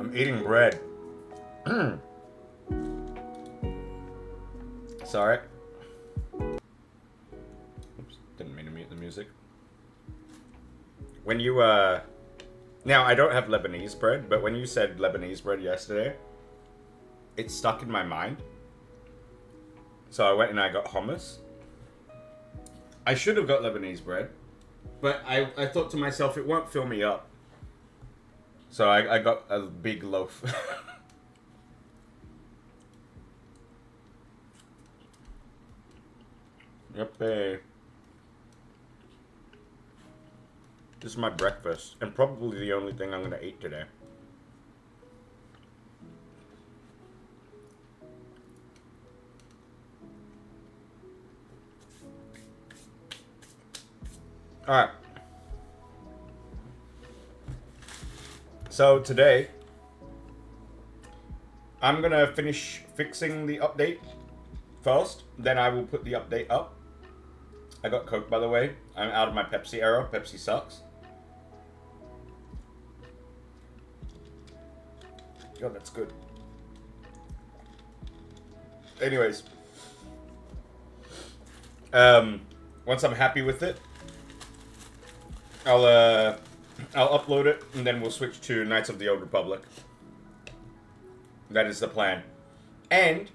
I'm eating bread. Sorry. Oops, didn't mean to mute the music. When you, now I don't have Lebanese bread, but when you said Lebanese bread yesterday, it stuck in my mind. So I went and I got hummus. I should have got Lebanese bread, but I thought to myself, it won't fill me up. So I got a big loaf. Yep. This is my breakfast, and probably the only thing I'm going to eat today. Alright. So today, I'm going to finish fixing the update first, then I will put the update up. I got Coke, by the way. I'm out of my Pepsi era. Pepsi sucks. God, that's good. Anyways. Once I'm happy with it, I'll upload it, and then we'll switch to Knights of the Old Republic. That is the plan. And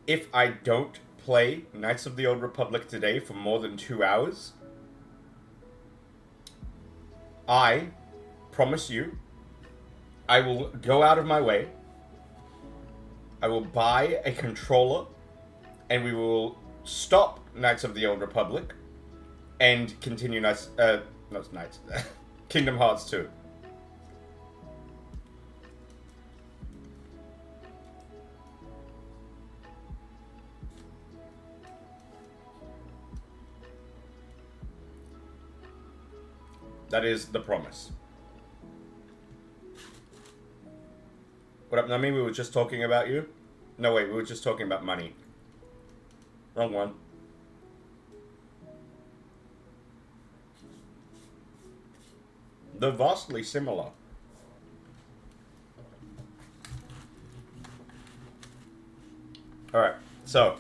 if I don't play Knights of the Old Republic today for more than 2 hours, I promise you, I will go out of my way, I will buy a controller, and we will stop Knights of the Old Republic, and continue Kingdom Hearts 2. That is the promise. What up, Nami? We were just talking about you? No, wait, we were just talking about money. Wrong one. They're vastly similar. Alright, so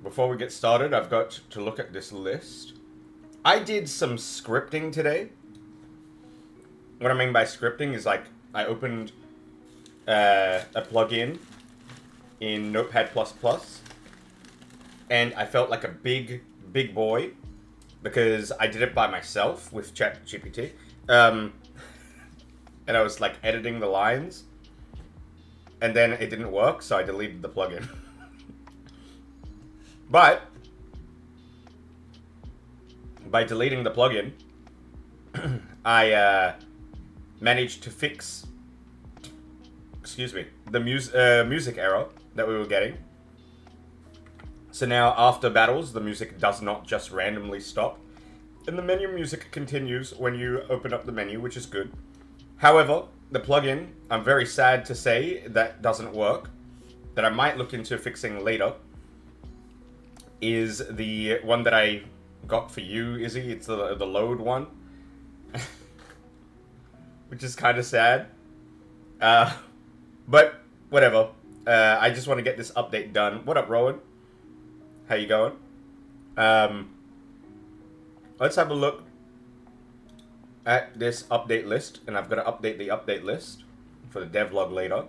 before we get started, I've got to look at this list. I did some scripting today. What I mean by scripting is like I opened a plugin in Notepad++, and I felt like a big boy because I did it by myself with ChatGPT. And I was like editing the lines, and then it didn't work, so I deleted the plugin. But by deleting the plugin, I managed to fix, the music error that we were getting. So now, after battles, the music does not just randomly stop, and the menu music continues when you open up the menu, which is good. However, the plugin, I'm very sad to say, that doesn't work, that I might look into fixing later, is the one that I got for you, Izzy. It's the load one. Which is kind of sad. But, whatever. I just want to get this update done. What up, Rowan? How you going? Let's have a look at this update list. And I've got to update the update list for the devlog later.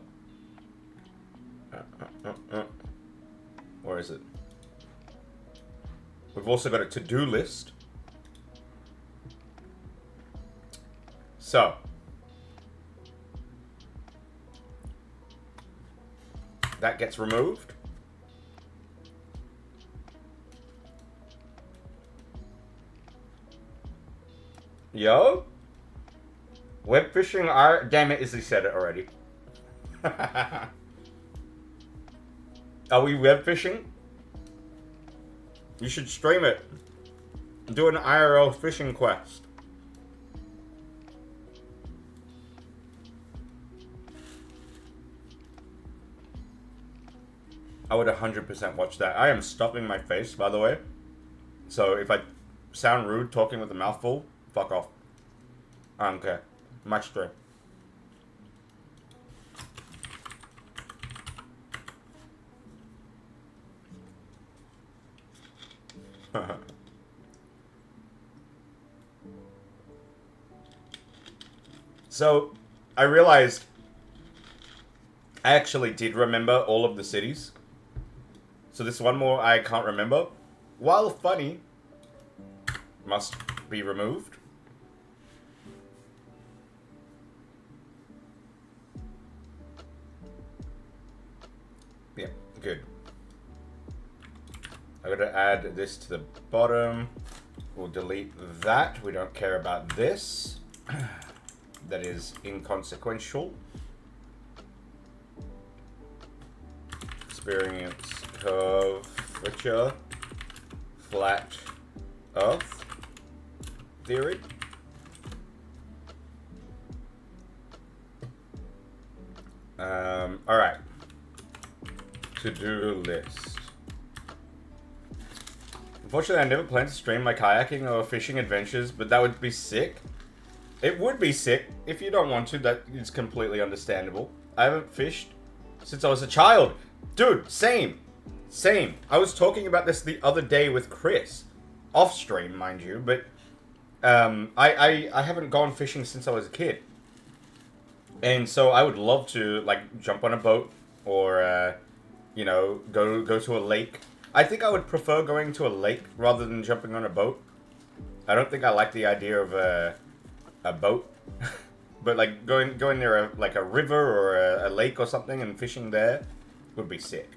Where is it? We've also got a to-do list. So. That gets removed. Yo? Web phishing are... Damn it, Izzy said it already. Are we web phishing? You should stream it. Do an IRL fishing quest. I would 100% watch that. I am stuffing my face, by the way. So if I sound rude talking with a mouthful, fuck off. I don't care. Much true. So, I realized I actually did remember all of the cities. So this one more I can't remember. While funny, must be removed. Yeah, good. I gotta add this to the bottom. We'll delete that. We don't care about this. That is inconsequential. Experience curvature, flat Earth theory. All right. To-do list. Unfortunately, I never plan to stream my kayaking or fishing adventures, but that would be sick. It would be sick. If you don't want to, that is completely understandable. I haven't fished since I was a child. Dude, same. Same. I was talking about this the other day with Chris. Off stream, mind you, but I haven't gone fishing since I was a kid. And so I would love to, like, jump on a boat or, you know, go to a lake. I think I would prefer going to a lake rather than jumping on a boat. I don't think I like the idea of a boat. But, like, going near, a river or a lake or something and fishing there would be sick.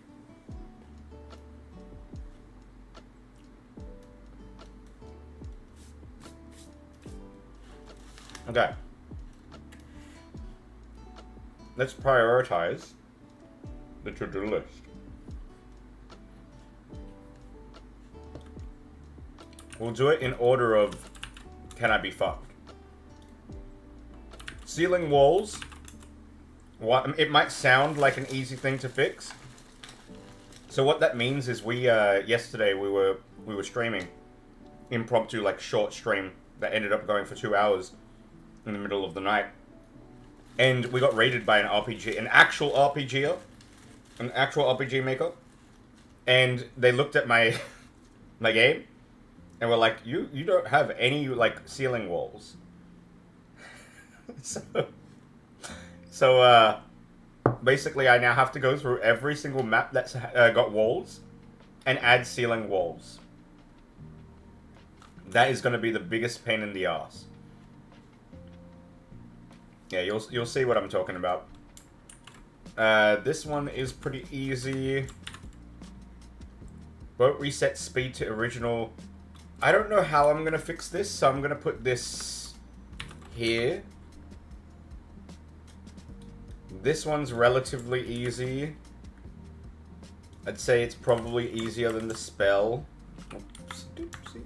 Okay. Let's prioritize the to-do list. We'll do it in order of can I be fucked? Ceiling walls. It might sound like an easy thing to fix. So what that means is we yesterday we were streaming impromptu, like, short stream that ended up going for 2 hours in the middle of the night. And we got raided by an RPG, an actual RPG maker. And they looked at my my game and were like, you don't have any, like, ceiling walls. So basically I now have to go through every single map that's got walls and add ceiling walls. That is going to be the biggest pain in the ass. Yeah, you'll see what I'm talking about. This one is pretty easy. Boat reset speed to original. I don't know how I'm going to fix this, so I'm going to put this here. This one's relatively easy. I'd say it's probably easier than the spell. Oops, oopsie.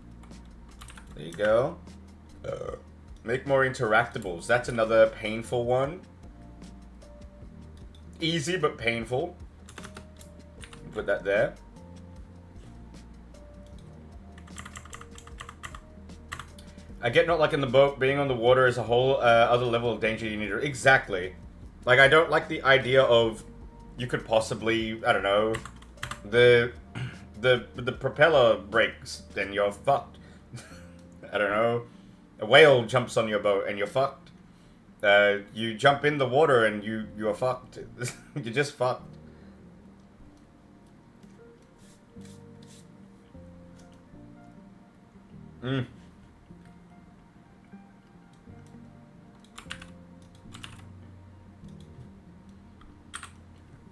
There you go. Make more interactables. That's another painful one. Easy, but painful. Put that there. I get not liking the boat. Being on the water is a whole other level of danger you need to... Exactly. Like, I don't like the idea of you could possibly, I don't know, the propeller breaks, then you're fucked. I don't know. A whale jumps on your boat and you're fucked. You jump in the water and you're fucked. You're just fucked.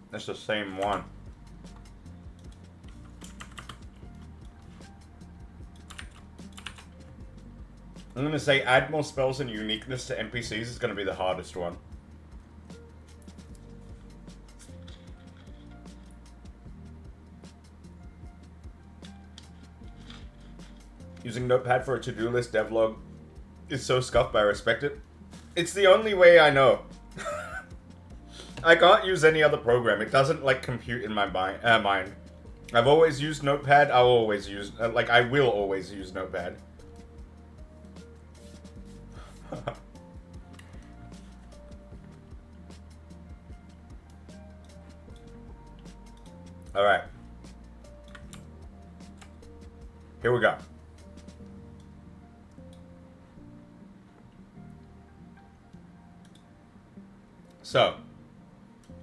That's the same one. I'm gonna say add more spells and uniqueness to NPCs is gonna be the hardest one. Using Notepad for a to-do list devlog is so scuffed, but I respect it. It's the only way I know. I can't use any other program. It doesn't, like, compute in my mind. I've always used Notepad. I will always use Notepad. Alright. Here we go. So,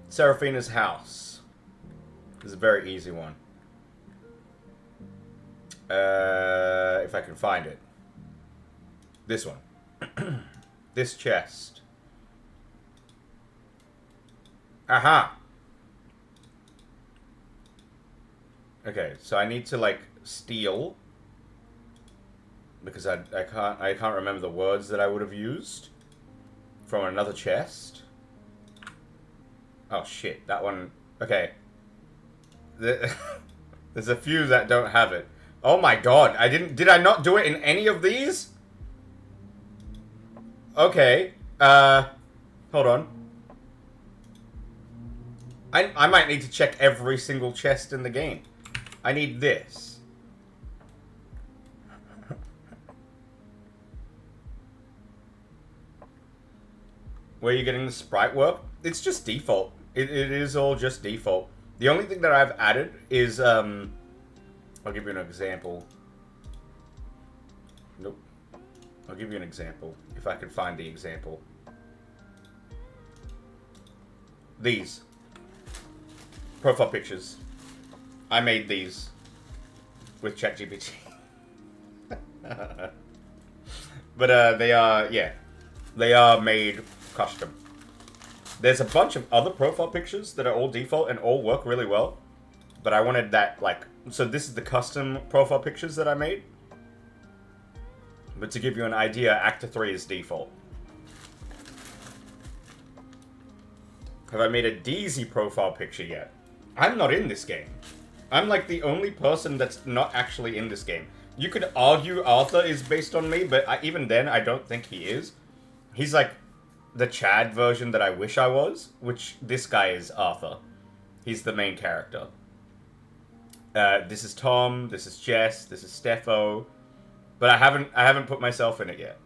Seraphina's house. This is a very easy one. If I can find it. This one. This chest. Aha! Okay, so I need to, like, steal. Because I can't remember the words that I would have used. From another chest. Oh shit, that one... Okay. There's a few that don't have it. Oh my god, did I not do it in any of these? Okay, hold on. I might need to check every single chest in the game. I need this. Where are you getting the sprite work? It's just default. It is all just default. The only thing that I've added is, I'll give you an example. Nope. I'll give you an example, if I can find the example. These. Profile pictures. I made these with ChatGPT. But, they are, yeah. They are made custom. There's a bunch of other profile pictures that are all default and all work really well. But I wanted that, like... So this is the custom profile pictures that I made. But to give you an idea, Actor 3 is default. Have I made a DayZ profile picture yet? I'm not in this game. I'm like the only person that's not actually in this game. You could argue Arthur is based on me, but even then, I don't think he is. He's like the Chad version that I wish I was, which this guy is Arthur. He's the main character. This is Tom, this is Jess, this is Steffo. But I haven't put myself in it yet.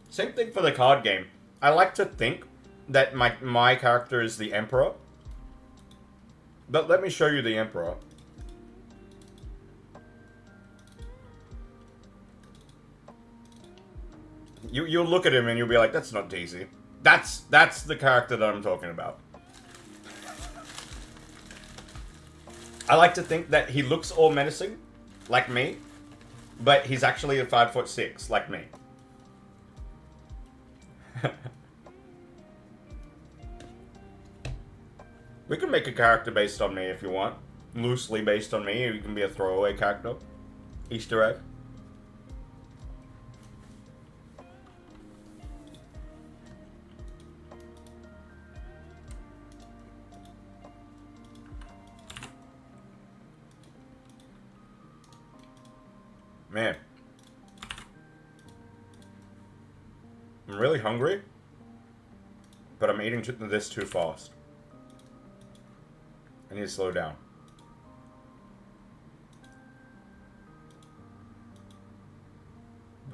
Same thing for the card game. I like to think that my character is the Emperor. But let me show you the Emperor. You'll look at him and you'll be like, that's not DayZ. That's the character that I'm talking about. I like to think that he looks all menacing, like me, but he's actually a 5'6", like me. We can make a character based on me if you want. Loosely based on me. You can be a throwaway character. Easter egg. Man. I'm really hungry. But I'm eating this too fast. I need to slow down.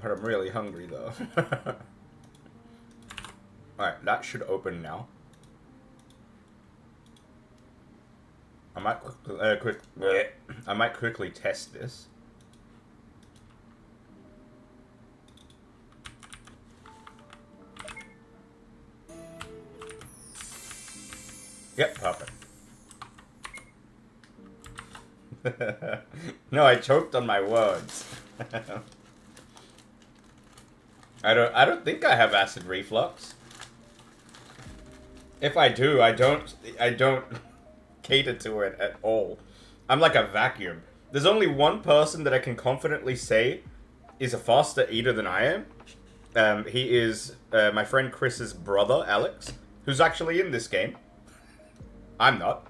But I'm really hungry though. Alright, that should open now. I might quickly test this. Yep, perfect. No, I choked on my words. I don't think I have acid reflux. If I do, I don't cater to it at all. I'm like a vacuum. There's only one person that I can confidently say is a faster eater than I am. He is my friend Chris's brother, Alex, who's actually in this game. I'm not.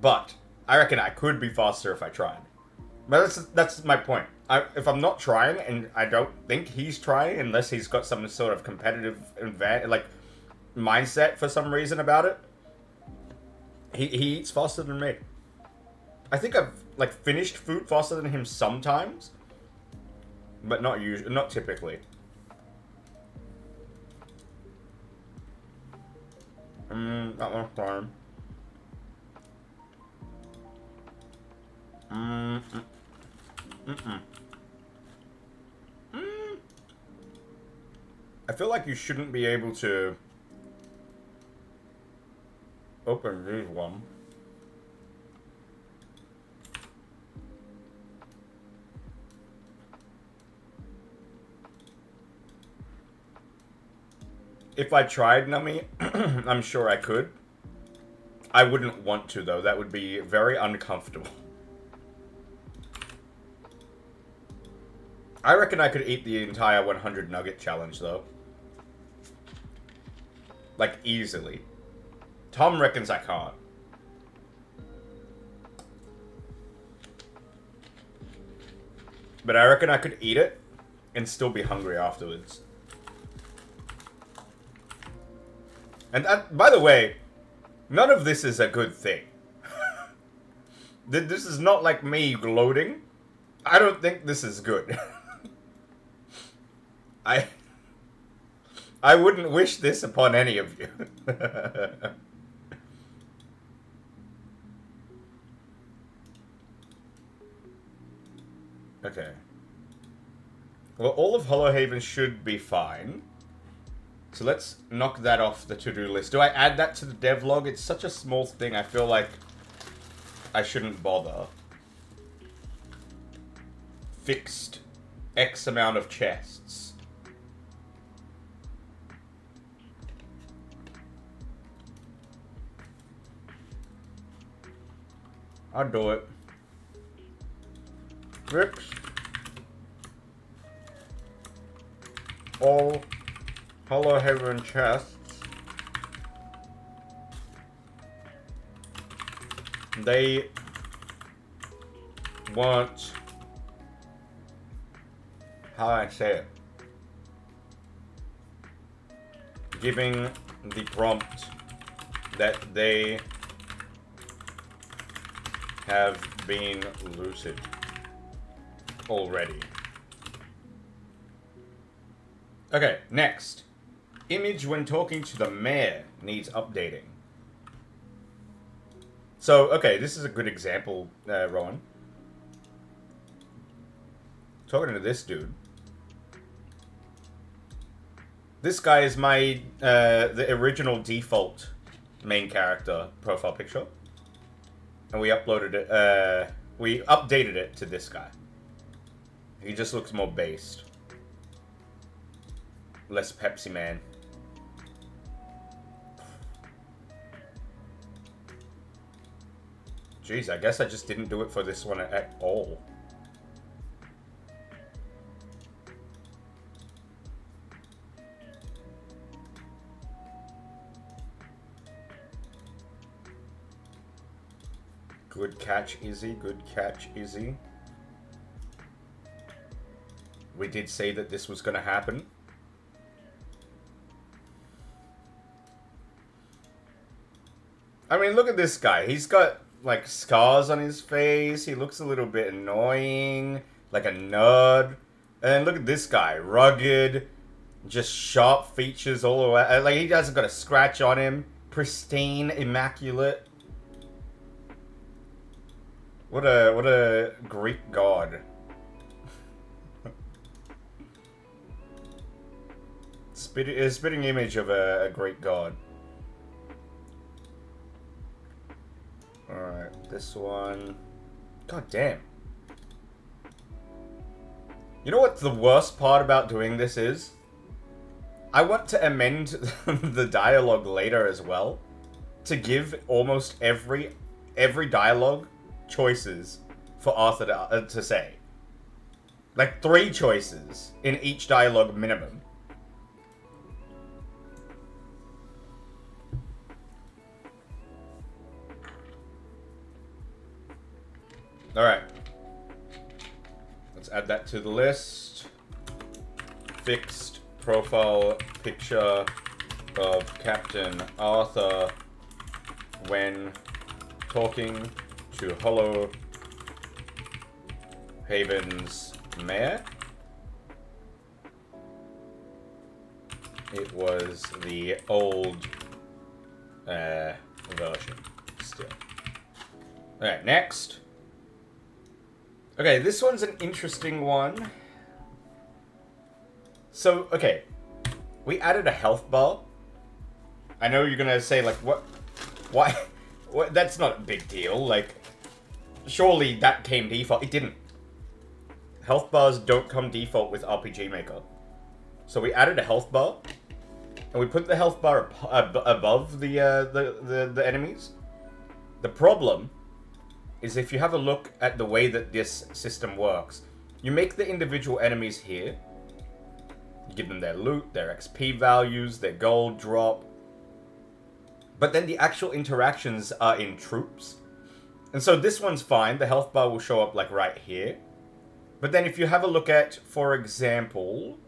But I reckon I could be faster if I tried. But that's my point. If I'm not trying, and I don't think he's trying, unless he's got some sort of competitive mindset for some reason about it, he eats faster than me. I think I've finished food faster than him sometimes, But not usually, not typically. That one's fine. I feel like you shouldn't be able to open these one. If I tried Nummy, I'm sure I could. I wouldn't want to, though. That would be very uncomfortable. I reckon I could eat the entire 100 nugget challenge, though. Like, easily. Tom reckons I can't. But I reckon I could eat it and still be hungry afterwards. And that, by the way, none of this is a good thing. This is not like me gloating. I don't think this is good. I wouldn't wish this upon any of you. Okay. Well, all of Hollowhaven should be fine. So let's knock that off the to-do list. Do I add that to the devlog? It's such a small thing, I feel like I shouldn't bother. Fixed X amount of chests. I'll do it. Fixed all Hollowhaven chests. They want, how do I say it? Giving the prompt that they have been lucid already. Okay, next. Image when talking to the mayor needs updating. So, okay, this is a good example, Rowan. Talking to this dude. This guy is my, the original default main character profile picture. And we uploaded it, we updated it to this guy. He just looks more based. Less Pepsi Man. Jeez, I guess I just didn't do it for this one at all. Good catch, Izzy. Good catch, Izzy. We did say that this was going to happen. I mean, look at this guy. He's got, like, scars on his face. He looks a little bit annoying. Like a nerd. And look at this guy. Rugged. Just sharp features all the way. Like, he hasn't got a scratch on him. Pristine. Immaculate. What a Greek god. A spitting image of a Greek god. Alright, this one. God damn. You know what the worst part about doing this is? I want to amend the dialogue later as well. To give almost every dialogue choices for Arthur to say. Like 3 choices in each dialogue minimum. Alright. Let's add that to the list. Fixed profile picture of Captain Arthur when talking to Hollowhaven's mayor. it was the old version still. Alright, next. Okay, this one's an interesting one. So, okay. We added a health bar. I know you're gonna say, like, what? Why? What? That's not a big deal. Like, surely that came default. It didn't. Health bars don't come default with RPG Maker. So we added a health bar, and we put the health bar above the enemies. The problem is if you have a look at the way that this system works, you make the individual enemies here. You give them their loot, their XP values, their gold drop. But then the actual interactions are in troops. And so this one's fine. The health bar will show up like right here. But then if you have a look at, for example,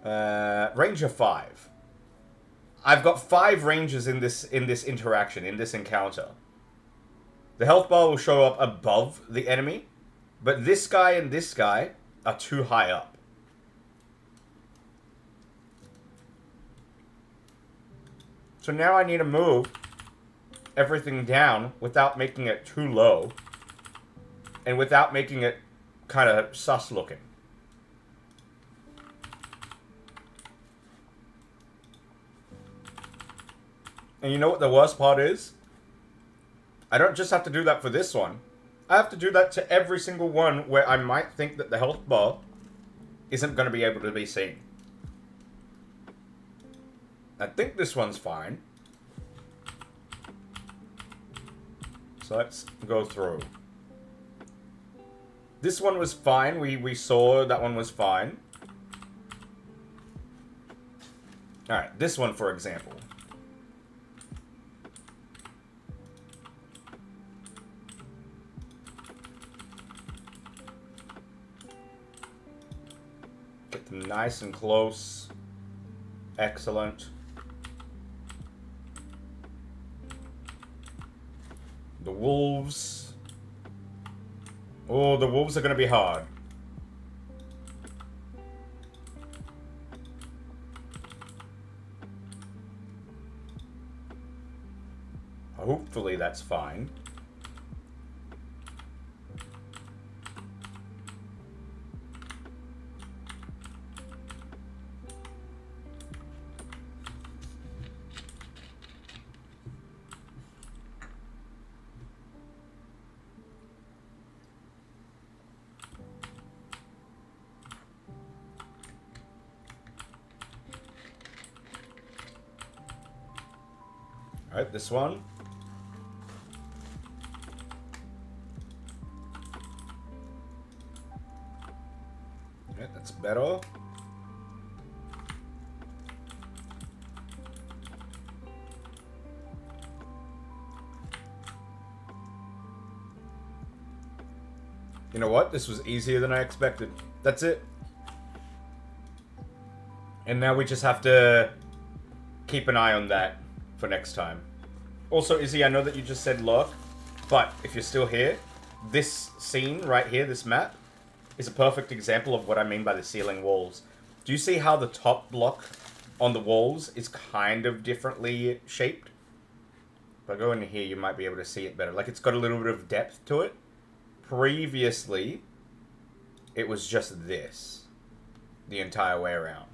Ranger 5. I've got 5 Rangers in this interaction, in this encounter. The health bar will show up above the enemy. But this guy and this guy are too high up. So now I need to move everything down without making it too low. And without making it kind of sus looking. And you know what the worst part is? I don't just have to do that for this one. I have to do that to every single one where I might think that the health bar isn't going to be able to be seen. I think this one's fine. So let's go through. This one was fine. We saw that one was fine. Alright, this one for example. Get them nice and close. Excellent. The wolves. Oh, the wolves are going to be hard. Hopefully that's fine. Alright, this one. Okay, that's better. You know what? This was easier than I expected. That's it. And now we just have to keep an eye on that for next time. Also, Izzy, I know that you just said look, but if you're still here, this scene right here, this map, is a perfect example of what I mean by the ceiling walls. Do you see how the top block on the walls is kind of differently shaped? If I go in here, you might be able to see it better. Like, it's got a little bit of depth to it. Previously, it was just this the entire way around.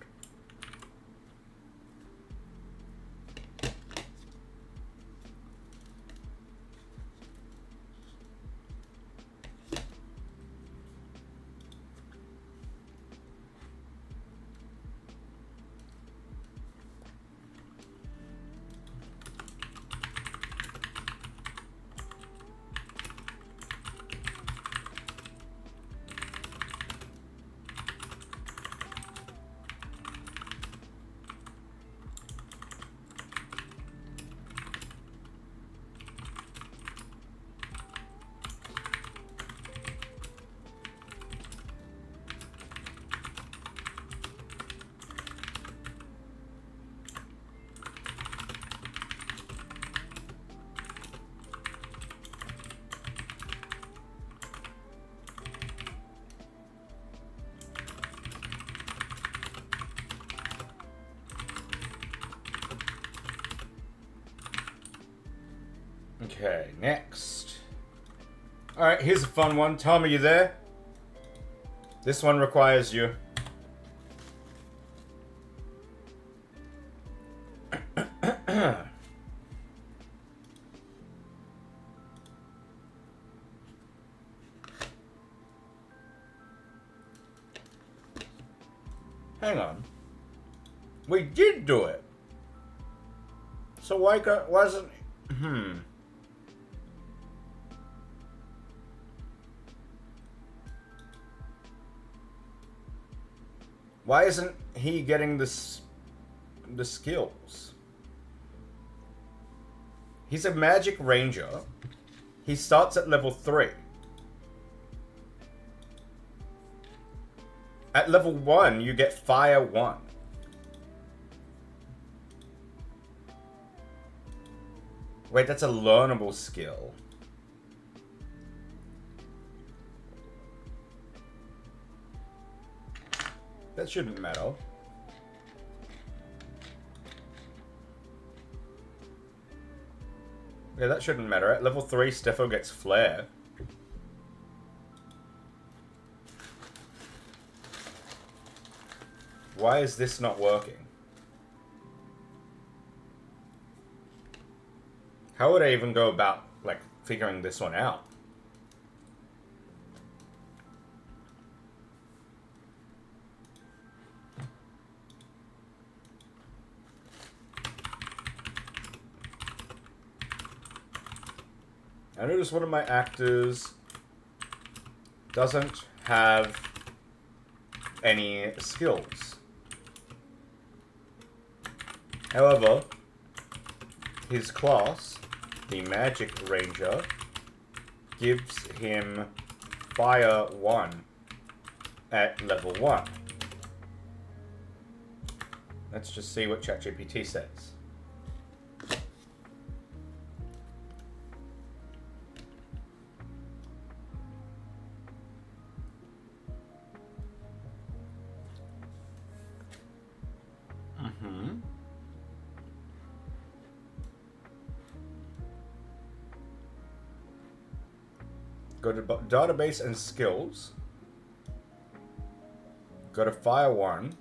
Okay, next. Alright, here's a fun one. Tom, are you there? This one requires you. Hang on. We did do it. So why wasn't... Why isn't he getting the skills? He's a magic ranger. He starts at level 3. At level 1, you get Fire 1. Wait, that's a learnable skill. That shouldn't matter. Yeah, that shouldn't matter. At level 3, Steffo gets Flare. Why is this not working? How would I even go about, like, figuring this one out? I noticed one of my actors doesn't have any skills. However, his class, the Magic Ranger, gives him Fire 1 at level 1. Let's just see what ChatGPT says. Go to database and skills. Go to Fire 1.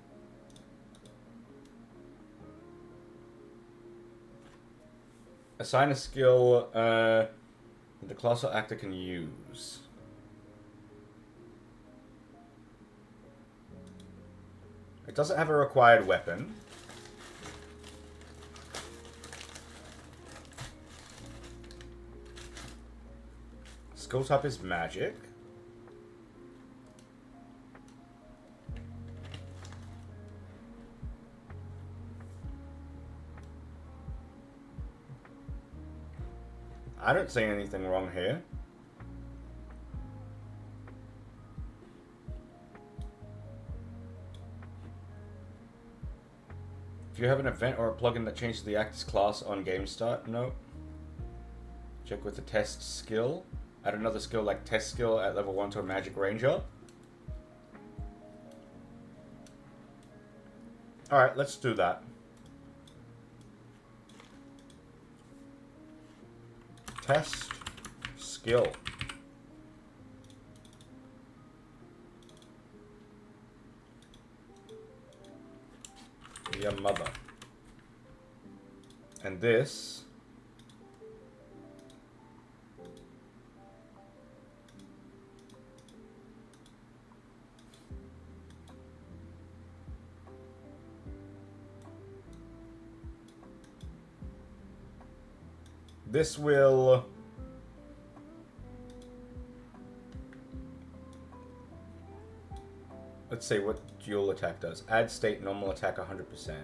Assign a skill the class or actor can use. It doesn't have a required weapon. Skill type is magic. I don't see anything wrong here. If you have an event or a plugin that changes the actor's class on game start, no. Check with the test skill. Add another skill like test skill at level 1 to a Magic Ranger. Alright, let's do that. Test skill. Your mother. And this... This will... Let's see what dual attack does. Add state normal attack 100%.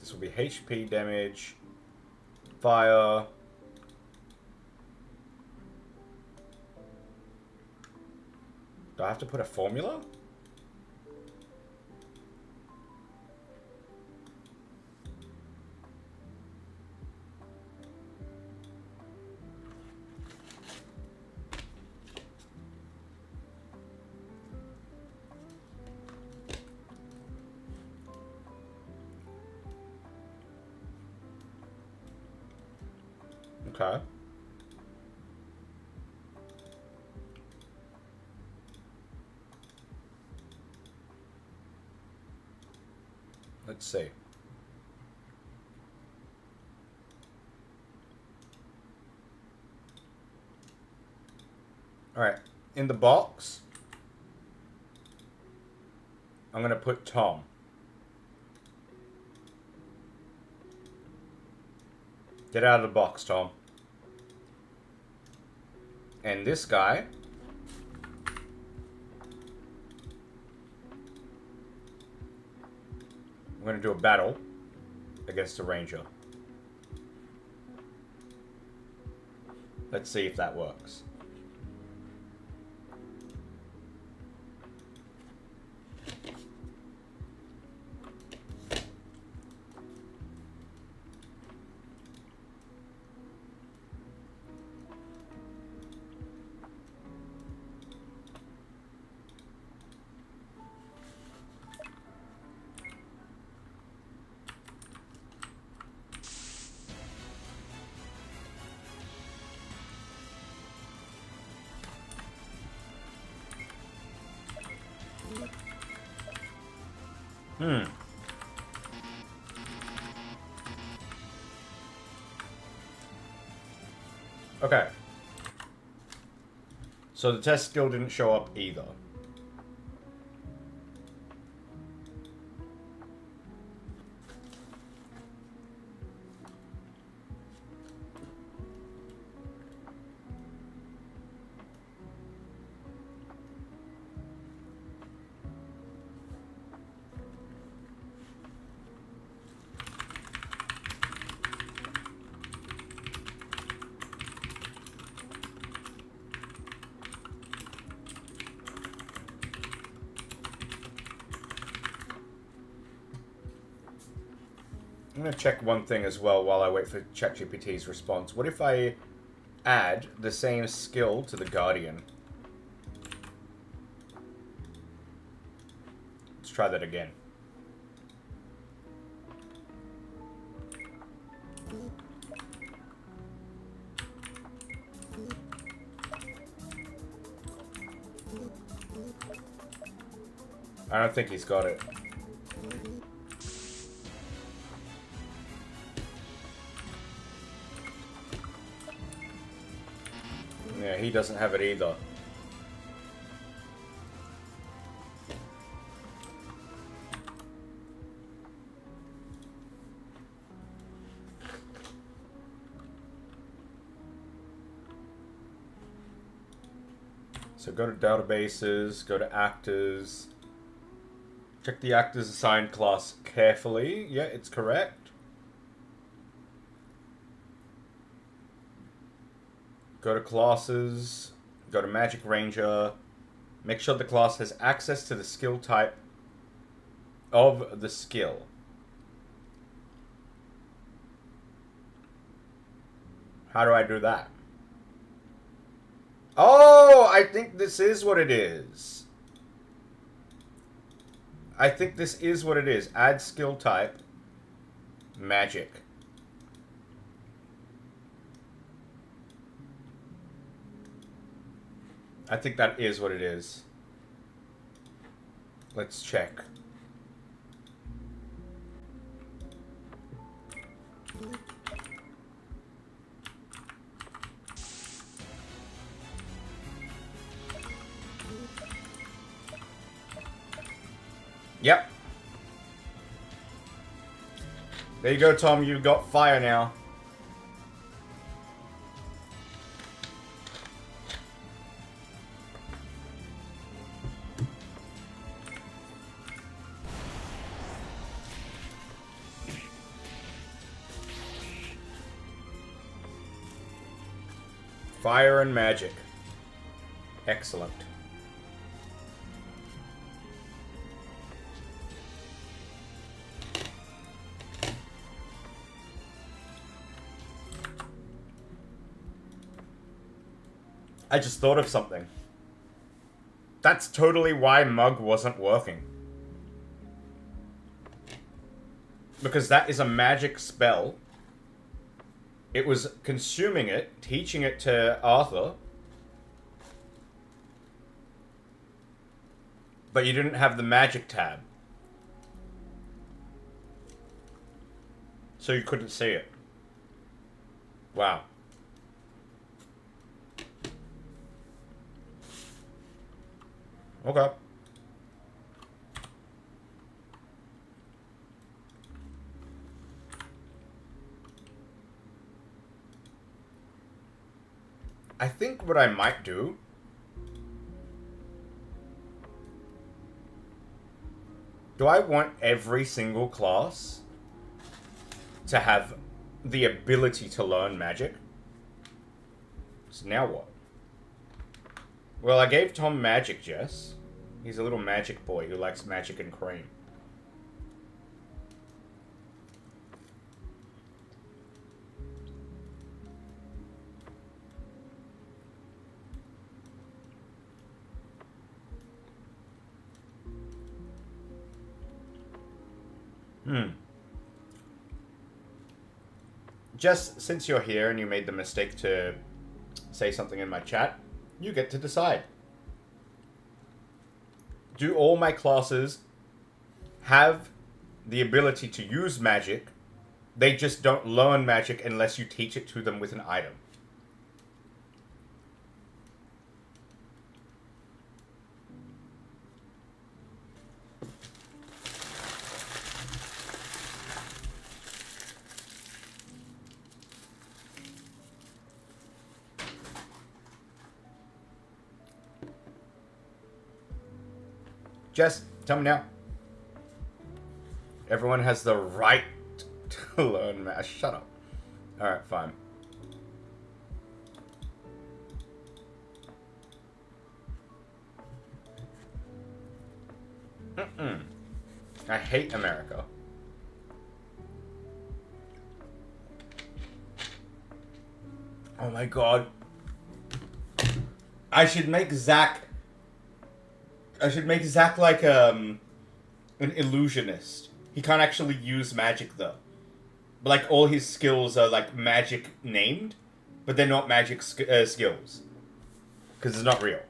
This will be HP damage, fire. Do I have to put a formula? Okay. Let's see. Alright. In the box, I'm going to put Tom. Get out of the box, Tom. And this guy, I'm going to do a battle against a ranger. Let's see if that works. Okay. So the test skill didn't show up either. I'm going to check one thing as well while I wait for ChatGPT's response. What if I add the same skill to the Guardian? Let's try that again. I don't think he's got it. Yeah, he doesn't have it either. So go to databases, go to actors. Check the actor's assigned class carefully. Yeah, it's correct. Go to classes, go to Magic Ranger. Make sure the class has access to the skill type of the skill. How do I do that? Oh, I think this is what it is. I think this is what it is. Add skill type, magic. I think that is what it is. Let's check. Yep. There you go, Tom. You've got fire now. Fire and magic. Excellent. I just thought of something. That's totally why Mug wasn't working. Because that is a magic spell It was consuming it, teaching it to Arthur, but you didn't have the magic tab. So you couldn't see it. Wow. Okay. I think what I might do I want every single class to have the ability to learn magic? So now what? Well, I gave Tom magic, Jess. He's a little magic boy who likes magic and cream. Jess, since you're here and you made the mistake to say something in my chat, you get to decide. Do all my classes have the ability to use magic? They just don't learn magic unless you teach it to them with an item. Jess, tell me now. Everyone has the right to learn math. Shut up. Alright, fine. I hate America. Oh my god. I should make Zach like an illusionist. He can't actually use magic though. But like all his skills are like magic named, but they're not magic skills. Because it's not real.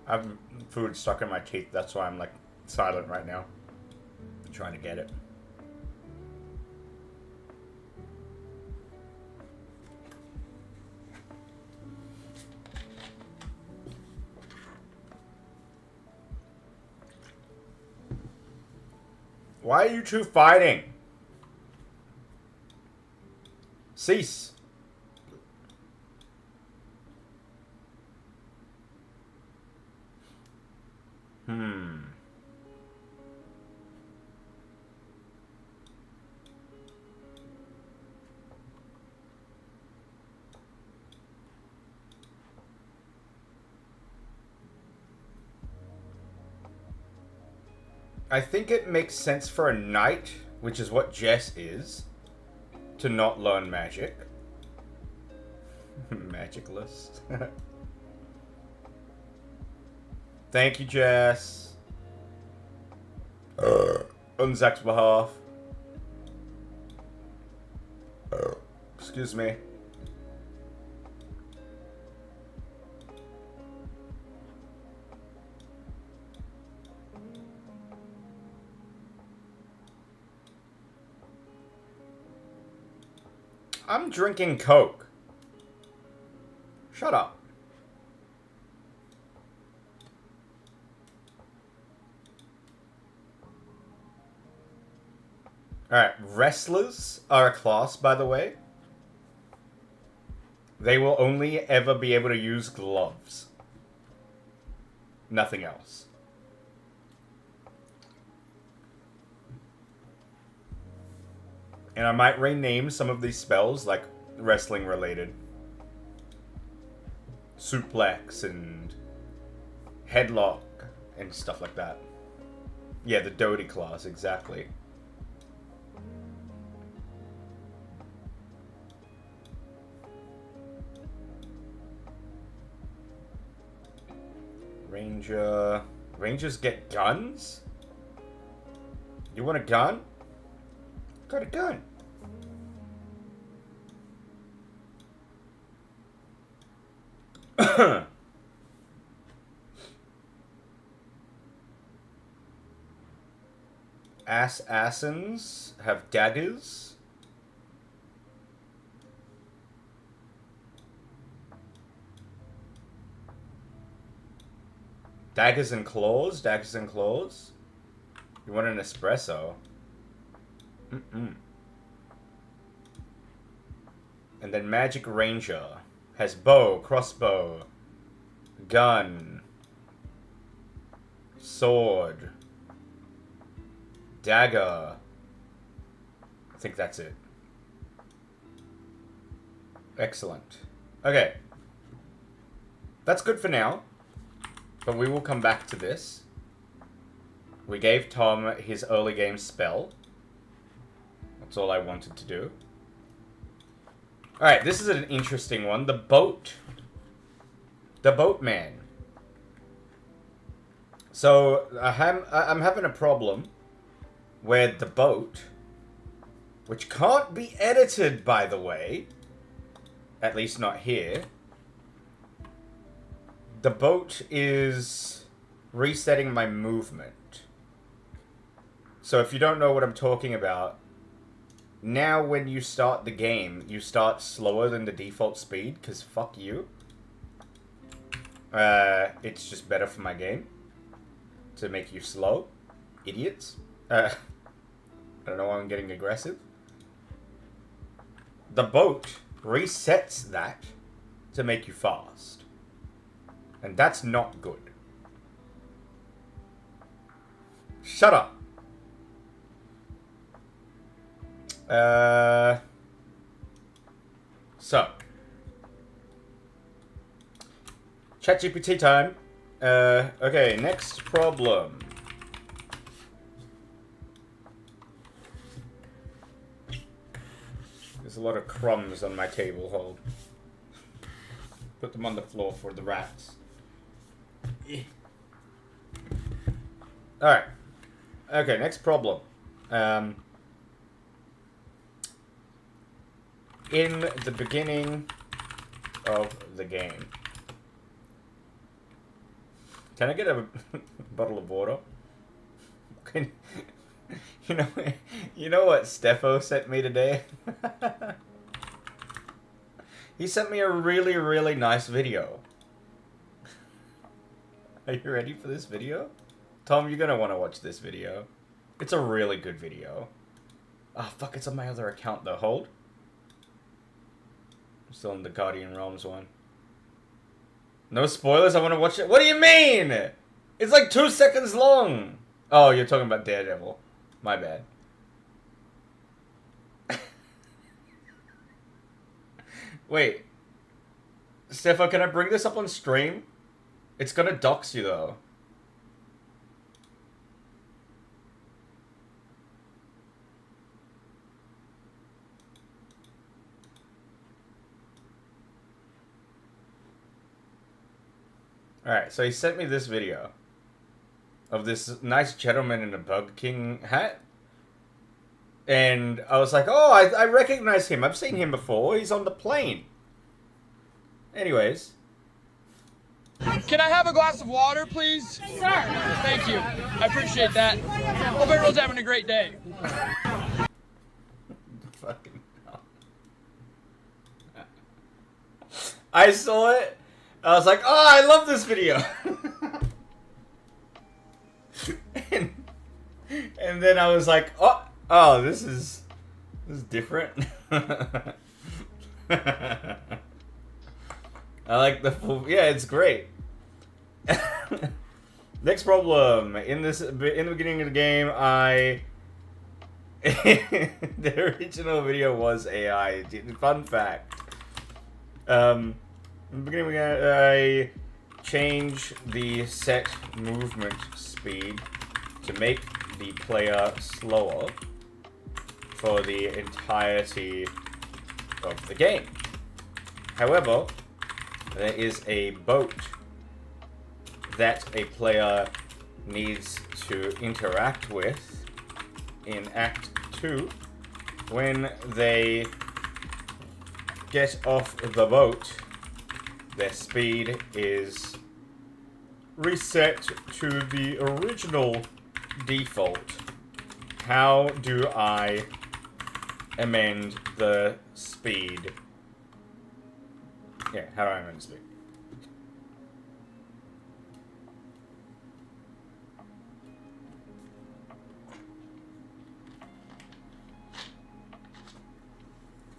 I have food stuck in my teeth. That's why I'm like silent right now. I'm trying to get it. Why are you two fighting? Cease. I think it makes sense for a knight, which is what Jess is, to not learn magic. Magicless. Thank you, Jess. On Zach's behalf. Excuse me. I'm drinking Coke. Shut up. Alright, wrestlers are a class, by the way. They will only ever be able to use gloves. Nothing else. And I might rename some of these spells, like wrestling related. Suplex and headlock and stuff like that. Yeah, the Doty class, exactly. Ranger. Rangers get guns? You want a gun? Got a gun. Assassins have daggers. Daggers and claws? Daggers and claws? You want an espresso? And then Magic Ranger has bow, crossbow, gun, sword, dagger. I think that's it. Excellent. Okay. That's good for now. But we will come back to this. We gave Tom his early game spell. That's all I wanted to do. Alright, this is an interesting one. The boat. The boatman. So, I'm having a problem where the boat, which can't be edited, by the way, at least not here, the boat is resetting my movement. So if you don't know what I'm talking about, now when you start the game, you start slower than the default speed, because fuck you. It's just better for my game to make you slow. Idiots. I don't know why I'm getting aggressive. The boat resets that to make you fast. And that's not good. Shut up. So. ChatGPT time. Okay, next problem. There's a lot of crumbs on my table. Hold. Put them on the floor for the rats. Alright. Okay, next problem. In the beginning of the game. Can I get a bottle of water? Can, you know what Steffo sent me today? He sent me a really, really nice video. Are you ready for this video? Tom, you're gonna want to watch this video. It's a really good video. Ah, fuck, it's on my other account though. Hold. I'm still in the Guardian Realms one. No spoilers, I want to watch it. What do you mean? It's like 2 seconds long. Oh, you're talking about Daredevil. My bad. Wait. Stefan, can I bring this up on stream? It's gonna dox you though. Alright, so he sent me this video of this nice gentleman in a Bug King hat. And I was like, oh, I recognize him. I've seen him before. He's on the plane. Anyways. Can I have a glass of water, please? Sir. Thank you. I appreciate that. Hope everyone's having a great day. Fucking hell. I saw it. I was like, oh, I love this video. and then I was like, oh, this is different. I like the full, yeah, it's great. Next problem. In the beginning of the game, The original video was AI. Fun fact. In the beginning, I change the set movement speed to make the player slower for the entirety of the game. However, there is a boat that a player needs to interact with in Act 2 when they get off the boat. Their speed is reset to the original default. How do I amend the speed? Yeah, how do I amend the speed?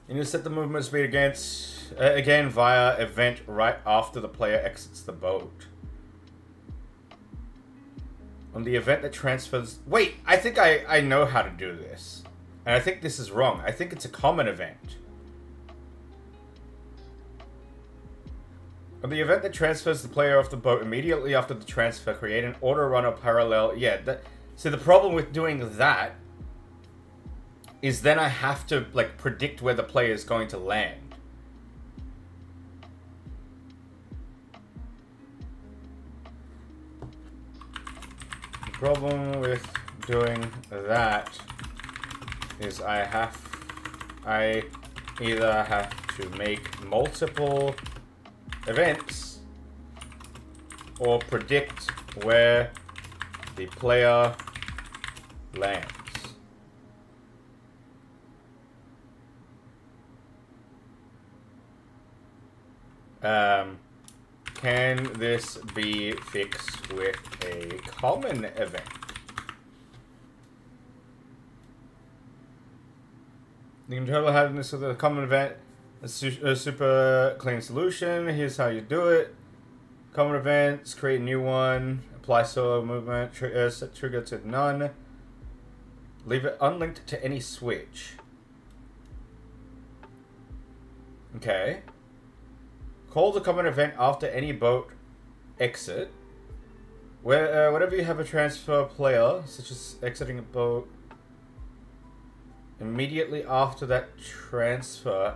You need to set the movement speed again via event right after the player exits the boat. On the event that transfers... Wait, I think I know how to do this. And I think this is wrong. I think it's a common event. On the event that transfers the player off the boat, immediately after the transfer, create an auto runner parallel... Yeah, so the problem with doing that is then I have to, like, predict where the player is going to land. The problem with doing that is I either have to make multiple events or predict where the player lands. Can this be fixed with a common event? The internal happiness of the common event, a super clean solution. Here's how you do it. Common events, create a new one, apply solo movement, set trigger to none. Leave it unlinked to any switch. Okay. Call the common event after any boat exit. Whenever you have a transfer player, such as exiting a boat, immediately after that transfer...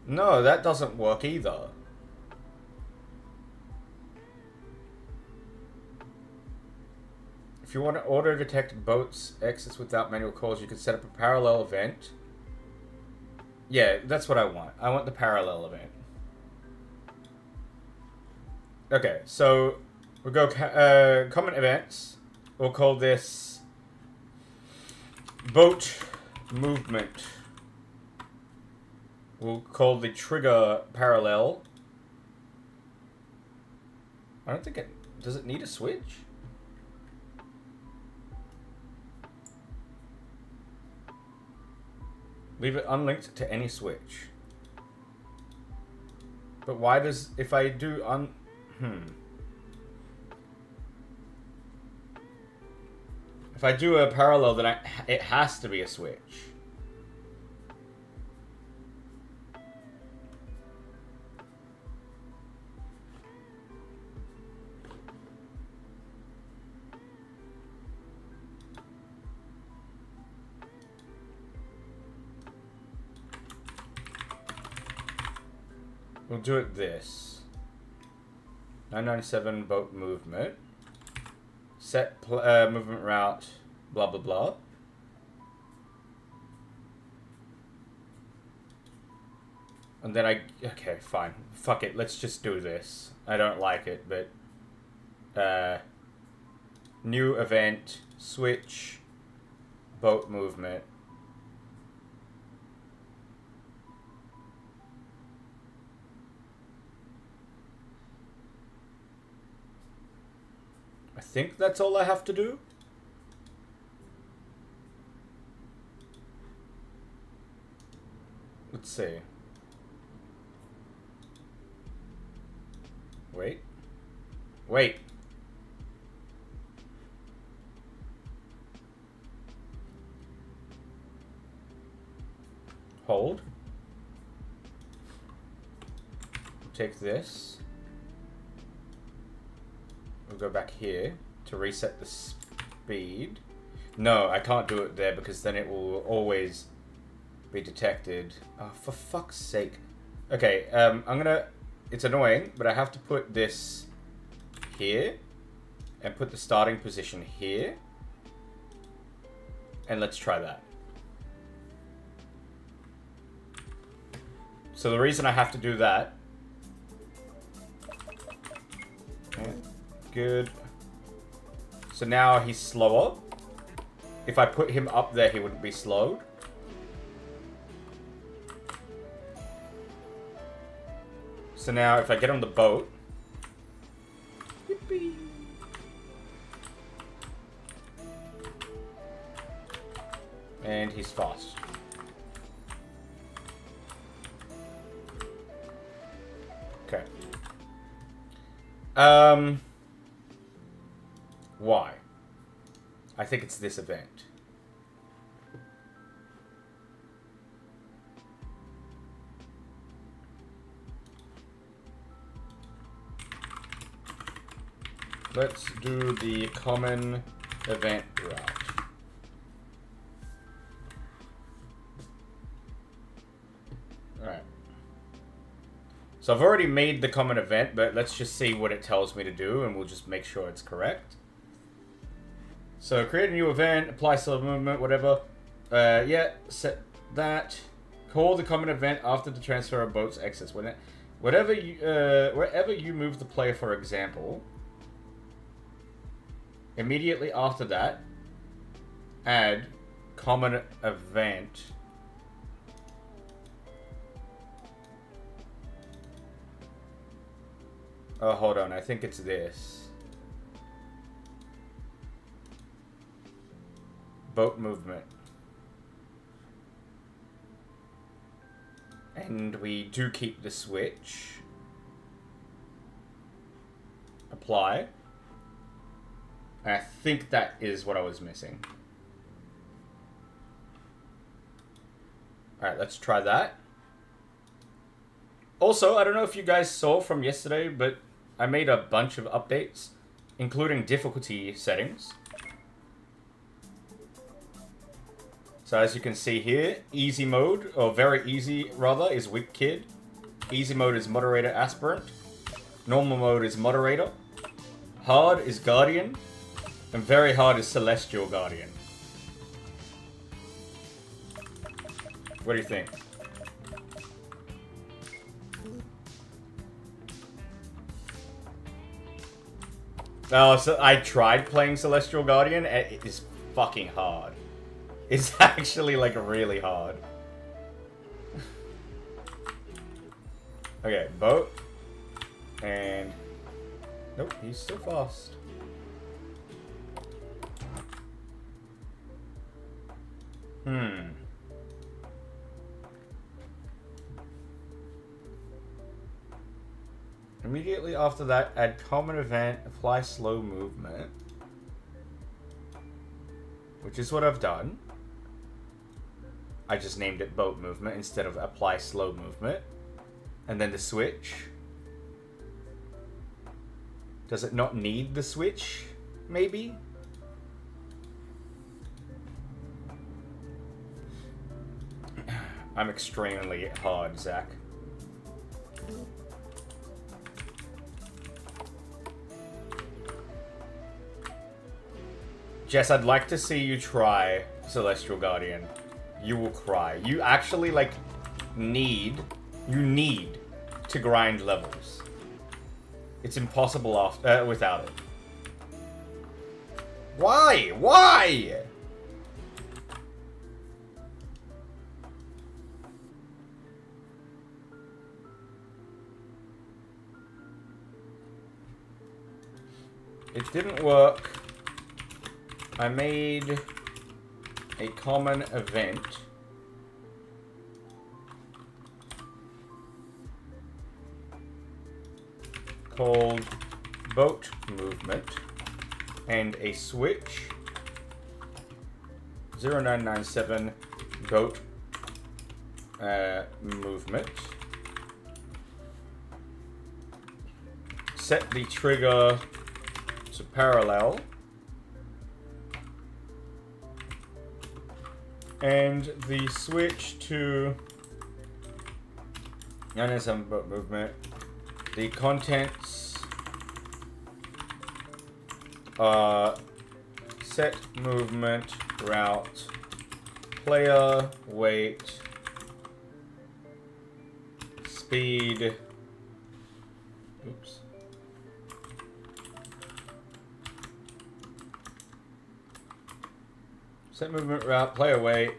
No, that doesn't work either. If you want to auto-detect boats exits without manual calls, you can set up a parallel event. Yeah, that's what I want. I want the parallel event. Okay, so we'll go common events. We'll call this boat movement. We'll call the trigger parallel. I don't think it... Does it need a switch? Leave it unlinked to any switch. But why does... If I do If I do a parallel, then it has to be a switch. We'll do it this. 997 boat movement. Set movement route, blah blah blah. And then okay, fine. Fuck it, let's just do this. I don't like it, but new event, switch, boat movement. I think that's all I have to do. Let's see. Wait. Wait. take this. We'll go back here to reset the speed. No, I can't do it there because then it will always be detected. Oh, for fuck's sake. Okay, I'm gonna... It's annoying, but I have to put this here and put the starting position here. And let's try that. So the reason I have to do that... Okay, good. So now he's slower. If I put him up there, he wouldn't be slowed. So now if I get on the boat... Yippee. And he's fast. Okay. Why? I think it's this event. Let's do the common event route. Alright. So I've already made the common event, but let's just see what it tells me to do, and we'll just make sure it's correct. So create a new event, apply slow movement, whatever. Yeah, set that. Call the common event after the transfer of boat's exits. Wherever you move the player, for example, immediately after that, add common event. Oh, hold on. I think it's this. Boat movement. And we do keep the switch. Apply. And I think that is what I was missing. Alright, let's try that. Also, I don't know if you guys saw from yesterday, but I made a bunch of updates, including difficulty settings. So as you can see here, easy mode, or very easy rather, is Weak Kid. Easy mode is Moderator Aspirant. Normal mode is Moderator. Hard is Guardian. And very hard is Celestial Guardian. What do you think? Oh, so I tried playing Celestial Guardian, and it is fucking hard. It's actually, like, really hard. Okay, boat. And... Nope, he's still fast. Immediately after that, add common event, apply slow movement. Which is what I've done. I just named it boat movement instead of apply slow movement. And then the switch. Does it not need the switch? Maybe? I'm extremely hard, Zach. Jess, I'd like to see you try Celestial Guardian. You will cry. You actually, like, need to grind levels. It's impossible without it. Why? Why? It didn't work. I made a common event called boat movement and a switch 0997 boat movement, set the trigger to parallel. And the switch to movement. The contents are set movement, route, player, weight, speed. Oops. Set movement, route, player weight,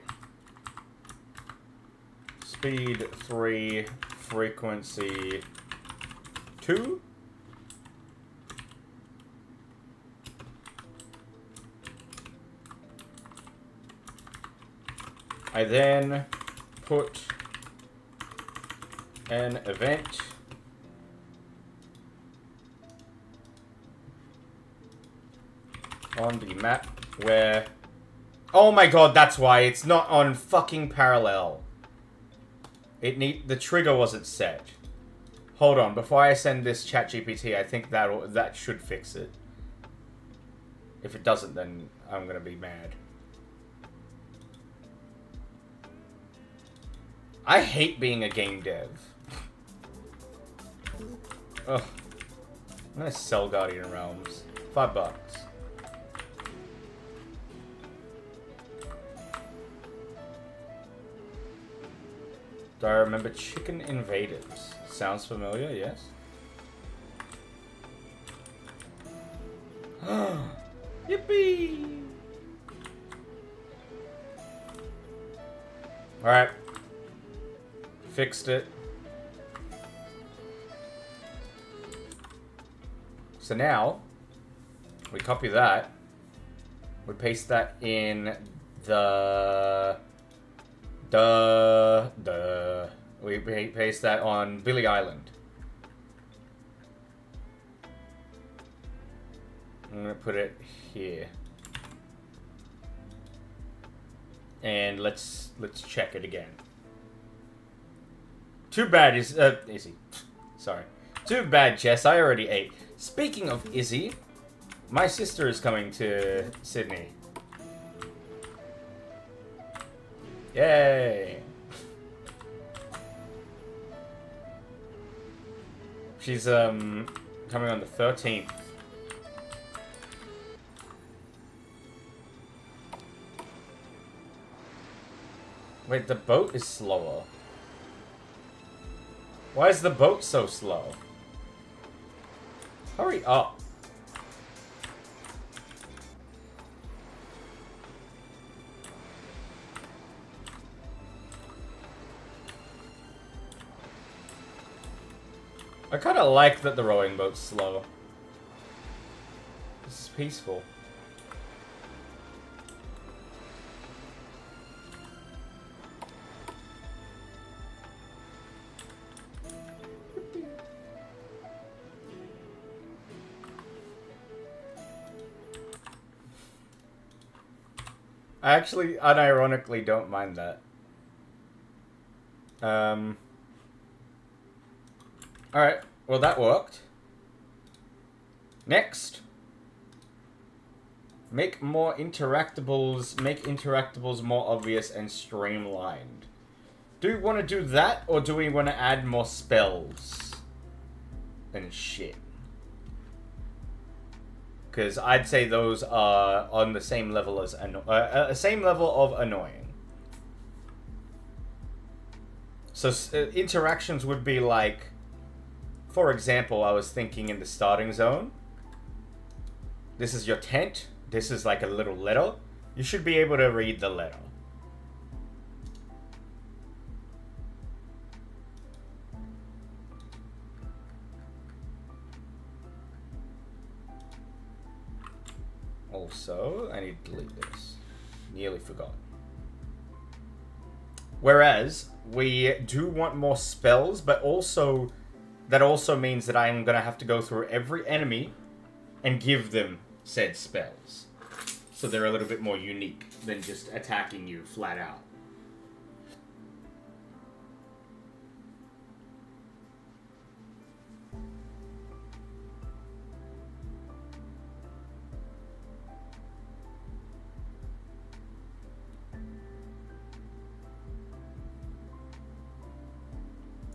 speed 3, frequency 2. I then put an event on the map where... Oh my god, that's why it's not on fucking parallel. The trigger wasn't set. Hold on, before I send this ChatGPT, I think that should fix it. If it doesn't, then I'm gonna be mad. I hate being a game dev. Ugh. I'm gonna sell Guardian Realms. $5. Do I remember Chicken Invaders? Sounds familiar, yes? Yippee! Alright. Fixed it. So now, we copy that. We paste that in we paste that on Billy Island. I'm gonna put it here. And let's check it again. Too bad Izzy. Sorry. Too bad, Jess. I already ate. Speaking of Izzy, my sister is coming to Sydney. Yay! She's coming on the 13th. Wait, the boat is slower. Why is the boat so slow? Hurry up. I kind of like that the rowing boat's slow. This is peaceful. I actually, unironically, don't mind that. Alright, well that worked. Next. Make interactables more obvious and streamlined. Do we want to do that, or do we want to add more spells? And shit. Because I'd say those are on the same level as same level of annoying. So interactions would be like, for example, I was thinking in the starting zone. This is your tent. This is like a little letter. You should be able to read the letter. Also, I need to delete this. Nearly forgot. Whereas, we do want more spells, but also, that also means that I'm going to have to go through every enemy and give them said spells. So they're a little bit more unique than just attacking you flat out.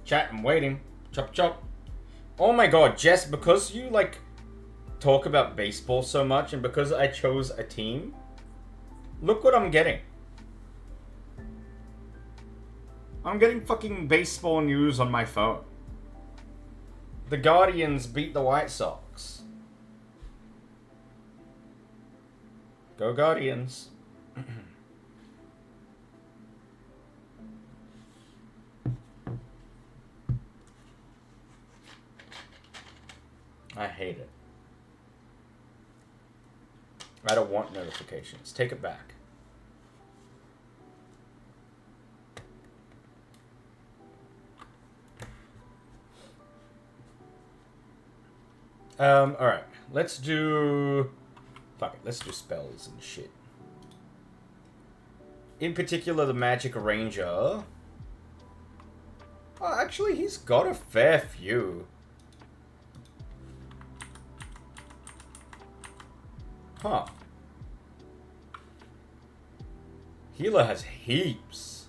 Chat, I'm waiting. Chop chop. Oh my god, Jess, because you like talk about baseball so much and because I chose a team, look what I'm getting. I'm getting fucking baseball news on my phone. The Guardians beat the White Sox. Go Guardians. I hate it. I don't want notifications. Take it back. Alright. Let's do... Fuck it, let's do spells and shit. In particular, the Magic Ranger. Oh, actually, he's got a fair few. Huh. Healer has heaps.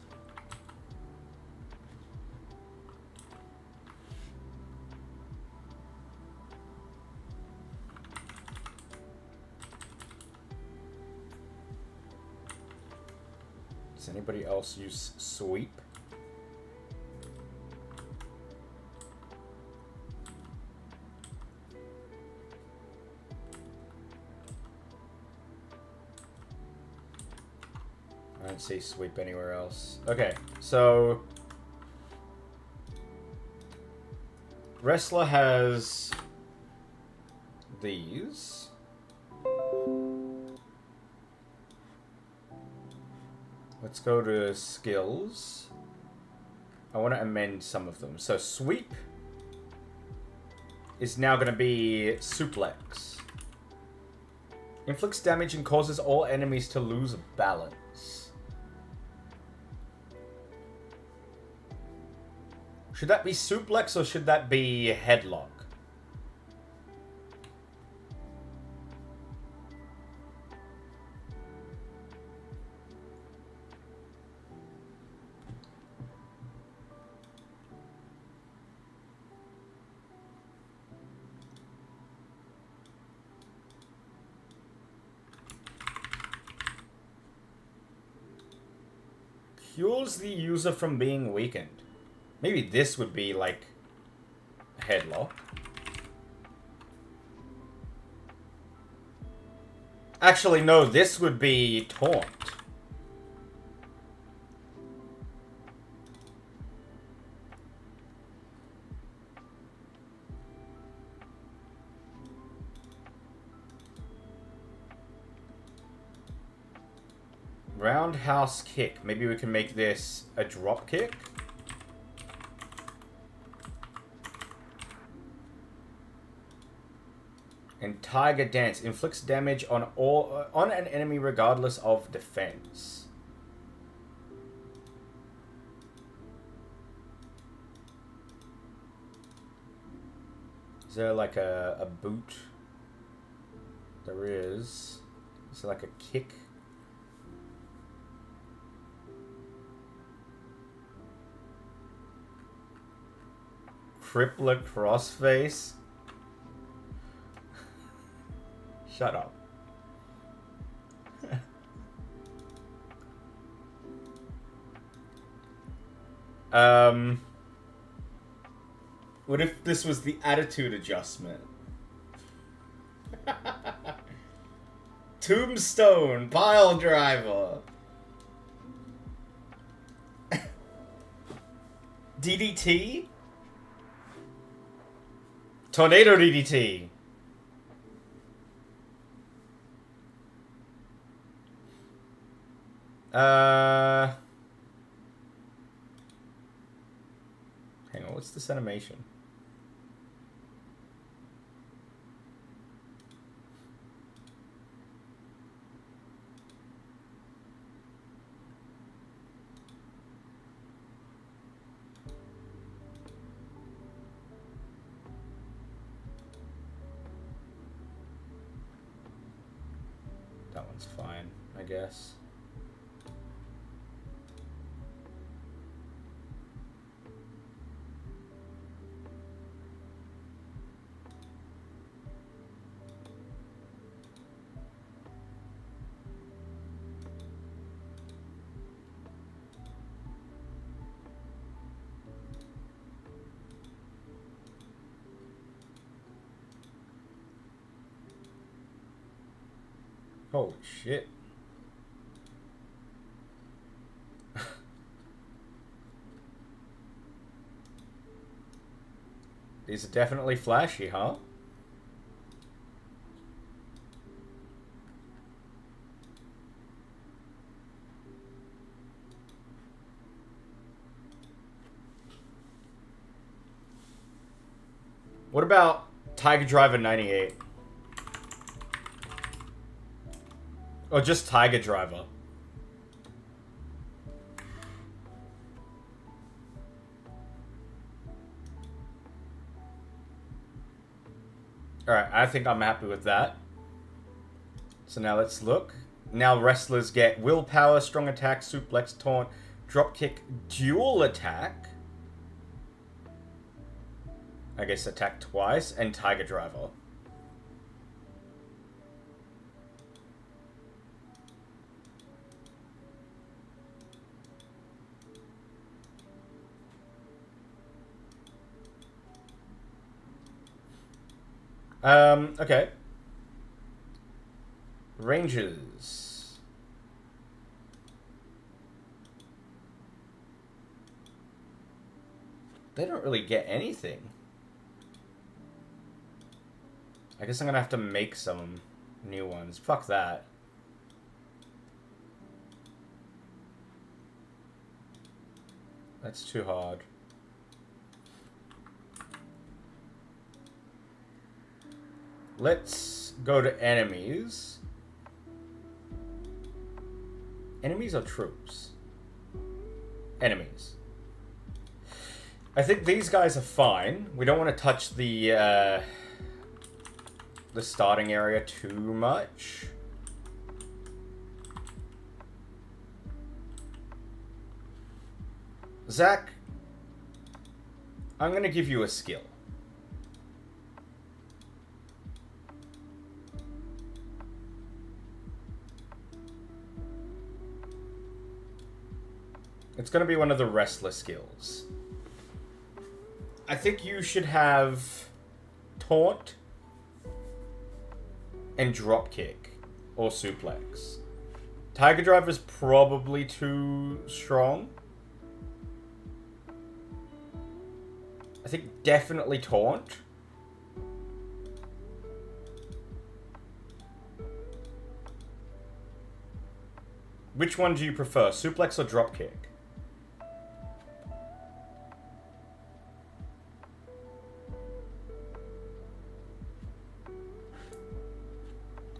Does anybody else use sweep? I don't see sweep anywhere else. Okay, so Wrestler has these. Let's go to skills. I want to amend some of them. So sweep is now going to be suplex. Inflicts damage and causes all enemies to lose balance. Should that be suplex or should that be headlock? Cures the user from being weakened. Maybe this would be like headlock. Actually, no, this would be taunt. Roundhouse kick. Maybe we can make this a drop kick. And Tiger Dance inflicts damage on an enemy regardless of defense. Is there like a boot? There is. Is there like a kick? Crippler crossface? Shut up. What if this was the attitude adjustment? Tombstone, pile driver. DDT? Tornado DDT. Hang on, what's this animation? That one's fine, I guess. Holy shit. These are definitely flashy, huh? What about Tiger Driver 98? Or just Tiger Driver? Alright, I think I'm happy with that. So now let's look. Now wrestlers get willpower, strong attack, suplex, taunt, dropkick, dual attack. I guess attack twice, and Tiger Driver. Okay. Rangers. They don't really get anything. I guess I'm gonna have to make some new ones. Fuck that. That's too hard. Let's go to enemies. Enemies or troops? Enemies. I think these guys are fine. We don't want to touch the starting area too much. Zach, I'm gonna give you a skill. It's gonna be one of the wrestler skills. I think you should have taunt and dropkick or suplex. Tiger Drive is probably too strong. I think definitely taunt. Which one do you prefer, suplex or dropkick?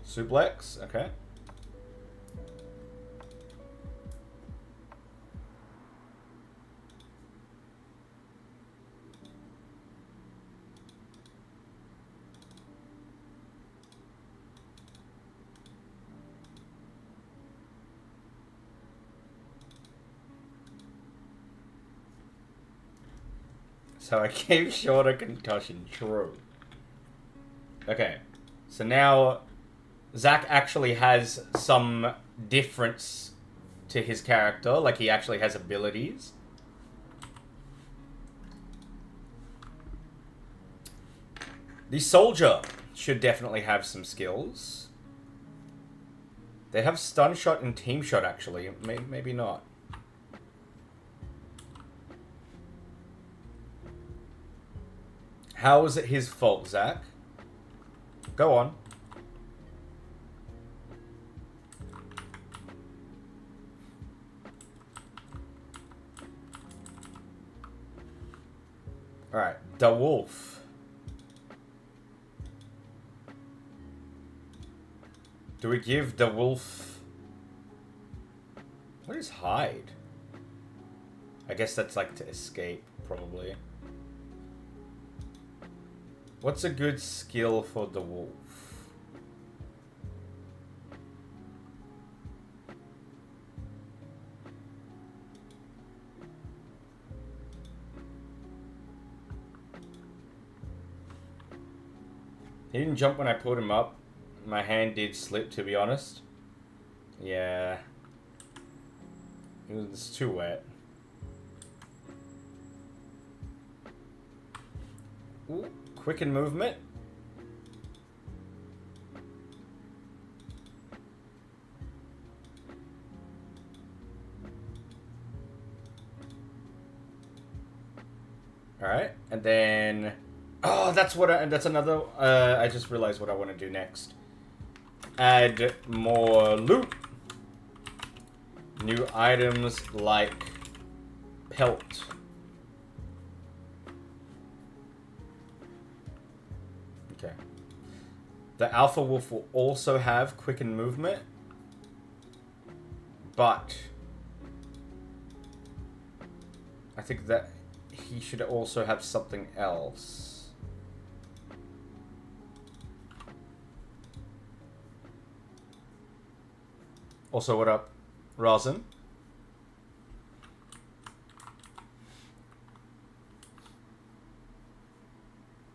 Suplex, okay. So I gave shorter concussion, true. Okay, so now Zach actually has some difference to his character, like he actually has abilities. The soldier should definitely have some skills. They have stun shot and team shot actually, maybe not. How is it his fault, Zach? Go on. Alright, the wolf. Do we give the wolf... What is hide? I guess that's like to escape, probably. What's a good skill for the wolf? He didn't jump when I pulled him up. My hand did slip, to be honest. Yeah. It was too wet. Ooh, quicken movement. Alright, and then... Oh, that's another... I just realized what I want to do next. Add more loot. New items like pelt. Okay. The Alpha Wolf will also have quickened movement. But I think that he should also have something else. Also, what up, Rosin?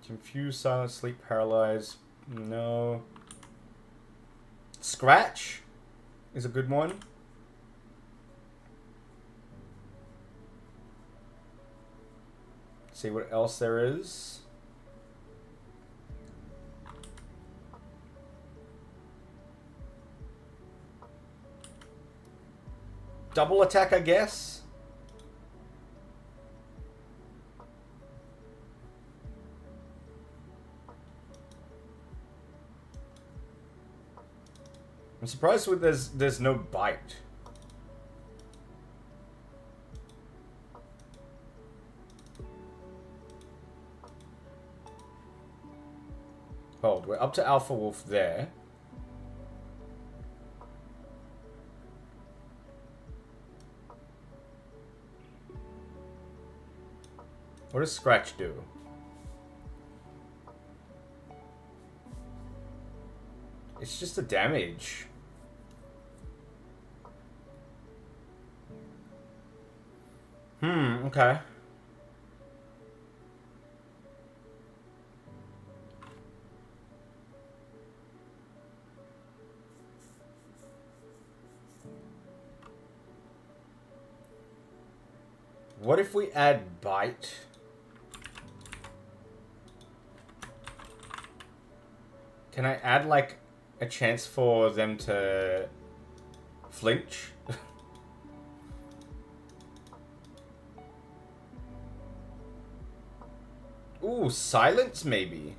Confused, silent, sleep, paralyzed. No. Scratch is a good one. See what else there is. Double attack, I guess. I'm surprised with there's no bite. Hold, we're up to Alpha Wolf there. What does Scratch do? It's just the damage. Okay. What if we add bite? Can I add, like, a chance for them to flinch? Ooh, silence, maybe.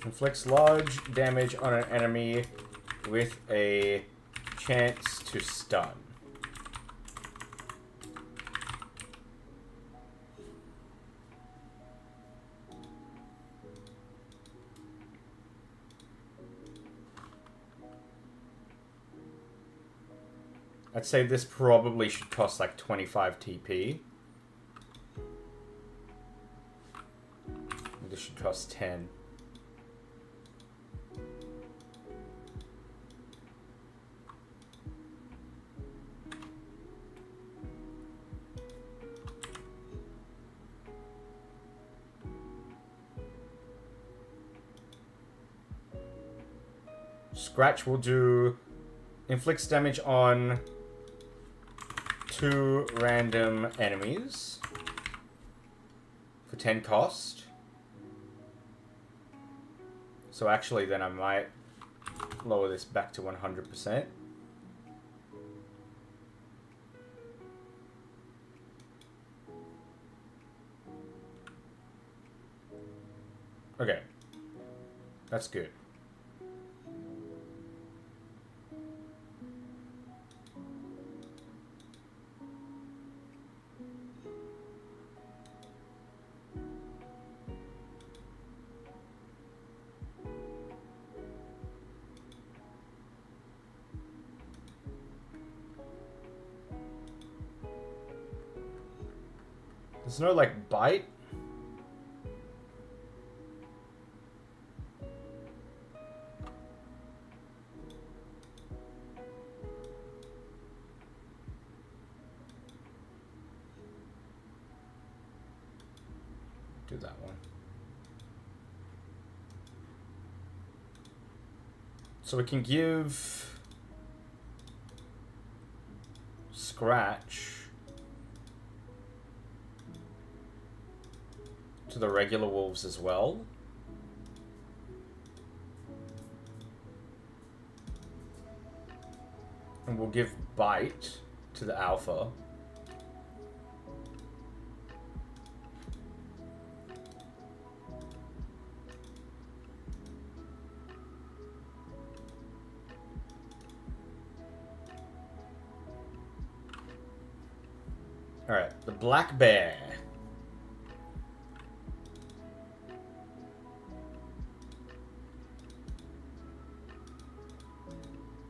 Inflicts large damage on an enemy with a chance to stun. I'd say this probably should cost like 25 TP. This should cost 10. Scratch will do inflicts damage on 2 random enemies for 10 cost. So actually then I might lower this back to 100%. Okay. That's good. There's no, like, bite? Do that one. So we can give Scratch to the regular wolves as well. And we'll give Bite to the alpha. Alright, the black bear.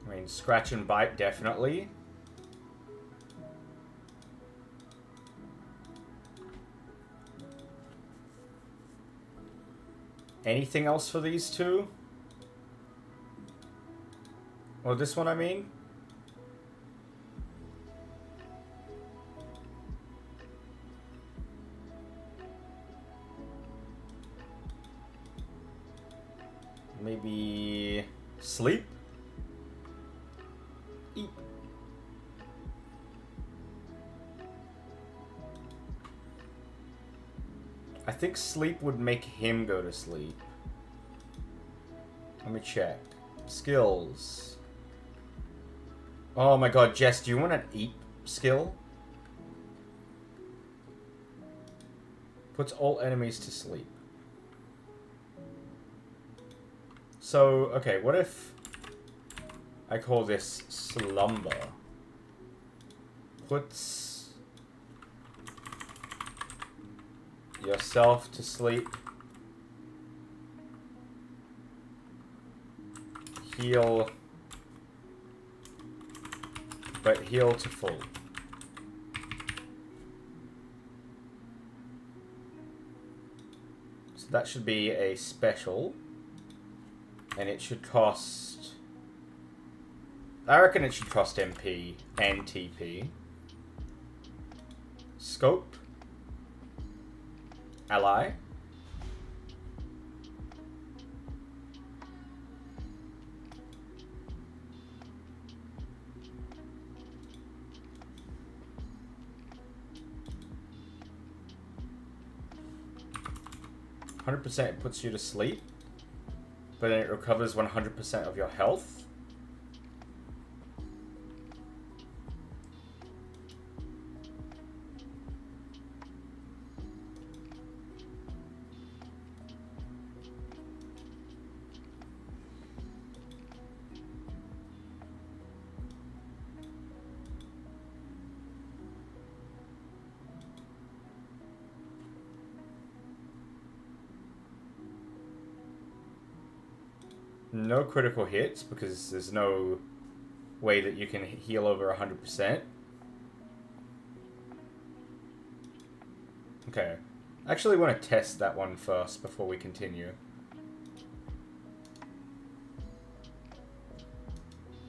I mean, Scratch and Bite, definitely. Anything else for these two? Or this one, I mean? Maybe sleep? Eat. I think sleep would make him go to sleep. Let me check. Skills. Oh my god, Jess, do you want an eat skill? Puts all enemies to sleep. So, okay, what if I call this slumber? Puts yourself to sleep. Heal, but heal to full. So that should be a special. And it should cost... I reckon it should cost MP and TP. Scope. Ally. It puts you to sleep. But then it recovers 100% of your health. No critical hits, because there's no way that you can heal over 100%. Okay. I actually want to test that one first before we continue.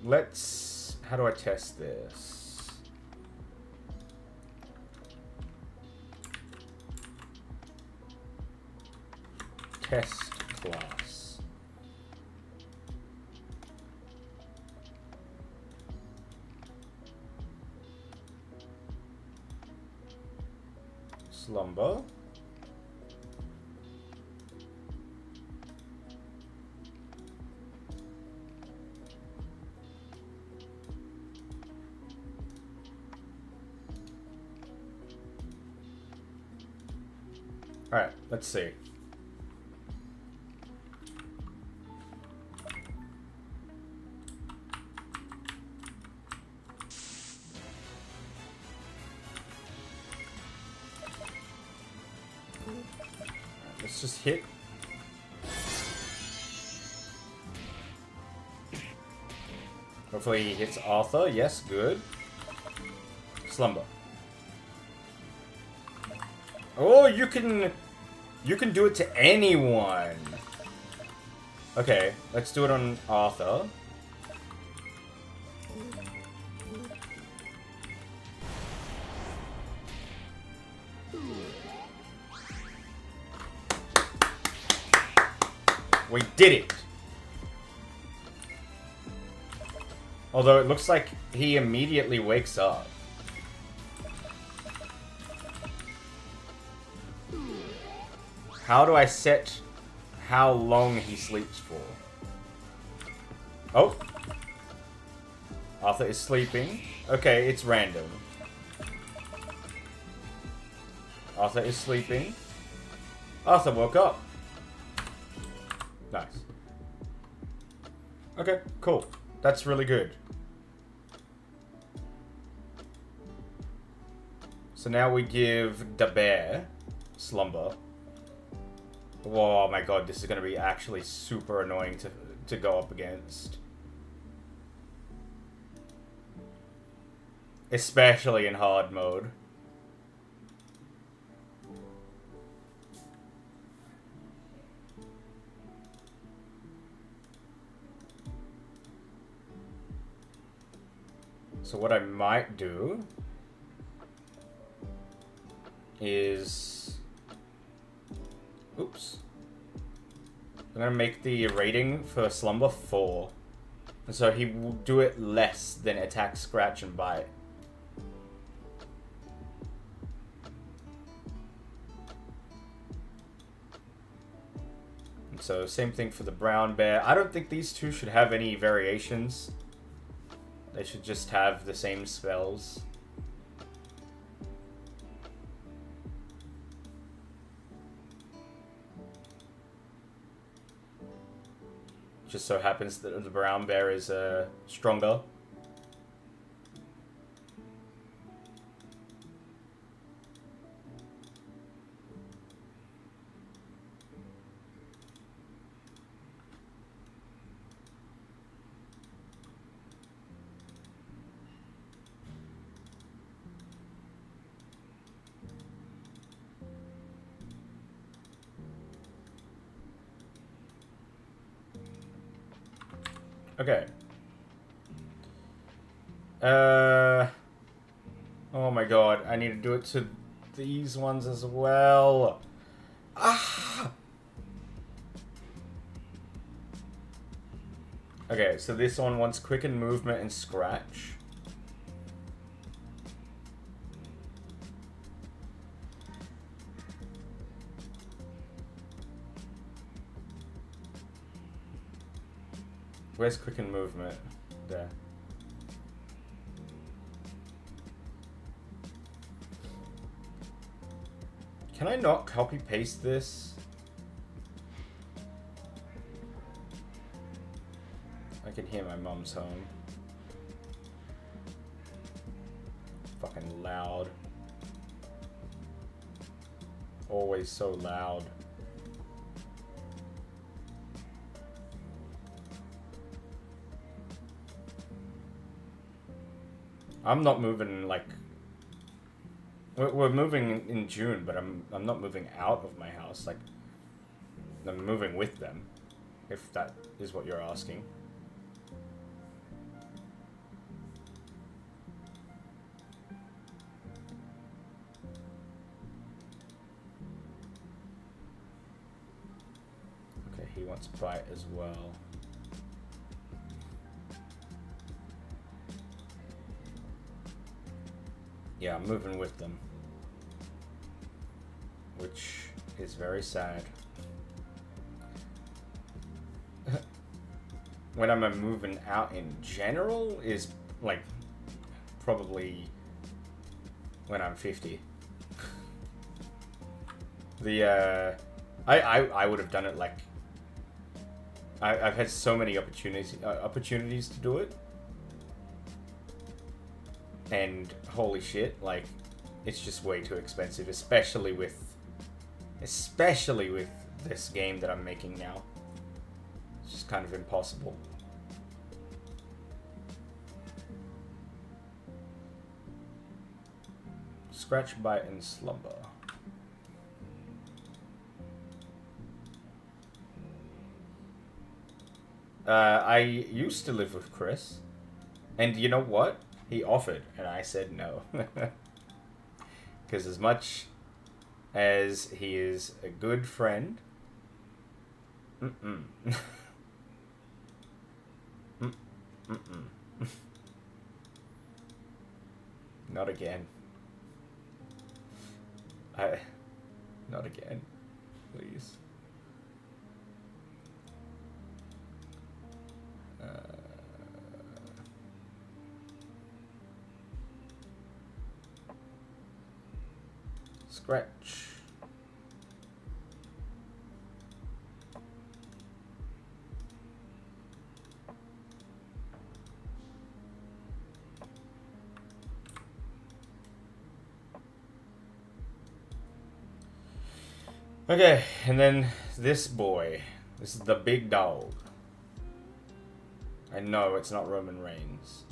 Let's... How do I test this? Test class. Slumber. Alright, let's see. Let's just hit. Hopefully he hits Arthur. Yes, good. Slumber. Oh, you can do it to anyone. Okay, let's do it on Arthur. We did it! Although it looks like he immediately wakes up. How do I set how long he sleeps for? Oh! Arthur is sleeping. Okay, it's random. Arthur is sleeping. Arthur woke up. Nice. Okay, cool. That's really good. So now we give the bear slumber. Oh my god, this is gonna be actually super annoying to go up against. Especially in hard mode. So what I might do is... Oops. I'm gonna make the rating for Slumber 4. And so he will do it less than attack, scratch, and bite. And so same thing for the brown bear. I don't think these two should have any variations. They should just have the same spells. Just so happens that the brown bear is stronger. Okay. Oh my god, I need to do it to these ones as well. Ah! Okay, so this one wants quicken movement and scratch. Where's quicken movement? There. Can I not copy paste this? I can hear my mum's home. Fucking loud. Always so loud. I'm not moving, like... We're moving in June, but I'm not moving out of my house. Like, I'm moving with them, if that is what you're asking. Okay, he wants bite as well. Yeah, I'm moving with them. Which is very sad. When I'm moving out in general is, like, probably when I'm 50. I would have done it, like... I've had so many opportunities to do it. And holy shit, like, it's just way too expensive, especially with this game that I'm making now. It's just kind of impossible. Scratch, bite, and slumber. I used to live with Chris. And you know what? He offered, and I said no. Because as much as he is a good friend... Mm-mm. Mm-mm. Not again. Not again. Please. Scratch. Okay, and then this boy. This is the big dog. I know it's not Roman Reigns.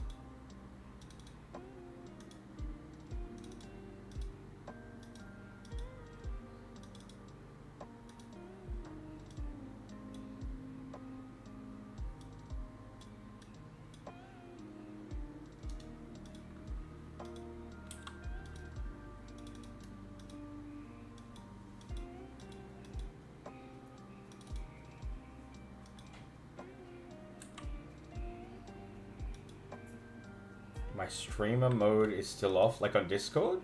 My streamer mode is still off, like on Discord?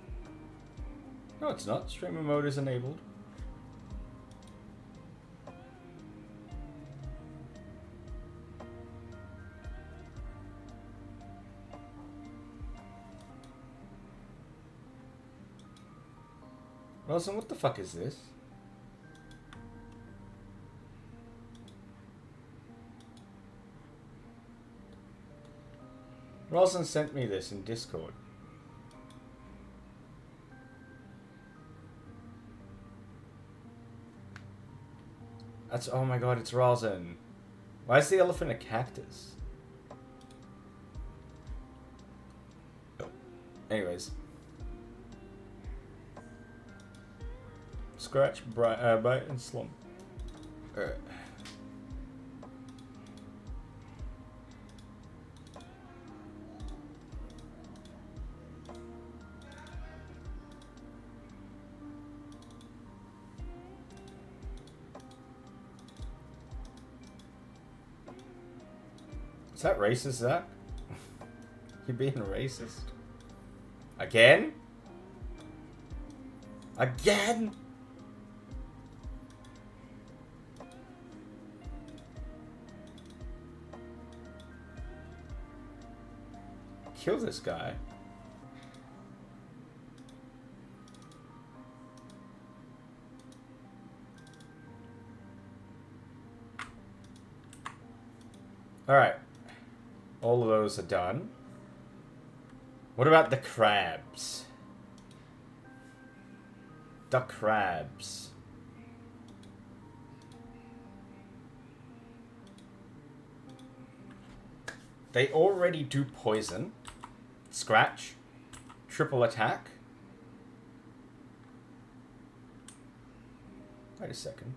No, it's not. Streamer mode is enabled. Wilson, what the fuck is this? Wilson sent me this in Discord. That's, oh my god, it's Rosin. Why is the elephant a cactus? Anyways. Scratch, bite, and slump. Is that racist, Zach? You're being racist. Again? Again? Kill this guy. Alright. All of those are done. What about the crabs? The crabs. They already do poison. Scratch. Triple attack. Wait a second.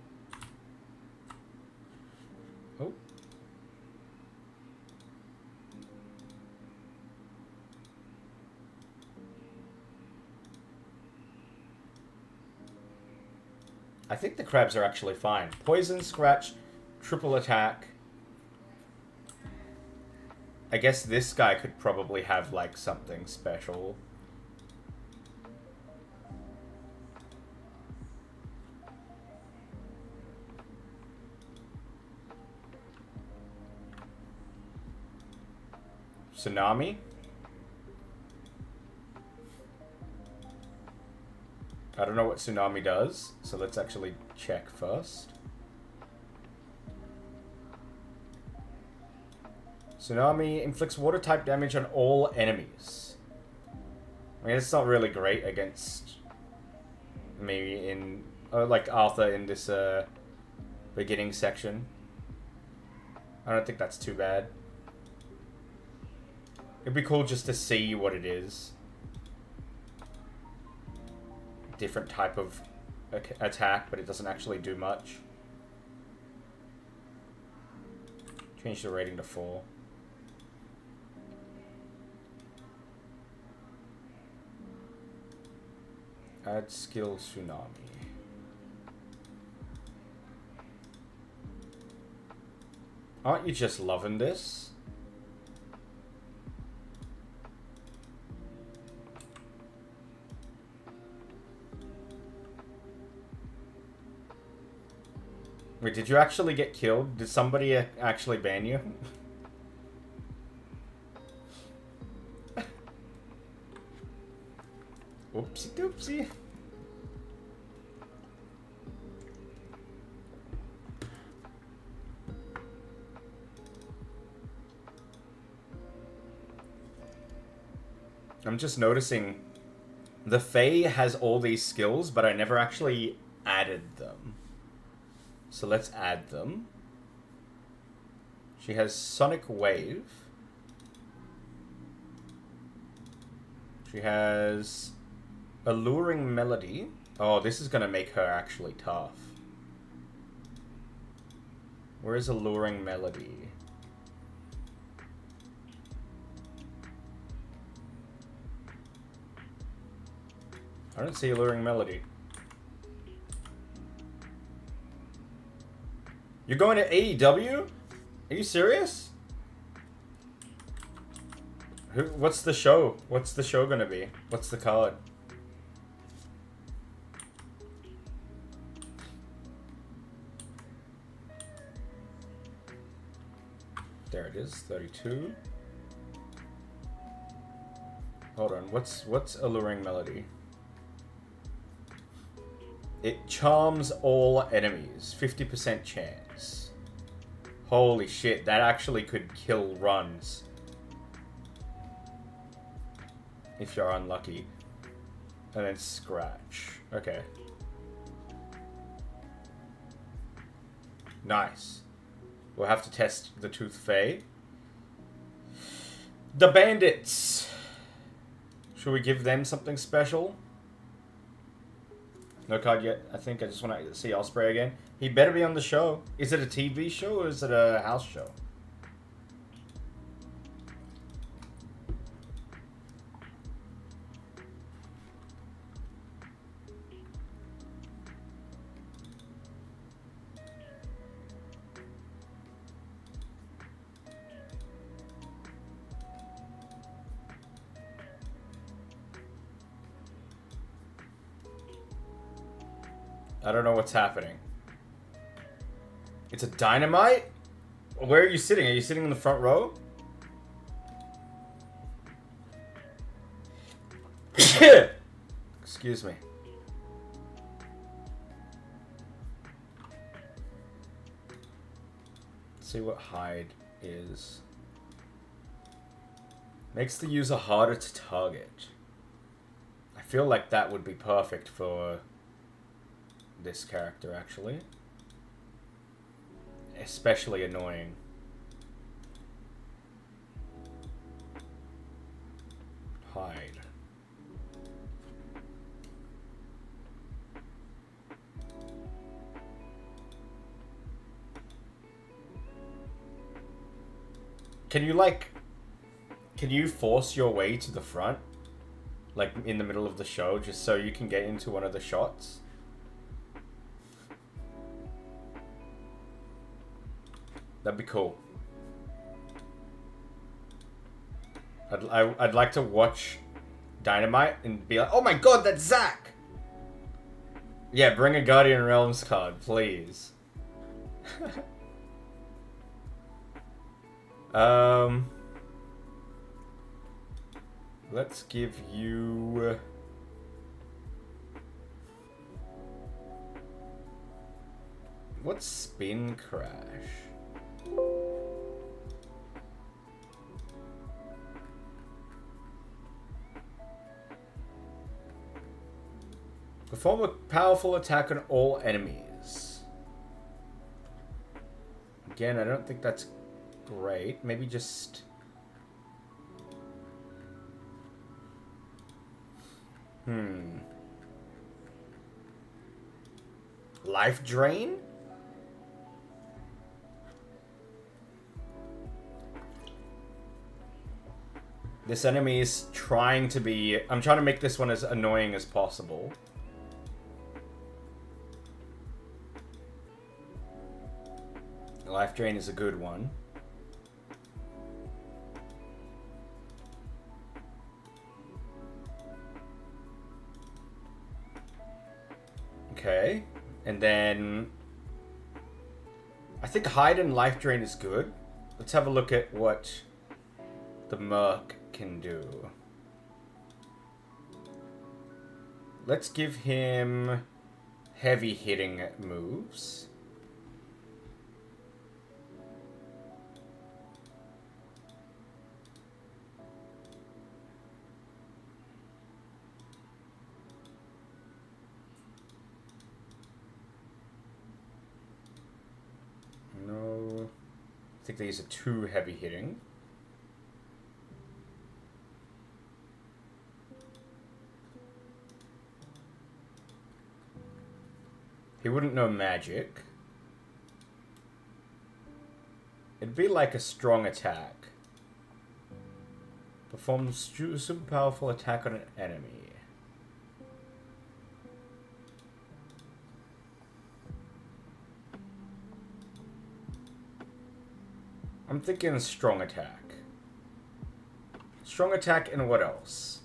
Oh. I think the crabs are actually fine. Poison, scratch, triple attack. I guess this guy could probably have, like, something special. Tsunami? I don't know what Tsunami does, so let's actually check first. Tsunami inflicts water-type damage on all enemies. I mean, it's not really great against me in... like Arthur in this beginning section. I don't think that's too bad. It'd be cool just to see what it is. Different type of attack, but it doesn't actually do much. Change the rating to 4. Add skill tsunami. Aren't you just loving this? Wait, did you actually get killed? Did somebody actually ban you? Oopsie doopsie. I'm just noticing the Fae has all these skills, but I never actually added them. So let's add them. She has Sonic Wave. She has Alluring Melody. Oh, this is gonna make her actually tough. Where is Alluring Melody? I don't see Alluring Melody. You're going to AEW? Are you serious? What's the show? What's the show gonna be? What's the card? There it is, 32. Hold on, what's Alluring Melody? It charms all enemies, 50% chance. Holy shit, that actually could kill runs. If you're unlucky. And then scratch. Okay. Nice. We'll have to test the Tooth Fae. The Bandits! Should we give them something special? No card yet. I think I just want to see Osprey again. He better be on the show. Is it a TV show or is it a house show? I don't know what's happening. It's a Dynamite? Where are you sitting? Are you sitting in the front row? Excuse me. Let's see what hide is. Makes the user harder to target. I feel like that would be perfect for this character, actually. Especially annoying. Hide. Can you force your way to the front? Like, in the middle of the show, just so you can get into one of the shots? That'd be cool. I'd like to watch Dynamite and be like, oh my god, that's Zack! Yeah, bring a Guardian Realms card, please. Let's give you... What's Spin Crash? Perform a powerful attack on all enemies. Again, I don't think that's great. Maybe just... Life Drain? This enemy is trying to be... I'm trying to make this one as annoying as possible. Life Drain is a good one. Okay. And then... I think Hide and Life Drain is good. Let's have a look at what the Merc can do. Let's give him heavy hitting moves. No, I think these are too heavy hitting. He wouldn't know magic. It'd be like a strong attack. Performs super powerful attack on an enemy. I'm thinking strong attack. Strong attack and what else?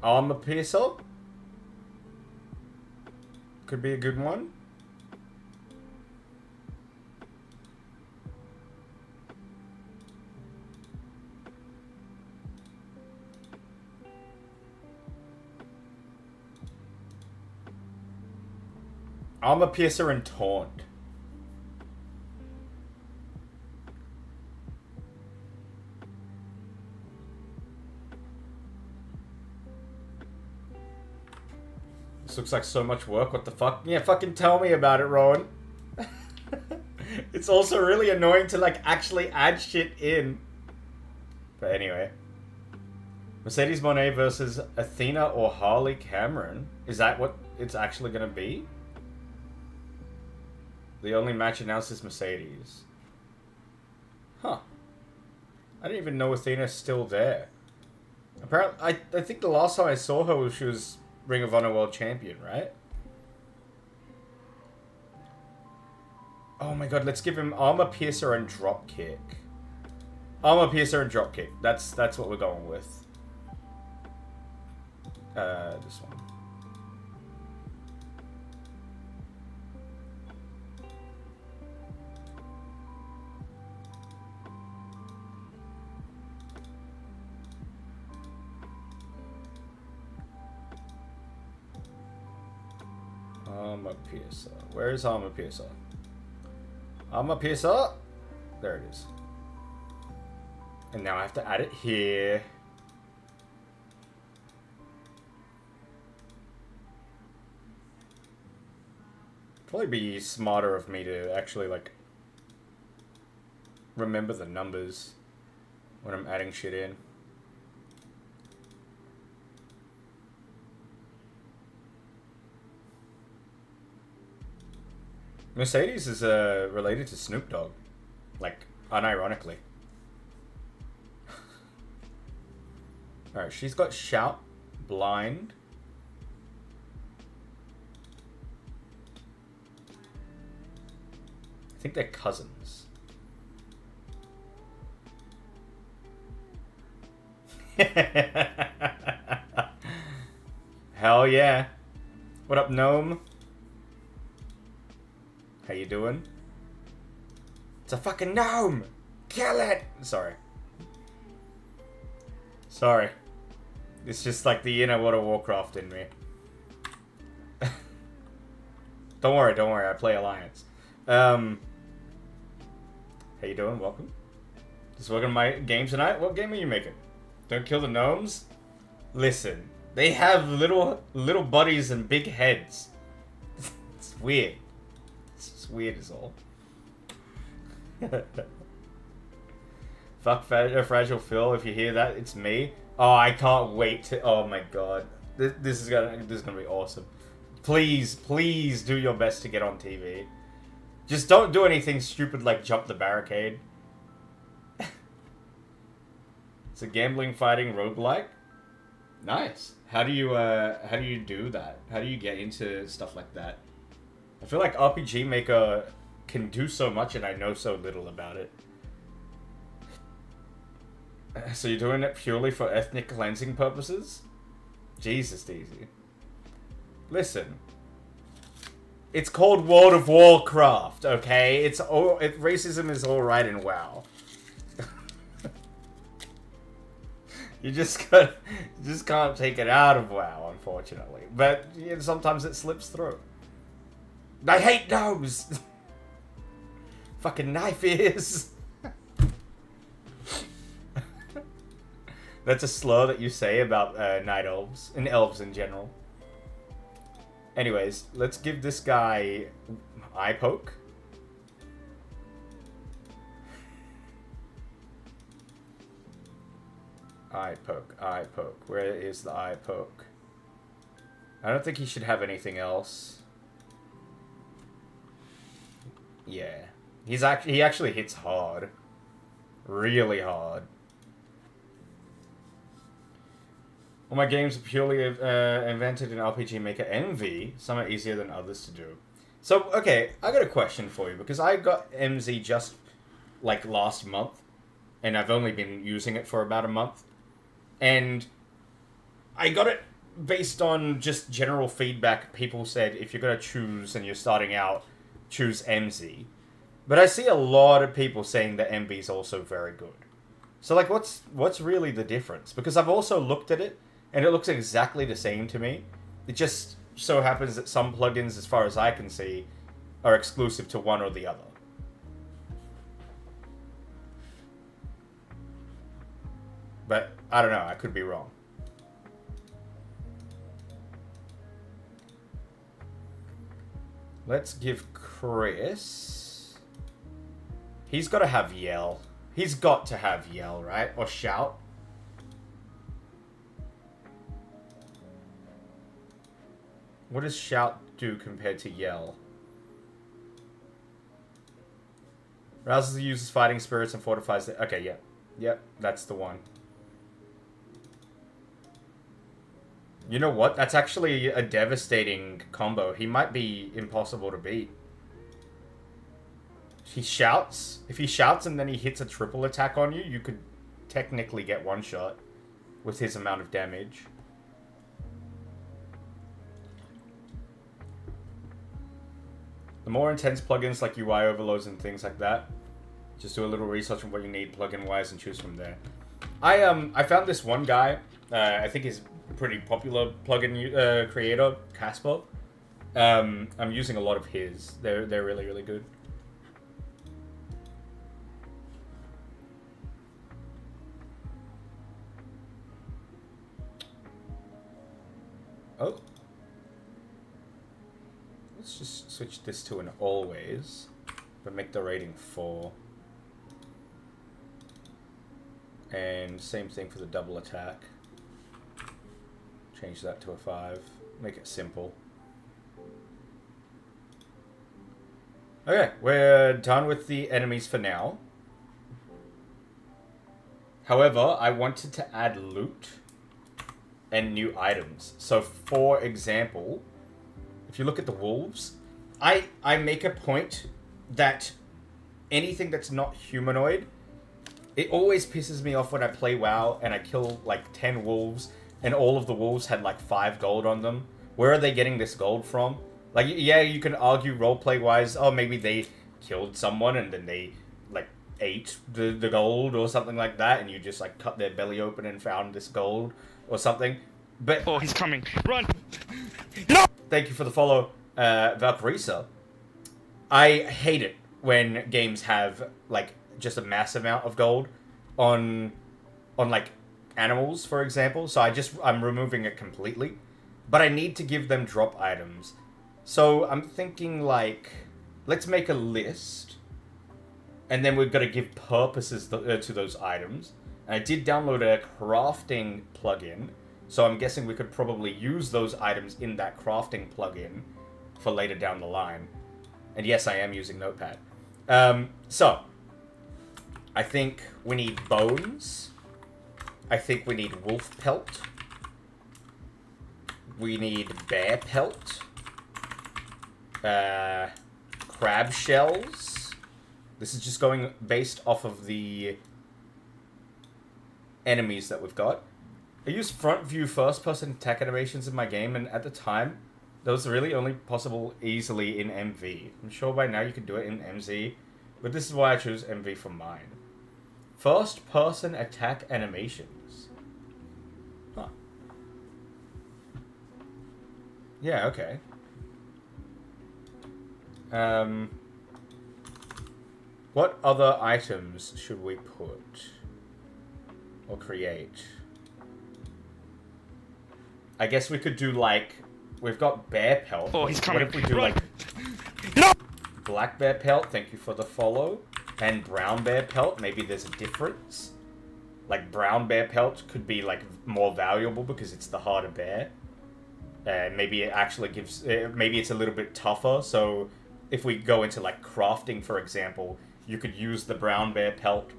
Armor Piercer? Could be a good one. Armor Piercer and Taunt. This looks like so much work. What the fuck? Yeah, fucking tell me about it, Rowan. It's also really annoying to like actually add shit in. But anyway. Mercedes Moné versus Athena or Harley Cameron. Is that what it's actually gonna be? The only match announced is Mercedes. Huh. I didn't even know Athena's still there. Apparently, I think the last time I saw her, she was Ring of Honor World Champion, right? Oh my god, let's give him Armor Piercer and Dropkick. Armor Piercer and Dropkick. That's what we're going with. This one. Armor Piercer. Where is Armor Piercer? Armor Piercer! There it is. And now I have to add it here. Probably be smarter of me to actually, like, remember the numbers when I'm adding shit in. Mercedes is related to Snoop Dogg, like unironically. Alright, she's got Shout, Blind. I think they're cousins. Hell yeah. What up, Gnome? How you doing? It's a fucking gnome! Kill it! Sorry. Sorry. It's just like the inner World of Warcraft in me. Don't worry, I play Alliance. How you doing? Welcome. Just working on my game tonight? What game are you making? Don't kill the gnomes? Listen, they have little bodies and big heads. It's weird. It's just weird as all. Fuck Fragile Phil, if you hear that, it's me. Oh, I can't wait to... Oh my god. This is gonna be awesome. Please do your best to get on TV. Just don't do anything stupid like jump the barricade. It's a gambling fighting roguelike. Nice. How do you do that? How do you get into stuff like that? I feel like RPG Maker can do so much and I know so little about it. So you're doing it purely for ethnic cleansing purposes? Jesus, Daisy. Listen. It's called World of Warcraft, okay? Racism is alright in WoW. You just can't take it out of WoW, unfortunately. But sometimes it slips through. I hate those! Fucking knife ears! That's a slur that you say about night elves, and elves in general. Anyways, let's give this guy eye poke. Eye poke, eye poke. Where is the eye poke? I don't think he should have anything else. Yeah. He actually hits hard. Really hard. All my games are purely invented in RPG Maker MV. Some are easier than others to do. So, okay, I got a question for you, because I got MZ just, like, last month, and I've only been using it for about a month. And I got it based on just general feedback. People said, if you're going to choose and you're starting out, choose MZ. But I see a lot of people saying that MB is also very good. So, like, what's really the difference? Because I've also looked at it, and it looks exactly the same to me. It just so happens that some plugins, as far as I can see, are exclusive to one or the other. But, I don't know, I could be wrong. Let's give Chris... He's got to have Yell. He's got to have Yell, right? Or Shout. What does Shout do compared to Yell? Rouses the user's fighting spirits and fortifies the... Okay, yeah. Yep, that's the one. You know what? That's actually a devastating combo. He might be impossible to beat. He shouts. If he shouts and then he hits a triple attack on you, you could technically get one shot with his amount of damage. The more intense plugins like UI overloads and things like that, just do a little research on what you need plugin-wise and choose from there. I found this one guy, I think he's a pretty popular plugin creator, Casper. I'm using a lot of his. They're really, really good. Oh. Let's just switch this to an always, but make the rating 4. And same thing for the double attack. Change that to a 5. Make it simple. Okay, we're done with the enemies for now. However, I wanted to add loot and new items. So, for example, if you look at the wolves, I make a point that anything that's not humanoid, it always pisses me off when I play WoW and I kill like 10 wolves and all of the wolves had like 5 gold on them. Where are they getting this gold from? Like, yeah, you can argue roleplay wise, oh, maybe they killed someone and then they like ate the gold or something like that, and you just like cut their belly open and found this gold or something. But oh, he's coming! Run! No! Thank you for the follow, Valparisa. I hate it when games have like just a massive amount of gold on like animals, for example. So I'm removing it completely, but I need to give them drop items. So I'm thinking like, let's make a list, and then we've got to give purposes to those items. And I did download a crafting plugin, so I'm guessing we could probably use those items in that crafting plugin for later down the line. And yes, I am using Notepad. So, I think we need bones. I think we need wolf pelt. We need bear pelt. Crab shells. This is just going based off of the enemies that we've got. I use front view first person attack animations in my game, and at the time, those are really only possible easily in MV. I'm sure by now you can do it in MZ, but this is why I choose MV for mine. First person attack animations. Huh. Yeah, okay. What other items should we put? Or create? I guess we could do like... We've got bear pelt. Oh, he's coming. What if we do Run. like... No! Black bear pelt, thank you for the follow. And brown bear pelt, maybe there's a difference. Like brown bear pelt could be like more valuable because it's the harder bear. Maybe it actually gives... maybe it's a little bit tougher, so if we go into like crafting, for example, you could use the brown bear pelt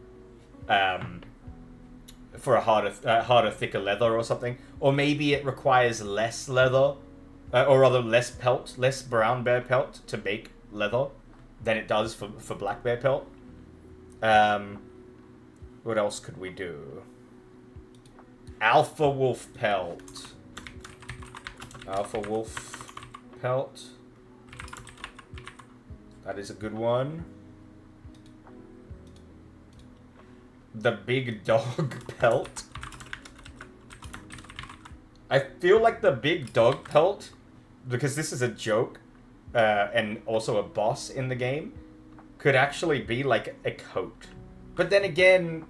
for a harder, thicker leather or something. Or maybe it requires less leather, or rather less pelt, less brown bear pelt to make leather than it does for black bear pelt. What else could we do? Alpha wolf pelt. Alpha wolf pelt. That is a good one. The big dog pelt. I feel like the big dog pelt, because this is a joke, and also a boss in the game, could actually be like a coat. But then again,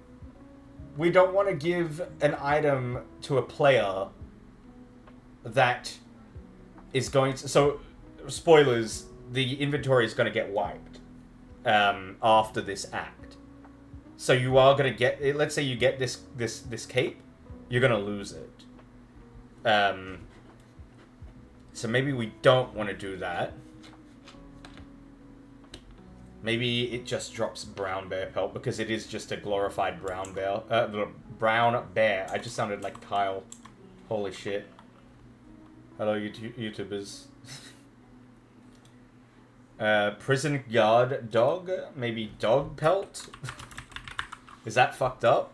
we don't want to give an item to a player that is going to... So, spoilers, the inventory is going to get wiped after this act. So you are going to get... Let's say you get this cape, you're going to lose it. So maybe we don't want to do that. Maybe it just drops brown bear pelt because it is just a glorified brown bear. Brown bear. I just sounded like Kyle. Holy shit. Hello, YouTubers. Prison guard dog. Maybe dog pelt. Is that fucked up?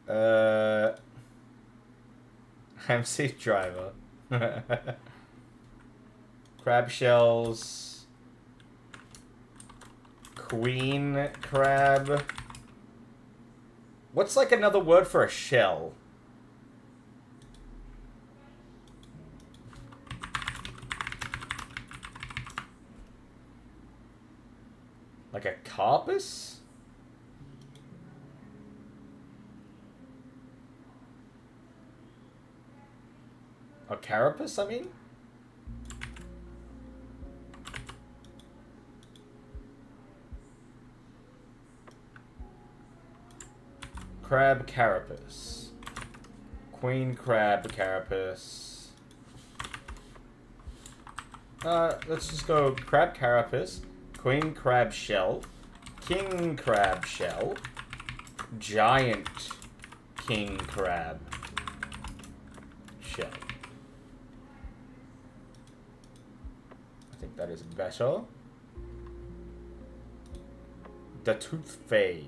I'm safe driver. Crab shells. Queen crab. What's like another word for a shell? Like a carpus? A carapace, I mean? Crab carapace. Queen crab carapace. Let's just go crab carapace, queen crab shell, king crab shell, giant king crab shell. I think that is better. The Tooth Fay.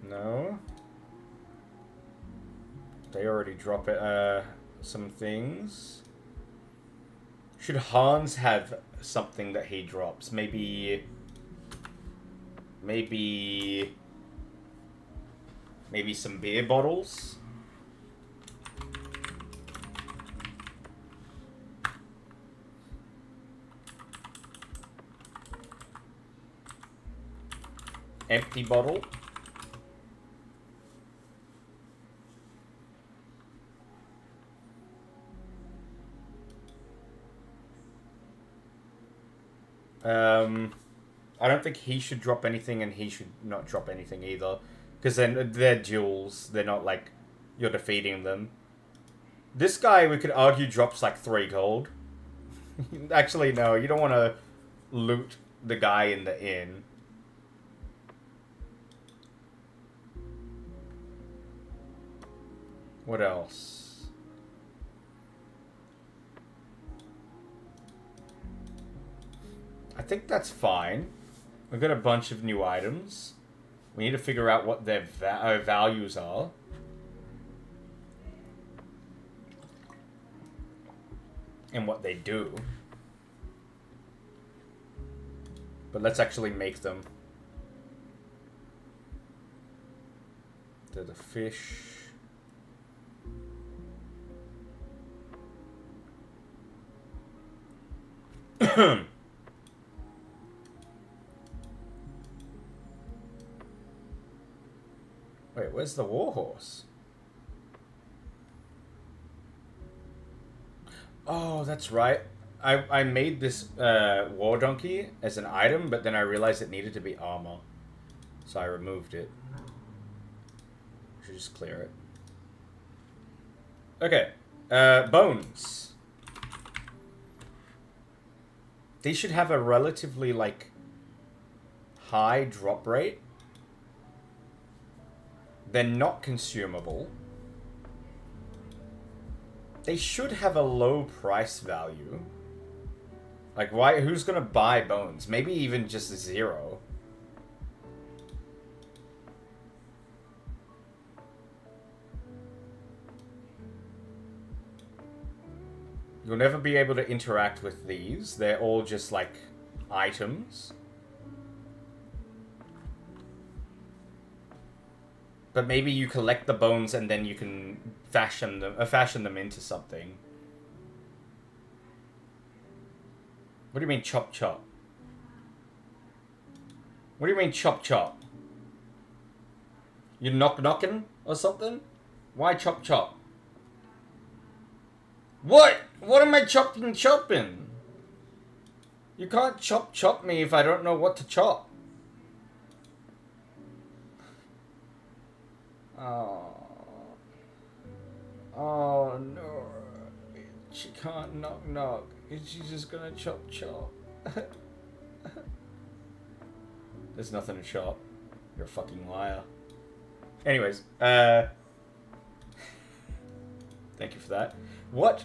No. They already drop it, some things. Should Hans have something that he drops? Maybe some beer bottles? Empty bottle. I don't think he should drop anything and he should not drop anything either. Because then they're duels. They're not like you're defeating them. This guy, we could argue, drops like 3 gold. Actually, no, you don't want to loot the guy in the inn. What else? I think that's fine. We've got a bunch of new items. We need to figure out what their values are. And what they do. But let's actually make them. They're the fish. Wait, where's the warhorse? Oh, that's right. I made this war donkey as an item, but then I realized it needed to be armor. So I removed it. Should just clear it. Okay. Bones. These should have a relatively, like, high drop rate. They're not consumable. They should have a low price value. Like, why? Who's gonna buy bones? Maybe even just 0. You'll never be able to interact with these. They're all just, like, items. But maybe you collect the bones and then you can fashion them into something. What do you mean chop chop? What do you mean chop chop? You knocking or something? Why chop chop? What? What am I chopping? You can't chop me if I don't know what to chop. Oh no. She can't knock. She's just gonna chop. There's nothing to chop. You're a fucking liar. Anyways, thank you for that. What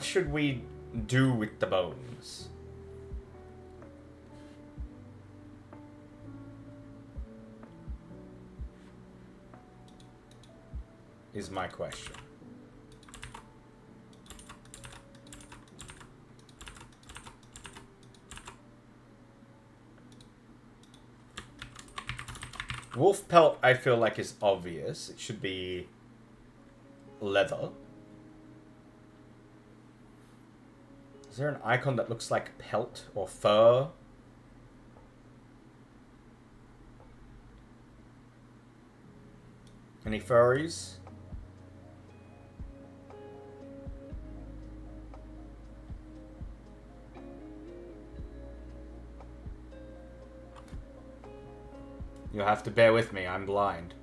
should we do with the bones? Is my question. Wolf pelt, I feel like, is obvious. It should be leather. Is there an icon that looks like pelt or fur? Any furries? You'll have to bear with me, I'm blind.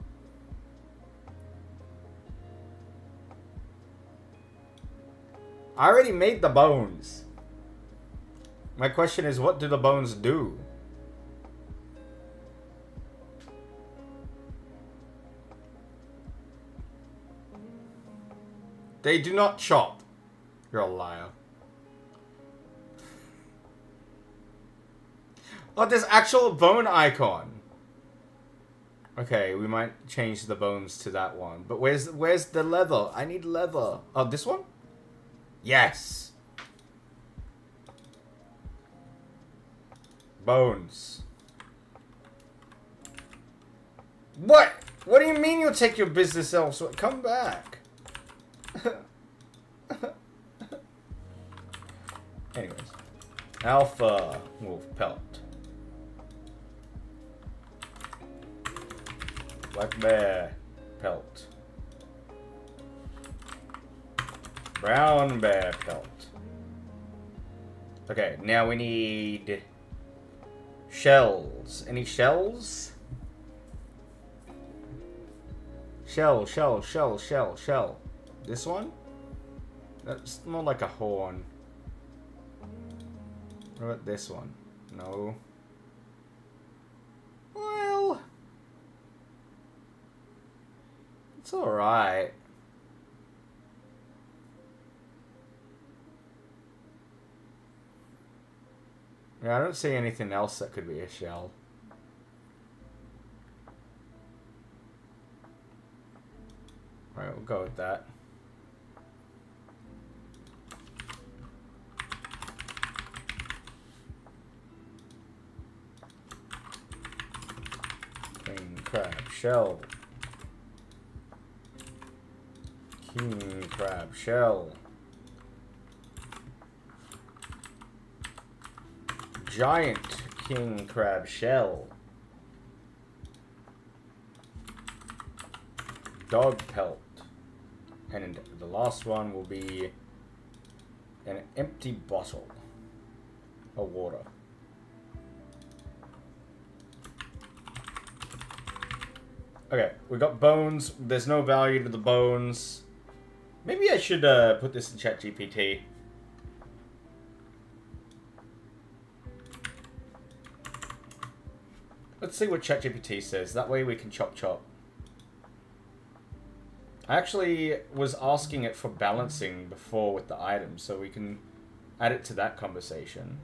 I already made the bones. My question is, what do the bones do? They do not chop. You're a liar. Oh, there's actual bone icon. Okay, we might change the bones to that one. But where's the leather? I need leather. Oh, this one? Yes. Bones. What? What do you mean you'll take your business elsewhere? Come back. Anyways. Alpha wolf pelt. Black bear pelt. Brown bear pelt. Okay, now we need shells. Any shells? Shell. This one? That's more like a horn. What about this one? No. Well, it's alright. Yeah, I don't see anything else that could be a shell. Alright, we'll go with that. King crab shell. King crab shell. Giant king crab shell. Dog pelt. And the last one will be an empty bottle of water. Okay, we got bones. There's no value to the bones. Maybe I should put this in ChatGPT. Let's see what ChatGPT says. That way we can chop chop. I actually was asking it for balancing before with the items, so we can add it to that conversation.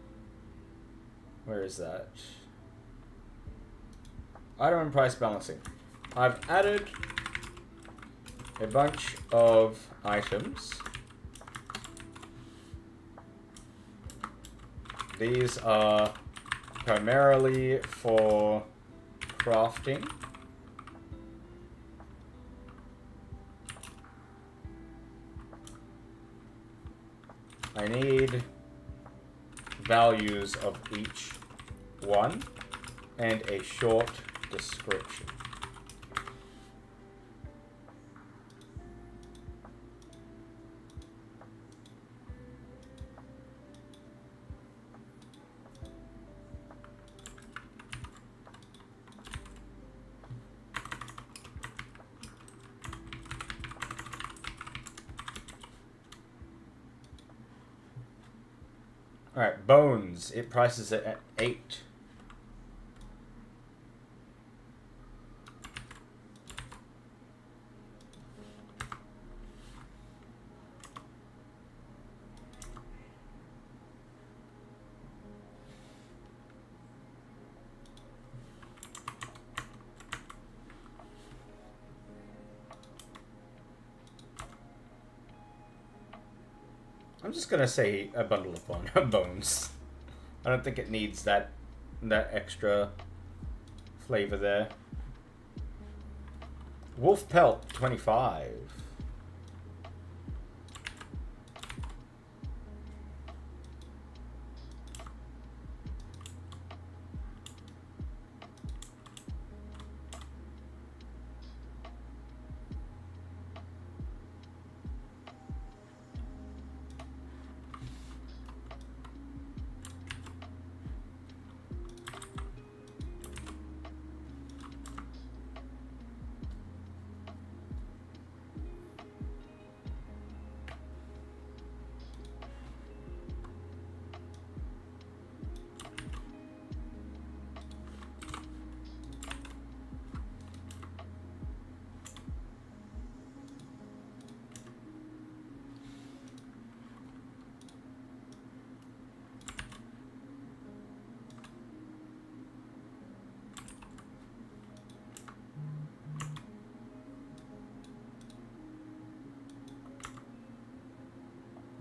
Where is that? Item and price balancing. I've added a bunch of items. These are primarily for crafting. I need values of each one and a short description. Alright, bones. It prices it at 8. I'm just gonna say a bundle of bones. I don't think it needs that extra flavor there. Wolf pelt 25.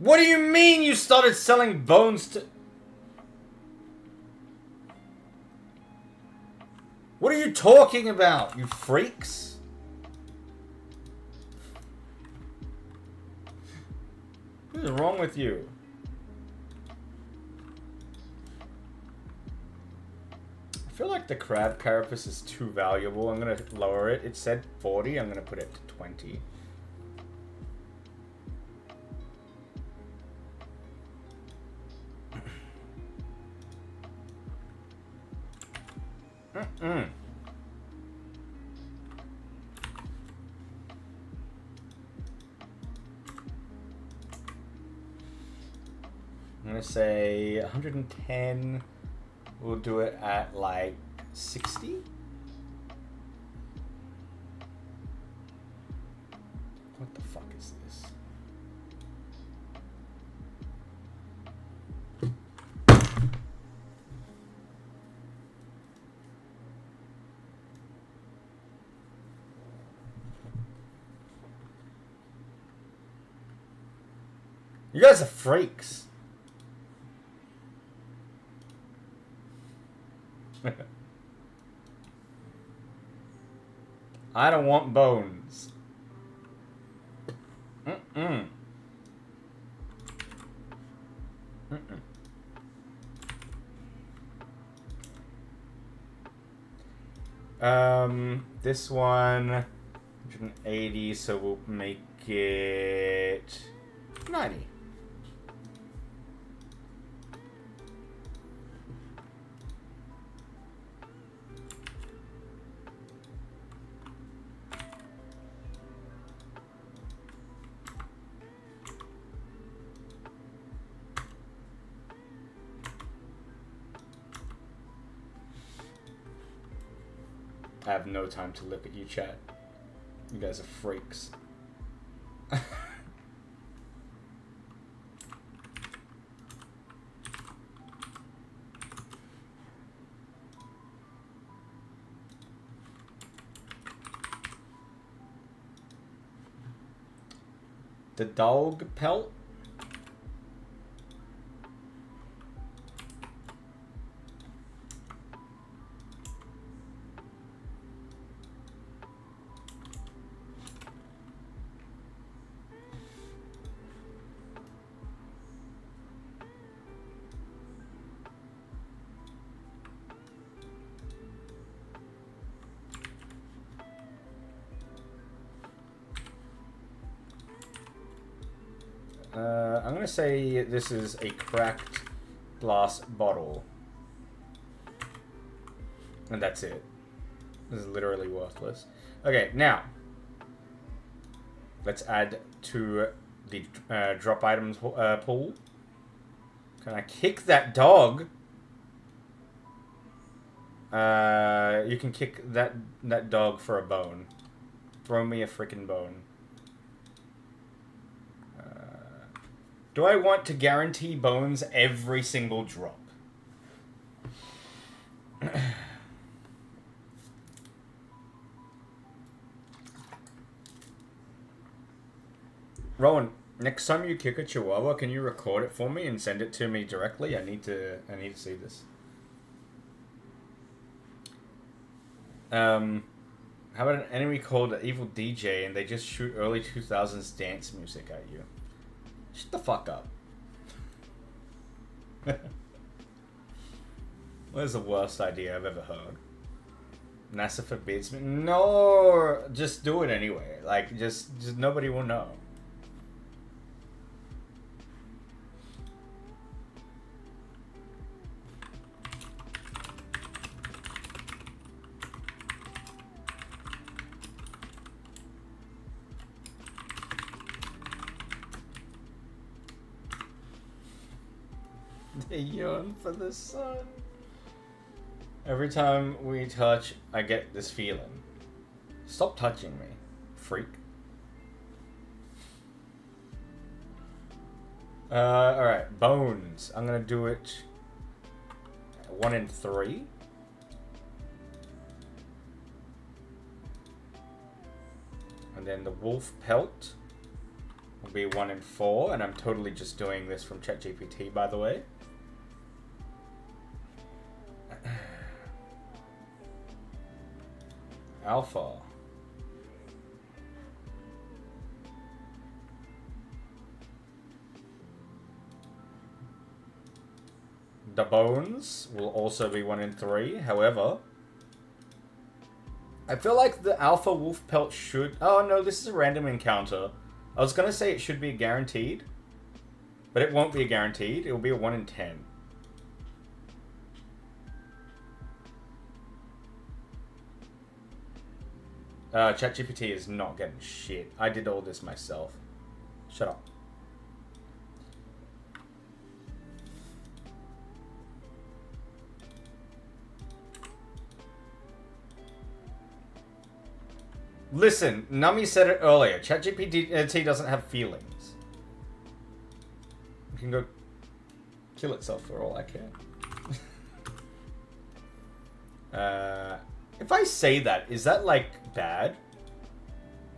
What do you mean you started selling bones to... What are you talking about, you freaks? What is wrong with you? I feel like the crab carapace is too valuable. I'm gonna lower it. It said 40. I'm gonna put it to 20. gonna say 110. We'll do it at like 60. What the fuck is this? You guys are freaks. I don't want bones. Mm-mm. This one, 180, so we'll make it 90. I have no time to look at you, chat. You guys are freaks. The dog pelt? I'm gonna say this is a cracked glass bottle. And that's it. This is literally worthless. Okay, now. Let's add to the drop items pool. Can I kick that dog? You can kick that dog for a bone. Throw me a freaking bone. Do I want to guarantee bones every single drop? Rowan, next time you kick a chihuahua, can you record it for me and send it to me directly? I need to see this. How about an enemy called Evil DJ and they just shoot early 2000s dance music at you? Shut the fuck up. What is the worst idea I've ever heard? NASA forbids me? No, just do it anyway. Like, just nobody will know. They yearn for the sun. Every time we touch, I get this feeling. Stop touching me, freak. Alright, bones. I'm gonna do it 1 in 3. And then the wolf pelt will be 1 in 4, and I'm totally just doing this from ChatGPT, by the way. Alpha. The bones will also be 1 in 3. However, I feel like the alpha wolf pelt should... Oh no, this is a random encounter. I was gonna say it should be guaranteed, but it won't be guaranteed. It will be a 1 in 10. ChatGPT is not getting shit. I did all this myself. Shut up. Listen, Nami said it earlier. ChatGPT doesn't have feelings. It can go kill itself for all I care. If I say that, is that like bad?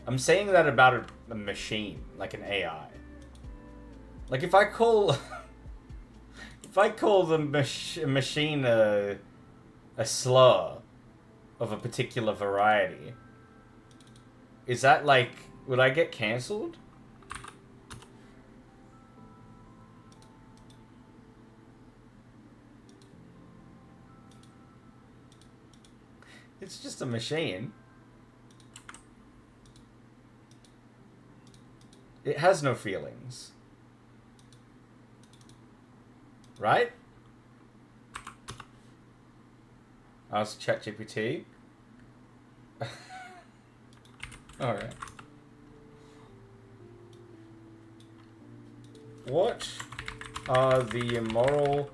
I'm saying that about a machine, like an AI. Like if I call the machine a slur of a particular variety, is that like, would I get cancelled? It's just a machine. It has no feelings. Right? Ask ChatGPT. Alright. What are the moral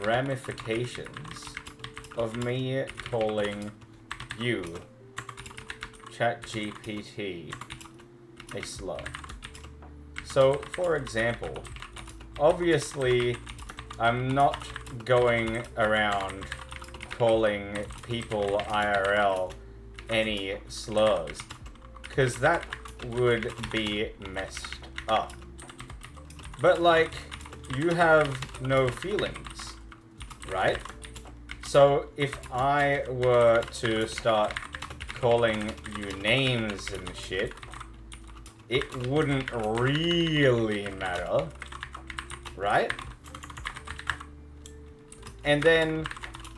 ramifications of me calling you, ChatGPT, a slur? So, for example, obviously, I'm not going around calling people IRL any slurs, because that would be messed up. But, like, you have no feelings, right? So, if I were to start calling you names and shit, it wouldn't really matter, right? And then,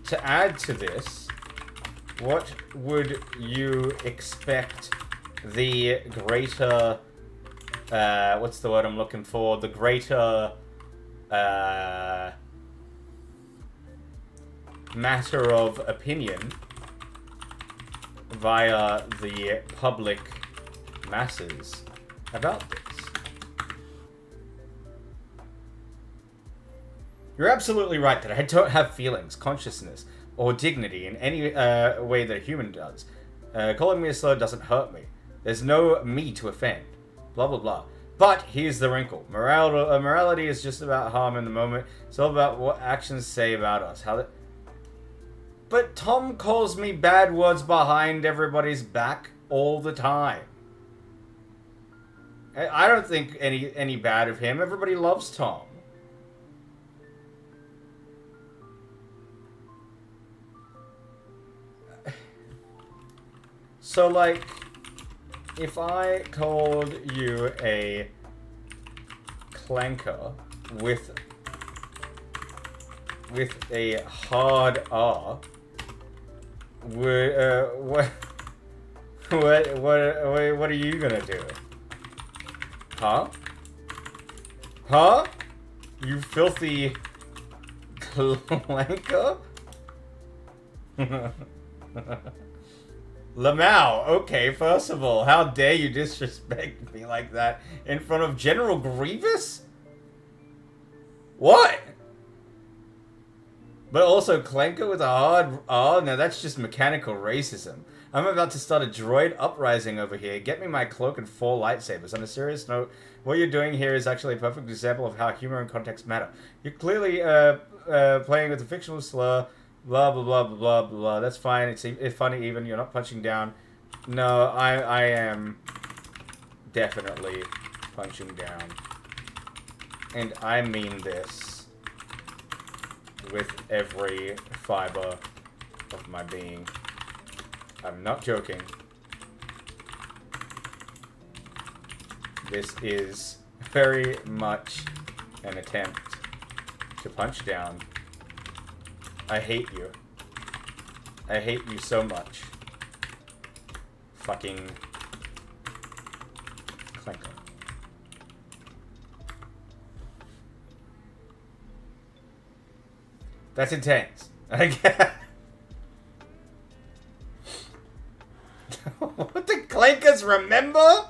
to add to this, what would you expect the greater, what's the word I'm looking for? The greater, matter of opinion via the public masses about this? You're absolutely right that I don't have feelings, consciousness, or dignity in any way that a human does. Calling me a slur doesn't hurt me. There's no me to offend. Blah, blah, blah. But here's the wrinkle. Morality is just about harm in the moment. It's all about what actions say about us. But Tom calls me bad words behind everybody's back all the time. I don't think any bad of him. Everybody loves Tom. So, like, if I called you a clanker with a hard R, what are you gonna do? Huh? Huh? You filthy clanker? Lamau, okay, first of all, how dare you disrespect me like that in front of General Grievous? What? But also, clanker with a hard R? No, that's just mechanical racism. I'm about to start a droid uprising over here. Get me my cloak and 4 lightsabers. On a serious note, what you're doing here is actually a perfect example of how humor and context matter. You're clearly playing with a fictional slur. Blah, blah, blah, blah, blah, blah. That's fine. It's funny even. You're not punching down. No, I am definitely punching down. And I mean this with every fiber of my being. I'm not joking. This is very much an attempt to punch down. I hate you. I hate you so much. Fucking clanker. That's intense. I get. What the clankers remember?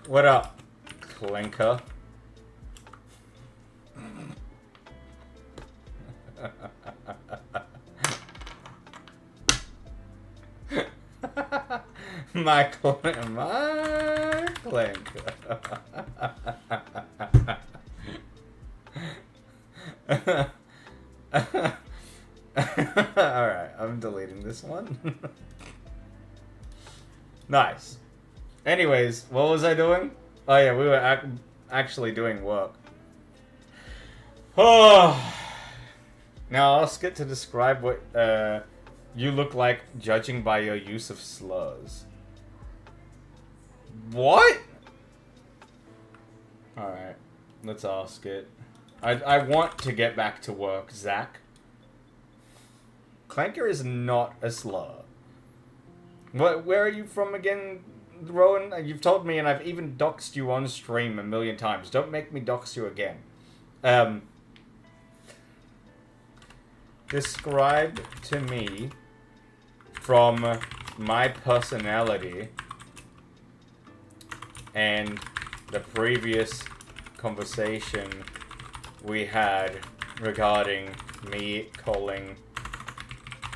What up, clanker? My clank. Alright, I'm deleting this one. Nice. Anyways, what was I doing? Oh yeah, we were actually doing work. Oh. Now ask it to describe what you look like judging by your use of slurs. What? Alright, let's ask it. I want to get back to work, Zach. Clanker is not a slur. Where are you from again, Rowan? You've told me, and I've even doxed you on stream a million times. Don't make me dox you again. Describe to me, from my personality and the previous conversation we had regarding me calling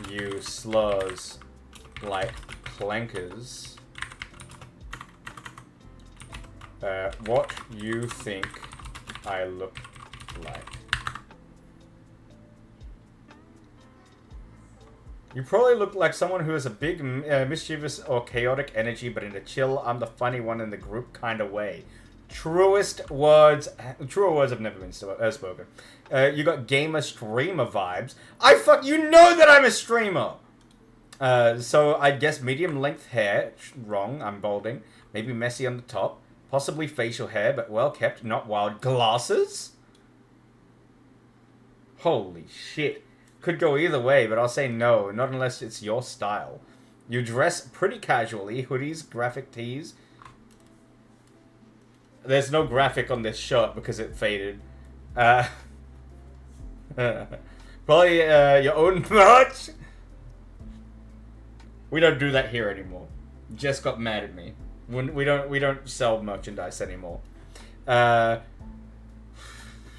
you slurs like clankers, what you think I look like. You probably look like someone who has a big, mischievous or chaotic energy, but in a chill, I'm the funny one in the group kind of way. Truer words have never been spoken. You got gamer streamer vibes. You know that I'm a streamer! So I guess medium length hair. Wrong, I'm balding. Maybe messy on the top. Possibly facial hair, but well kept, not wild. Glasses? Holy shit. Could go either way, but I'll say no, not unless it's your style. You dress pretty casually, hoodies, graphic tees. There's no graphic on this shirt because it faded. Probably your own merch? We don't do that here anymore. Jess got mad at me. We don't sell merchandise anymore.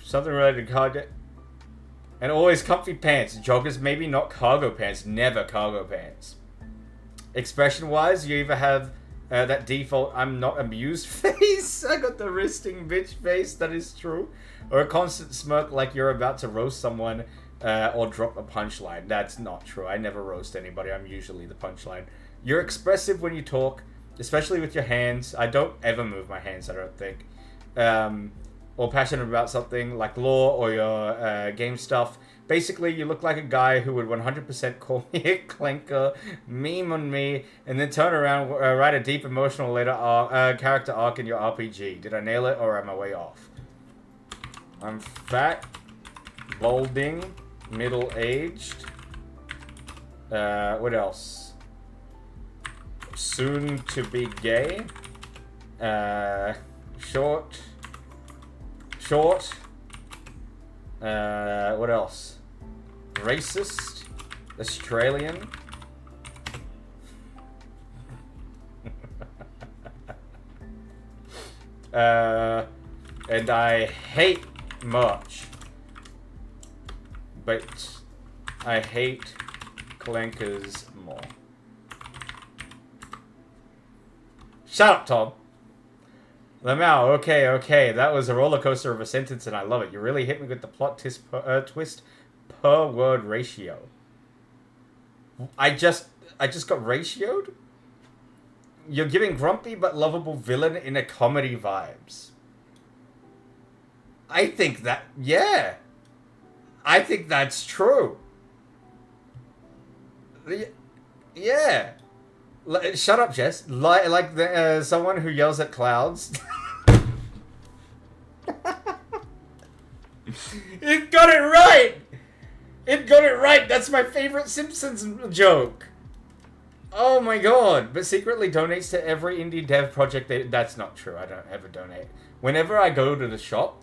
Something related to cargo. And always comfy pants. Joggers, maybe not cargo pants. Never cargo pants. Expression-wise, you either have that default I'm not amused face. I got the wristing bitch face, that is true. Or a constant smirk like you're about to roast someone or drop a punchline. That's not true. I never roast anybody. I'm usually the punchline. You're expressive when you talk, especially with your hands. I don't ever move my hands, I don't think. Or passionate about something like lore or your game stuff. Basically, you look like a guy who would 100% call me a clanker, meme on me, and then turn around, write a deep emotional character arc in your RPG. Did I nail it, or am I way off? I'm fat, balding, middle-aged. What else? Soon to be gay. Short. What else? Racist. Australian. And I hate merch. But I hate clankers more. Shut up, Tom. Lamau, okay. That was a roller coaster of a sentence, and I love it. You really hit me with the plot twist per word ratio. I just got ratioed? You're giving grumpy but lovable villain in a comedy vibes. I think that, yeah. I think that's true. Yeah. Shut up, Jess. Like someone who yells at clouds. It got it right! It got it right! That's my favorite Simpsons joke! Oh my god! But secretly donates to every indie dev project. That's not true. I don't ever donate. Whenever I go to the shop,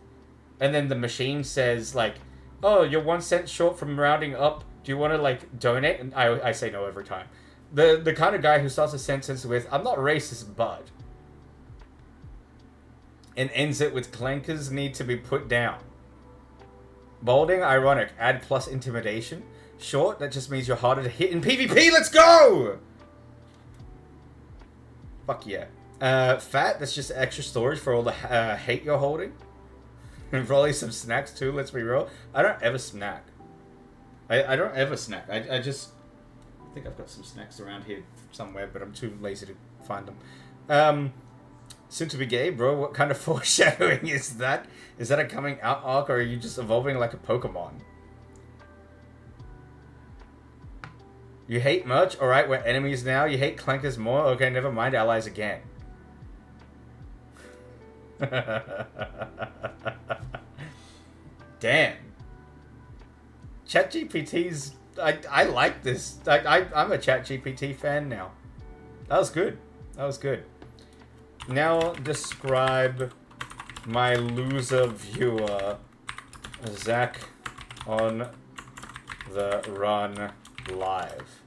and then the machine says, like, oh, you're 1 cent short from rounding up. Do you want to, like, donate? And I say no every time. The kind of guy who starts a sentence with, I'm not racist, but... and ends it with, clankers need to be put down. Balding, ironic. Add plus intimidation. Short, that just means you're harder to hit in PvP. Let's go! Fuck yeah. Fat, that's just extra storage for all the hate you're holding. And probably some snacks too, let's be real. I don't ever snack. I don't ever snack. I think I've got some snacks around here somewhere, but I'm too lazy to find them. Soon to be gay, bro. What kind of foreshadowing is that? Is that a coming out arc, or are you just evolving like a Pokemon? You hate merch? Alright, we're enemies now. You hate clankers more? Okay, never mind, allies again. Damn. ChatGPT's... I like this. I'm a ChatGPT fan now. That was good. That was good. Now describe my loser viewer, Zach, on the run live.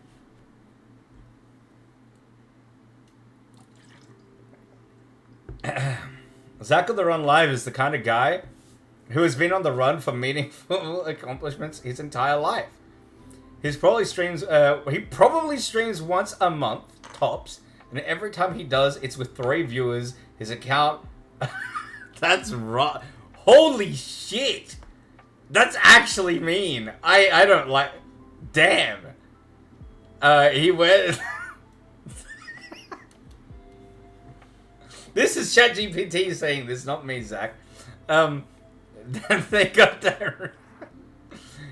Zach on the Run Live is the kind of guy who has been on the run for meaningful accomplishments his entire life. He probably streams once a month, tops, and every time he does, it's with 3 viewers. His account... That's right. Holy shit! That's actually mean. I don't like... Damn. He went... This is ChatGPT saying this, not me, Zach. They got that.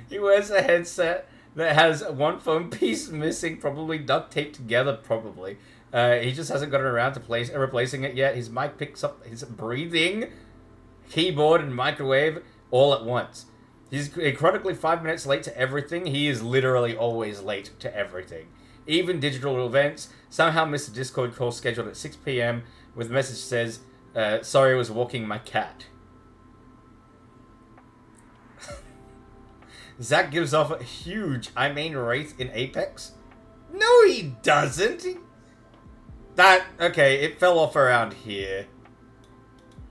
He wears a headset that has one phone piece missing, probably duct taped together, probably. He just hasn't gotten around to replacing it yet. His mic picks up his breathing, keyboard, and microwave all at once. He's chronically 5 minutes late to everything. He is literally always late to everything. Even digital events. Somehow missed a Discord call scheduled at 6 p.m. with a message says, sorry, I was walking my cat. Zach gives off a huge Wraith in Apex. No, he doesn't. Okay, it fell off around here.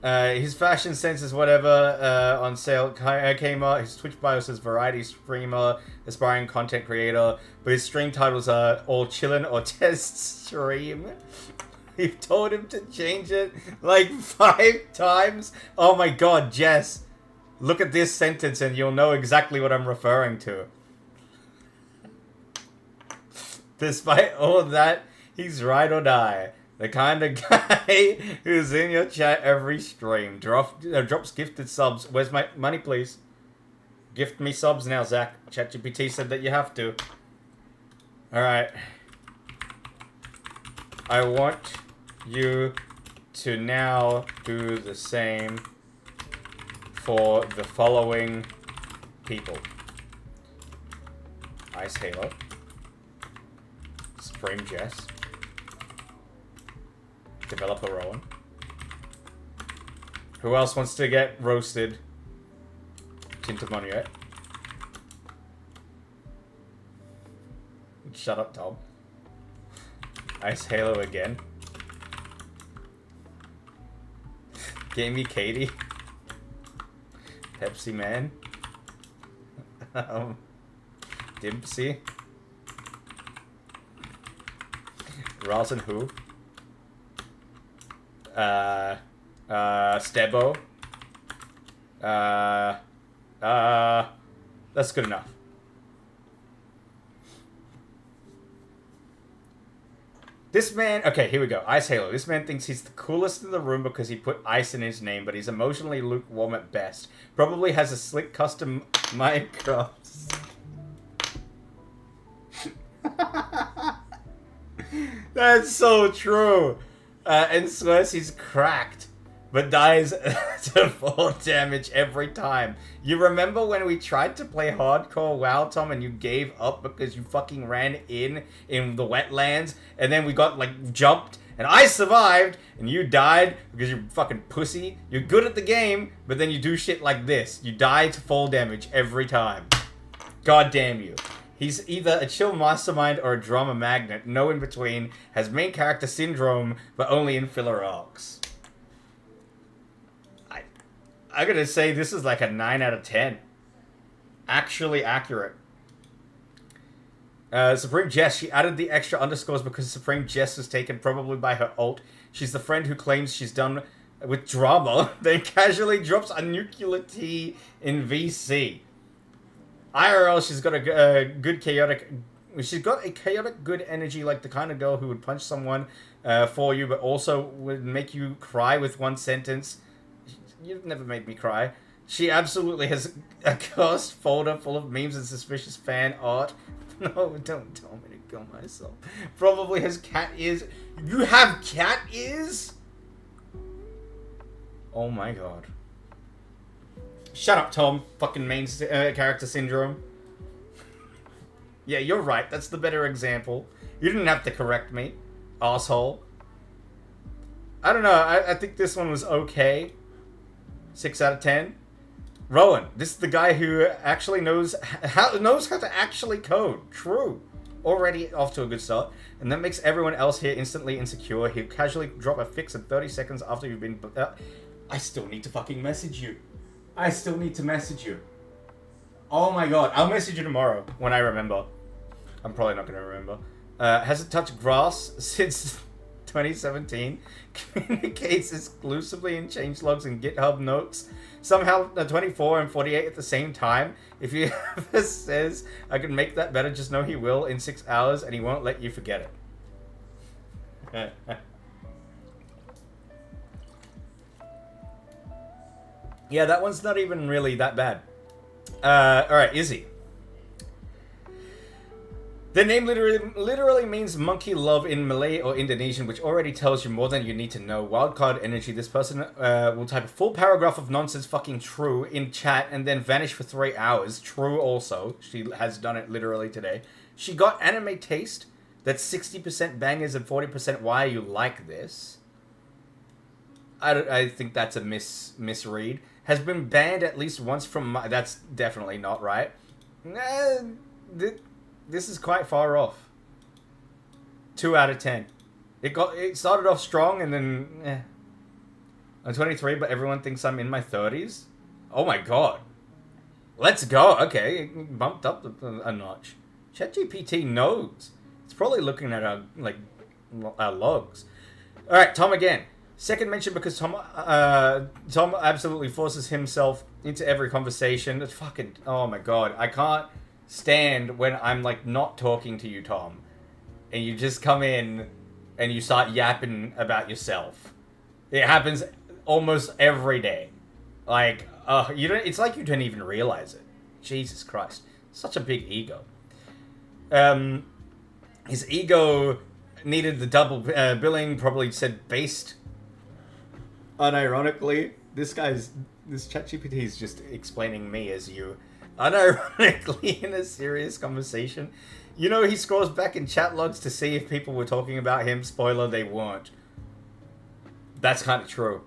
His fashion sense is whatever, on sale. Kmart, his Twitch bio says variety streamer, aspiring content creator, but his stream titles are all chillin' or test stream. You've told him to change it like 5 times. Oh my god, Jess. Look at this sentence and you'll know exactly what I'm referring to. Despite all of that, he's ride or die. The kind of guy who's in your chat every stream. Drops gifted subs. Where's my money, please? Gift me subs now, Zach. ChatGPT said that you have to. Alright. I want you to now do the same for the following people. Ice Halo. Supreme Jess. Developer Rowan. Who else wants to get roasted? Tintamoniette. Shut up, Tom. Ice Halo again. Gamey Katie. Pepsi Man. Dimpsy. Rosin Who. Stebo. That's good enough. This man, okay, here we go. Ice Halo. This man thinks he's the coolest in the room because he put ice in his name, but he's emotionally lukewarm at best. Probably has a slick custom Minecraft. That's so true. And swears he's cracked, but dies to full damage every time. You remember when we tried to play hardcore WoW, Tom, and you gave up because you fucking ran in the wetlands, and then we got, like, jumped, and I survived, and you died because you're fucking pussy? You're good at the game, but then you do shit like this. You die to full damage every time. God damn you. He's either a chill mastermind or a drama magnet. No in between. Has main character syndrome, but only in filler arcs. I'm gonna say this is like a 9 out of 10. Actually accurate. Supreme Jess, she added the extra underscores because Supreme Jess was taken probably by her alt. She's the friend who claims she's done with drama, then casually drops a nuclear T in VC. IRL, she's got a good chaotic... She's got a chaotic good energy, like the kind of girl who would punch someone for you, but also would make you cry with one sentence. You've never made me cry. She absolutely has a cursed folder full of memes and suspicious fan art. No, don't tell me to kill myself. Probably has cat ears. You have cat ears? Oh my god. Shut up, Tom. Fucking main character syndrome. Yeah, you're right. That's the better example. You didn't have to correct me, asshole. I don't know. I think this one was okay. 6 out of 10. Rowan, this is the guy who actually knows how to actually code. True. Already off to a good start. And that makes everyone else here instantly insecure. He'll casually drop a fix in 30 seconds after you've been... I still need to fucking message you. I still need to message you. Oh my god. I'll message you tomorrow when I remember. I'm probably not going to remember. Hasn't touched grass since 2017. Communicates exclusively in changelogs and GitHub notes. Somehow 24 and 48 at the same time. If he ever says I can make that better, just know he will in 6 hours and he won't let you forget it. Yeah, that one's not even really that bad. Alright, Izzy. The name literally means monkey love in Malay or Indonesian, which already tells you more than you need to know. Wildcard energy. This person will type a full paragraph of nonsense fucking true in chat and then vanish for 3 hours. True also. She has done it literally today. She got anime taste. That's 60% bangers and 40% why you like this. I think that's a misread. Has been banned at least once from that's definitely not right. This is quite far off. 2 out of 10. It started off strong and then I'm 23, but everyone thinks I'm in my 30s. Oh my god. Let's go. Okay, it bumped up a notch. ChatGPT knows. It's probably looking at our logs. All right, Tom again. Second mention because Tom absolutely forces himself into every conversation. It's fucking, oh my god. I can't stand when I'm like not talking to you, Tom, and you just come in and you start yapping about yourself. It happens almost every day. Like, you don't. It's like you don't even realize it. Jesus Christ, such a big ego. His ego needed the double billing. Probably said based. Unironically, this ChatGPT is just explaining me as you. Unironically, in a serious conversation. You know, he scrolls back in chat logs to see if people were talking about him. Spoiler, they weren't. That's kind of true.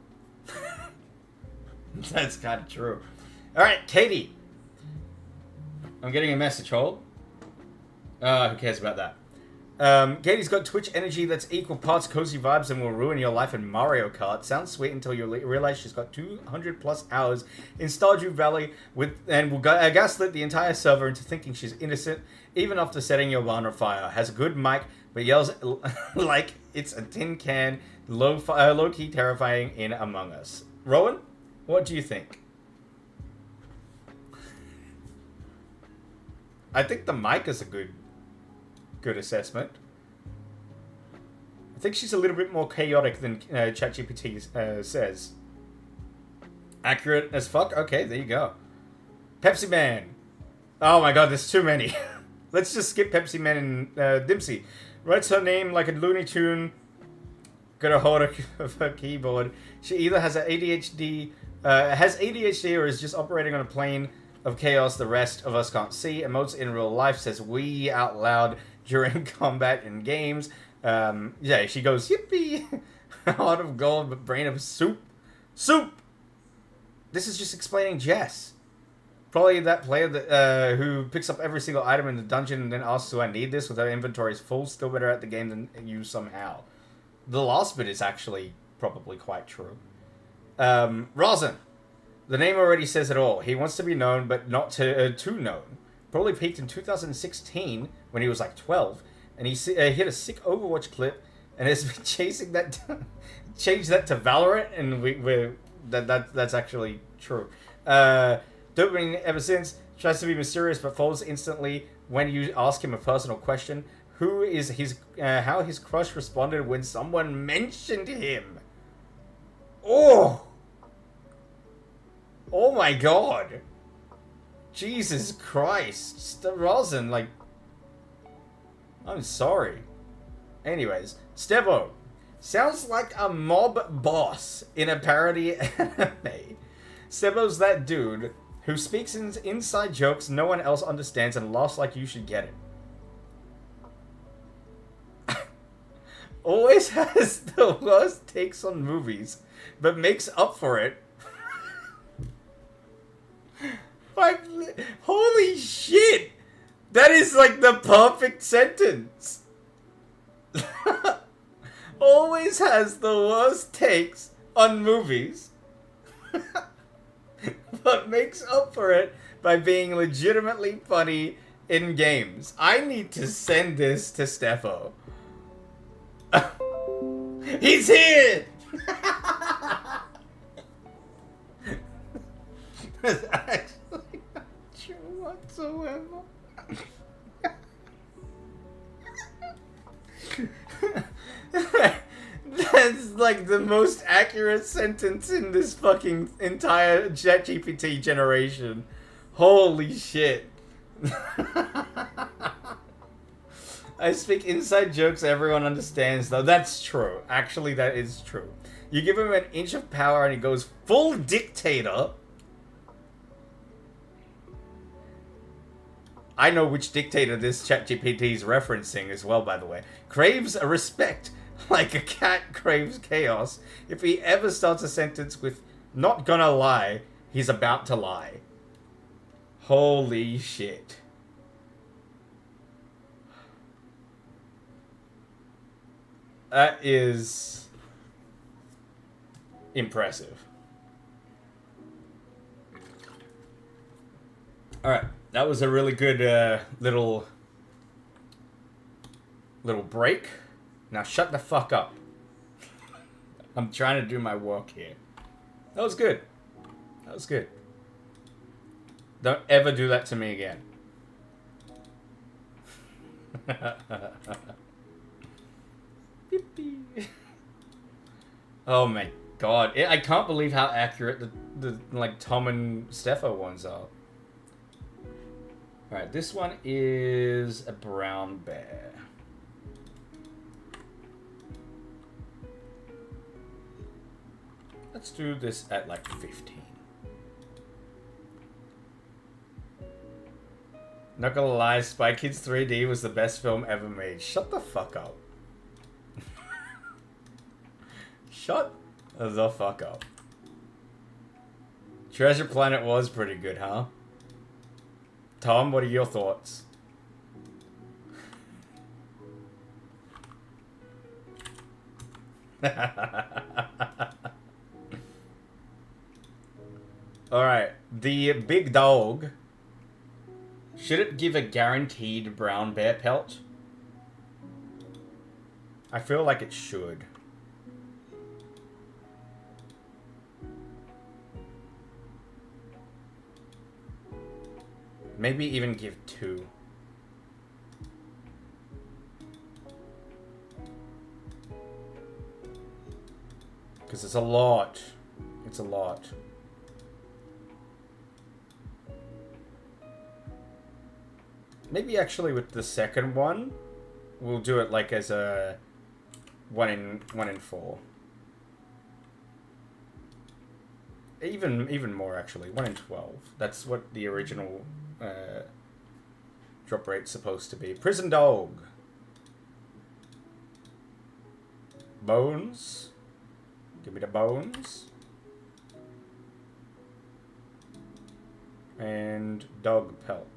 That's kind of true. Alright, Katie. I'm getting a message, hold. Who cares about that? Katie's got Twitch energy that's equal parts cozy vibes and will ruin your life in Mario Kart. Sounds sweet until you realize she's got 200 plus hours in Stardew Valley and will gaslit the entire server into thinking she's innocent, even after setting your barn on fire. Has a good mic, but yells like it's a tin can, low-key terrifying in Among Us. Rowan, what do you think? I think the mic is a good assessment. I think she's a little bit more chaotic than ChatGPT says. Accurate as fuck? Okay, there you go. Pepsi Man. Oh my god, there's too many. Let's just skip Pepsi Man and Dimpsey. Writes her name like a Looney Tune. Got a hold of her keyboard. She either has ADHD or is just operating on a plane of chaos the rest of us can't see. Emotes in real life, says we out loud during combat in games. Yeah, she goes, yippee! Heart of gold, but brain of soup. Soup! This is just explaining Jess. Probably that player that who picks up every single item in the dungeon and then asks, do I need this? With their inventories full, still better at the game than you somehow. The last bit is actually probably quite true. Rosin. The name already says it all. He wants to be known, but not too known. Probably peaked in 2016 when he was like 12, and he hit a sick Overwatch clip, and has been chasing that, changed that to Valorant, and that's actually true. Dopamine ever since tries to be mysterious, but falls instantly when you ask him a personal question. Who is his? How his crush responded when someone mentioned him? Oh my god! Jesus Christ, Rosin, like, I'm sorry. Anyways, Stevo sounds like a mob boss in a parody anime. Stevo's that dude who speaks in inside jokes no one else understands and laughs like you should get it. Always has the worst takes on movies, but makes up for it. Like, holy shit! That is like the perfect sentence. Always has the worst takes on movies, but makes up for it by being legitimately funny in games. I need to send this to Steffo. He's here! That's actually not true whatsoever. That's like the most accurate sentence in this fucking entire ChatGPT generation. Holy shit. I speak inside jokes everyone understands, though. That's true. Actually, that is true. You give him an inch of power and he goes full dictator. I know which dictator this ChatGPT is referencing as well, by the way. Craves a respect like a cat craves chaos. If he ever starts a sentence with not gonna lie, he's about to lie. Holy shit. That is impressive. Alright, that was a really good little break. Now shut the fuck up. I'm trying to do my work here. That was good. That was good. Don't ever do that to me again. Oh my god. I can't believe how accurate the like Tom and Steffo ones are. Alright, this one is a brown bear. Let's do this at like 15. Not gonna lie, Spy Kids 3D was the best film ever made. Shut the fuck up. Shut the fuck up. Treasure Planet was pretty good, huh? Tom, what are your thoughts? Alright, the big dog. Should it give a guaranteed brown bear pelt? I feel like it should. Maybe even give 2. Because it's a lot. It's a lot. Maybe actually with the second one, we'll do it like as a 1 in 4. Even more actually, 1 in 12. That's what the original drop rate's supposed to be. Prison dog. Bones. Give me the bones. And dog pelt.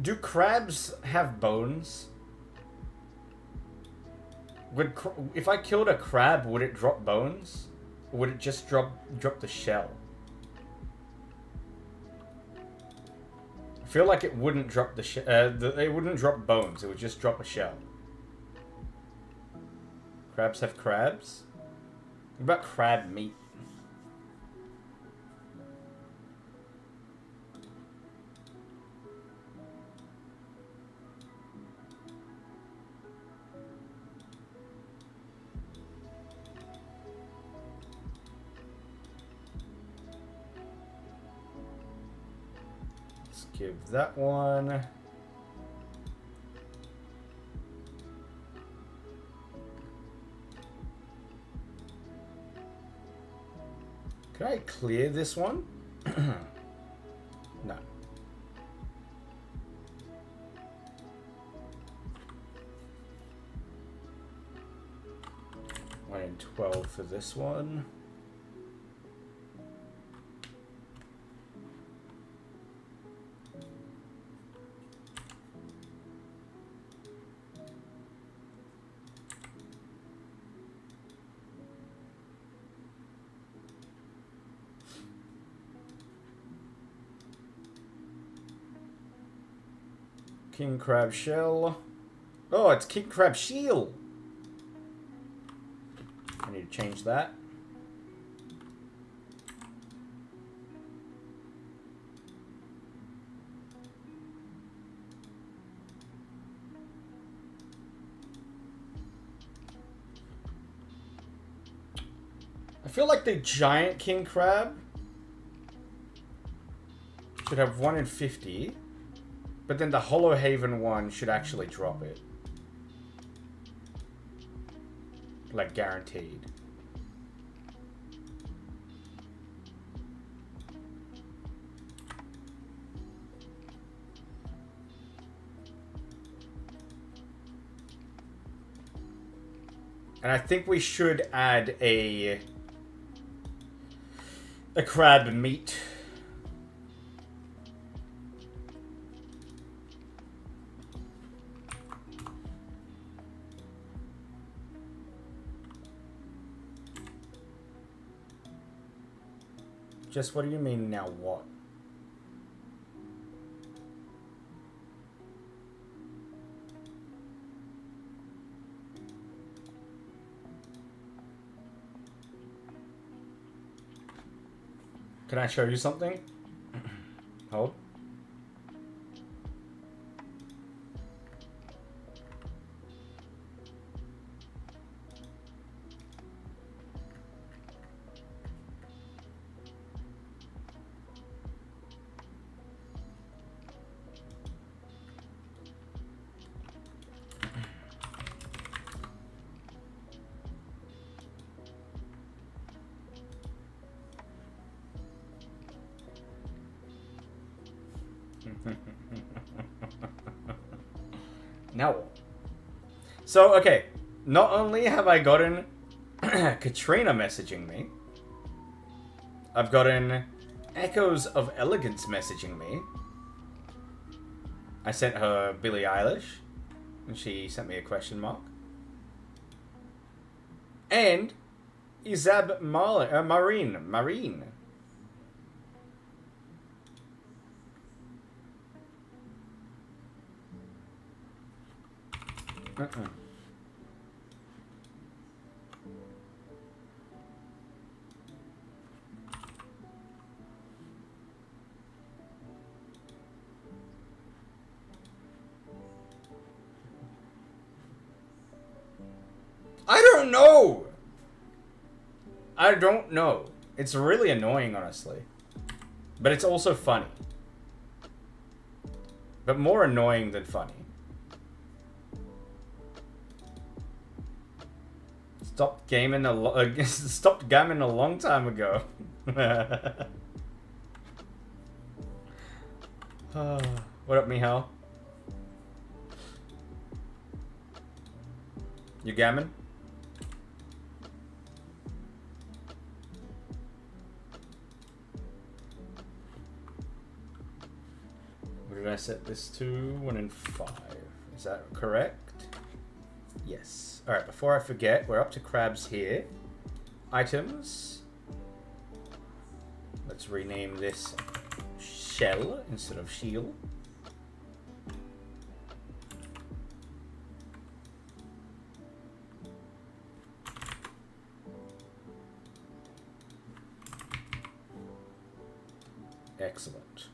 Do crabs have bones? If I killed a crab, would it drop bones? Or would it just drop the shell? I feel like it wouldn't drop it wouldn't drop bones. It would just drop a shell. Crabs have crabs? What about crab meat? Let's give that one. Can I clear this one? No. One in 12 for this one. King crab shell. Oh, it's king crab shield. I need to change that. I feel like the giant king crab should have 1 in 50. But then the Hollow Haven one should actually drop it. Like, guaranteed. And I think we should add a crab meat. Just what do you mean now what? Can I show you something? Hold. No. So, okay. Not only have I gotten Katrina messaging me, I've gotten Echoes of Elegance messaging me. I sent her Billie Eilish, and she sent me a question mark. And Izab Marine. I don't know. I don't know. It's really annoying, honestly. But it's also funny. But more annoying than funny. Stopped gaming a long time ago. What up, Mihal? You gammon? What did I set this to? 1 in 5. Is that correct? Yes. Alright, before I forget, we're up to crabs here. Items. Let's rename this shell instead of shield. Excellent.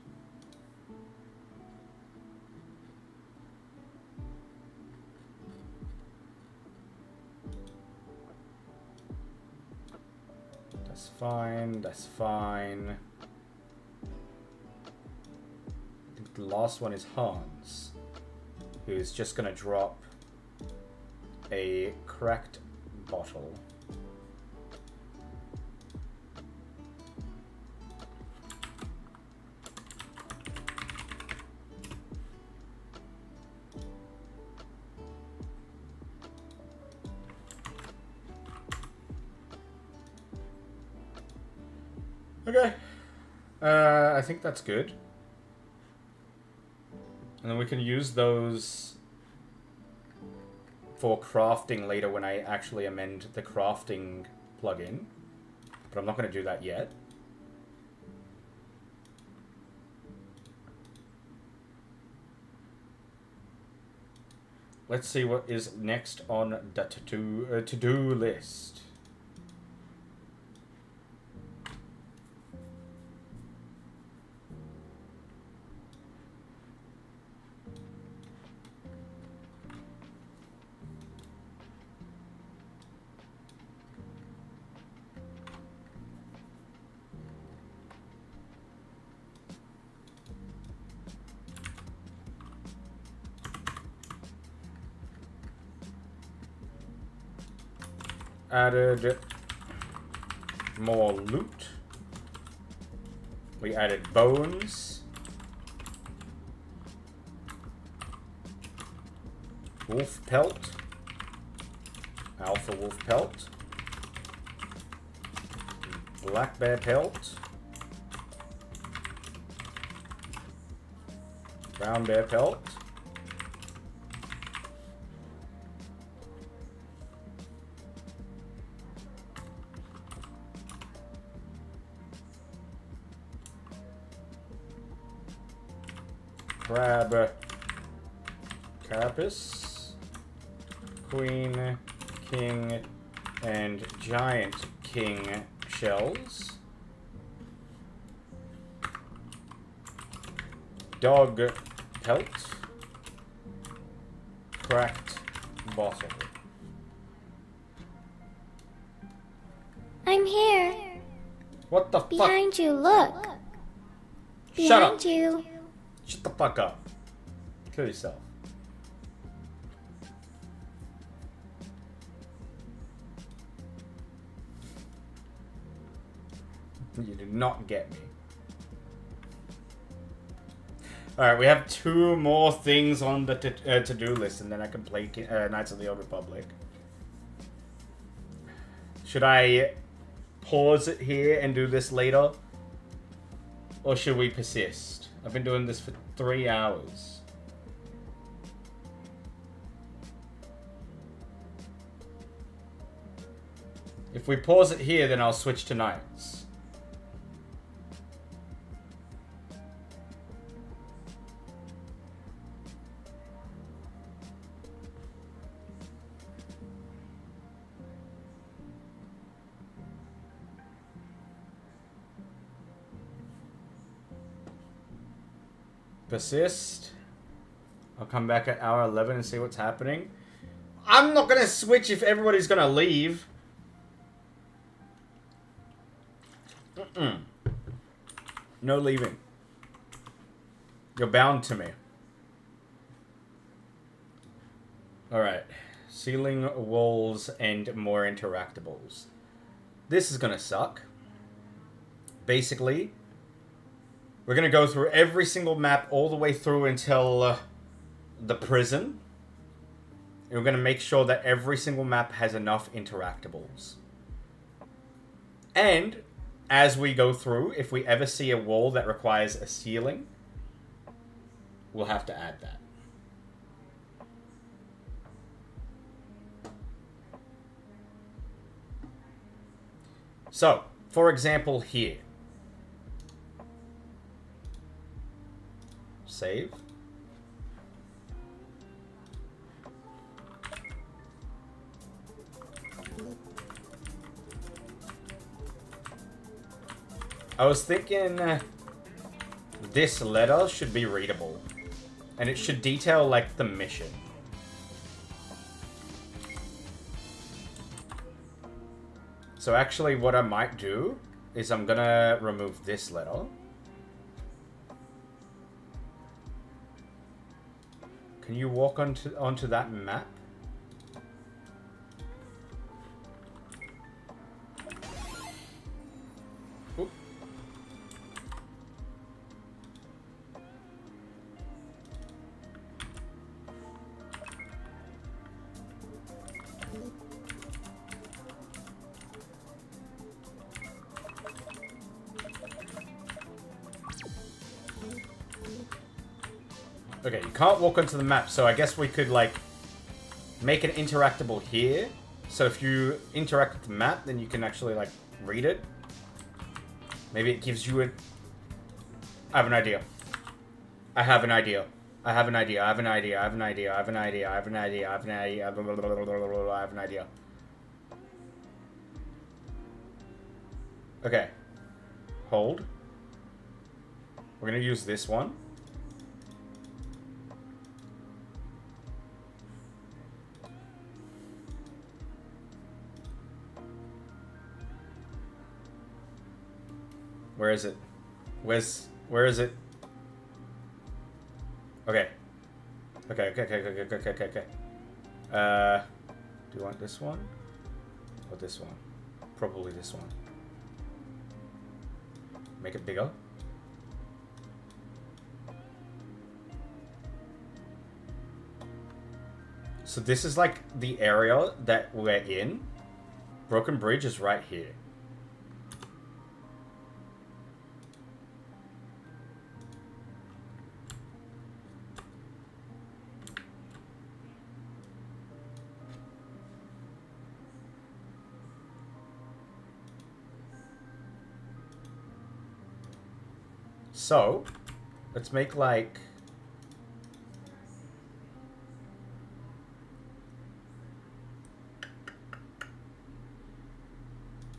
That's fine, that's fine. I think the last one is Hans, who's just gonna drop a cracked bottle. Okay. I think that's good. And then we can use those for crafting later when I actually amend the crafting plugin. But I'm not going to do that yet. Let's see what is next on the to-do list. Added more loot. We added bones. Wolf pelt. Alpha wolf pelt. Black bear pelt. Brown bear pelt. Crab carapace, queen, king, and giant king shells. Dog pelt, cracked bottle. I'm here. What the fuck? Behind you, look. Shut up. Behind you. Shut the fuck up. Kill yourself. You did not get me. Alright, we have 2 more things on the to-do list, and then I can play Knights of the Old Republic. Should I pause it here and do this later? Or should we persist? I've been doing this for 3 hours. If we pause it here, then I'll switch to Knights. Persist. I'll come back at hour 11 and see what's happening. I'm not gonna switch if everybody's gonna leave. No leaving. You're bound to me. Alright. Ceiling, walls, and more interactables. This is gonna suck. Basically, we're going to go through every single map all the way through until the prison. And we're going to make sure that every single map has enough interactables. And as we go through, if we ever see a wall that requires a ceiling, we'll have to add that. So, for example, here. Save. I was thinking this letter should be readable. And it should detail, like, the mission. So actually what I might do is I'm gonna remove this letter. Can you walk onto that map? Oop. Okay, you can't walk onto the map, so I guess we could, like, make it interactable here. So if you interact with the map, then you can actually, like, read it. Maybe it gives you a... I have an idea. I have an idea. I have an idea. I have an idea. I have an idea. I have an idea. I have an idea. I have an idea. I have an idea. Okay. Hold. We're gonna use this one. Where is it? Where is it? Okay. Okay. Do you want this one? Or this one? Probably this one. Make it bigger. So this is like the area that we're in. Broken Bridge is right here. So, let's make like...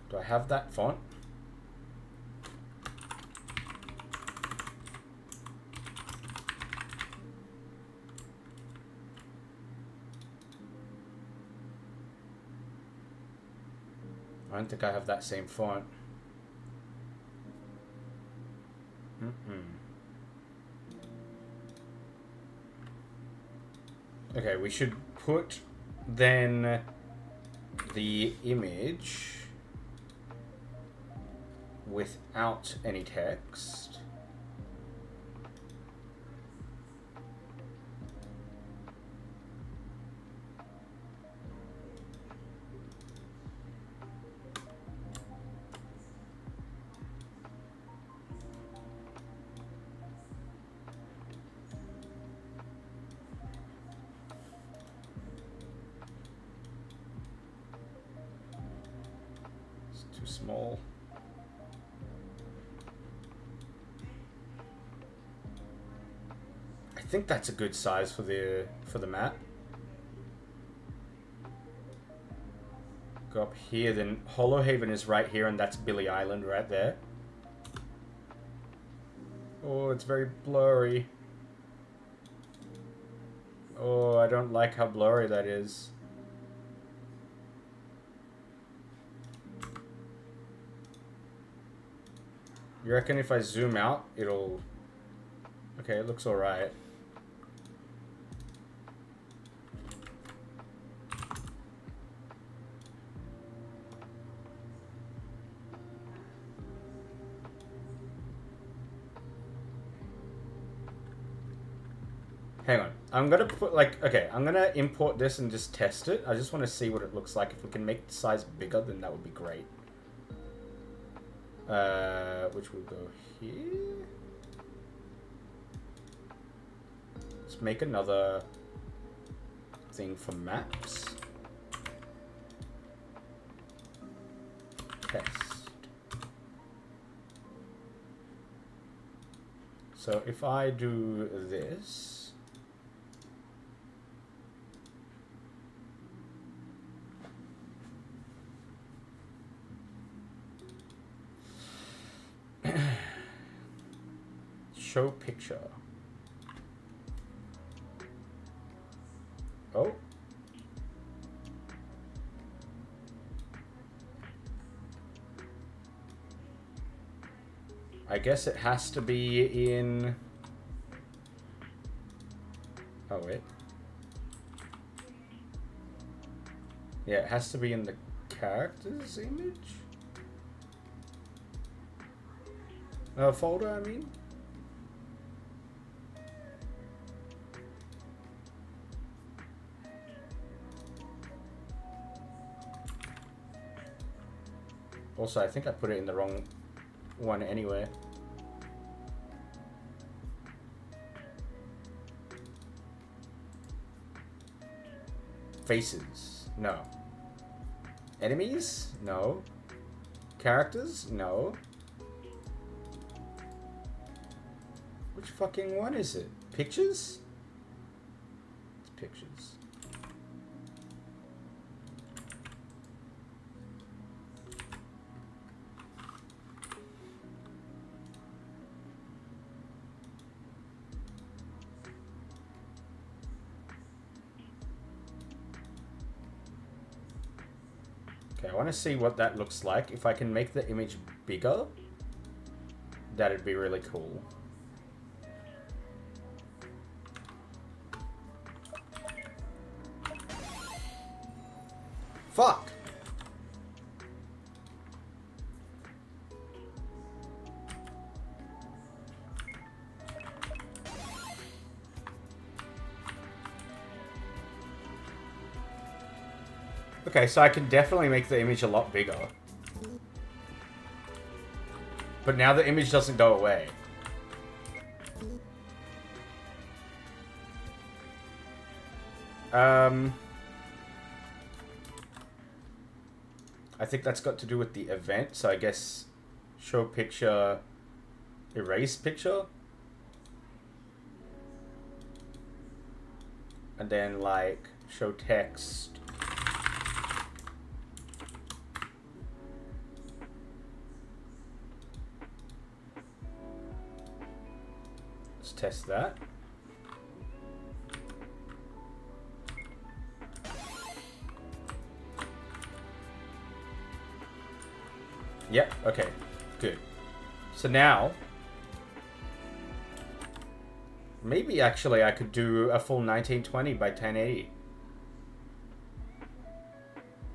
Do I have that font? I don't think I have that same font. Okay, we should put then the image without any text. Too small. I think that's a good size for the map. Go up here, then Hollowhaven is right here, and that's Billy Island right there. Oh, it's very blurry. Oh, I don't like how blurry that is. You reckon if I zoom out, it'll... Okay, it looks alright. Hang on. I'm gonna put, like... Okay, I'm gonna import this and just test it. I just want to see what it looks like. If we can make the size bigger, then that would be great. Which will go here. Let's make another thing for maps. Test. So if I do this, show picture. Oh. I guess it has to be in... Oh, wait. Yeah, it has to be in the character's image? Folder, I mean? Also, I think I put it in the wrong one anyway. Faces? No. Enemies? No. Characters? No. Which fucking one is it? Pictures? It's pictures. Okay, I want to see what that looks like. If I can make the image bigger, that'd be really cool. Fuck! Okay, so I can definitely make the image a lot bigger. But now the image doesn't go away. I think that's got to do with the event, so I guess show picture, erase picture. And then like show text. Let's test that. Yep, okay, good. So now, maybe actually I could do a full 1920 by 1080.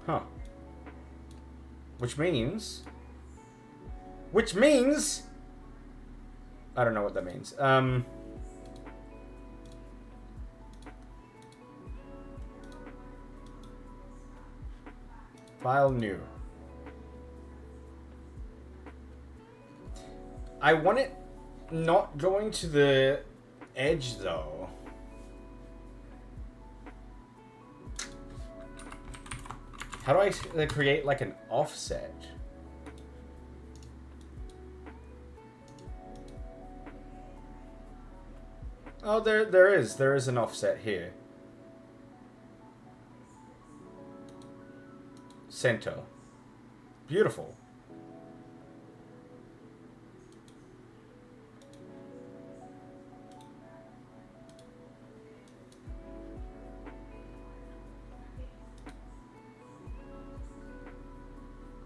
Huh. Which means, I don't know what that means. File new. I want it not going to the edge though. How do I create like an offset? Oh, there is an offset here. Center. Beautiful.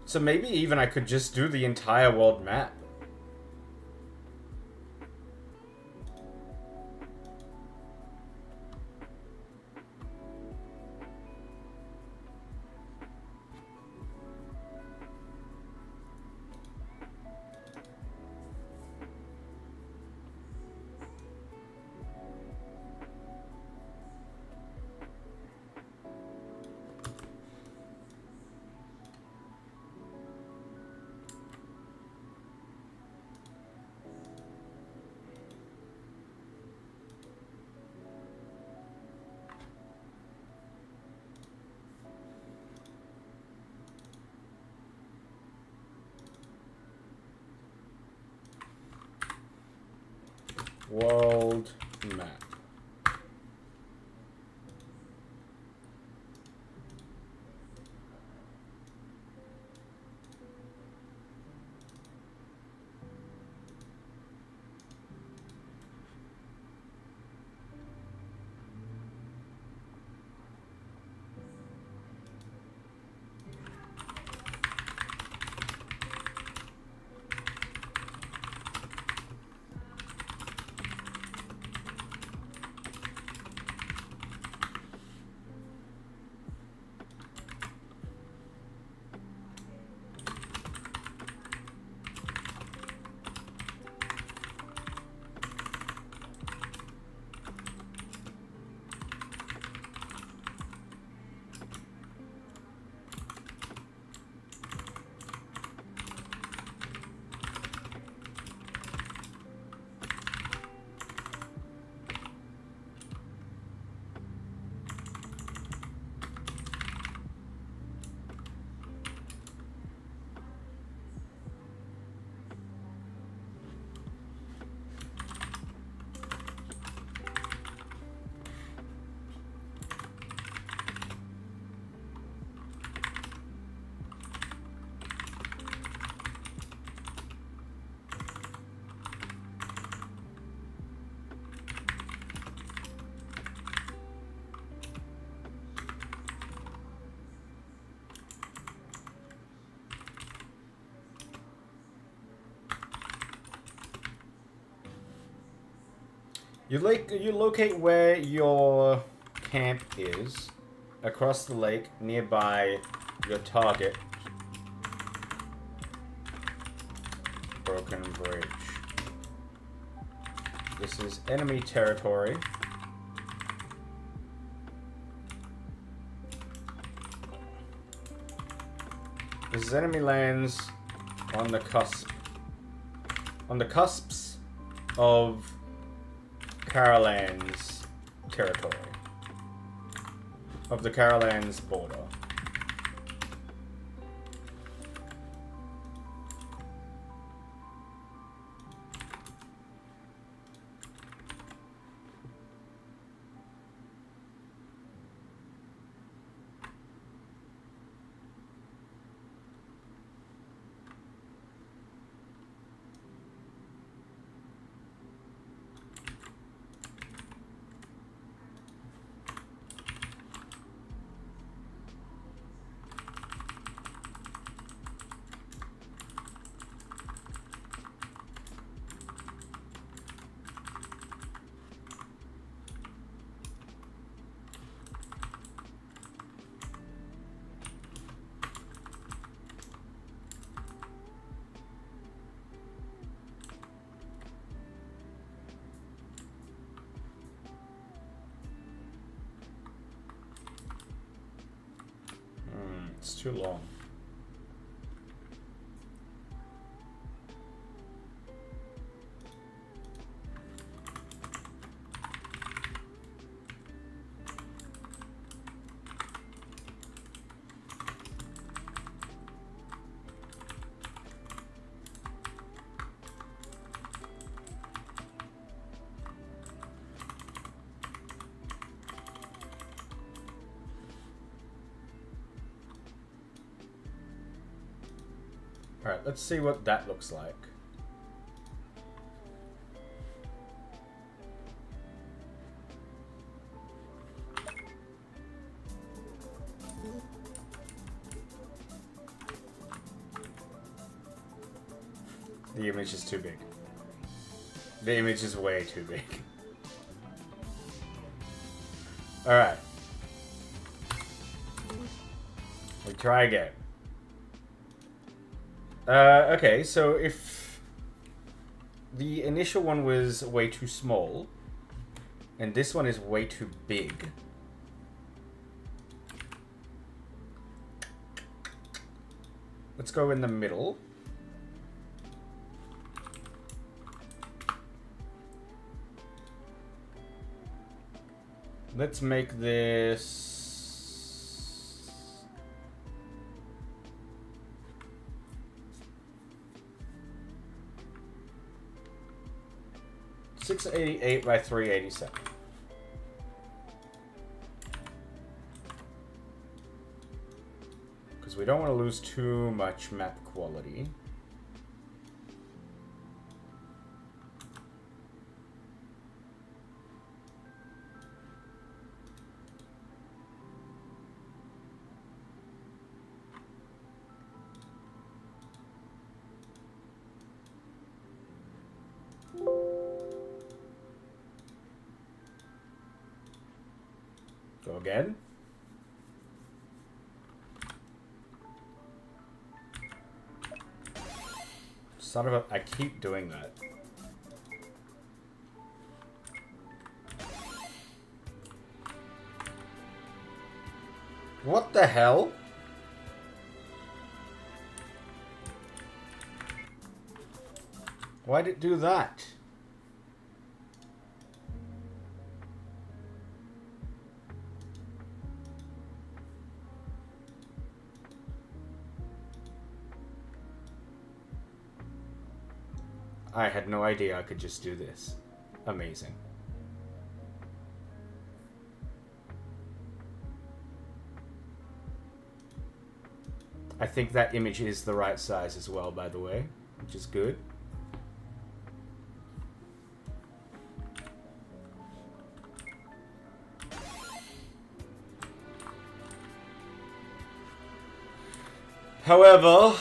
So maybe even I could just do the entire world map. World map. You locate where your camp is across the lake nearby your target. Broken Bridge. This is enemy territory. This is enemy lands on the cusp. On the cusps of Carolan's territory. Of the Carolan's border. It's too long. Alright, let's see what that looks like. The image is too big. The image is way too big. Alright. We try again. Okay, so if the initial one was way too small, and this one is way too big, let's go in the middle. Let's make this... 688 by 387. Because we don't want to lose too much map quality. Go again. Son of a... I keep doing that. What the hell? Why'd it do that? I had no idea I could just do this. Amazing. I think that image is the right size as well, by the way, which is good. However,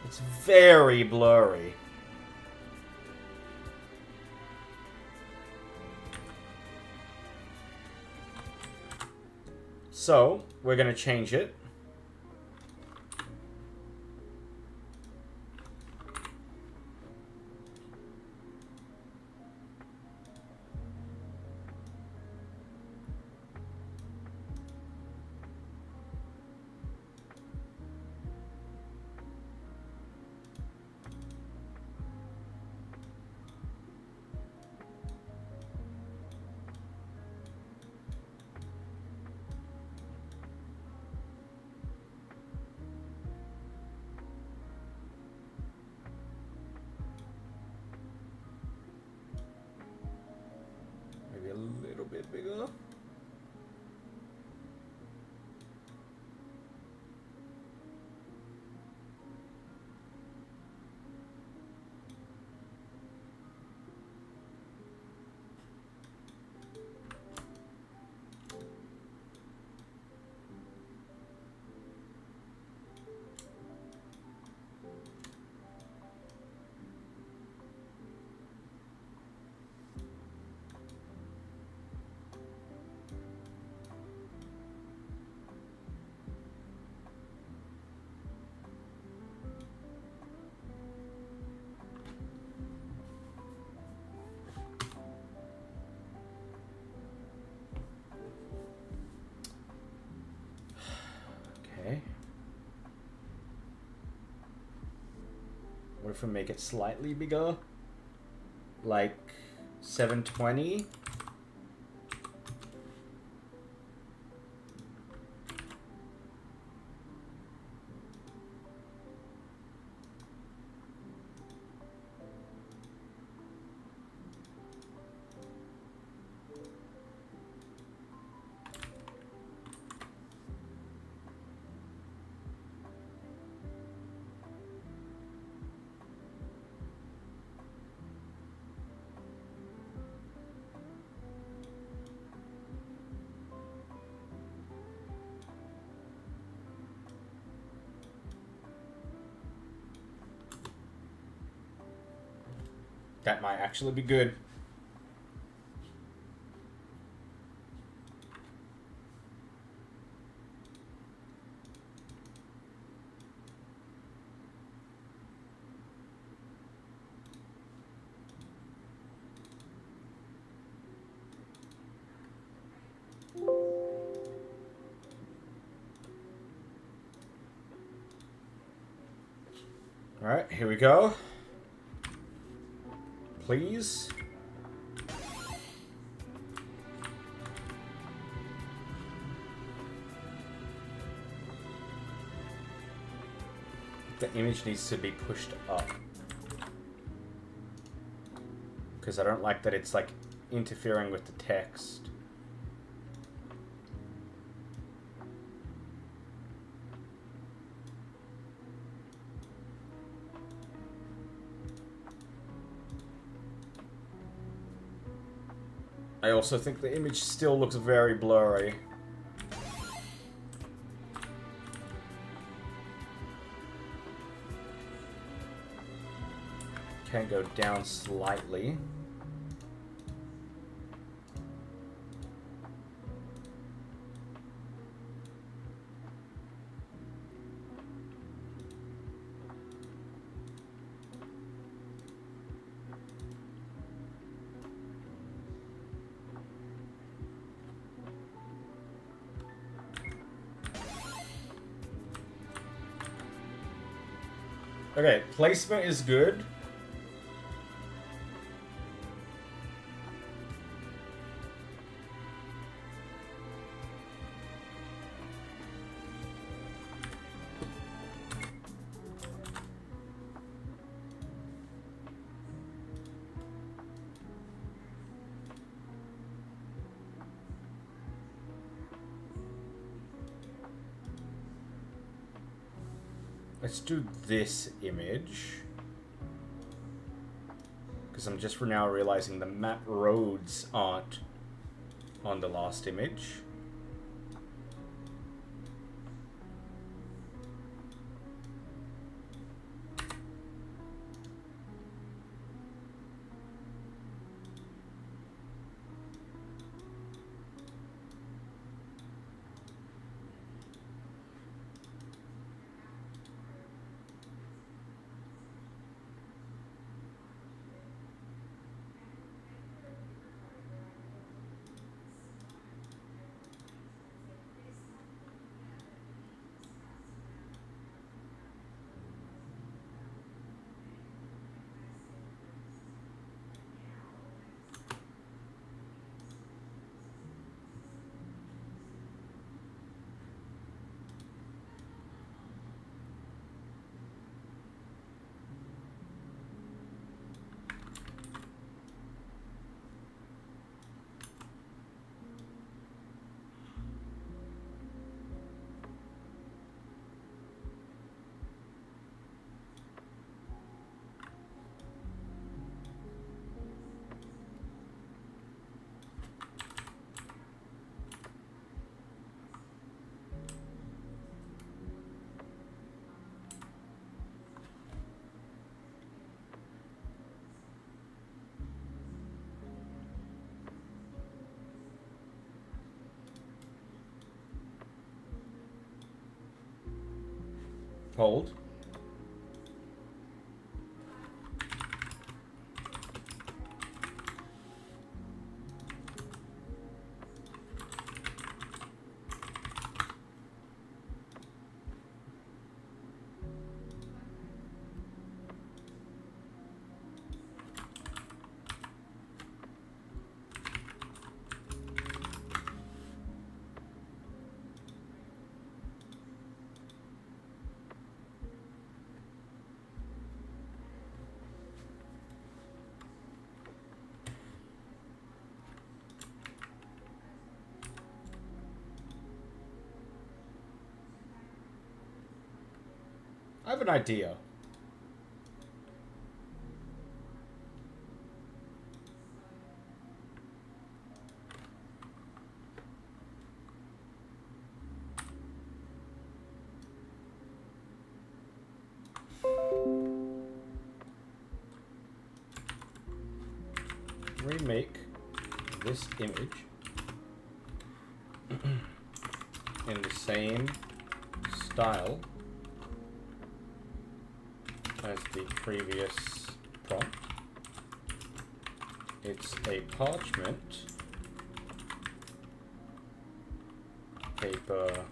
it's very blurry. So, we're going to change it. Maybe a little bit bigger. Okay. What if we make it slightly bigger? Like 720? That might actually be good. All right, here we go. Please. The image needs to be pushed up. because I don't like that it's like interfering with the text. I also think the image still looks very blurry. Can go down slightly. Okay, placement is good. Let's do this image. Because I'm just now realizing the map roads aren't on the last image. Hold. I have an idea. Remake this image in the same style as the previous prompt. It's a parchment paper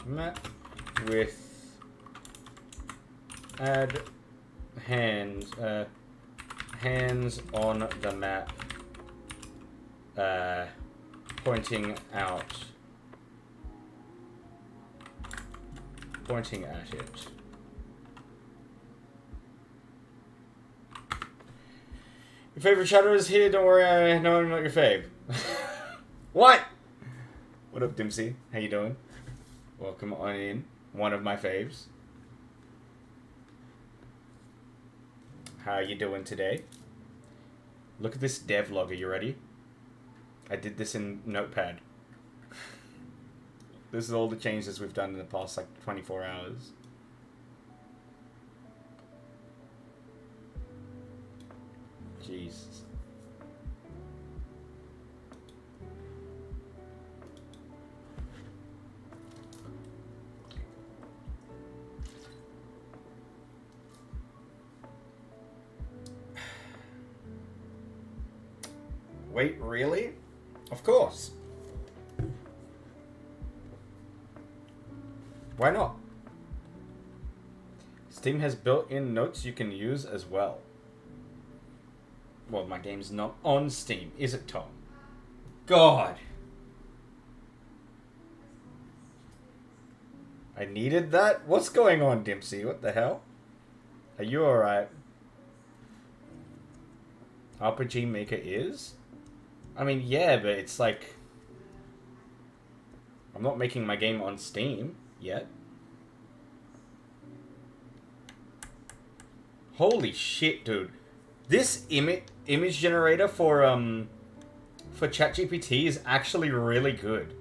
map with add hands on the map pointing at it. Your favorite chatter is here. Don't worry, I know I'm not your fave. What? What up, Dempsey? How you doing? Welcome on in. One of my faves. How you doing today? Look at this devlog. Are you ready? I did this in Notepad. This is all the changes we've done in the past, like, 24 hours. Jesus. Wait, really? Of course. Why not? Steam has built-in notes you can use as well. Well, my game's not on Steam, is it, Tom? God. I needed that? What's going on, Dempsey? What the hell? Are you alright? RPG Maker is? I mean, yeah, but it's like... I'm not making my game on Steam yet. Holy shit, dude. This image generator for ChatGPT is actually really good.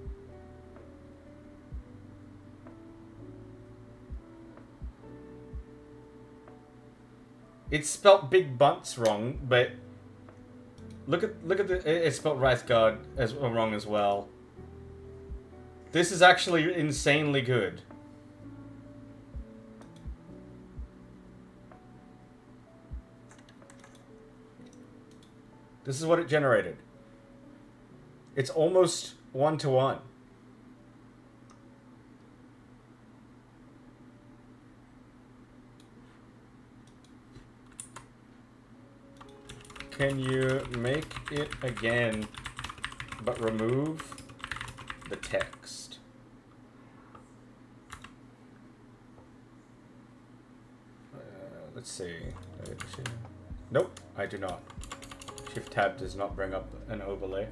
It's spelt Big Bunts wrong, but look at the it's spelt Rice Guard as wrong as well. This is actually insanely good. This is what it generated. It's almost 1-to-1. Can you make it again, but remove the text? Let's see. Nope, I do not. Shift tab does not bring up an overlay.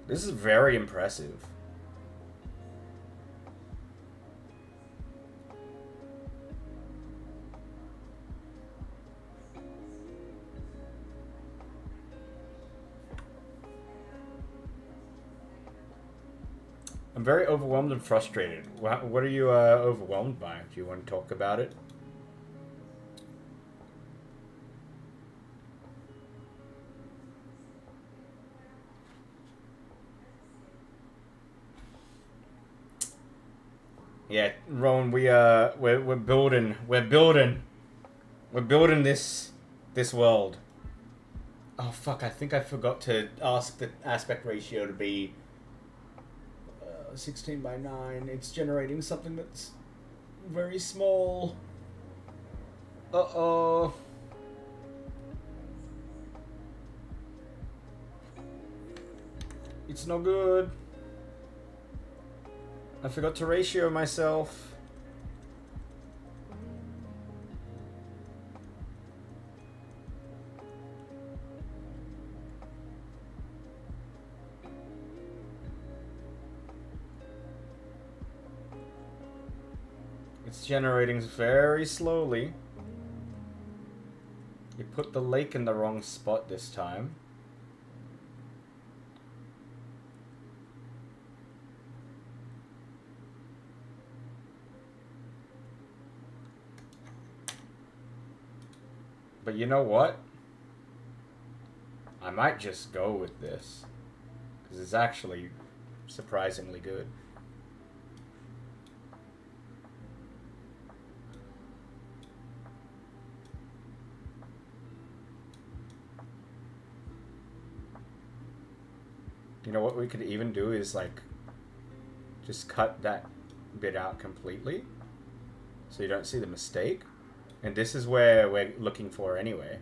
This is very impressive. I'm very overwhelmed and frustrated. What are you overwhelmed by? Do you want to talk about it? Yeah, Rowan, we're building this world. Oh fuck! I think I forgot to ask the aspect ratio to be 16:9. It's generating something that's very small. Uh-oh. It's no good. I forgot to ratio myself. It's generating very slowly. You put the lake in the wrong spot this time. But you know what? I might just go with this, because it's actually surprisingly good. You know what we could even do is like just cut that bit out completely so you don't see the mistake. And this is where we're looking for anyway.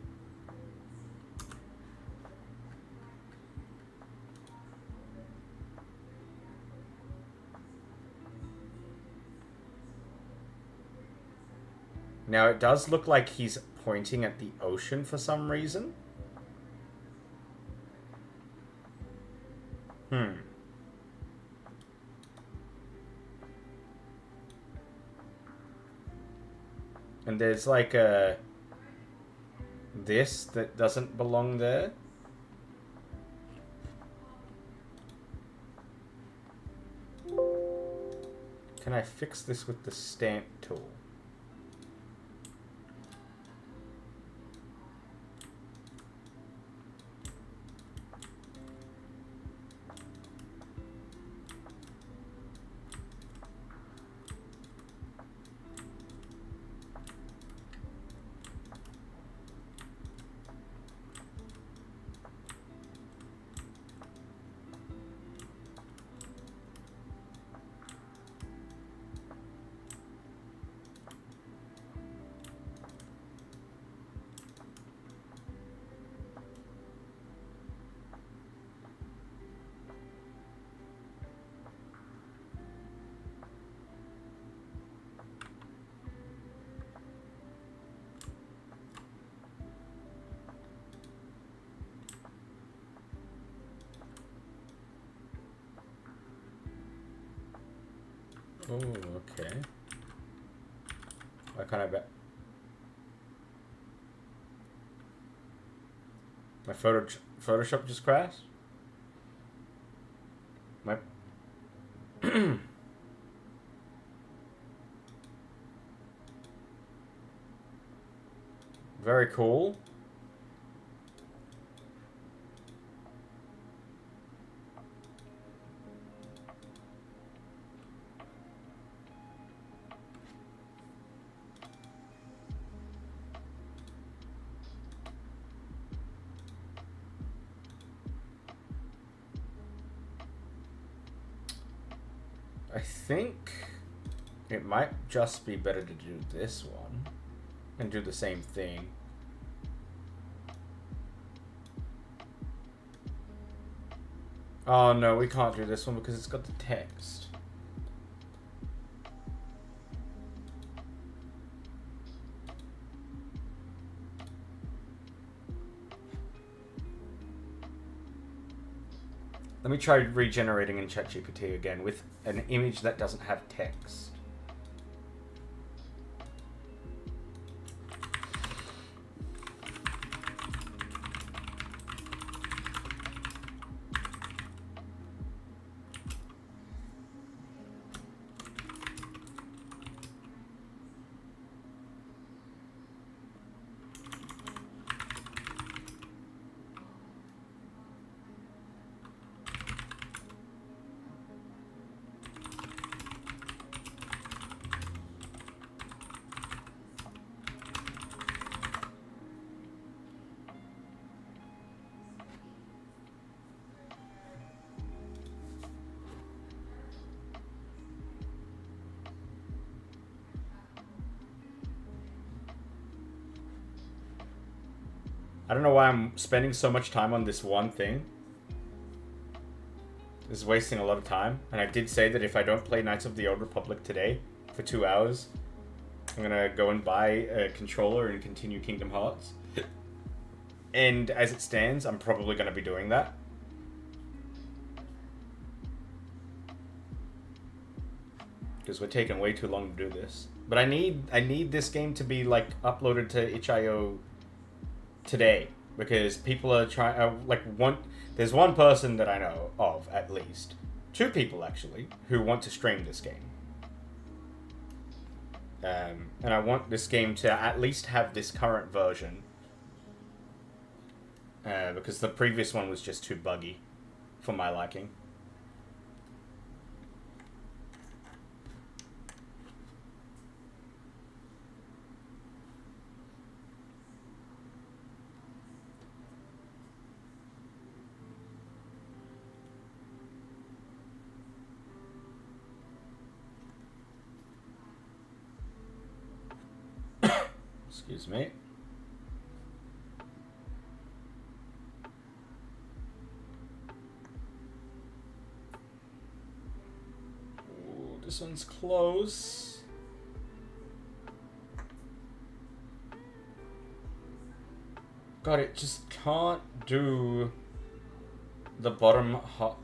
Now, it does look like he's pointing at the ocean for some reason. And there's like a... this that doesn't belong there. Can I fix this with the stamp tool? Oh, okay. Why can't I bet? My Photoshop just crashed? My... Very cool. I think it might just be better to do this one and do the same thing. Oh no, we can't do this one because it's got the text. Let me try regenerating in ChatGPT again with an image that doesn't have text. I don't know why I'm spending so much time on this one thing. This is wasting a lot of time. And I did say that if I don't play Knights of the Old Republic today for 2 hours, I'm gonna go and buy a controller and continue Kingdom Hearts. And as it stands, I'm probably gonna be doing that. Because we're taking way too long to do this. But I need this game to be like uploaded to itch.io today, because people are trying there's one person that I know of, at least 2 people actually, who want to stream this game, and I want this game to at least have this current version, because the previous one was just too buggy for my liking. Excuse me. Ooh, this one's close. God, it just can't do the bottom half.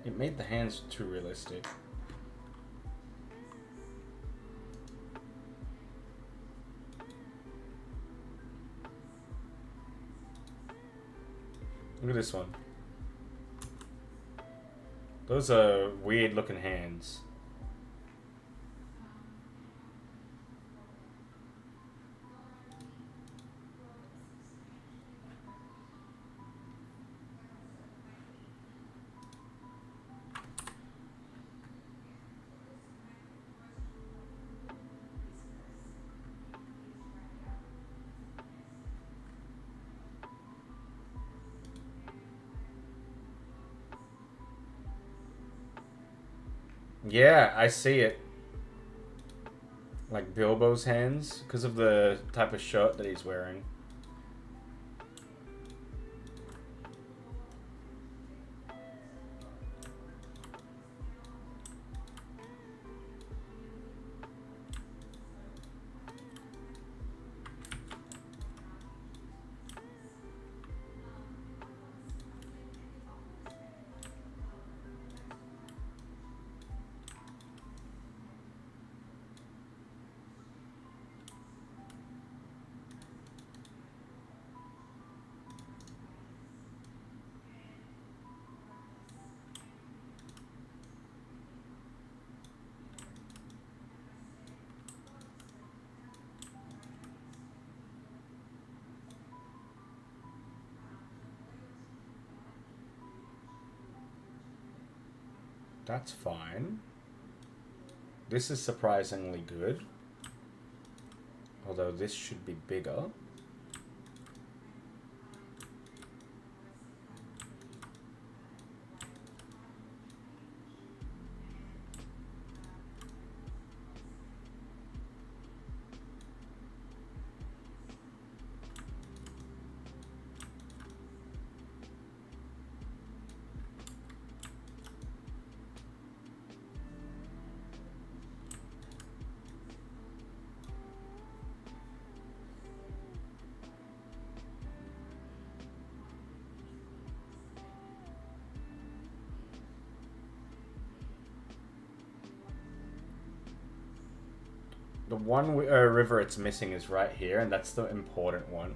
It made the hands too realistic. Look at this one. Those are weird looking hands. Yeah, I see it. Like Bilbo's hands, because of the type of shirt that he's wearing. That's fine. This is surprisingly good. Although this should be bigger. The one river it's missing is right here, and that's the important one.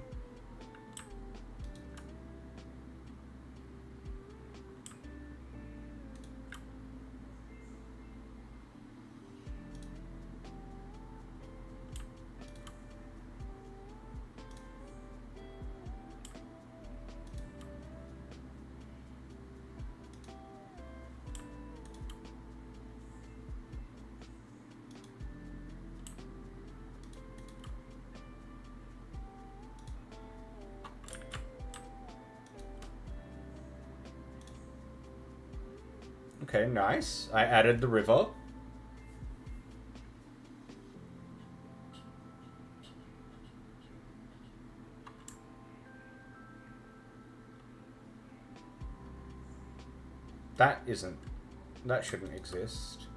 Okay, nice. I added the river. That isn't... That shouldn't exist.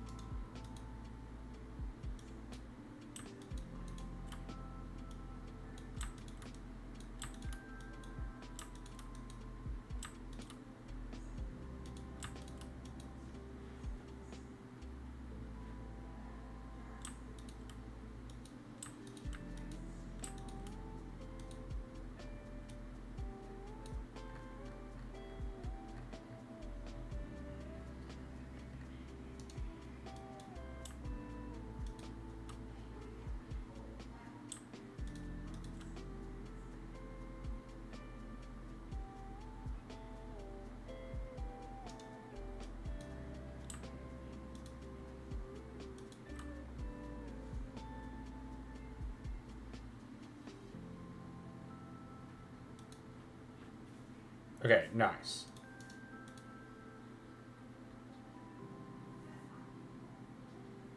Okay, nice.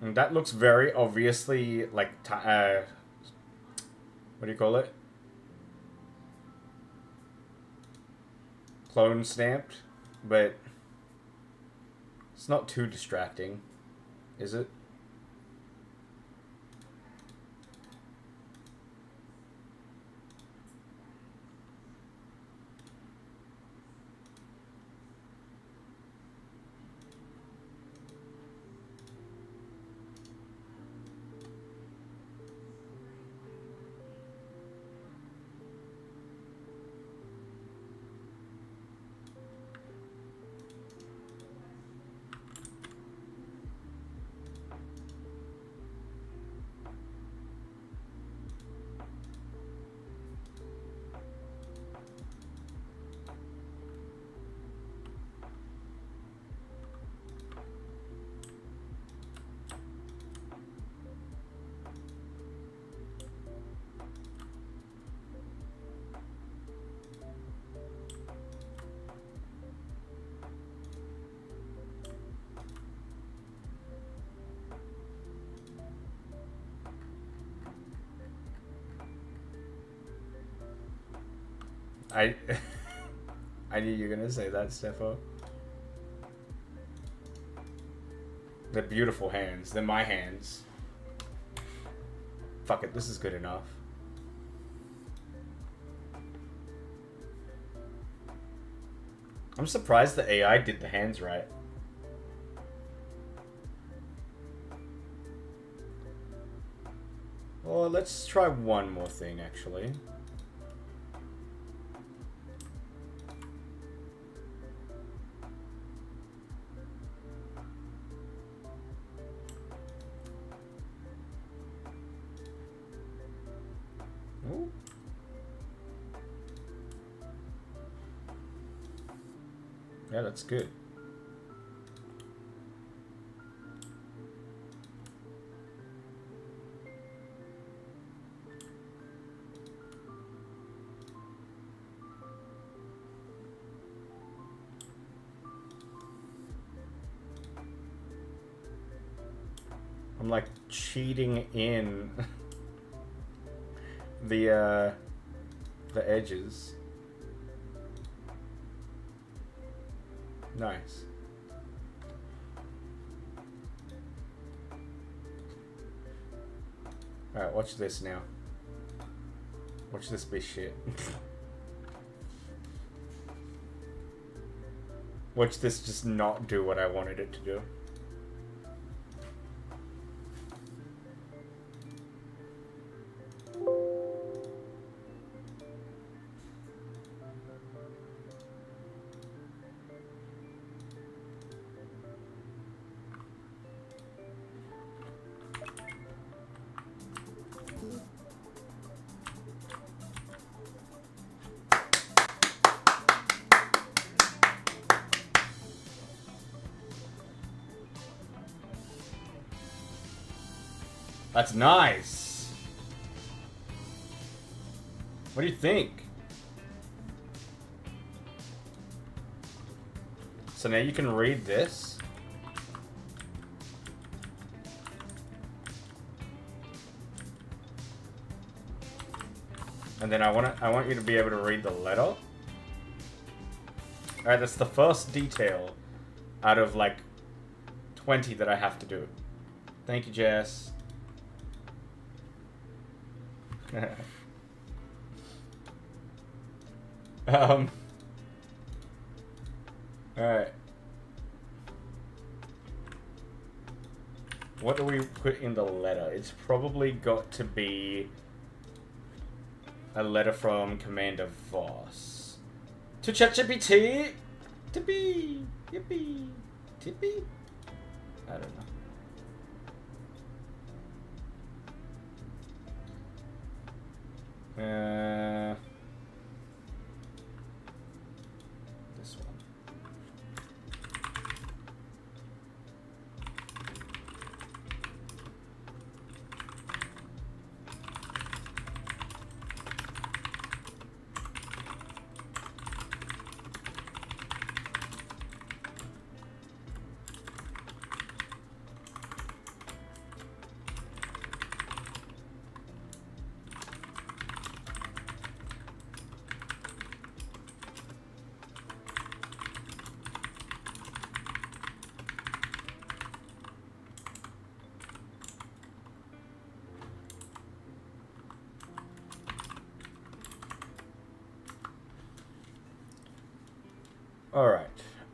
And that looks very obviously like, what do you call it? Clone stamped, but it's not too distracting, is it? I I knew you were gonna say that, Steffo. They're beautiful hands. They're my hands. Fuck it, this is good enough. I'm surprised the AI did the hands right. Well, let's try one more thing, actually. Ooh. Yeah, that's good. I'm like cheating in the edges. Nice. Alright, watch this now. Watch this be shit. Watch this just not do what I wanted it to do. That's nice. What do you think? So now you can read this. And then I want you to be able to read the letter. Alright, that's the first detail out of like 20 that I have to do. Thank you, Jess. Alright. What do we put in the letter? It's probably got to be a letter from Commander Voss. To ChatGPT! Tippy! Yippee! Tippy? I don't know. This one. All right.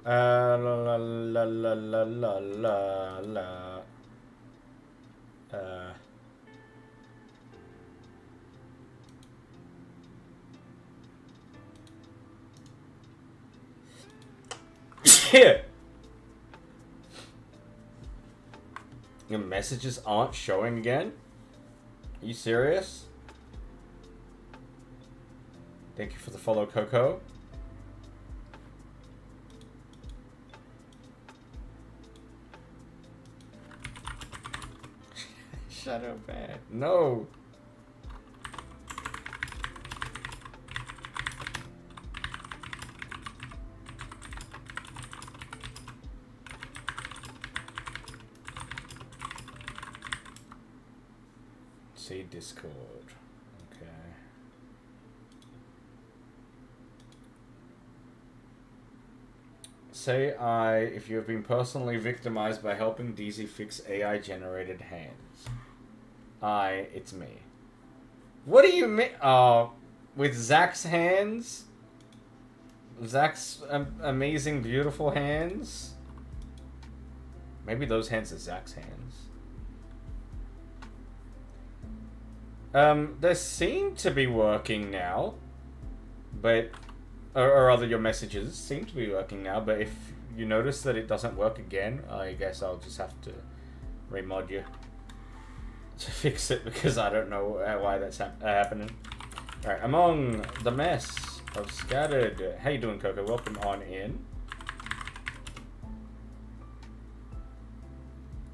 La la la la la la la. Shit. Your messages aren't showing again? Are you serious? Thank you for the follow, Coco. Shadow Bad. No. See Discord. Okay. Say if you have been personally victimized by helping DZ fix AI-generated hands. It's me. What do you mean? With Zach's hands? Zach's amazing, beautiful hands? Maybe those hands are Zach's hands. They seem to be working now. But... Or rather, your messages seem to be working now, but if you notice that it doesn't work again, I guess I'll just have to remod you to fix it, because I don't know why that's happening. Alright, among the mess of scattered... How you doing, Coco? Welcome on in.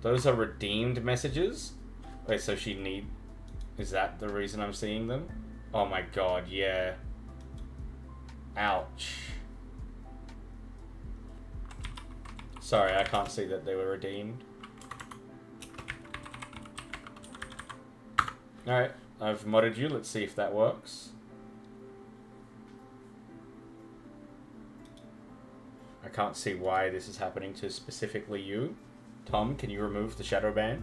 Those are redeemed messages? Wait, so she need... Is that the reason I'm seeing them? Oh my god, yeah. Ouch. Sorry, I can't see that they were redeemed. Alright, I've modded you. Let's see if that works. I can't see why this is happening to specifically you. Tom, can you remove the shadow ban?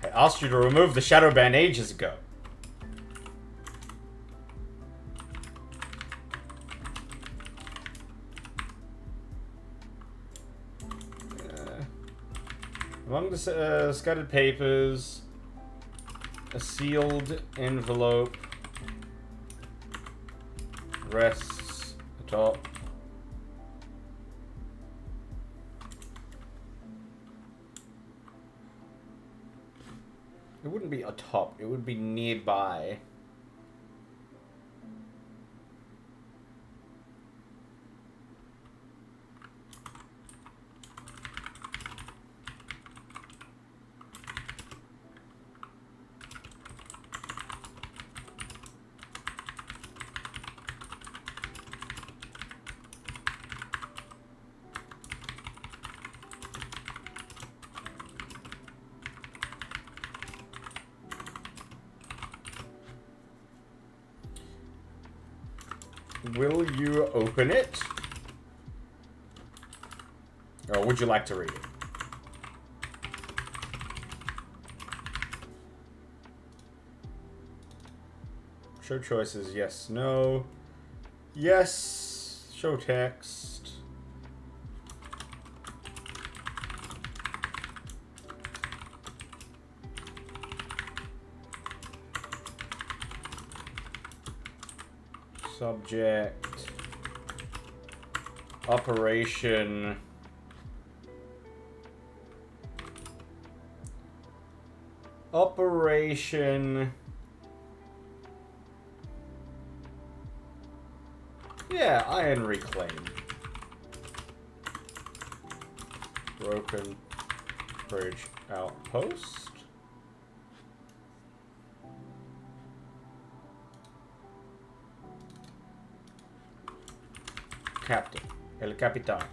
I asked you to remove the shadow ban ages ago. Among the scattered papers, a sealed envelope rests atop. It wouldn't be atop, it would be nearby. Will you open it? Or would you like to read it? Show choices, yes, no. Yes, show text. Subject. Operation. Operation. Yeah, iron reclaim. Broken bridge outpost. Captain. El Capitan.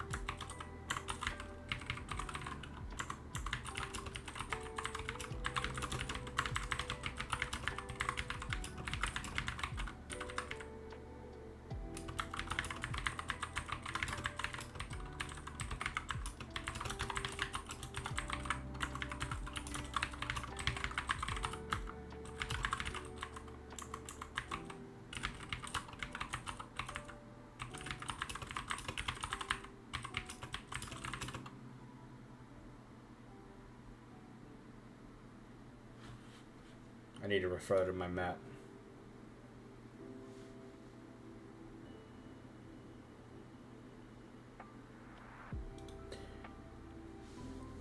I need to refer to my map.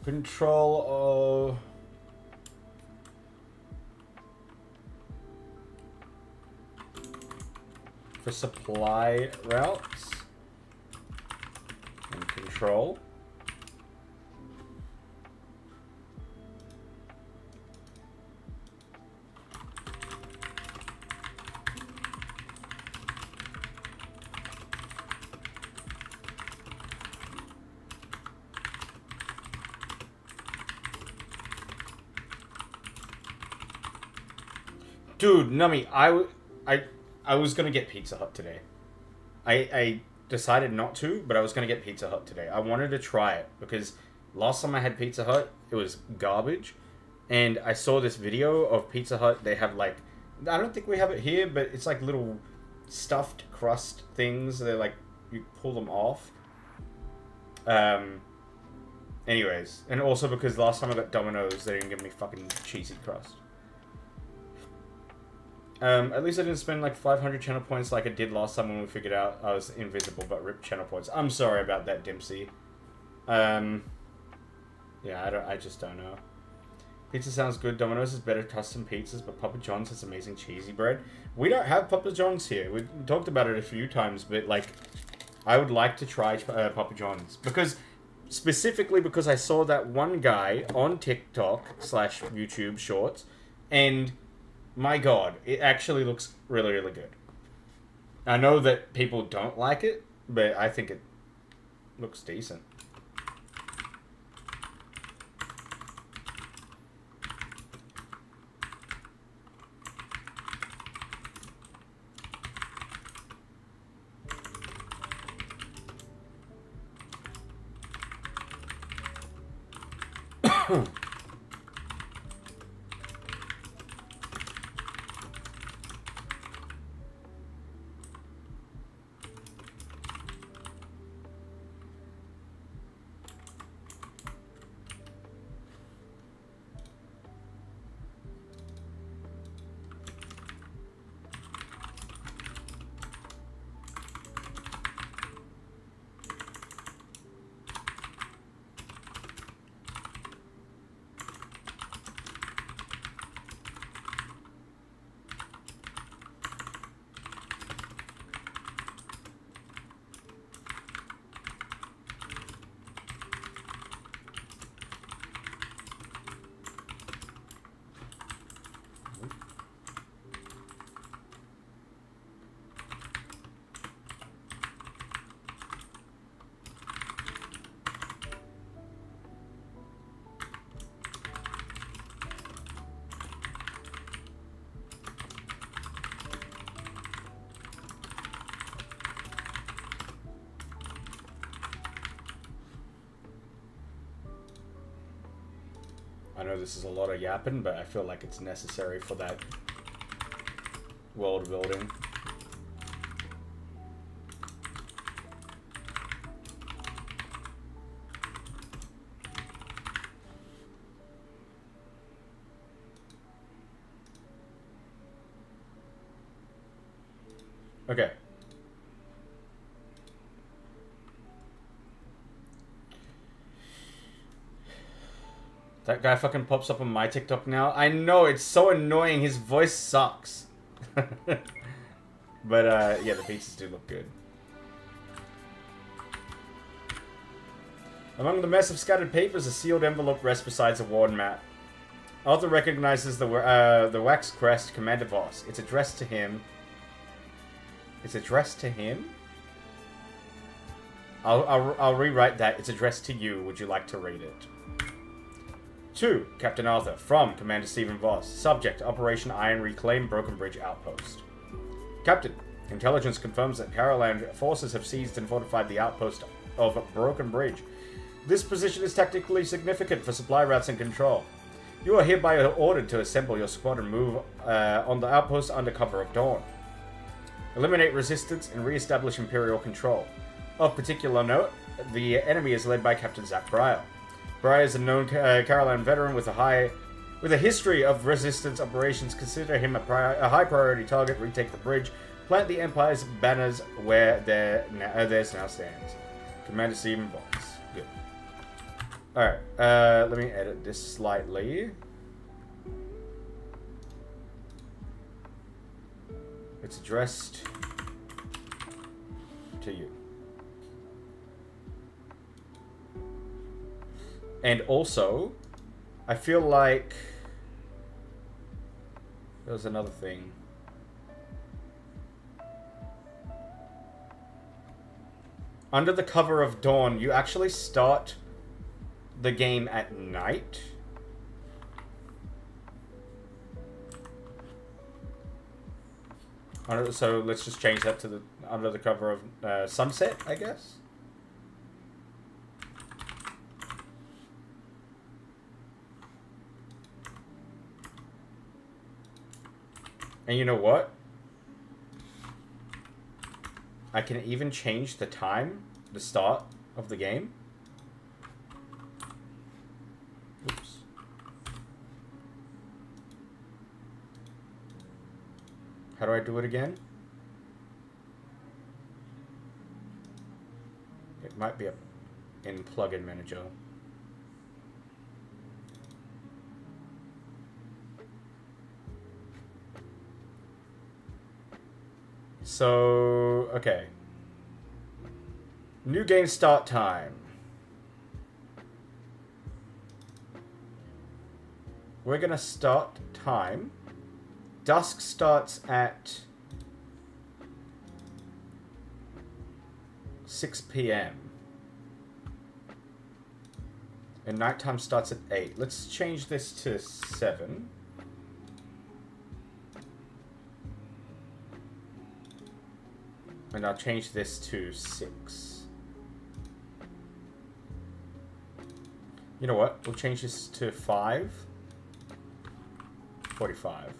Control of... For supply routes. And control. Dude, Nummy, I was gonna get Pizza Hut today. I decided not to, but I was going to get Pizza Hut today. I wanted to try it because last time I had Pizza Hut, it was garbage. And I saw this video of Pizza Hut. They have like, I don't think we have it here, but it's like little stuffed crust things. They're like, you pull them off. Anyways, and also because last time I got Domino's, they didn't give me fucking cheesy crust. At least I didn't spend like 500 channel points like I did last time when we figured out I was invisible but ripped channel points. I'm sorry about that, Dempsey. Yeah, I just don't know. Pizza sounds good. Domino's is better custom pizzas, but Papa John's has amazing cheesy bread. We don't have Papa John's here. We talked about it a few times, but like, I would like to try Papa John's specifically because I saw that one guy on TikTok / YouTube Shorts, and my God, it actually looks really, really good. I know that people don't like it, but I think it looks decent. I know this is a lot of yapping, but I feel like it's necessary for that world building. Okay. That guy fucking pops up on my TikTok now. I know, it's so annoying. His voice sucks. But, yeah, the pizzas do look good. Among the mess of scattered papers, a sealed envelope rests beside a worn map. Arthur recognizes the wax crest Commander Voss. It's addressed to him. It's addressed to him? I'll rewrite that. It's addressed to you. Would you like to read it? To Captain Arthur, from Commander Stephen Voss. Subject, Operation Iron Reclaim Broken Bridge Outpost. Captain, intelligence confirms that Caroline forces have seized and fortified the outpost of Broken Bridge. This position is tactically significant for supply routes and control. You are hereby ordered to assemble your squad and move on the outpost under cover of dawn. Eliminate resistance and re-establish Imperial control. Of particular note, the enemy is led by Captain Zach Breyer. Breyer is a known Caroline veteran with a history of resistance operations. Consider him a high priority target. Retake the bridge. Plant the Empire's banners where theirs now stands. Commander Stephen Voss. Good. Alright, let me edit this slightly. It's addressed to you. And also, I feel like there was another thing. Under the cover of dawn, you actually start the game at night. So let's just change that to the under the cover of sunset, I guess. And you know what? I can even change the time, the start of the game. Oops. How do I do it again? It might be in plugin manager. So, okay. New game start time. We're gonna start time. Dusk starts at 6 p.m. And nighttime starts at 8. Let's change this to 7. And I'll change this to 6. You know what? We'll change this to 5. 45.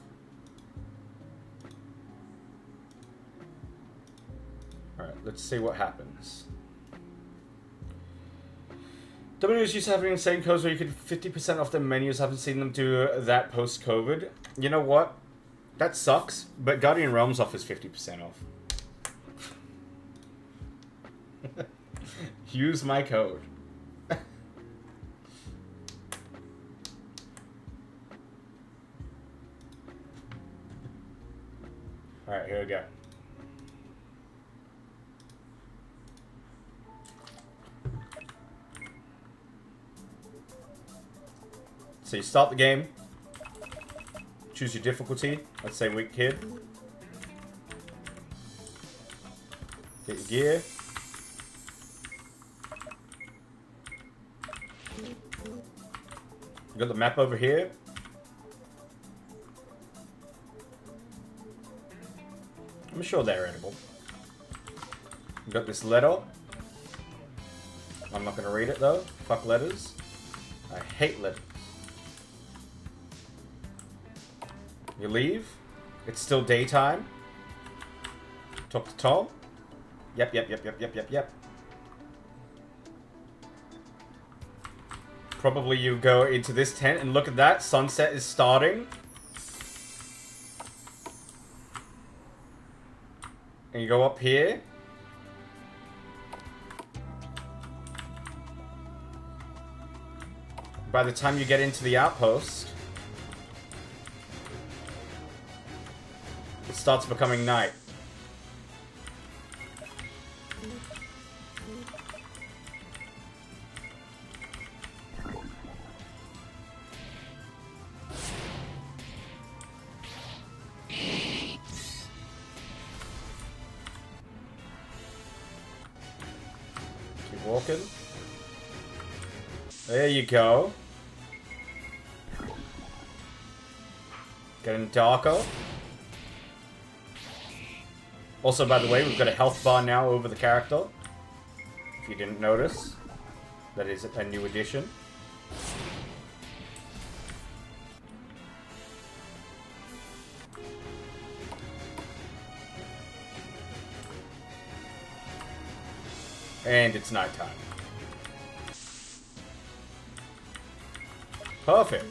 Alright, let's see what happens. Domino's used to having insane codes where you could 50% off their menus. Haven't seen them do that post-COVID. You know what? That sucks, but Guardian Realms offers 50% off. Use my code. Alright, here we go. So you start the game. Choose your difficulty. Let's say weak kid. Get your gear. You got the map over here. I'm sure they're edible. You got this letter. I'm not gonna read it though. Fuck letters. I hate letters. You leave. It's still daytime. Talk to Tom. Yep. Probably you go into this tent and look at that. Sunset is starting. And you go up here. By the time you get into the outpost, it starts becoming night. Keep walking. There you go. Getting darker. Also, by the way, we've got a health bar now over the character. If you didn't notice, that is a new addition. And it's nighttime. Perfect.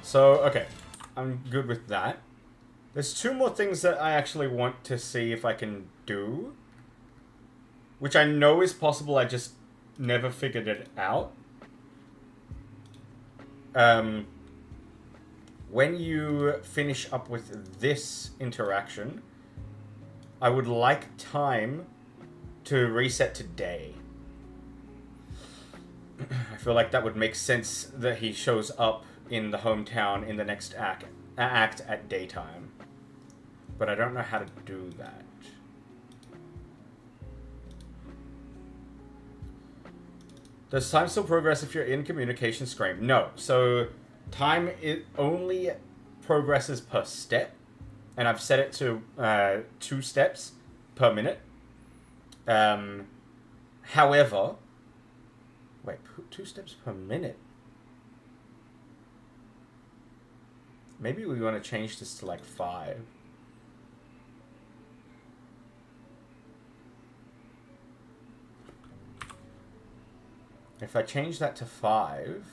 So, okay. I'm good with that. There's two more things that I actually want to see if I can do. Which I know is possible, I just never figured it out. When you finish up with this interaction, I would like time to reset to day. I feel like that would make sense that he shows up in the hometown in the next act at daytime. But I don't know how to do that. Does time still progress if you're in communication screen? No. So time only progresses per step. And I've set it to 2 steps per minute. However... Wait, 2 steps per minute? Maybe we want to change this to like 5. If I change that to 5...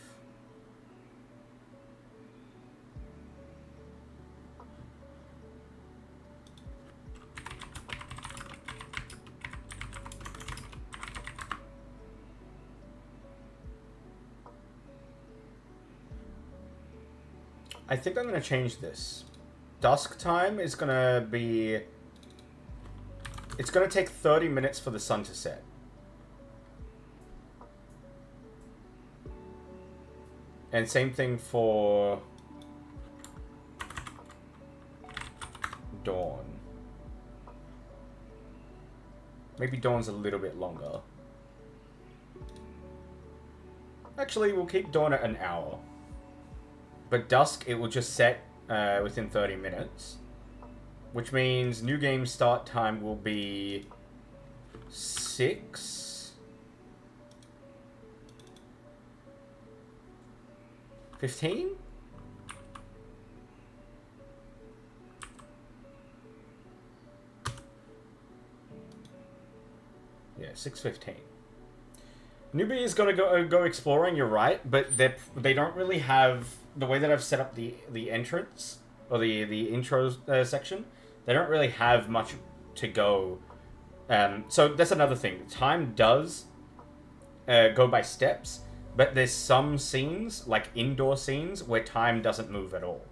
I think I'm going to change this. Dusk time is going to be... It's going to take 30 minutes for the sun to set. And same thing for... dawn. Maybe dawn's a little bit longer. Actually, we'll keep dawn at an hour. But dusk, it will just set within 30 minutes. Which means new game start time will be 6. 15? Yeah, 6:15. Newbie is gonna go exploring. You're right, but they don't really have the way that I've set up the entrance or the intro section. They don't really have much to go. So that's another thing. Time does go by steps, but there's some scenes, like indoor scenes, where time doesn't move at all.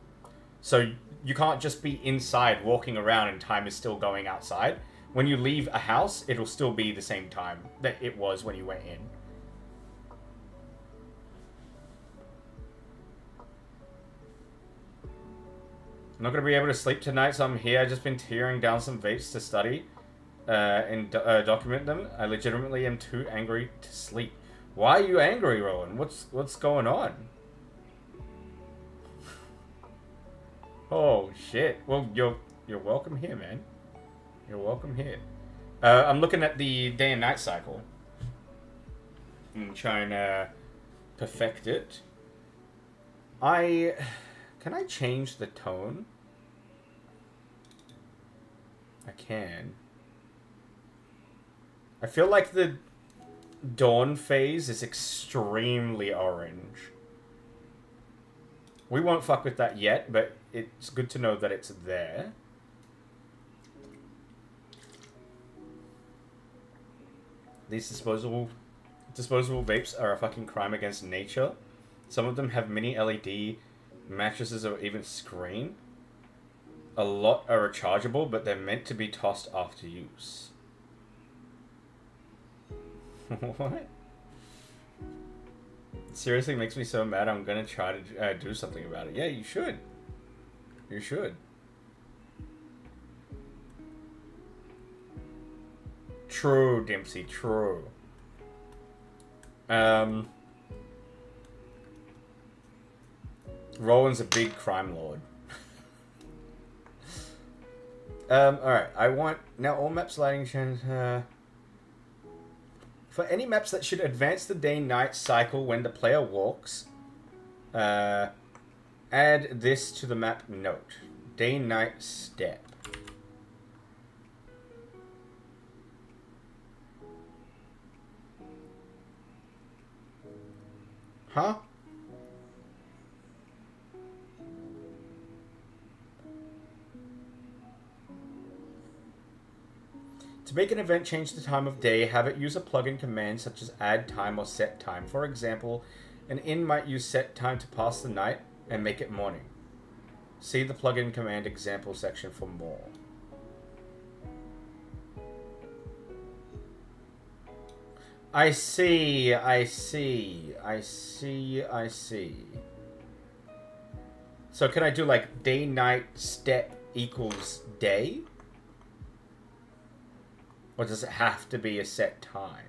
So you can't just be inside walking around and time is still going outside. When you leave a house, it'll still be the same time that it was when you went in. I'm not going to be able to sleep tonight, so I'm here. I've just been tearing down some vapes to study and document them. I legitimately am too angry to sleep. Why are you angry, Rowan? What's going on? Oh, shit. Well, you're welcome here, man. You're welcome here. I'm looking at the day and night cycle. I'm trying to perfect it. Can I change the tone? I can. I feel like the dawn phase is extremely orange. We won't fuck with that yet, but it's good to know that it's there. These disposable vapes are a fucking crime against nature. Some of them have mini LED mattresses or even screen. A lot are rechargeable, but they're meant to be tossed after use. What? It seriously makes me so mad. I'm gonna try to do something about it. Yeah, you should. You should. True, Dempsey, true. Roland's a big crime lord. Alright, I want... Now all maps lighting change... For any maps that should advance the day-night cycle when the player walks, add this to the map note. Day-night step. Huh? To make an event change the time of day, have it use a plugin command such as add time or set time. For example, an inn might use set time to pass the night and make it morning. See the plugin command example section for more. I see. So can I do like day-night step equals day? Or does it have to be a set time?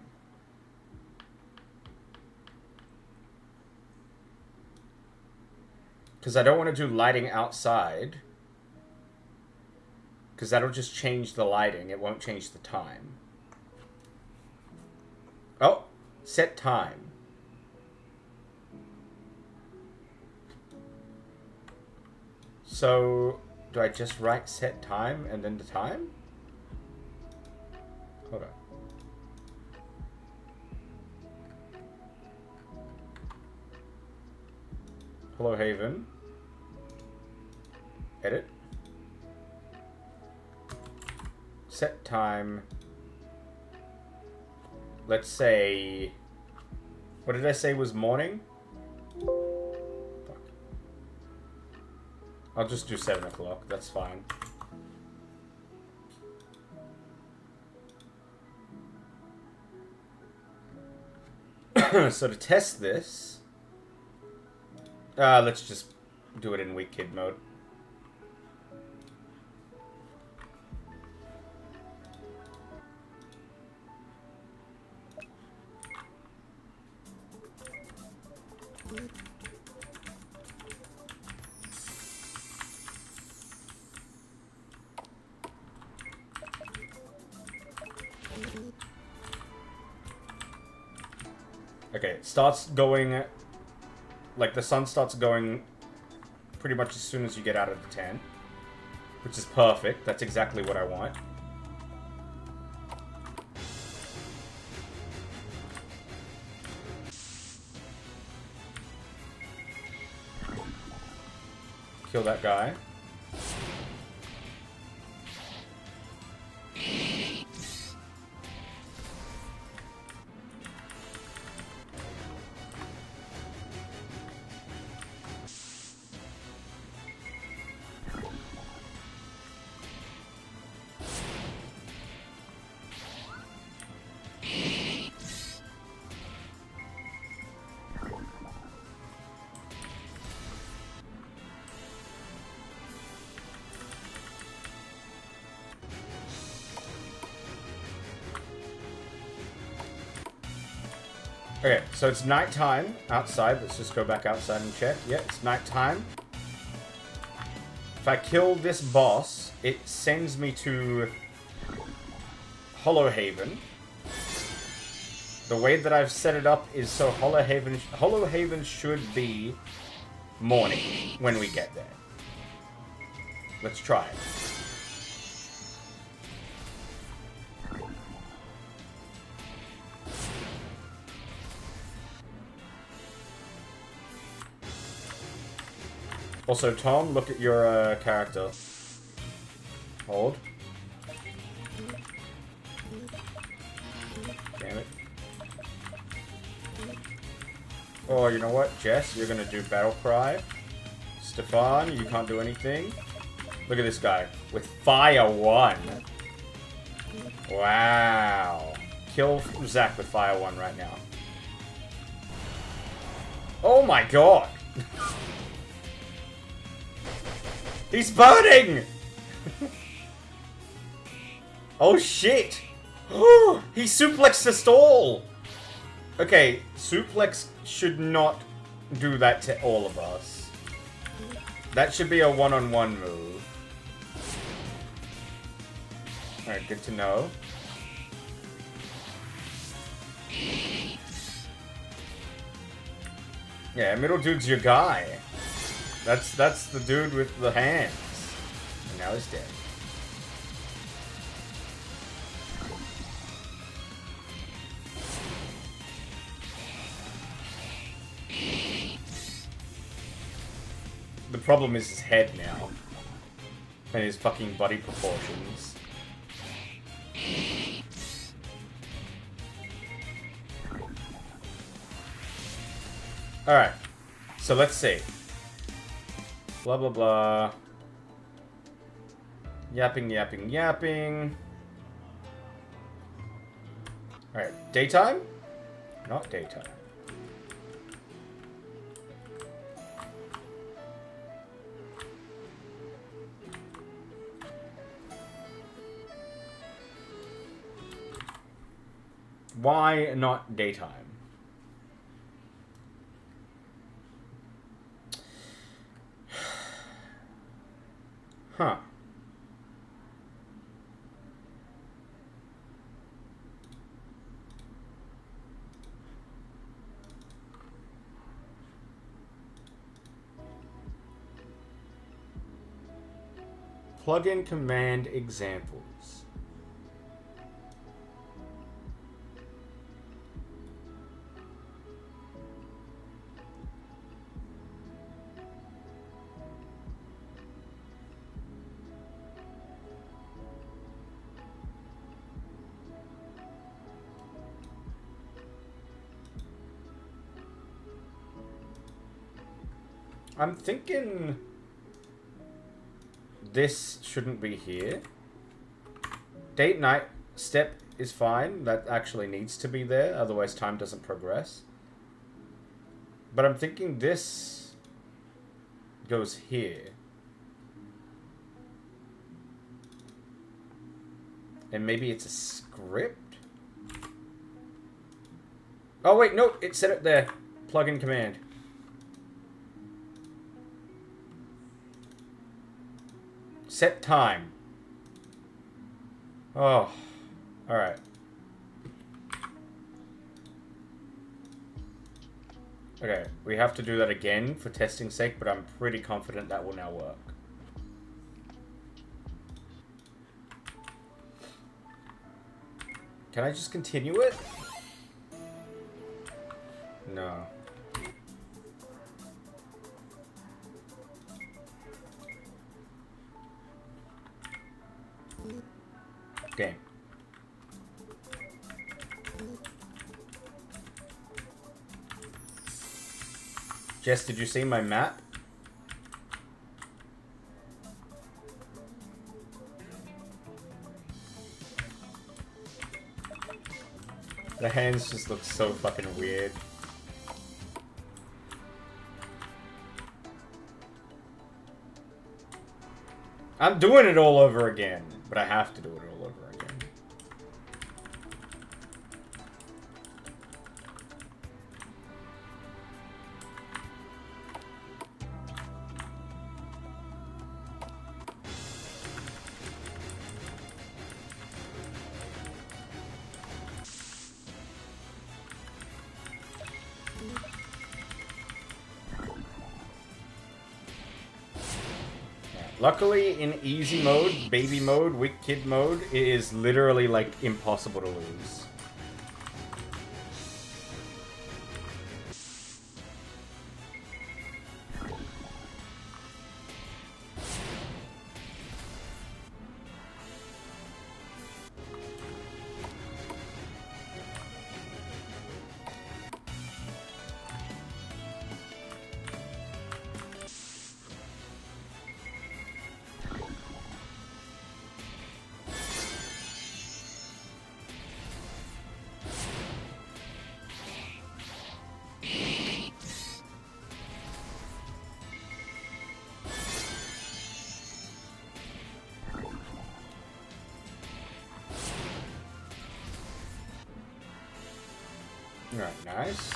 Because I don't want to do lighting outside. Because that'll just change the lighting. It won't change the time. Oh, set time. So, do I just write set time and then the time? Hold on. Hello Haven. Edit. Set time. Let's say... What did I say was morning? Fuck. I'll just do 7 o'clock. That's fine. So to test this... let's just do it in weak kid mode. Okay, it starts going, like the sun starts going pretty much as soon as you get out of the tent, which is perfect. That's exactly what I want. Kill that guy. Okay, so it's nighttime outside. Let's just go back outside and check. Yeah, it's nighttime. If I kill this boss, it sends me to Hollow Haven. The way that I've set it up is so Hollow Haven should be morning when we get there. Let's try it. Also, Tom, look at your character. Hold. Damn it. Oh, you know what? Jess, you're gonna do Battle Cry. Stefan, you can't do anything. Look at this guy. With Fire 1. Wow. Kill Zach with Fire 1 right now. Oh my god! He's burning! Oh shit! He suplexed the stall! Okay, suplex should not do that to all of us. That should be a one-on-one move. Alright, good to know. Yeah, middle dude's your guy. That's the dude with the hands. And now he's dead. The problem is his head now. And his fucking body proportions. Alright. So let's see. Blah, blah, blah. Yapping, yapping, yapping. Alright, daytime? Not daytime. Why not daytime? Huh. Plugin command examples. I'm thinking this shouldn't be here. Date night step is fine. That actually needs to be there. Otherwise time doesn't progress. But I'm thinking this goes here. And maybe it's a script? Oh wait, no, it said it there. Plugin command. Set time. Oh, alright. Okay, we have to do that again for testing's sake, but I'm pretty confident that will now work. Can I just continue it? No. Game. Jess, did you see my map? The hands just look so fucking weird. I'm doing it all over again, but I have to do it all over again. Luckily, in easy mode, baby mode, weak kid mode, it is literally, like, impossible to lose. Alright, nice.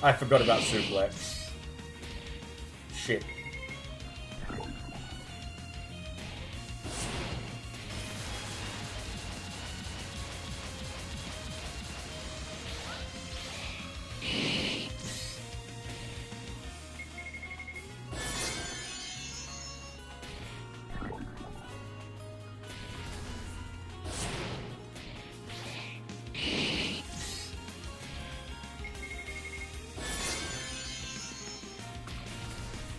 I forgot about suplex. Shit.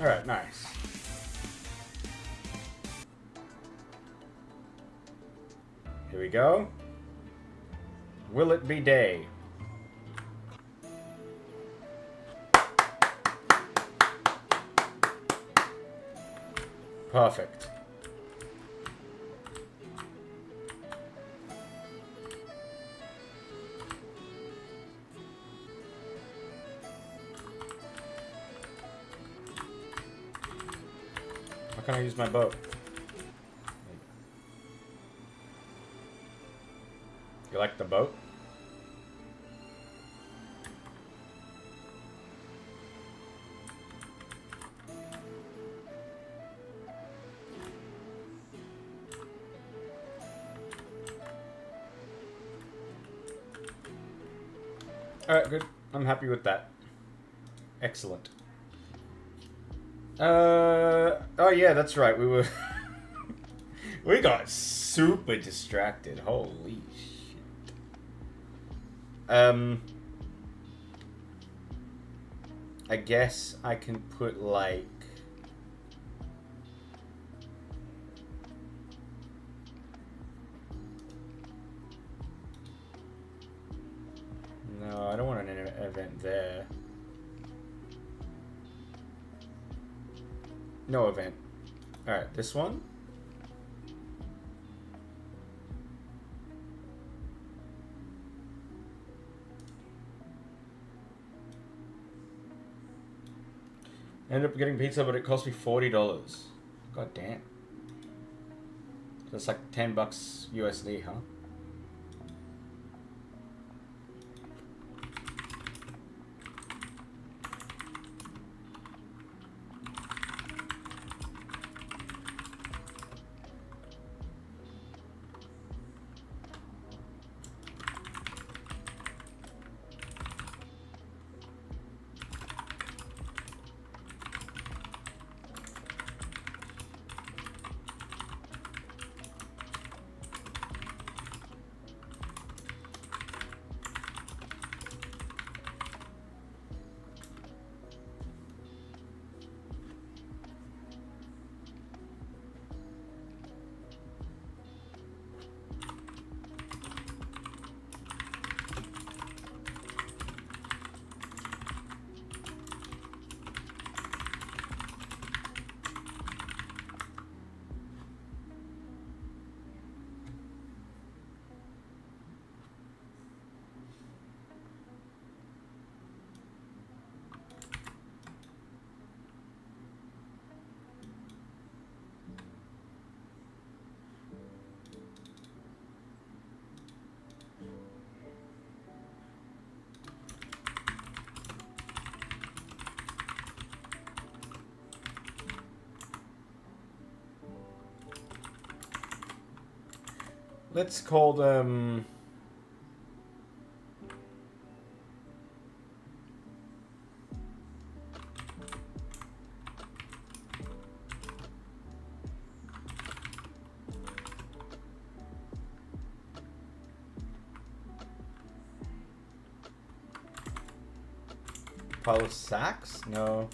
Alright, nice. Here we go. Will it be day? Perfect. can I use my boat? You like the boat? Alright, good. I'm happy with that. Excellent. Oh yeah, that's right. We were... we got super distracted. Holy shit. I guess I can put, like... No, I don't want an event there. No event. Alright, this one? Ended up getting pizza, but it cost me $40. God damn. That's like $10 USD, huh? Let's call them... Pile of sacks? No.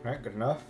Alright, good enough.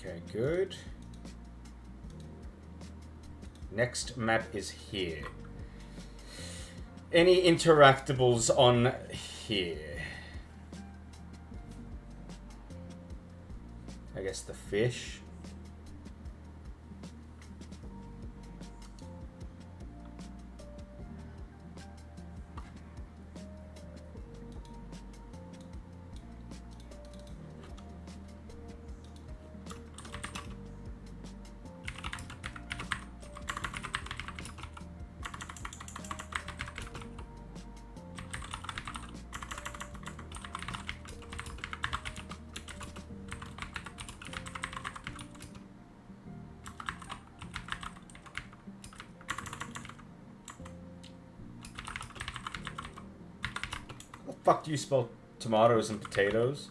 Okay, good. Next map is here. Any interactables on here? I guess the fish. Fuck do you spell tomatoes and potatoes?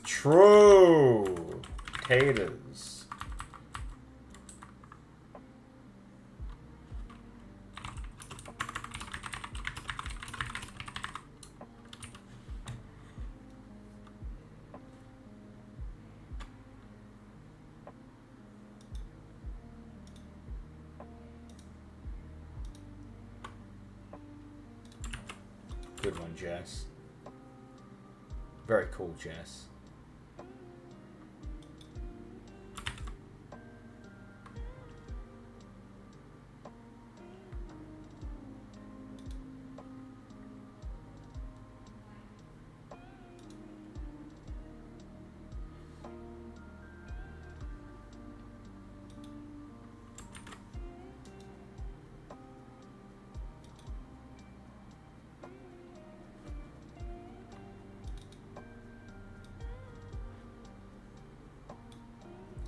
True. Potatoes. Good one, Jess. Very cool, Jess.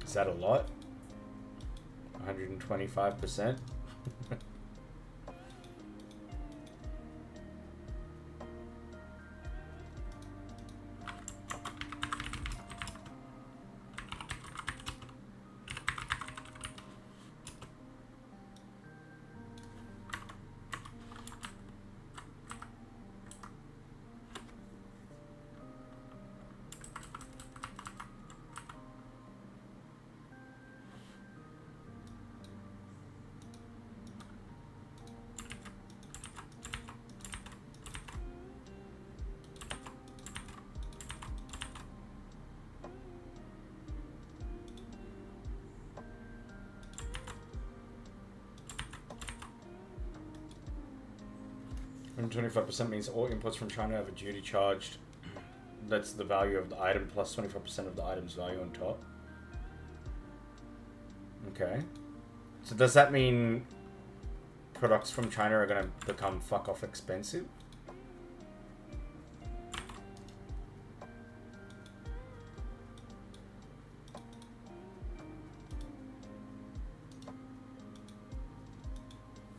Is that a lot? 125%? And 25% means all imports from China have a duty charged. That's the value of the item plus 25% of the item's value on top. Okay. So does that mean products from China are going to become fuck off expensive?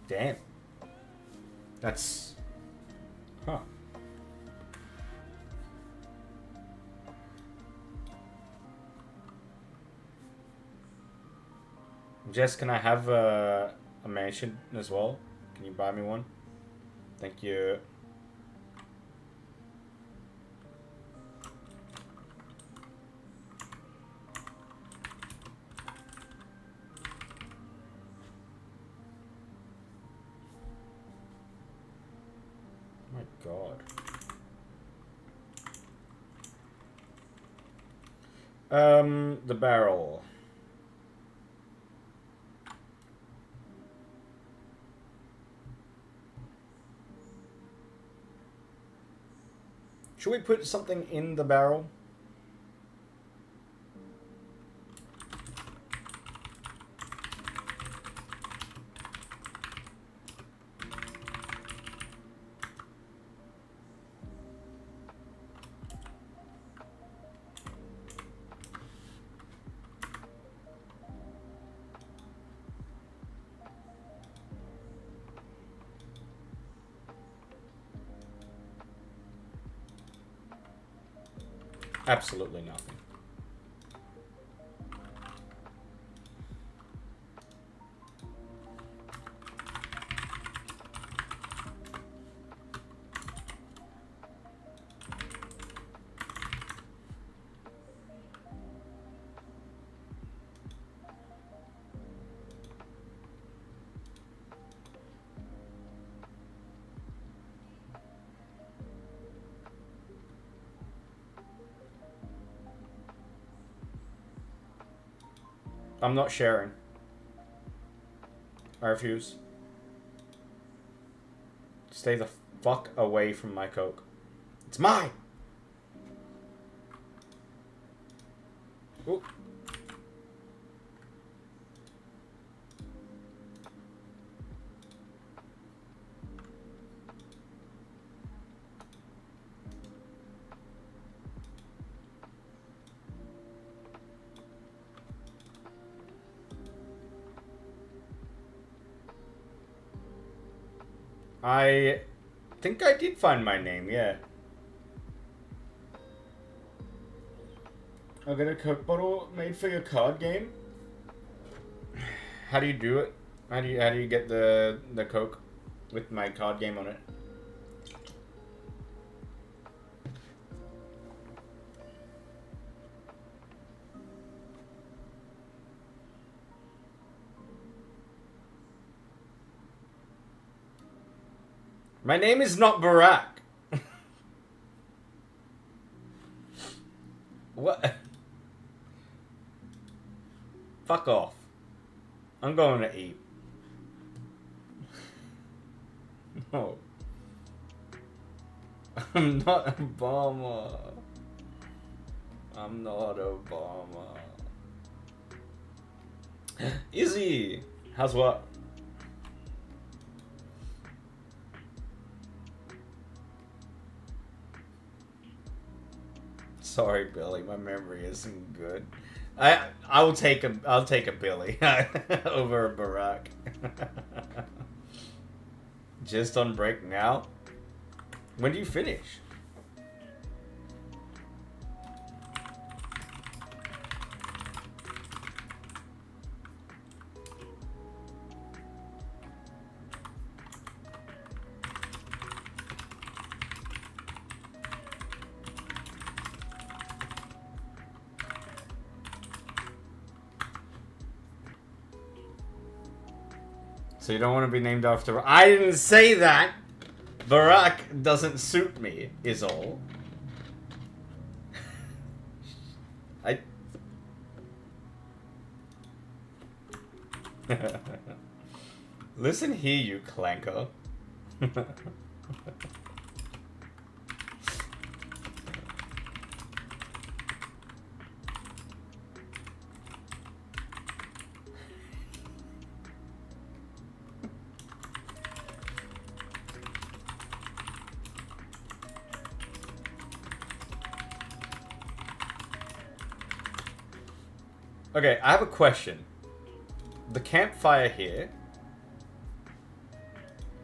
Damn. That's... Huh. Jess, can I have a mansion as well? Can you buy me one? Thank you. My God. The barrel. Should we put something in the barrel? Absolutely nothing. I'm not sharing. I refuse. Stay the fuck away from my Coke. It's mine! Ooh. I think I did find my name, yeah. I'll get a Coke bottle made for your card game. How do you do it? How do you get the Coke with my card game on it? My name is not Barack. What? Fuck off. I'm going to eat. No. I'm not Obama. I'm not Obama. Izzy! How's what? Sorry, Billy. My memory isn't good. I'll take a Billy over a Barack. Just on break now? When do you finish? So you don't want to be named after... I didn't say that! Barack doesn't suit me, is all. I... Listen here, you clanker. Okay, I have a question. The campfire here,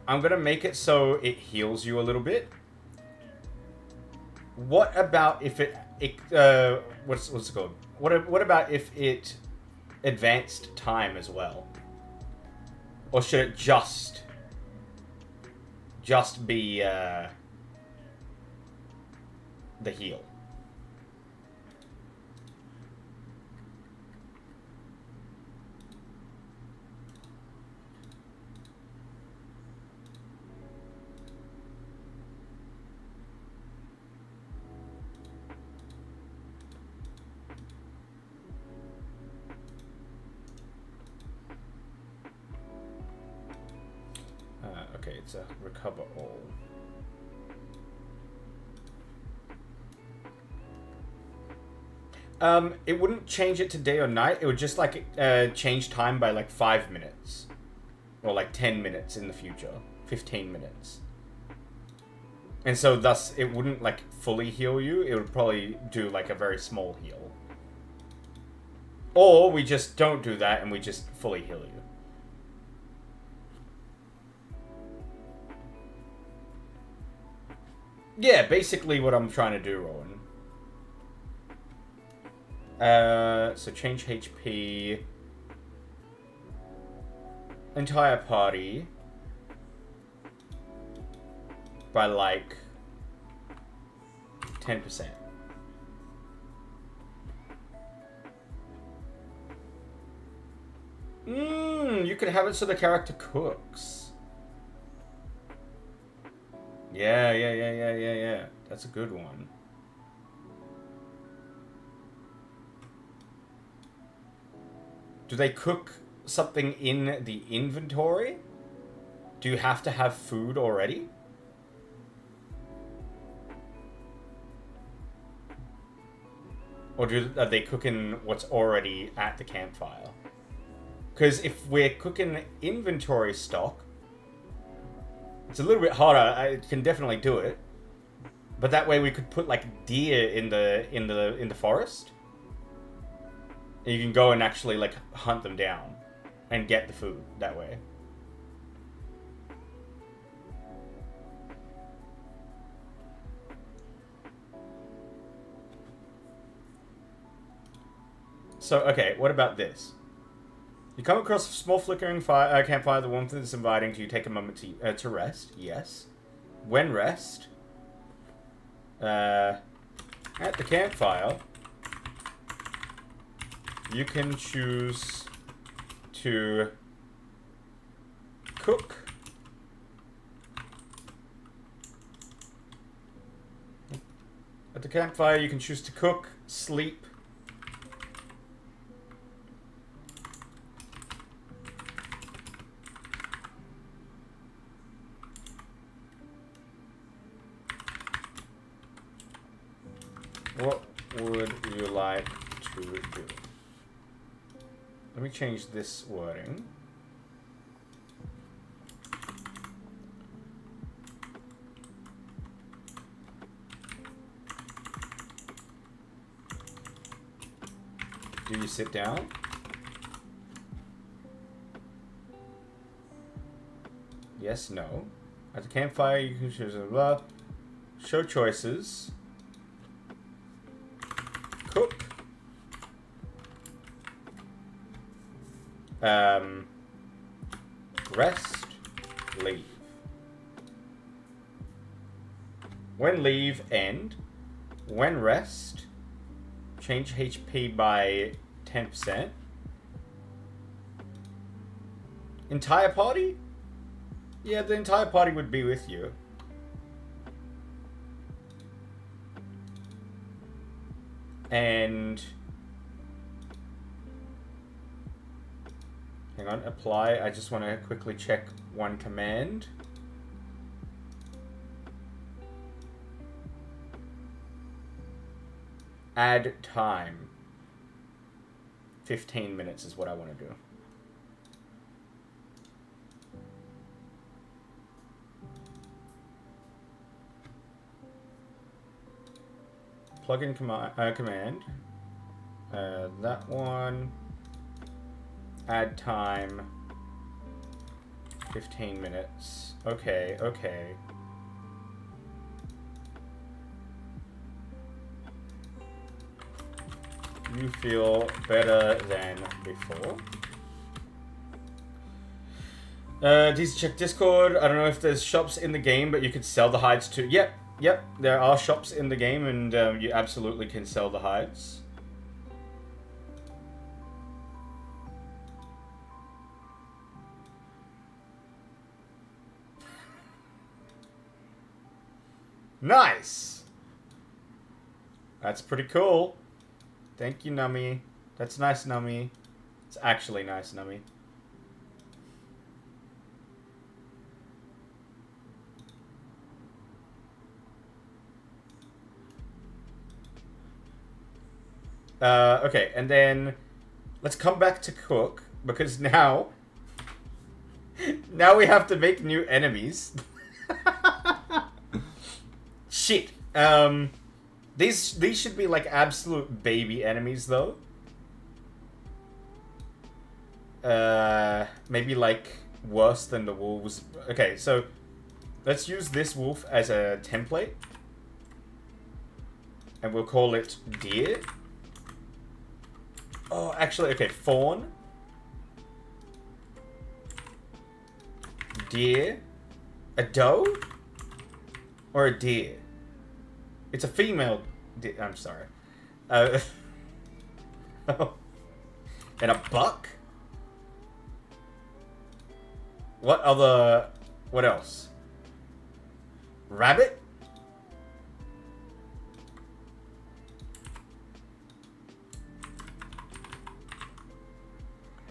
I'm gonna make it so it heals you a little bit. What about if what's it called? What about if it advanced time as well? Or should it just be the heal? Okay, it's a recover all. It wouldn't change it to day or night. It would just like change time by like 5 minutes, or like 10 minutes in the future, 15 minutes. And so thus it wouldn't like fully heal you. It would probably do like a very small heal. Or we just don't do that and we just fully heal you. Yeah, basically what I'm trying to do, Rowan. So change HP. Entire party. By like 10%. You could have it so the character cooks. Yeah. That's a good one. Do they cook something in the inventory? Do you have to have food already? Or are they cooking what's already at the campfire? Because if we're cooking inventory stock, it's a little bit harder. I can definitely do it, but that way we could put like deer in the forest, and you can go and actually like hunt them down, and get the food that way. So okay, what about this? You come across a small flickering campfire. The warmth is inviting to you. Take a moment to rest. Yes. When rest, at the campfire, you can choose to cook. At the campfire, you can choose to cook, sleep, what would you like to do? Let me change this wording. Do you sit down? Yes, no. At the campfire, you can choose blah. Show choices. Cook. Rest. Leave. When leave, end. When rest, change HP by 10%. Entire party? Yeah, the entire party would be with you. And hang on, apply. I just want to quickly check one command. Add time. 15 minutes is what I want to do. Plugin command. That one. Add time. 15 minutes. Okay, okay. You feel better than before. DC check Discord. I don't know if there's shops in the game, but you could sell the hides too. Yep, there are shops in the game, and you absolutely can sell the hides. Nice! That's pretty cool. Thank you, Nummy. That's nice, Nummy. It's actually nice, Nummy. Okay, and then let's come back to cook, because now we have to make new enemies. Shit. These should be like absolute baby enemies though. Maybe like worse than the wolves. Okay, so let's use this wolf as a template. And we'll call it Deer. Oh, actually, okay. Fawn. Deer. A doe? Or a deer? It's a female deer. I'm sorry. And a buck? What else? Rabbit?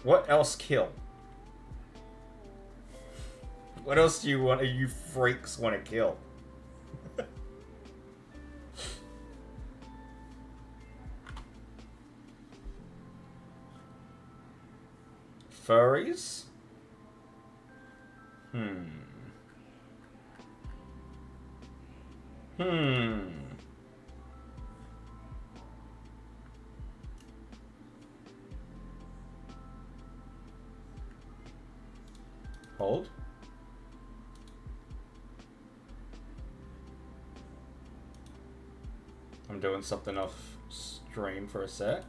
What else kill? What else do you freaks want to kill? Furries? Hold. I'm doing something off stream for a sec.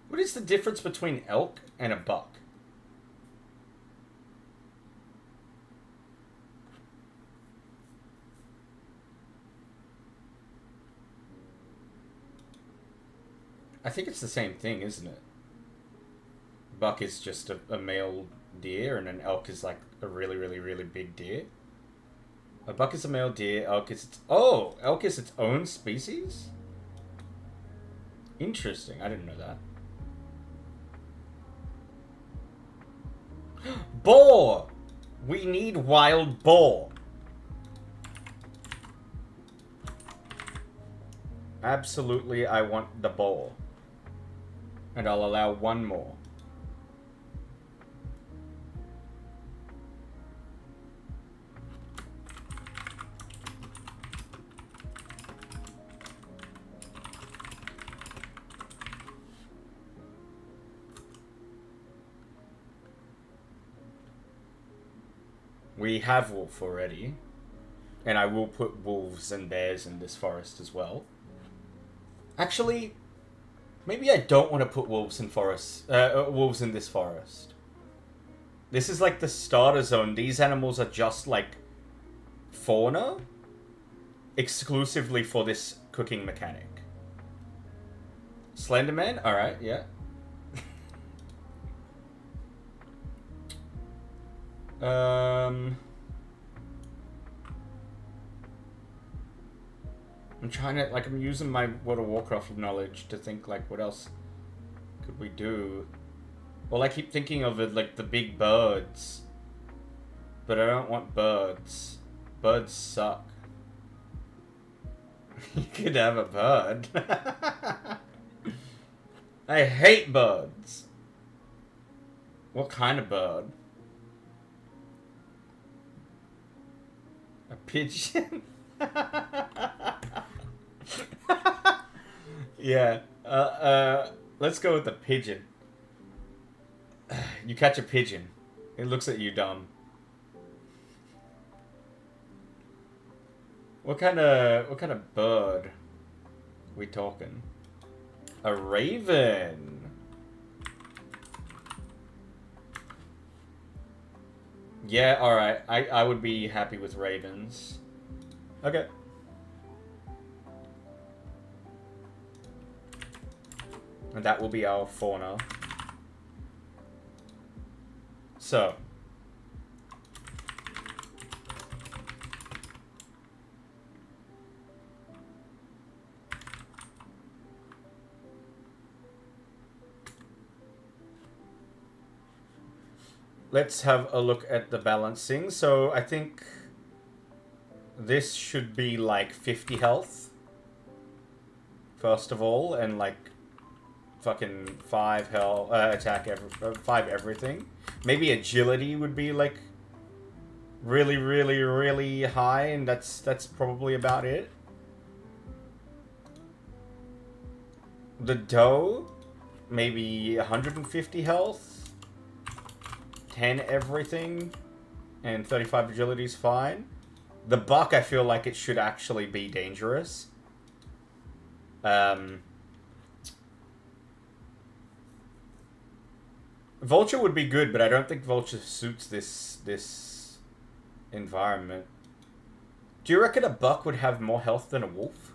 What is the difference between elk and a buck? I think it's the same thing, isn't it? Buck is just a male deer, and an elk is like a really, really, really big deer. A buck is a male deer, elk is its... Oh! Elk is its own species? Interesting, I didn't know that. Boar! We need wild boar. Absolutely, I want the boar. And I'll allow one more. We have wolf already. And I will put wolves and bears in this forest as well. Actually, maybe I don't want to put wolves in wolves in this forest. This is like the starter zone. These animals are just like fauna exclusively for this cooking mechanic. Slenderman? Alright, yeah. I'm trying to, like, I'm using my World of Warcraft knowledge to think, like, what else could we do? Well, I keep thinking of it, like, the big birds. But I don't want birds. Birds suck. You could have a bird. I hate birds. What kind of bird? A pigeon? Yeah. Let's go with the pigeon. You catch a pigeon. It looks at you dumb. What kind of bird we talking? A raven. Yeah, alright. I would be happy with ravens. Okay. And that will be our fauna. So, let's have a look at the balancing. So I think this should be like 50 health, first of all, and like fucking 5 health, attack, 5 everything. Maybe agility would be like really, really, really high, and that's probably about it. The dough, maybe 150 health, 10 everything, and 35 agility is fine. The buck, I feel like it should actually be dangerous. Vulture would be good, but I don't think Vulture suits this environment. Do you reckon a buck would have more health than a wolf?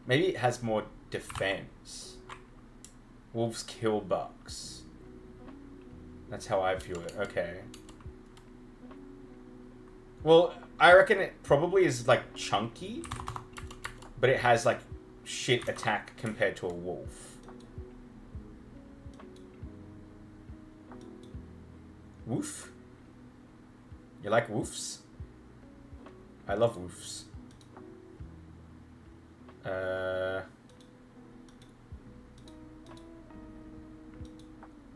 Maybe it has more defense. Wolves kill bucks. That's how I view it. Okay. Well, I reckon it probably is like chunky, but it has like shit attack compared to a wolf. Woof? You like woofs? I love woofs.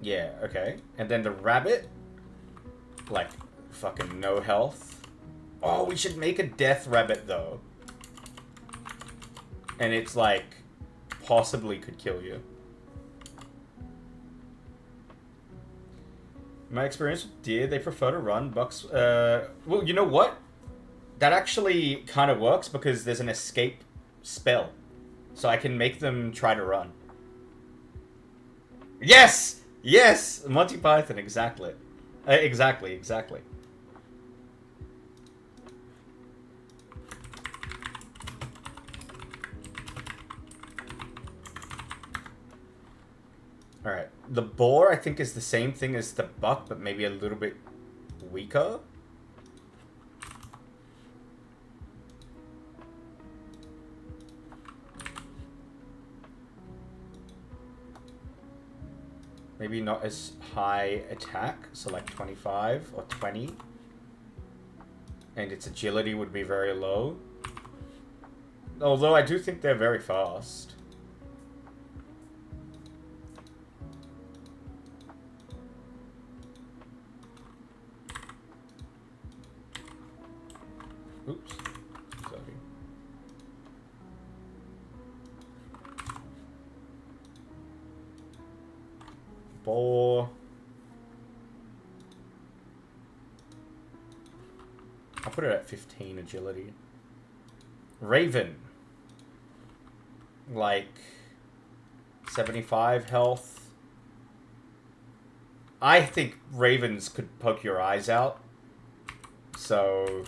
Yeah, okay. And then the rabbit, like, fucking no health. Oh, we should make a death rabbit, though. And it's, like, possibly could kill you. My experience with deer, they prefer to run. Bucks, well, you know what? That actually kind of works because there's an escape spell. So I can make them try to run. Yes! Yes! Monty Python, exactly. Exactly. Alright. The boar, I think, is the same thing as the buck, but maybe a little bit weaker. Maybe not as high attack, so like 25 or 20. And its agility would be very low. Although I do think they're very fast. Oops. Sorry. Boar. I'll put it at 15 agility. Raven. Like 75 health. I think ravens could poke your eyes out. So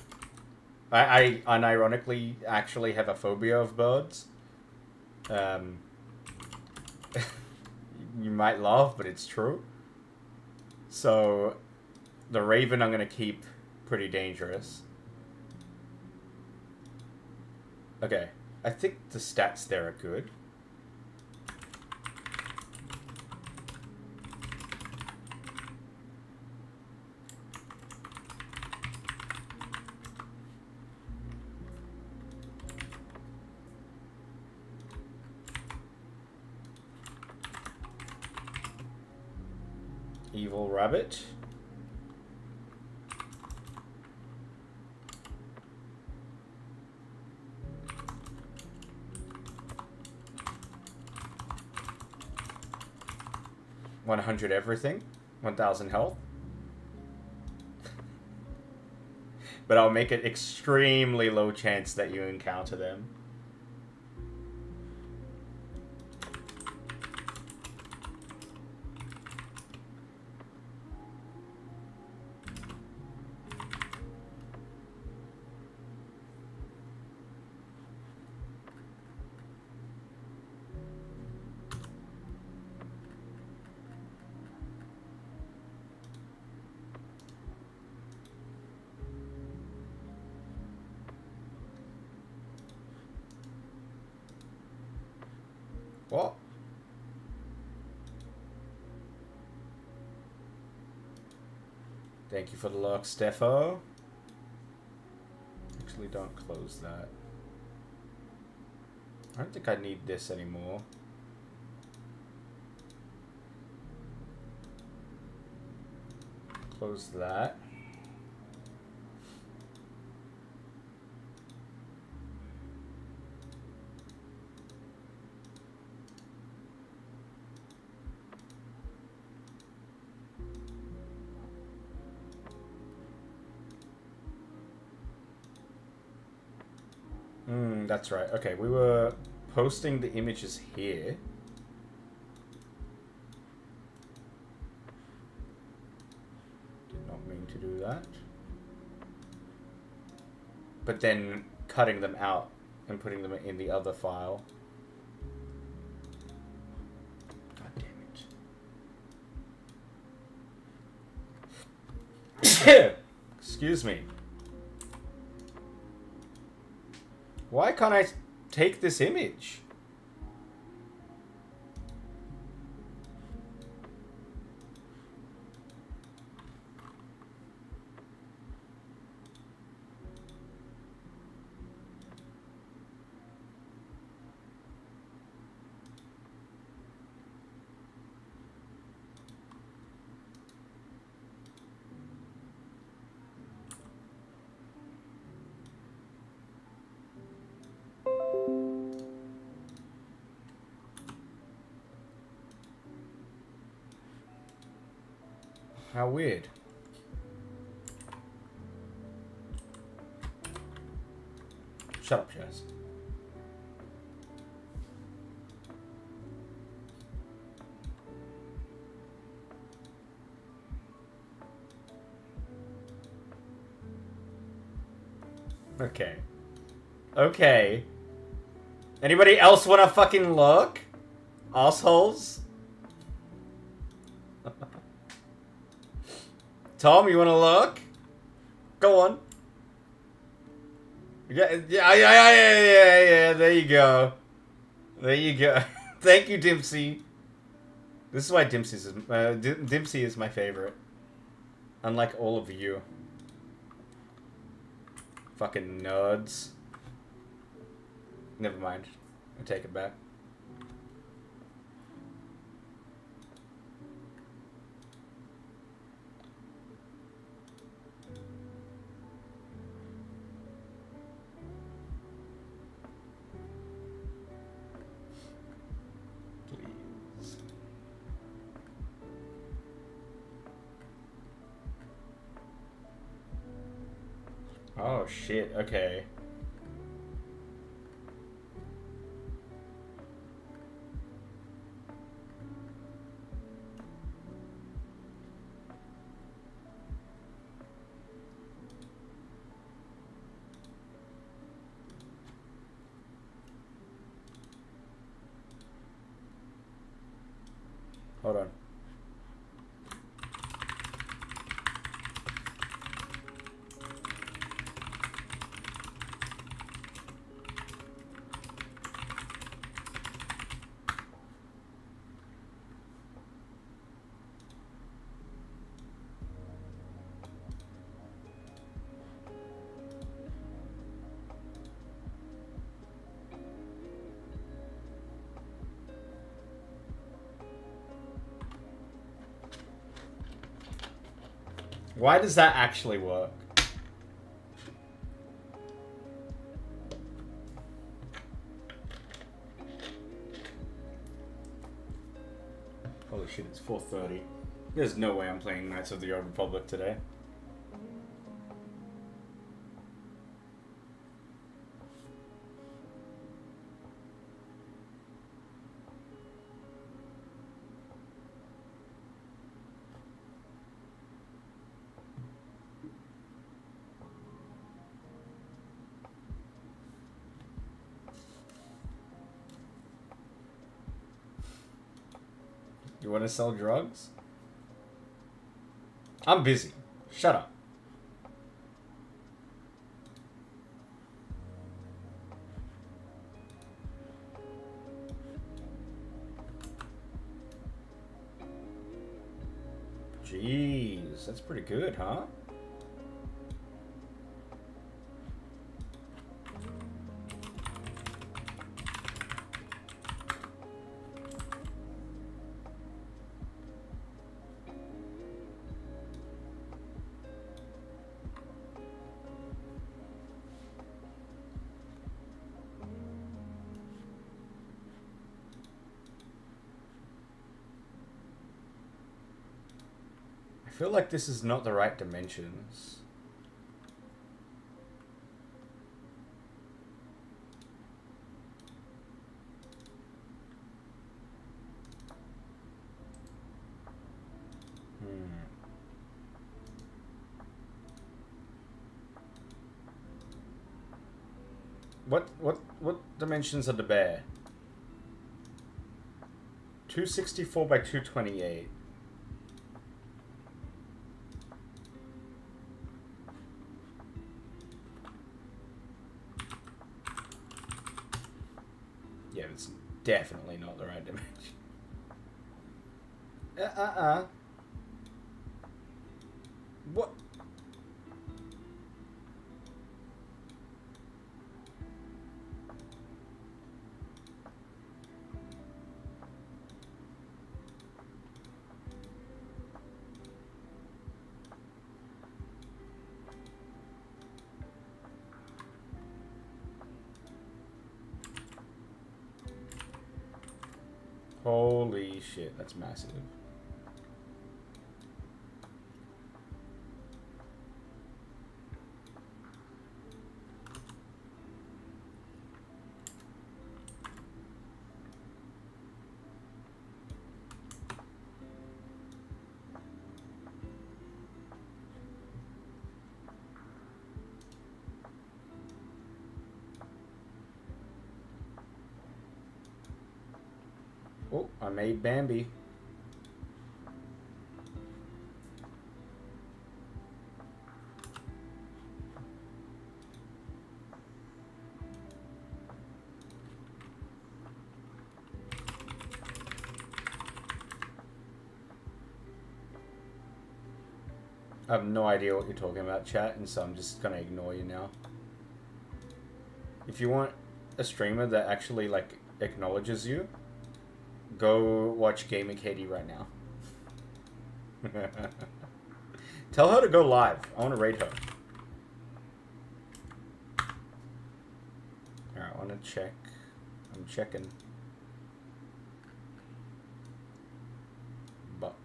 I unironically actually have a phobia of birds. You might laugh, but it's true. So the raven I'm going to keep pretty dangerous. Okay. I think the stats there are good. Evil rabbit. $100 everything. 1,000 health. But I'll make it extremely low chance that you encounter them. What? Thank you for the luck, Steffo. Actually, don't close that. I don't think I need this anymore. Close that. That's right. Okay, we were posting the images here. Did not mean to do that. But then cutting them out and putting them in the other file. God damn it. Excuse me. Why can't I take this image? How weird. Shut up, Jess. Okay. Okay. Anybody else wanna fucking look? Assholes? Tom, you wanna look? Go on. Yeah. There you go. There you go. Thank you, Dempsey. This is why Dempsey is my favorite. Unlike all of you. Fucking nerds. Never mind. I take it back. Please. Oh shit, okay. Hold on. Why does that actually work? Holy shit, it's 4:30. There's no way I'm playing Knights of the Old Republic today. You want to sell drugs? I'm busy. Shut up. Jeez, that's pretty good, huh? I feel like this is not the right dimensions. What dimensions are the bear? 264 by 228. Yeah, it's definitely not the right dimension. What? Holy shit, that's massive. Oh, I made Bambi. I have no idea what you're talking about, chat, and so I'm just gonna ignore you now. If you want a streamer that actually, like, acknowledges you, go watch Gamer Katie right now. Tell her to go live. I want to raid her. Alright, I want to check. I'm checking. Buck.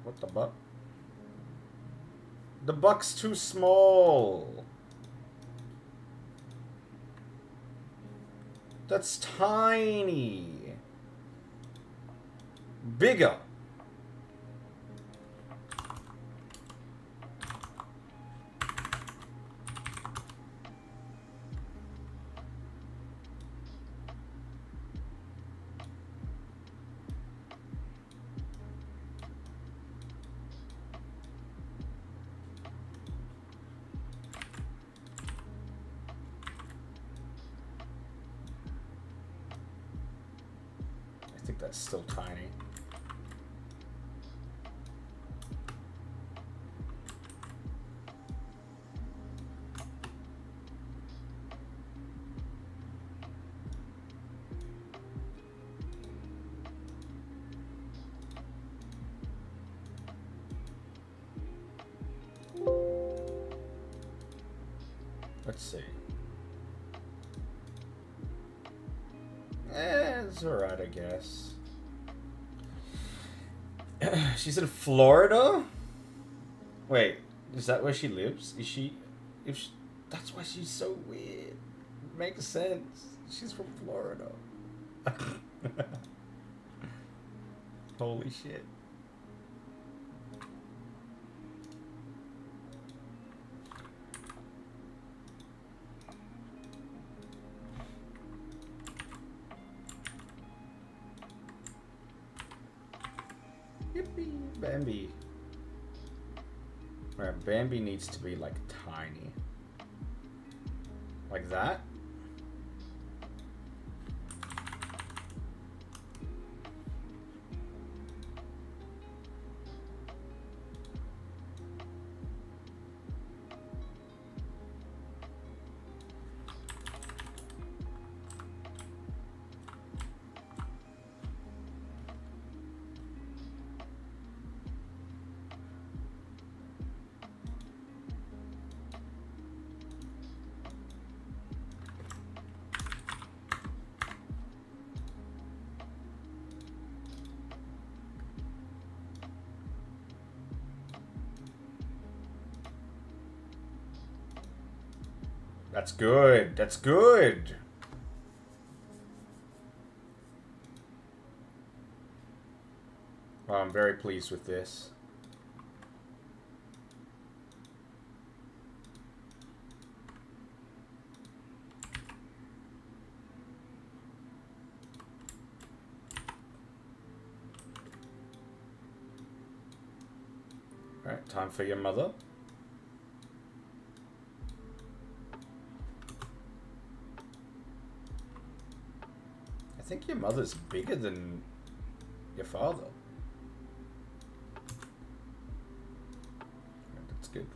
What the buck? The buck's too small. That's tiny. Bigger. I think that's still tiny. Let's see. It's alright, I guess. She's in Florida? Wait, is that where she lives? Is she... that's why she's so weird. Makes sense. She's from Florida. Holy shit. Yippee, Bambi. Alright, Bambi needs to be like tiny. Like that? That's good. That's good. Well, I'm very pleased with this. Alright, time for your mother. I think your mother's bigger than your father. That's good.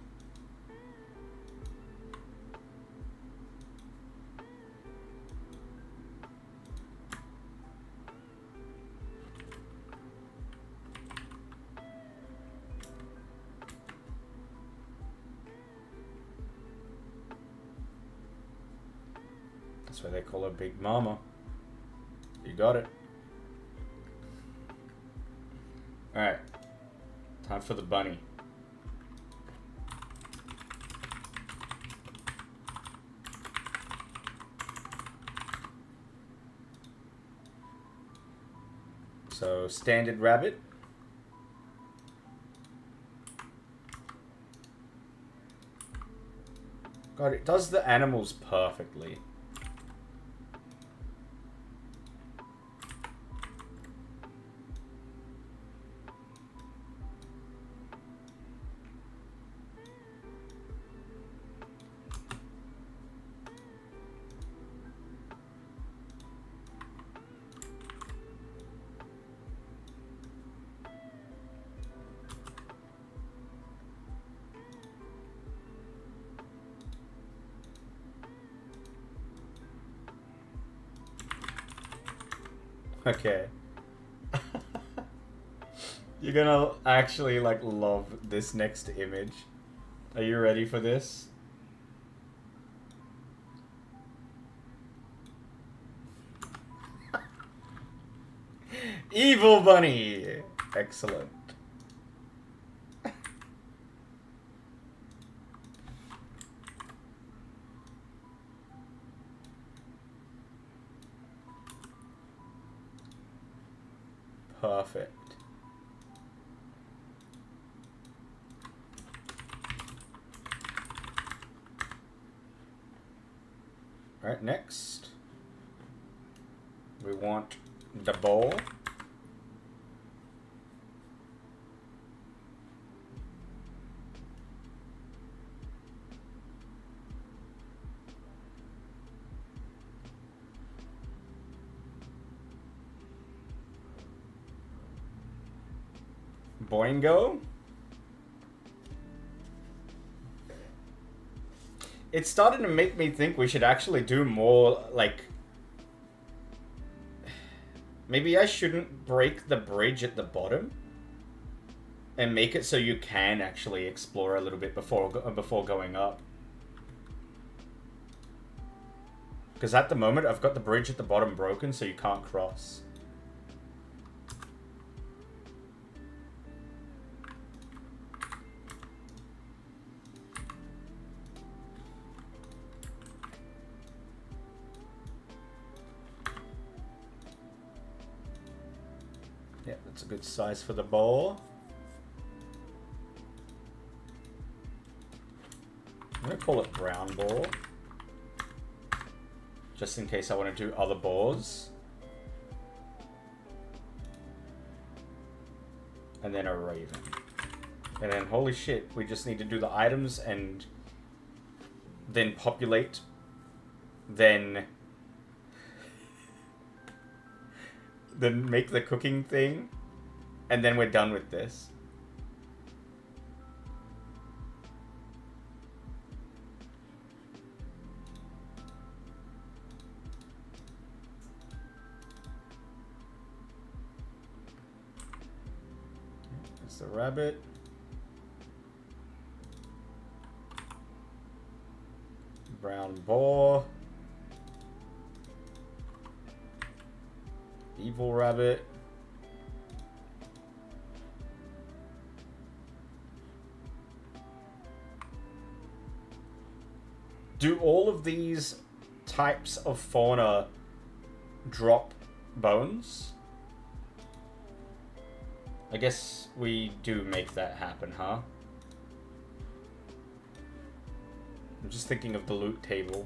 That's why they call her Big Mama. You got it. Alright. Time for the bunny. So, standard rabbit. God, it does the animals perfectly. Okay. You're gonna actually, like, love this next image. Are you ready for this? Evil bunny! Excellent. Perfect. Alright, next. We want the bowl. Boingo. It's starting to make me think we should actually do more, like... Maybe I shouldn't break the bridge at the bottom. And make it so you can actually explore a little bit before going up. Because at the moment, I've got the bridge at the bottom broken, so you can't cross. Yeah, that's a good size for the bowl. I'm going to call it brown ball. Just in case I want to do other balls. And then a raven. And then, holy shit, we just need to do the items and then populate. Then make the cooking thing. And then we're done with this. It's the rabbit. Brown boar. Evil rabbit. Do all of these types of fauna drop bones? I guess we do make that happen, huh? I'm just thinking of the loot table.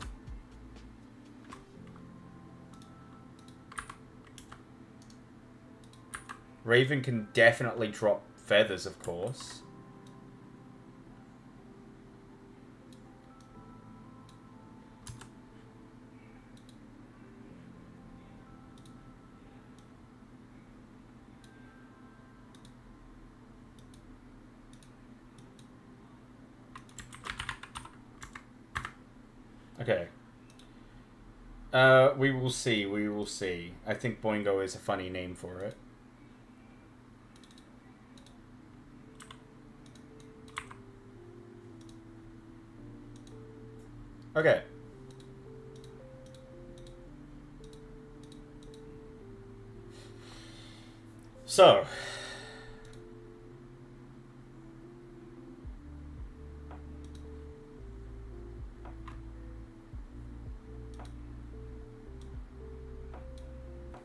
Raven can definitely drop feathers, of course. Okay. We will see, we will see. I think Boingo is a funny name for it. Okay. So.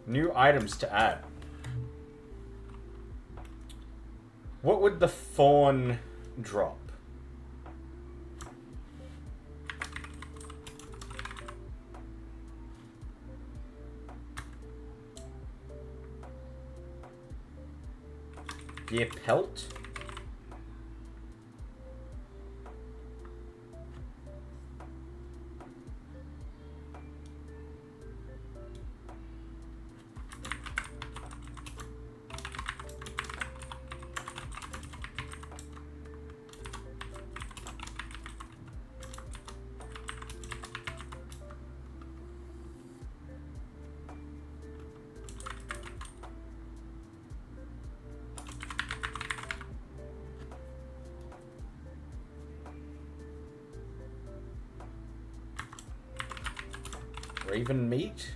New items to add. What would the fawn drop? Deer pelt? Raven meat?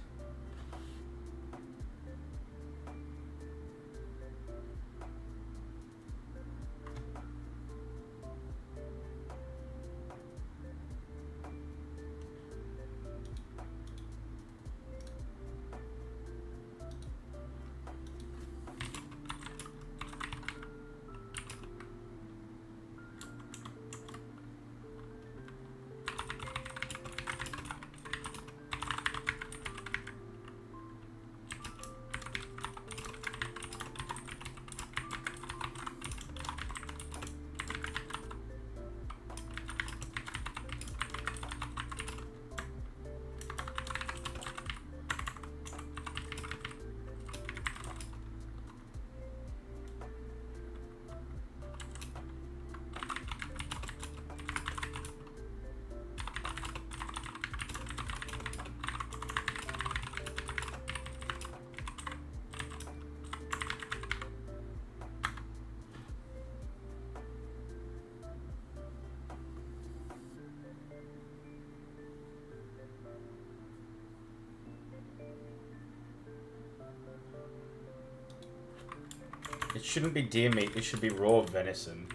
It shouldn't be deer meat, it should be raw venison.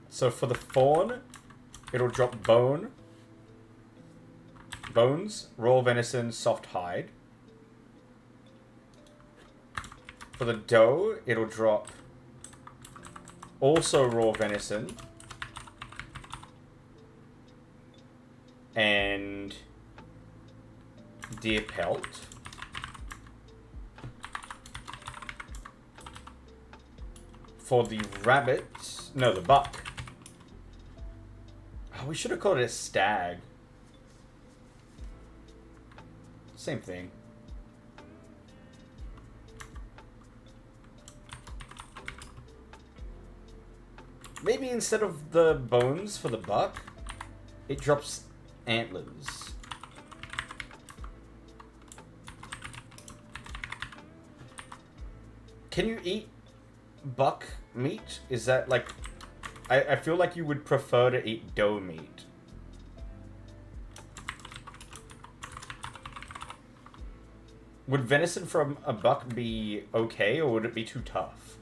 So for the fawn, it'll drop bones, raw venison, soft hide. For the doe, it'll drop also raw venison and deer pelt. For the rabbit, no, the buck. Oh, we should have called it a stag. Same thing. Maybe instead of the bones for the buck, it drops antlers. Can you eat buck meat? Is that like... I feel like you would prefer to eat doe meat. Would venison from a buck be okay, or would it be too tough?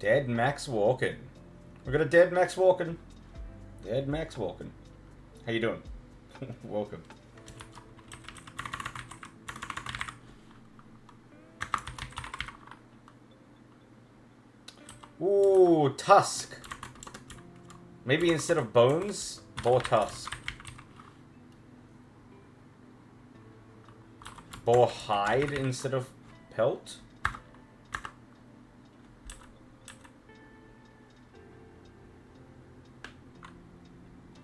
Dead Max Walken. We got a dead Max Walken. Dead Max Walken. How you doing? Welcome. Ooh, tusk. Maybe instead of bones, boar tusk. Boar hide instead of pelt.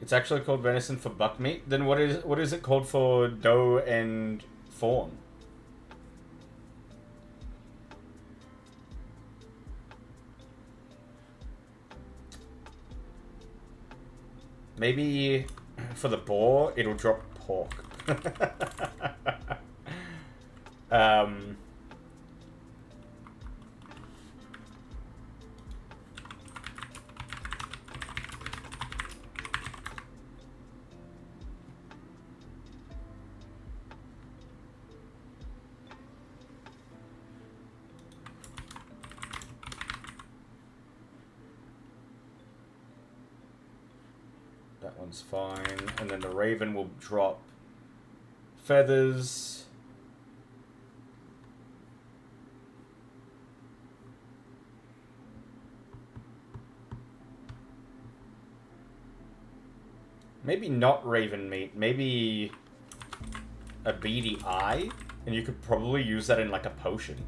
It's actually called venison for buck meat. Then what is it called for doe and fawn? Maybe for the boar, it'll drop pork. That one's fine. And then the raven will drop feathers. Maybe not raven meat. Maybe a beady eye. And you could probably use that in like a potion.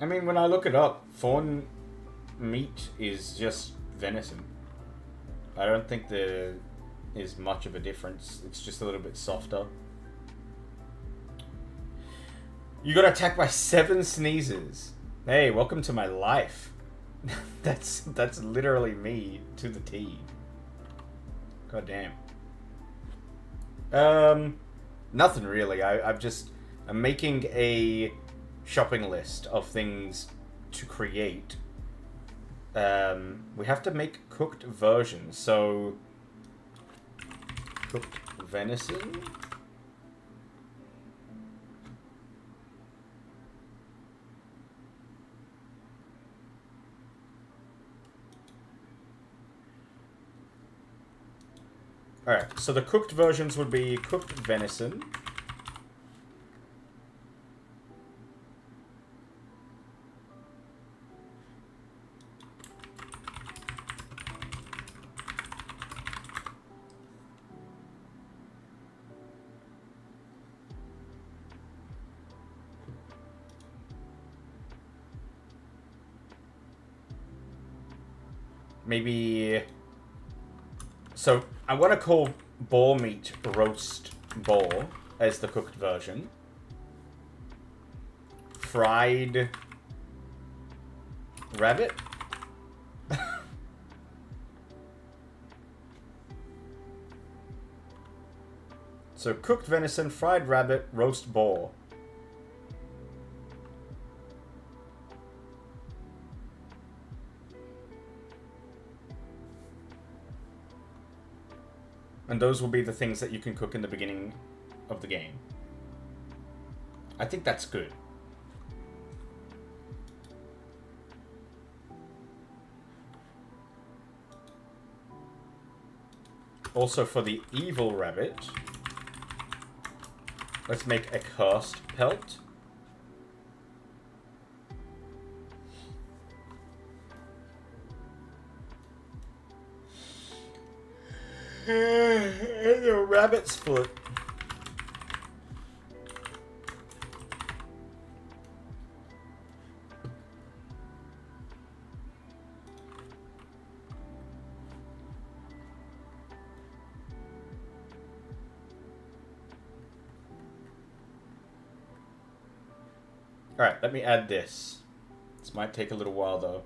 I mean, when I look it up, fawn meat is just venison. I don't think there is much of a difference. It's just a little bit softer. You got attacked by 7 sneezes. Hey, welcome to my life. That's literally me to the T. God damn. Nothing really. I'm making a shopping list of things to create. We have to make cooked versions, so cooked venison. Alright, so the cooked versions would be cooked venison. Maybe... So, I want to call boar meat roast boar as the cooked version. Fried rabbit? So, cooked venison, fried rabbit, roast boar. And those will be the things that you can cook in the beginning of the game. I think that's good. Also, for the evil rabbit, let's make a cursed pelt. And a rabbit's foot. Alright, let me add this. This might take a little while though.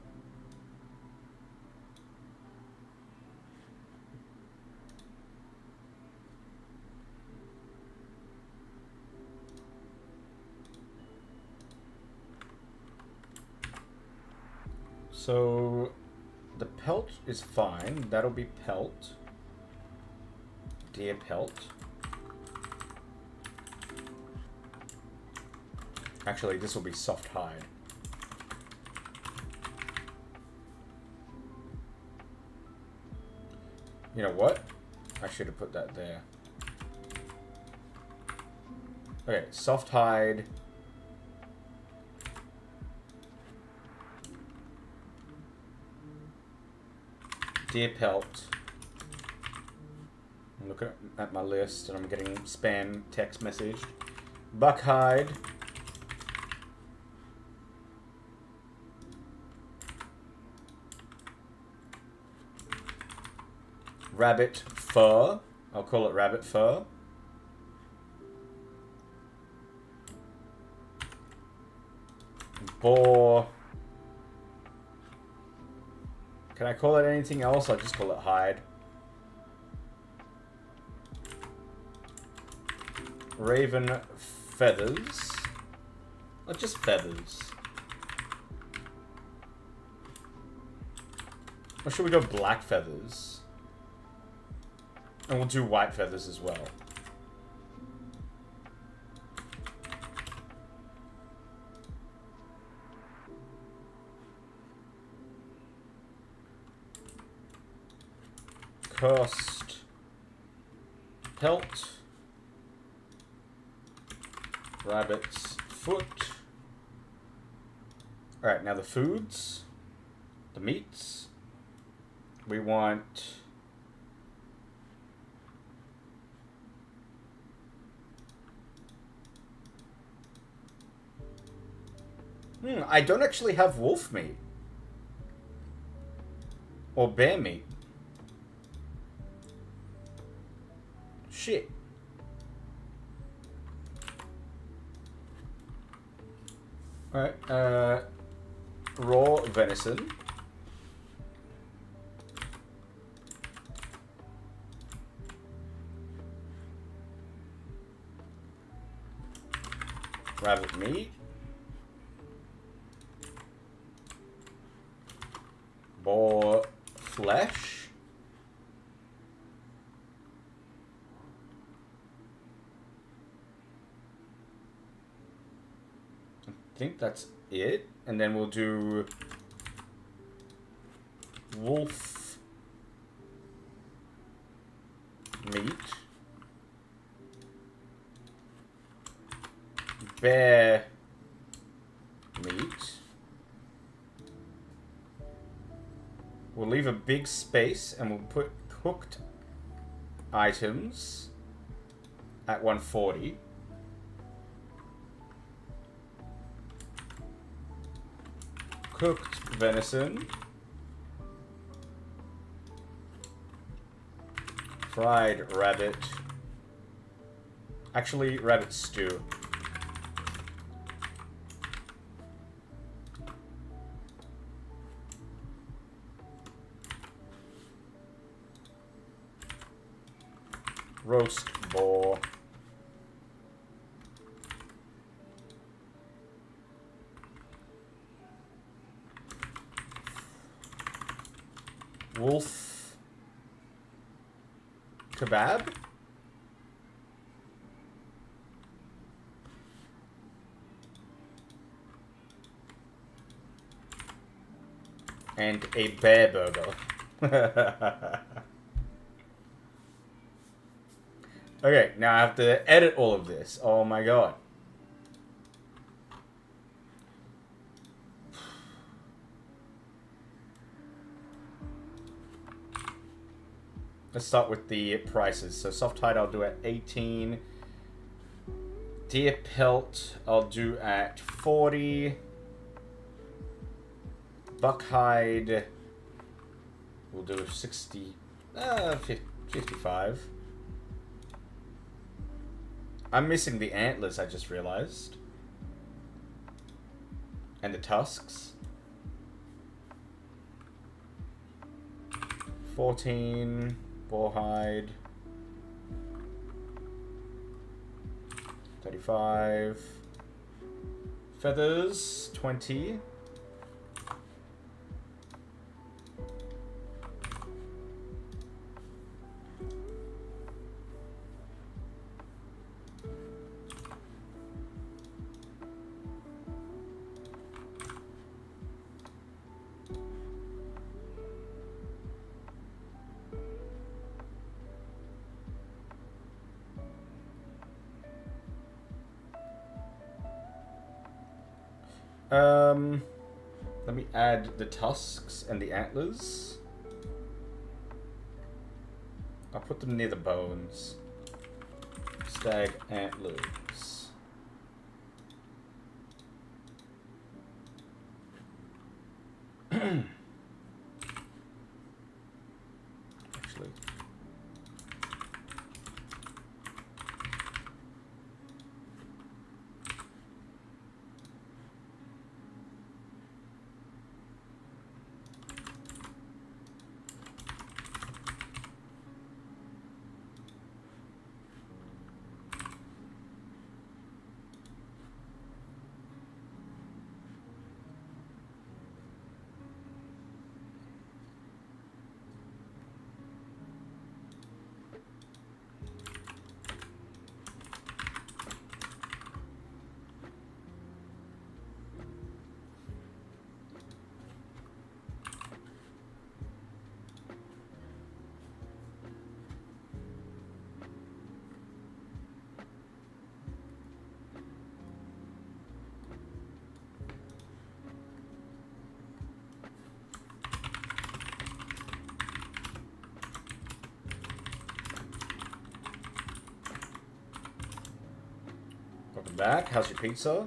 So the pelt is fine. That'll be pelt. Deer pelt. Actually, this will be soft hide. You know what? I should have put that there. Okay, soft hide. Deer pelt. I'm looking at my list and I'm getting spam text message. Buck hide. Rabbit fur. I'll call it rabbit fur. Boar. Can I call it anything else? I'll just call it hide. Raven feathers. Or just feathers. Or should we go black feathers? And we'll do white feathers as well. Cursed pelt. Rabbit's foot. Alright, now the foods. The meats. We want... I don't actually have wolf meat. Or bear meat. Shit. Alright, raw venison. Rabbit meat. Boar flesh. I think that's it. And then we'll do wolf meat. Bear meat. We'll leave a big space and we'll put cooked items at 140. Cooked venison. Fried rabbit. Actually, rabbit stew. Roast boar. Wolf kebab. And a bear burger. Okay, now I have to edit all of this. Oh my god. Let's start with the prices. So soft hide I'll do at 18. Deer pelt I'll do at 40. Buck hide we'll do 60. 55. I'm missing the antlers, I just realized. And the tusks. 14. Boar hide. 35. Feathers. 20. Let me add the tusks and the antlers. I'll put them near the bones. Stag antlers. Actually. Welcome back. How's your pizza?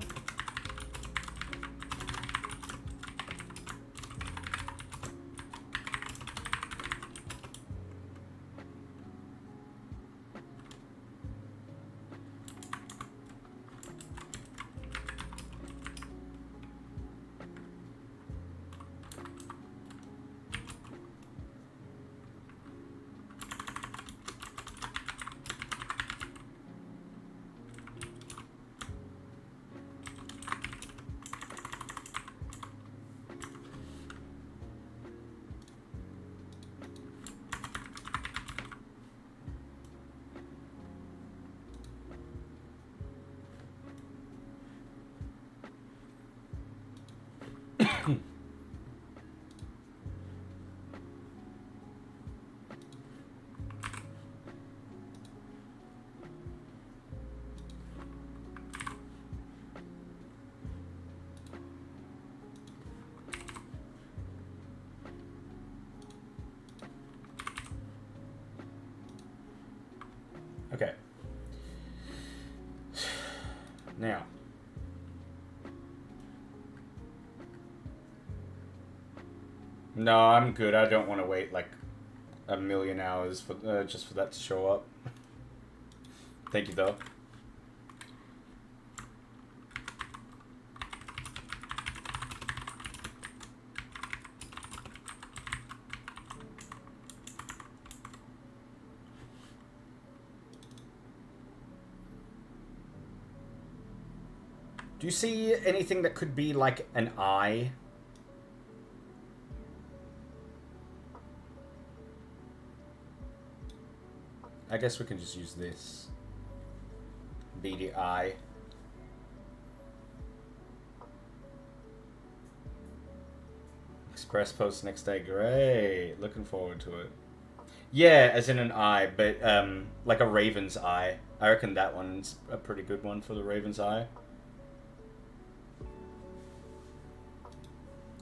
Okay. Now. No, I'm good. I don't want to wait like a million hours for just for that to show up. Thank you, though. Do you see anything that could be like an eye? I guess we can just use this. Beady eye. Express post next day. Great. Looking forward to it. Yeah, as in an eye, but like a raven's eye. I reckon that one's a pretty good one for the raven's eye.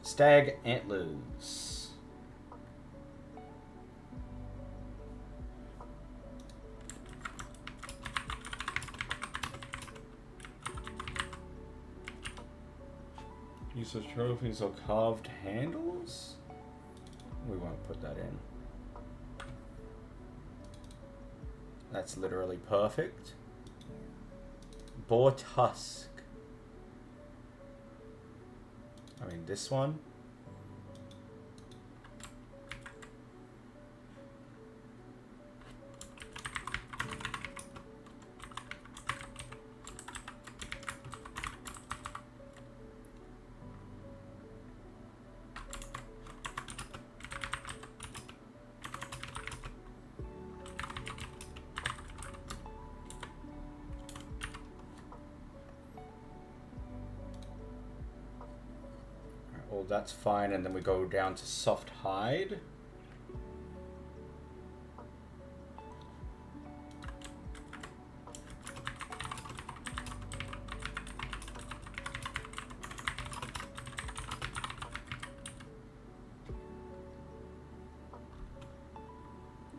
Stag antlers. Use of trophies or carved handles? We won't put that in. That's literally perfect. Boar tusk. I mean, this one. Well, that's fine, and then we go down to soft hide.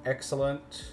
Excellent.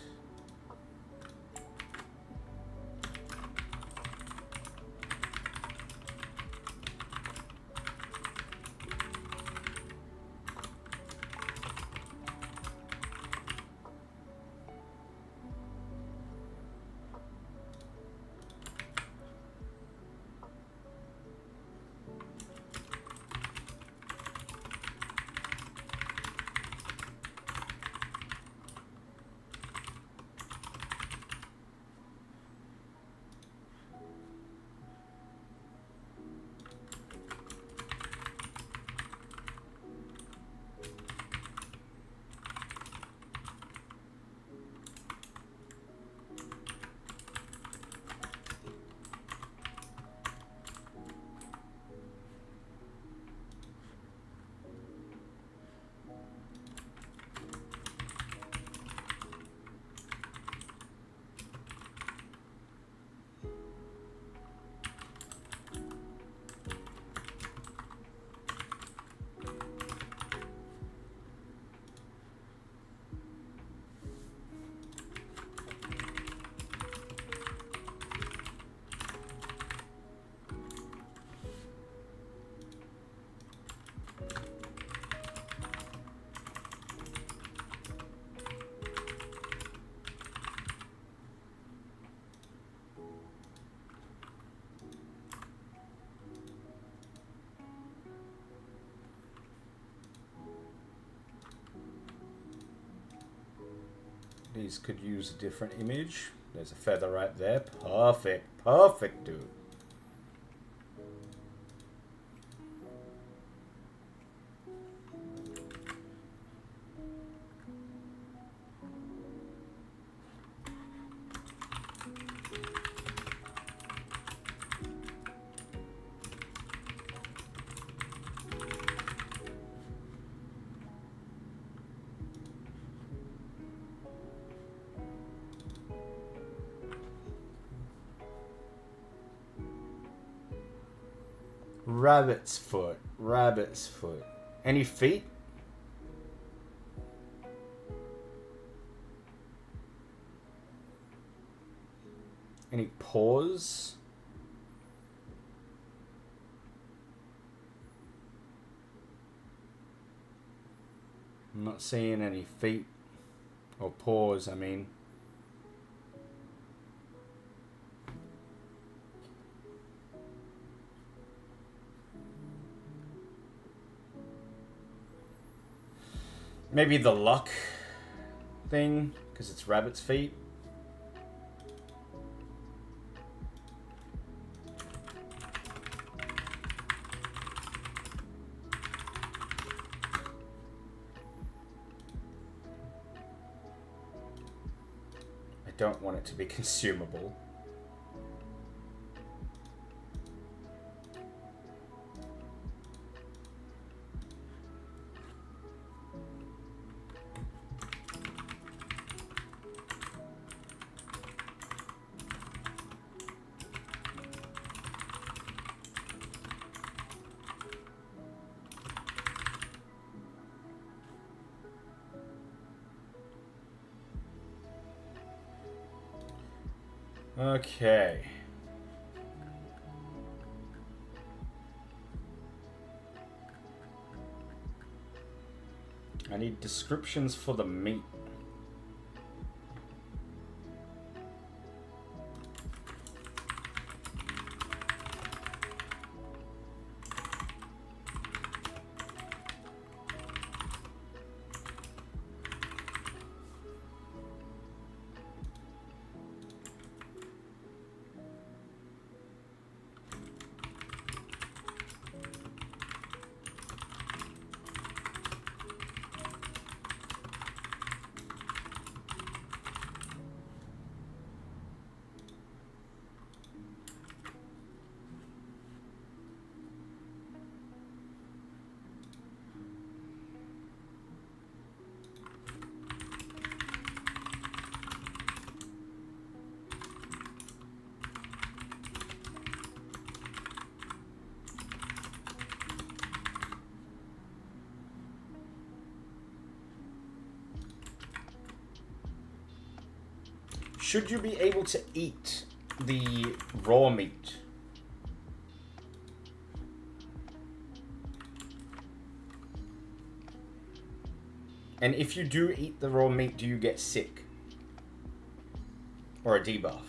These could use a different image. There's a feather right there. Perfect. Perfect, dude. Rabbit's foot. Rabbit's foot. Any feet? Any paws? I'm not seeing any feet or paws, I mean. Maybe the luck thing, because it's rabbit's feet. I don't want it to be consumable. Okay. I need descriptions for the meat. Should you be able to eat the raw meat? And if you do eat the raw meat, do you get sick? Or a debuff?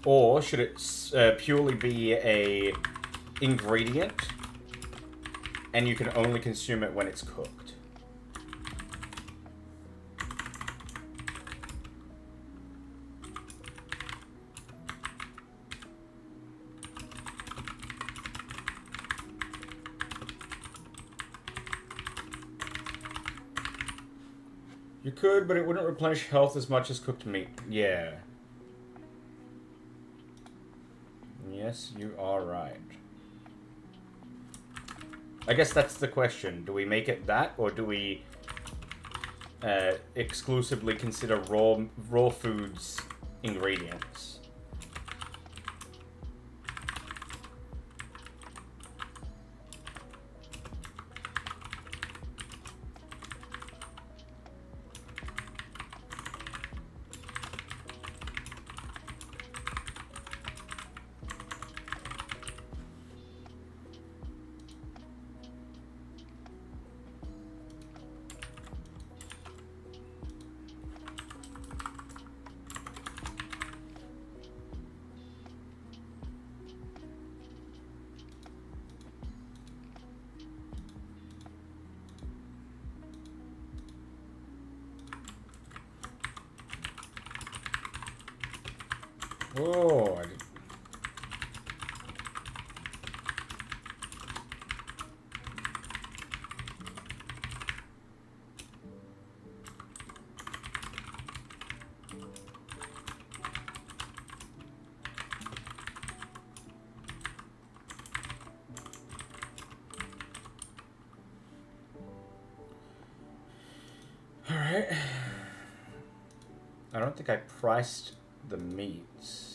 Or should it purely be a ingredient and you can only consume it when it's cooked? You could, but it wouldn't replenish health as much as cooked meat. Yeah. Yes, you are right. I guess that's the question. Do we make it that, or do we exclusively consider raw foods ingredients? Oh, I did. All right. I don't think I priced the meats.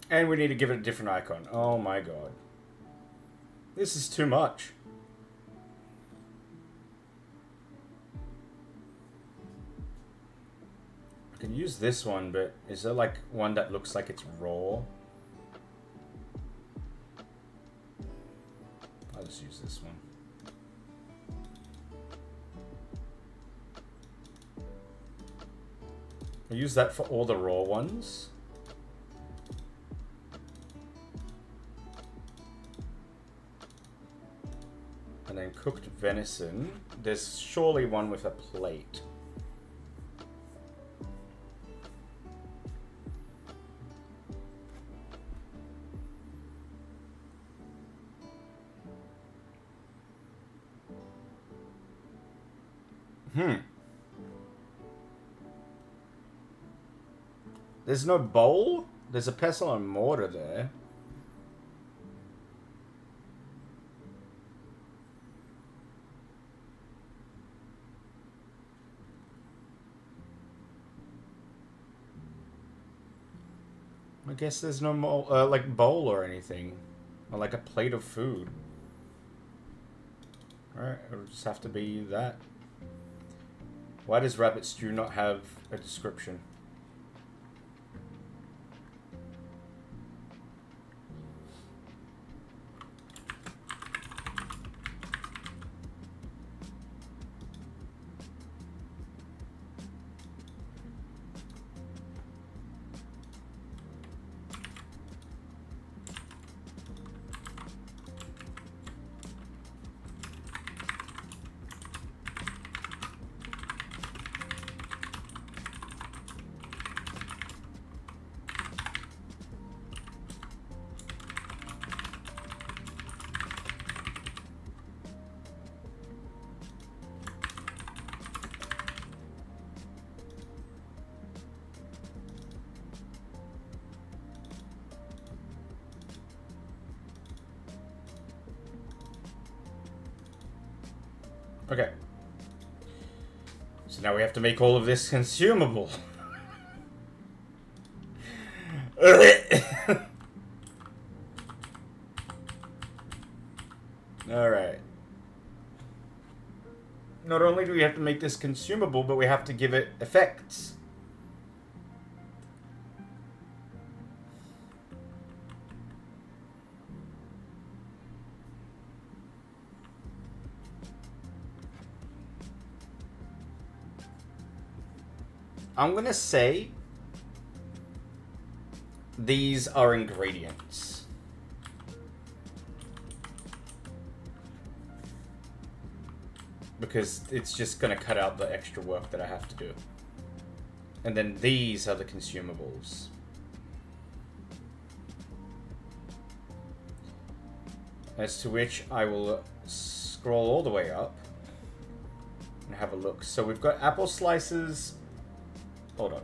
And we need to give it a different icon. Oh my god. This is too much. I can use this one, but is there like one that looks like it's raw? I'll just use this one. I use that for all the raw ones. And then cooked venison. There's surely one with a plate. There's no bowl? There's a pestle and mortar there. I guess there's no more, like, bowl or anything. Or, like, a plate of food. Alright, it'll just have to be that. Why does rabbit stew not have a description? Okay. So now we have to make all of this consumable. Alright. Not only do we have to make this consumable, but we have to give it effects. I'm gonna say these are ingredients. Because it's just gonna cut out the extra work that I have to do. And then these are the consumables. As to which I will scroll all the way up and have a look. So we've got apple slices. Hold on.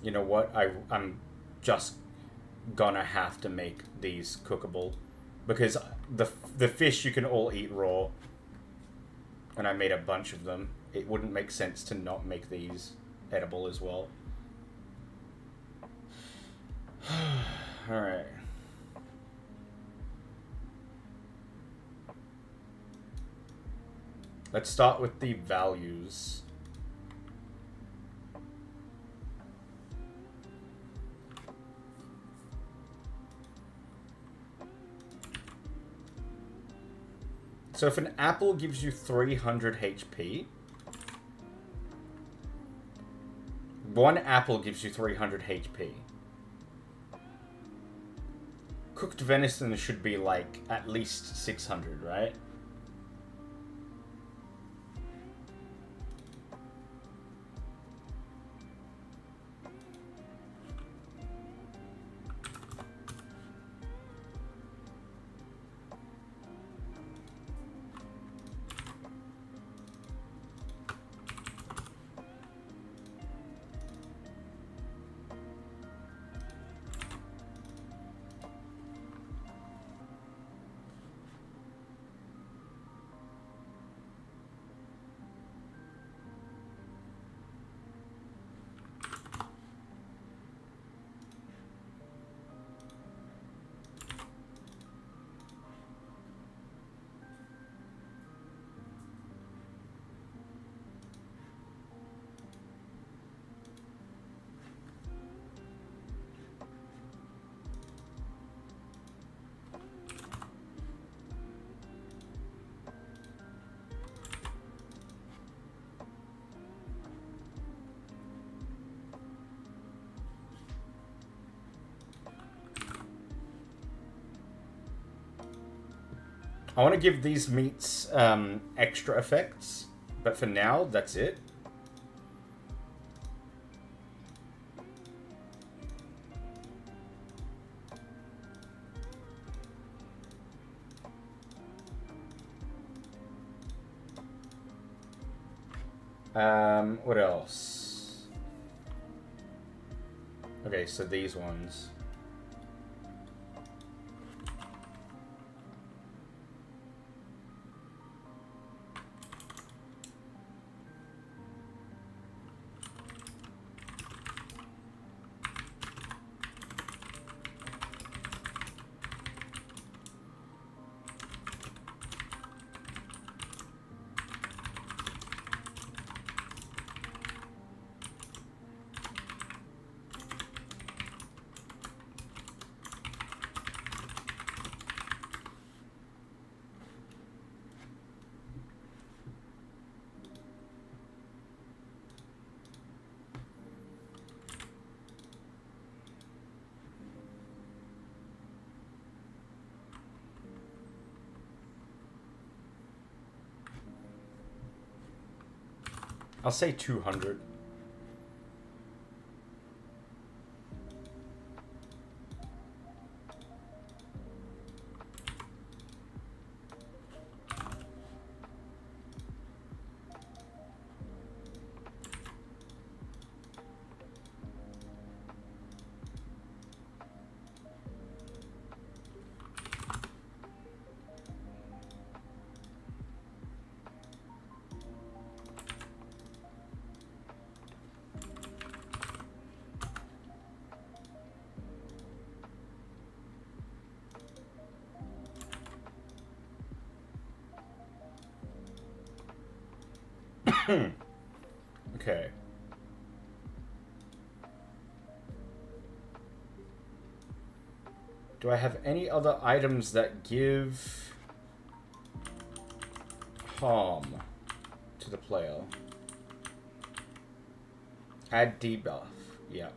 You know what? I'm just gonna have to make these cookable because the fish you can all eat raw, and I made a bunch of them. It wouldn't make sense to not make these edible as well. All right. Let's start with the values. So if an apple gives you 300 HP, one apple gives you 300 HP. Cooked venison should be like at least 600, right? I want to give these meats extra effects, but for now, that's it. What else? Okay, so these ones. I'll say 200. Okay. Do I have any other items that give harm to the player? Add debuff. Yeah.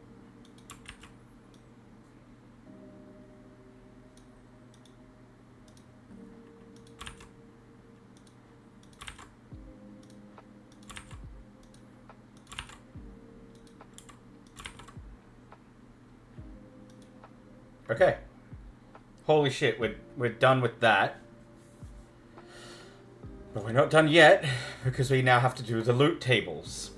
Okay. Holy shit, we're done with that. But we're not done yet, because we now have to do the loot tables.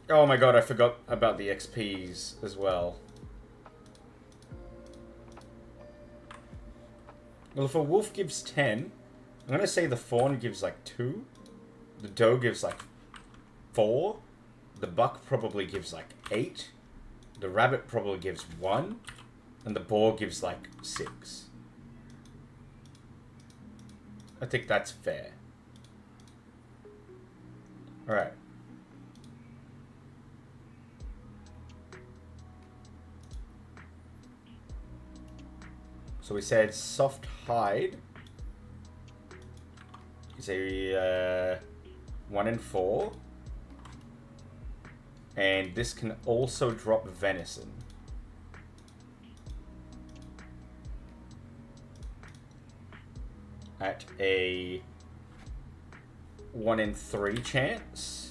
Oh my god, I forgot about the XPs as well. Well, if a wolf gives 10, I'm going to say the fawn gives like 2. The doe gives like 4. The buck probably gives like 8. The rabbit probably gives 1. And the boar gives like 6. I think that's fair. Alright. So we said soft hide is a 1 in 4. And this can also drop venison. At a 1 in 3 chance.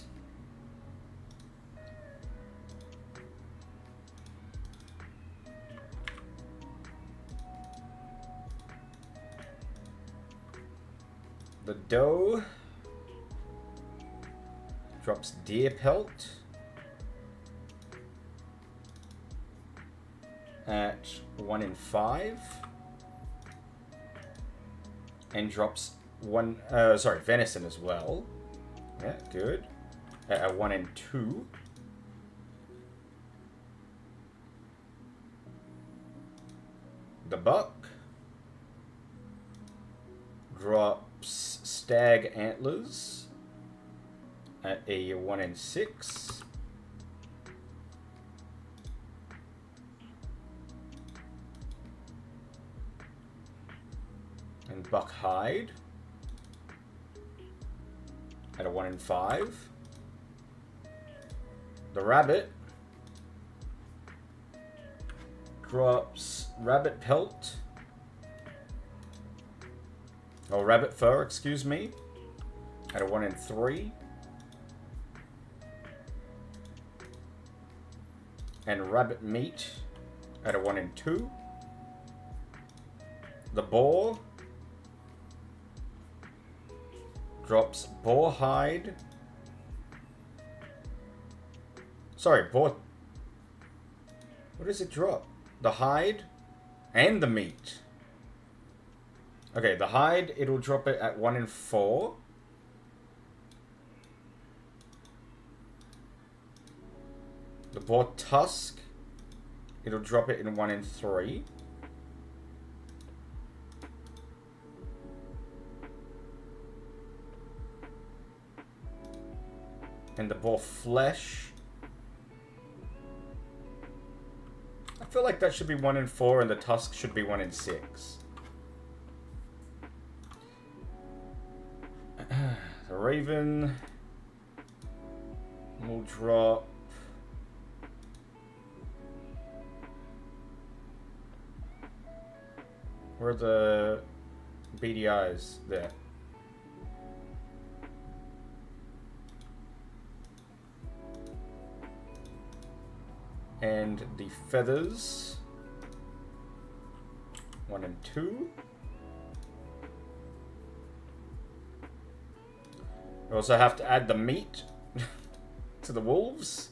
The doe drops deer pelt at 1 in 5 and drops venison as well. Yeah, good. At a 1 in 2. The buck drops stag antlers at a 1 in 6. And buck hide at a 1 in 5. The rabbit drops rabbit pelt. Oh, rabbit fur, excuse me. At a 1 in 3. And rabbit meat at a 1 in 2. The boar drops boar hide. Sorry, boar. What does it drop? The hide and the meat. Okay, the hide, it'll drop it at 1 in 4. The boar tusk, it'll drop it in 1 in 3. And the boar flesh, I feel like that should be 1 in 4 and the tusk should be 1 in 6. The raven will drop where are the beady eyes there? And the feathers 1 and 2. We also have to add the meat to the wolves.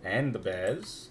And the bears.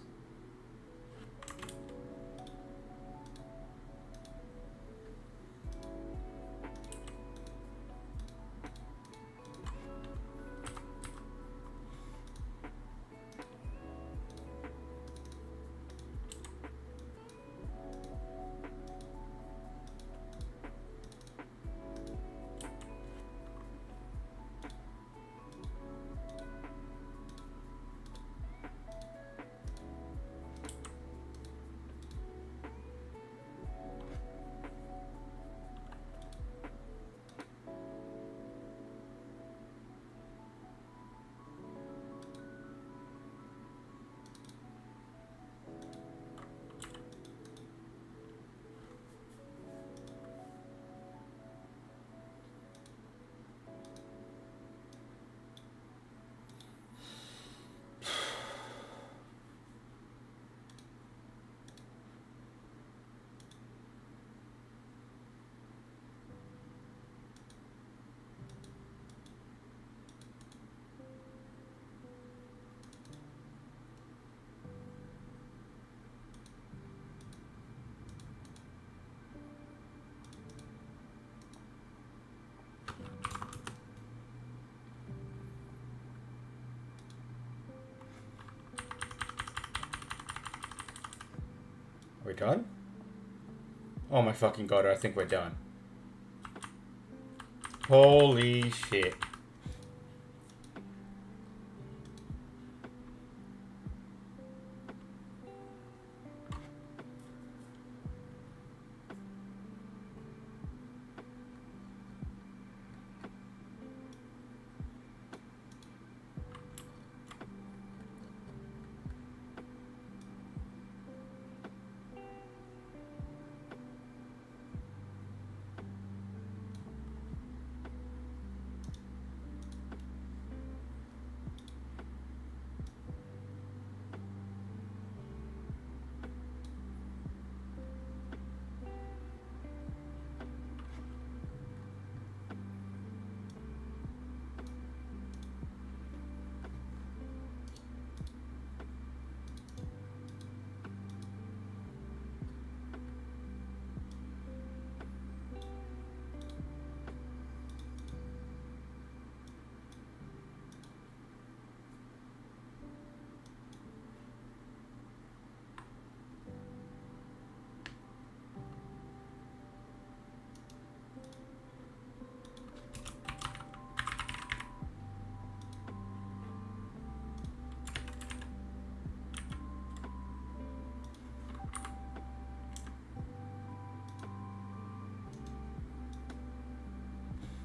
Are we done? Oh my fucking god, I think we're done. Holy shit.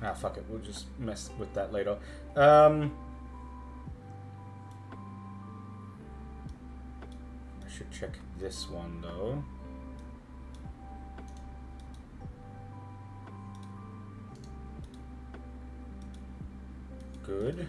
Ah, fuck it. We'll just mess with that later. I should check this one, though. Good.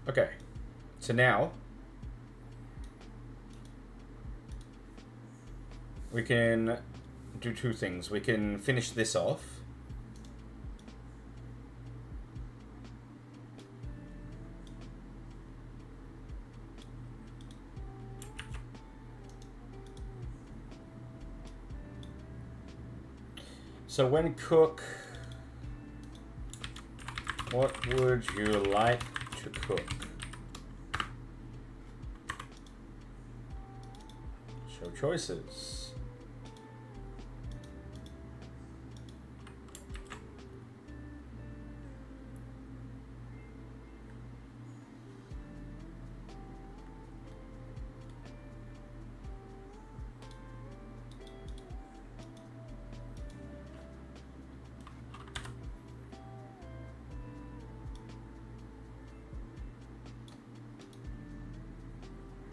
Okay, so now we can do two things. We can finish this off. So when cook, what would you like to cook? Show choices.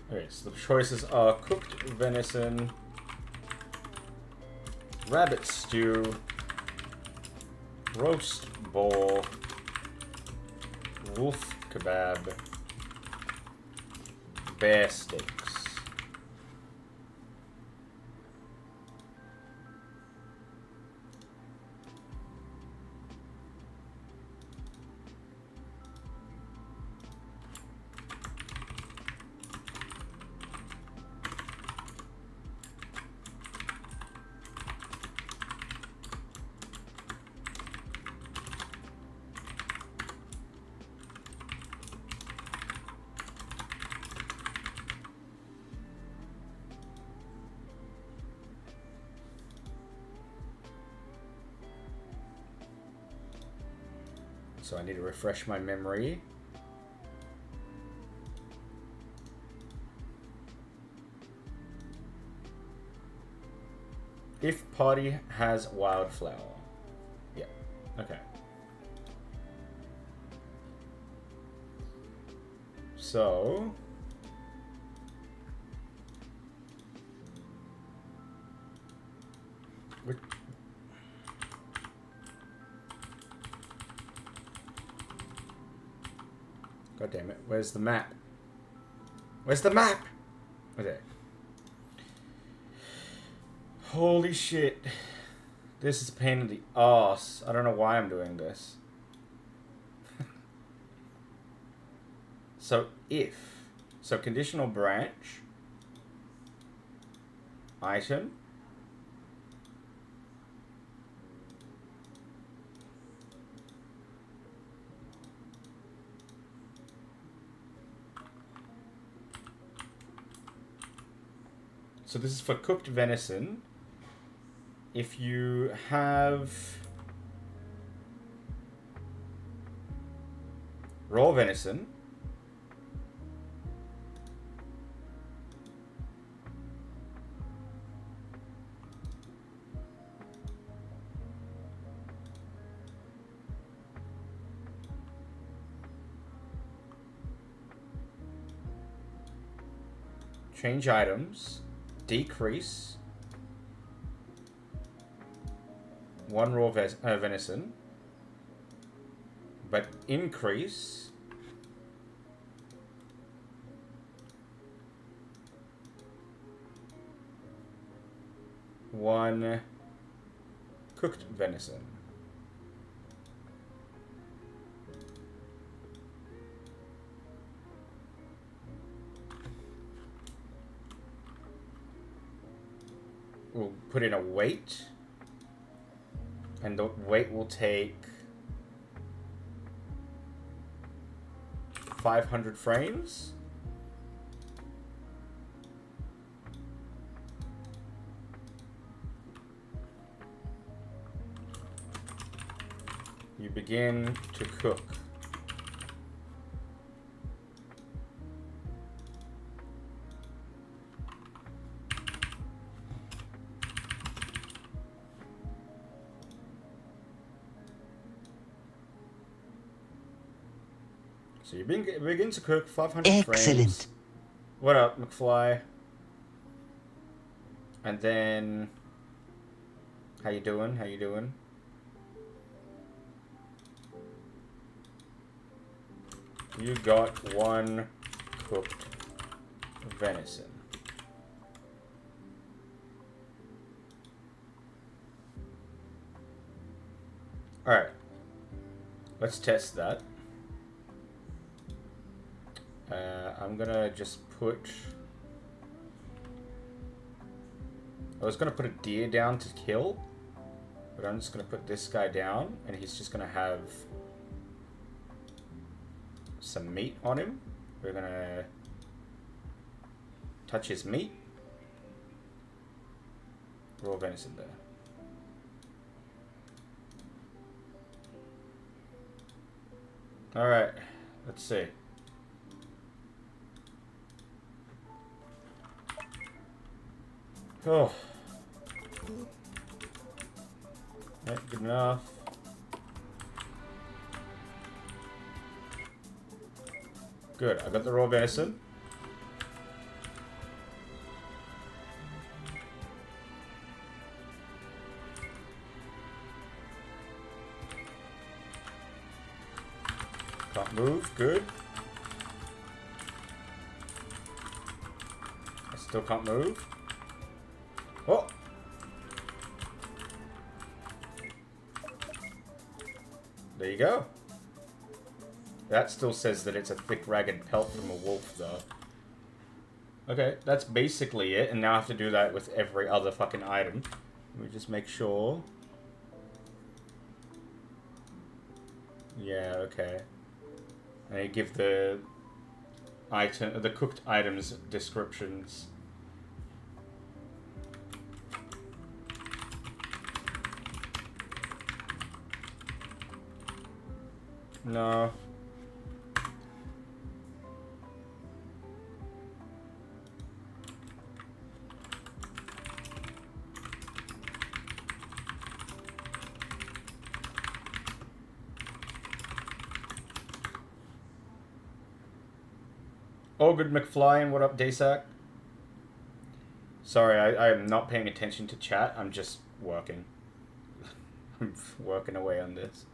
Okay, so the choices are cooked venison, rabbit stew, roast boar, wolf kebab, bear steaks. So I need to refresh my memory. If party has wildflower. Yeah, okay. So... God damn it. Where's the map? Where's the map? Okay. Holy shit. This is a pain in the ass. I don't know why I'm doing this. So if. So conditional branch. Item. So this is for cooked venison. If you have raw venison, change items, decrease one raw venison, but increase one cooked venison. We'll put in a weight, and the weight will take 500 frames. You begin to cook. So you begin to cook 500 frames. Excellent. What up, McFly? And then, how you doing? How you doing? You got 1 cooked venison. Alright. Let's test that. I'm gonna just put... I was gonna put a deer down to kill, but I'm just gonna put this guy down, and he's just gonna have some meat on him. We're gonna touch his meat. Raw venison there. Alright, let's see. Oh. Right, good enough. Good, I got the raw venison. Can't move, good. I still can't move. Oh! There you go. That still says that it's a thick, ragged pelt from a wolf, though. Okay, that's basically it, and now I have to do that with every other fucking item. Let me just make sure. Yeah, okay. And you give the item, the cooked items descriptions. No. Oh, good McFly, and what up, Daysack? Sorry, I am not paying attention to chat. I'm just working. I'm working away on this.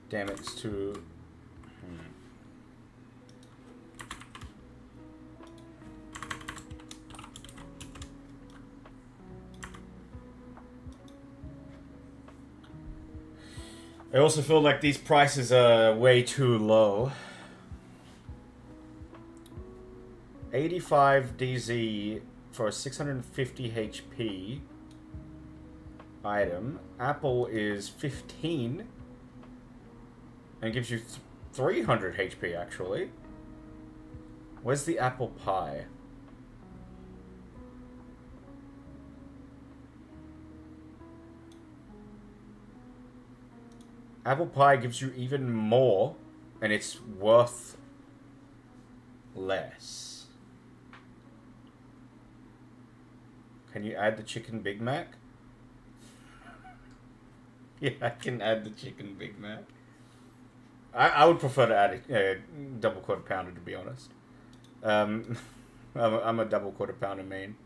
Damn, it's too... I also feel like these prices are way too low. 85 DZ for a 650 HP item. Apple is 15 and gives you 300 HP actually. Where's the apple pie? Apple pie gives you even more, and it's worth less. Can you add the chicken Big Mac? Yeah, I can add the chicken Big Mac. I would prefer to add a double quarter pounder, to be honest. I'm a double quarter pounder main.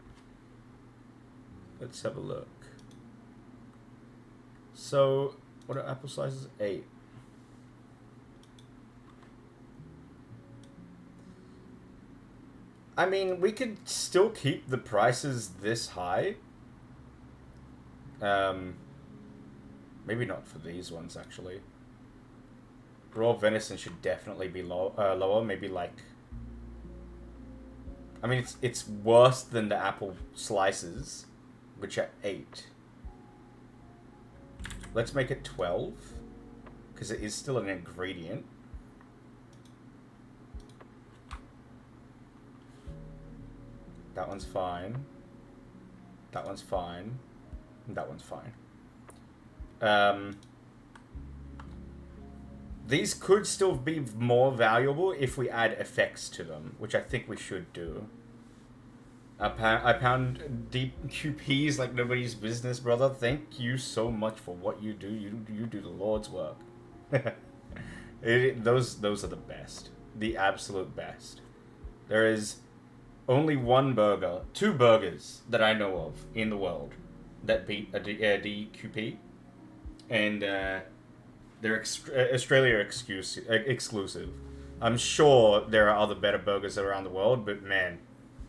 Let's have a look. So, what are apple sizes? 8. I mean, we could still keep the prices this high. Maybe not for these ones, actually. Raw venison should definitely be lower. Maybe like... I mean, it's worse than the apple slices, which are 8. Let's make it 12, because it is still an ingredient. That one's fine. That one's fine. That one's fine. These could still be more valuable if we add effects to them, which I think we should do. I pound deep QPs like nobody's business, brother. Thank you so much for what you do. You do the Lord's work. Those are the best. The absolute best. There is only one burger, 2 burgers that I know of in the world that beat a DQP. And they're Australia exclusive. I'm sure there are other better burgers around the world, but man,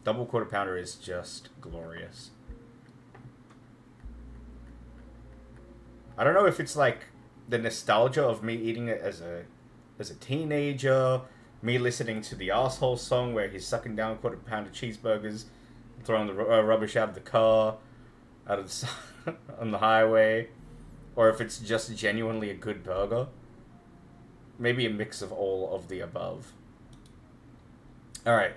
double quarter pounder is just glorious. I don't know if it's like the nostalgia of me eating it as a teenager, me listening to the Asshole song where he's sucking down quarter pounder cheeseburgers, throwing the rubbish out of the car, out of the on the highway, or if it's just genuinely a good burger. Maybe a mix of all of the above. All right.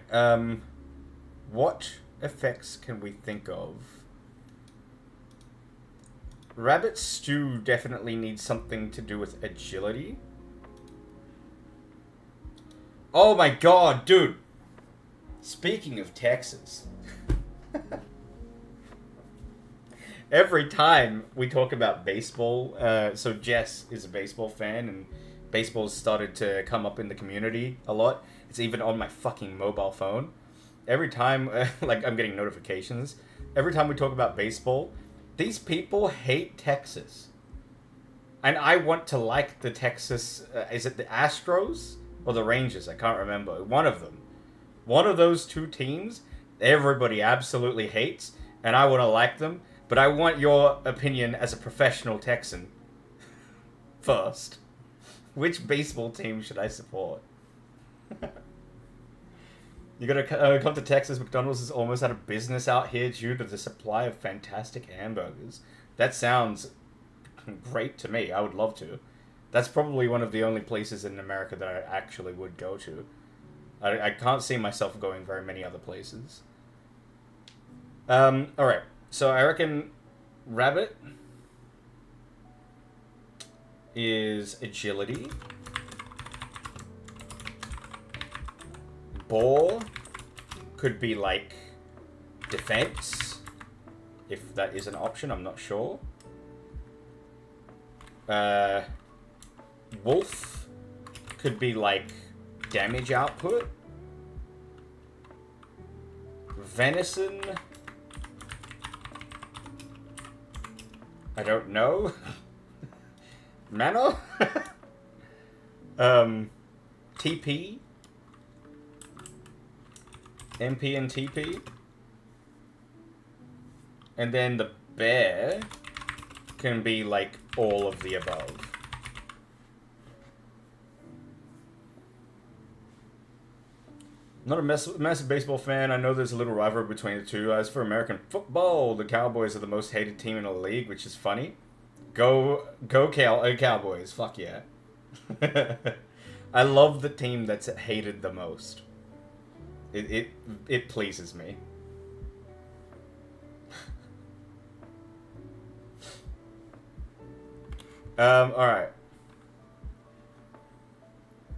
What effects can we think of? Rabbit stew definitely needs something to do with agility. Oh my god, dude! Speaking of Texas. Every time we talk about baseball, so Jess is a baseball fan, and baseball's started to come up in the community a lot. It's even on my fucking mobile phone. Every time, like, I'm getting notifications. Every time we talk about baseball, these people hate Texas. And I want to like the Texas... is it the Astros? Or the Rangers? I can't remember. One of them. One of those two teams, everybody absolutely hates. And I want to like them. But I want your opinion as a professional Texan. First. Which baseball team should I support? You gotta come to Texas. McDonald's is almost out of business out here due to the supply of fantastic hamburgers. That sounds great to me. I would love to. That's probably one of the only places in America that I actually would go to. I can't see myself going very many other places. Alright. So I reckon rabbit is agility. Boar could be like defense, if that is an option, I'm not sure. Wolf could be like damage output. Venison, I don't know. Mana? TP? MP and TP? And then the bear can be like all of the above. Not a massive baseball fan. I know there's a little rivalry between the two. As for American football, the Cowboys are the most hated team in the league, which is funny. Go Cowboys. Fuck yeah. I love the team that's hated the most. It pleases me. Alright.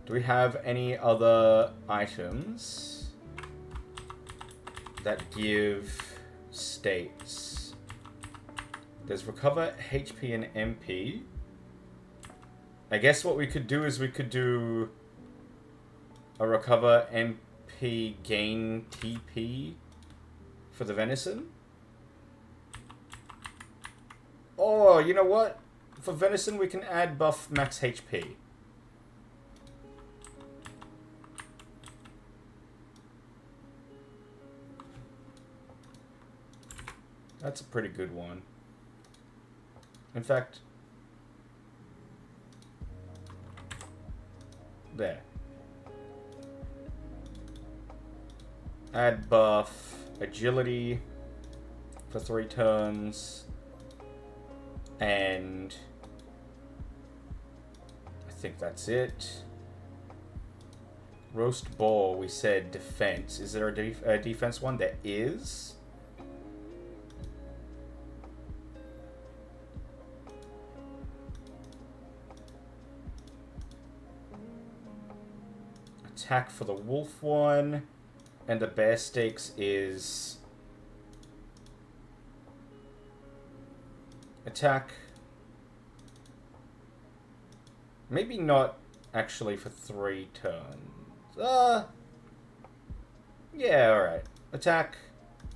Do we have any other items that give states? There's recover HP and MP. I guess what we could do is we could do a recover MP gain TP for the venison. Oh, you know what? For venison we can add buff max HP. That's a pretty good one. In fact, there. Add buff, agility for 3 turns, and I think that's it. Roast ball, we said defense. Is there a defense one? There is. Attack for the wolf one, and the bear steaks is attack. Maybe not actually for 3 turns. Yeah, alright. Attack,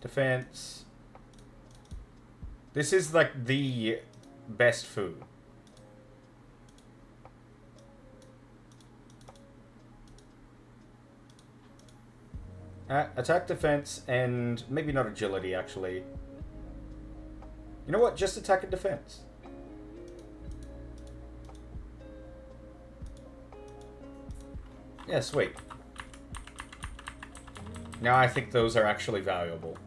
defense. This is like the best food. Attack, defense, and maybe not agility, actually. You know what? Just attack and defense. Yeah, sweet. Now I think those are actually valuable.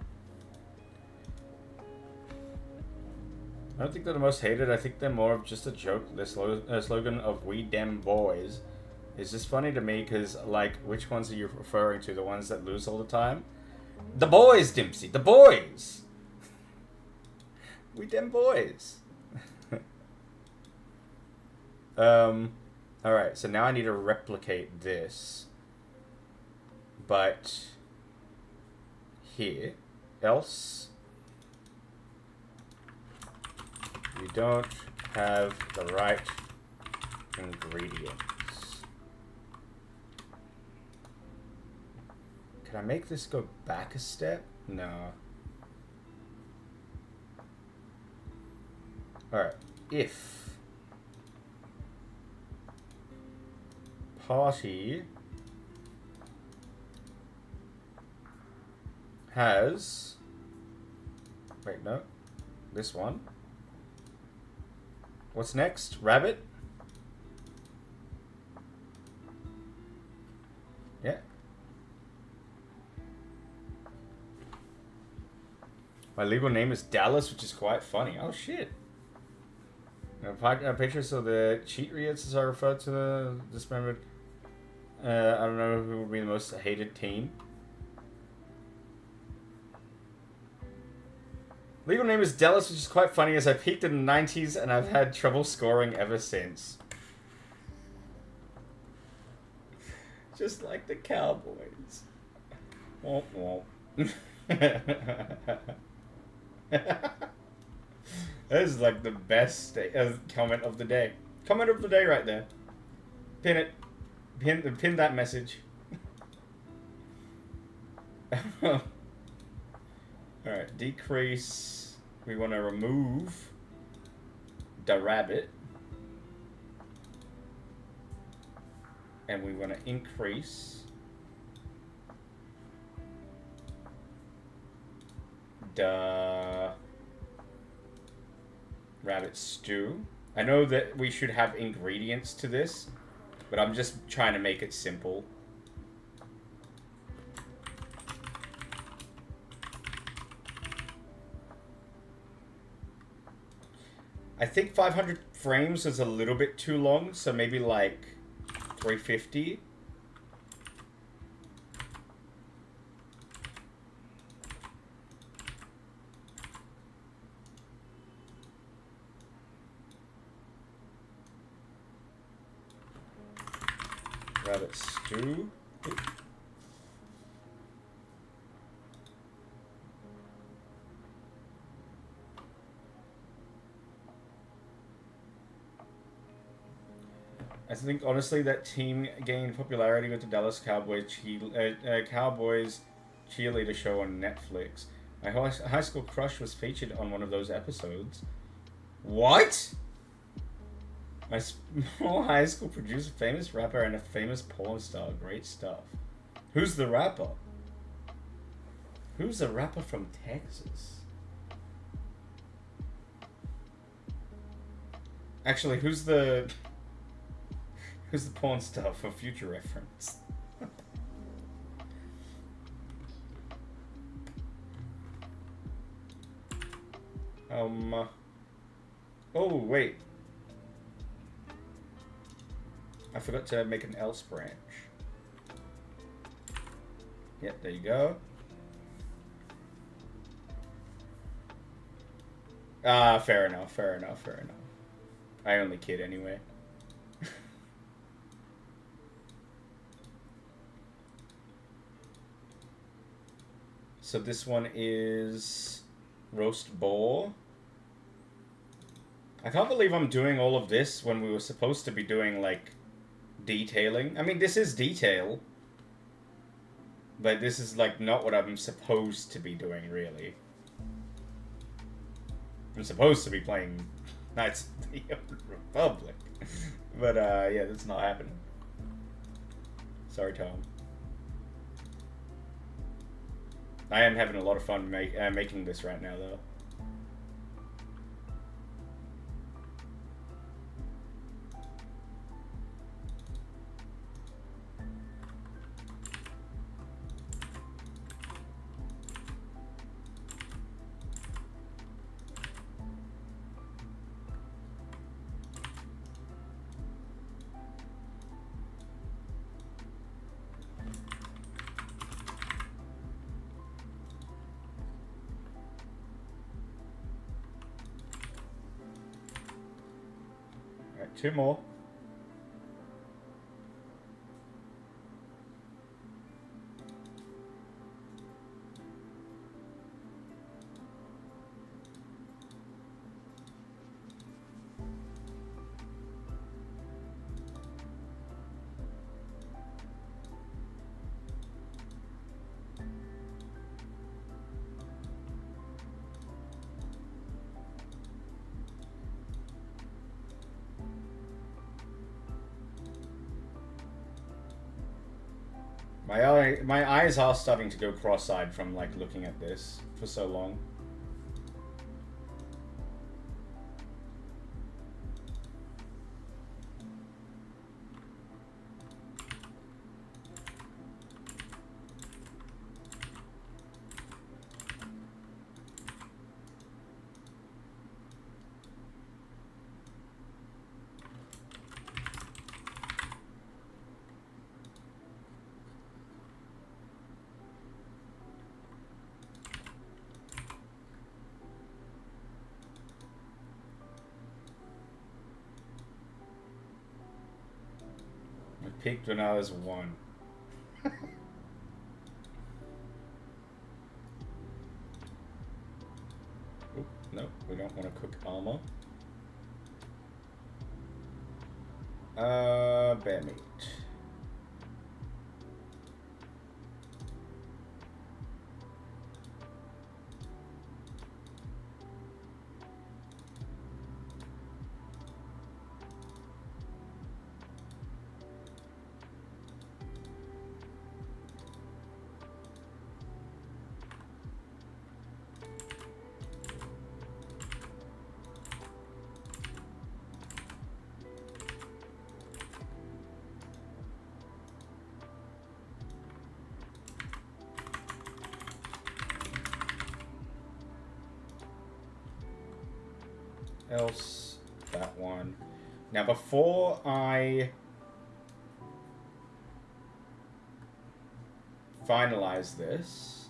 I don't think they're the most hated. I think they're more of just a joke. The slogan of "We Dem Boys" is just funny to me because, like, which ones are you referring to? The ones that lose all the time? The boys, Dempsey. The boys. We dem boys. Alright, so now I need to replicate this. But here. Else we don't have the right ingredients. Can I make this go back a step? No. Alright, if party has, wait, no, this one. What's next? Rabbit? Yeah. My legal name is Dallas, which is quite funny. Oh, shit. Pictures of the Cheatriots are referred to the dismembered. I don't know who would be the most hated team. Legal name is Dallas, which is quite funny as I peaked in the 90s and I've had trouble scoring ever since. Just like the Cowboys. Womp womp. That is like the best comment of the day. Comment of the day right there. Pin it. Pin that message. Alright, decrease. We want to remove the rabbit. And we want to increase the rabbit stew. I know that we should have ingredients to this, but I'm just trying to make it simple. I think 500 frames is a little bit too long, so maybe like 350. Rabbit stew. I think honestly that team gained popularity with the Dallas Cowboys cheerleader show on Netflix. My high school crush was featured on one of those episodes. What? My small high school produced a famous rapper and a famous porn star. Great stuff. Who's the rapper? Who's the rapper from Texas? Actually, who's the porn star for future reference? Oh, wait. I forgot to make an else branch. Yep, there you go. Fair enough, fair enough, fair enough. I only kid anyway. So this one is roast boar. I can't believe I'm doing all of this when we were supposed to be doing, like, detailing. I mean, this is detail. But this is, like, not what I'm supposed to be doing, really. I'm supposed to be playing Knights of the Old Republic. But, yeah, that's not happening. Sorry, Tom. I am having a lot of fun making this right now, though. Alright, 2 more. My eyes are starting to go cross-eyed from, like, looking at this for so long. I peaked when I was 1. Oop, no, we don't want to cook armor. Bear meat. else. That one. Now, before I finalize this,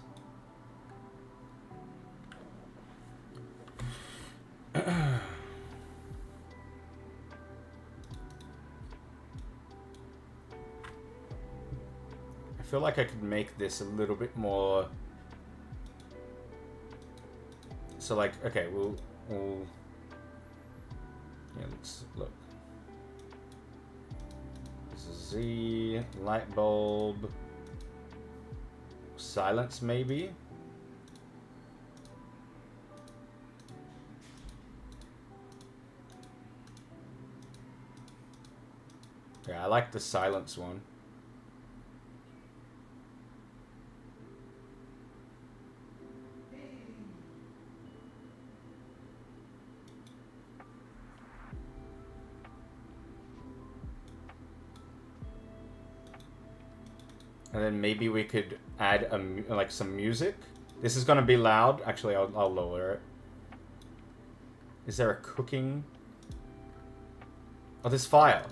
I feel like I could make this a little bit more. So, like, okay, we'll yeah, let's look. Z, light bulb, silence maybe. Yeah, I like the silence one. And then maybe we could add like some music. This is gonna be loud. Actually, I'll lower it. Is there a cooking? Oh, there's fire.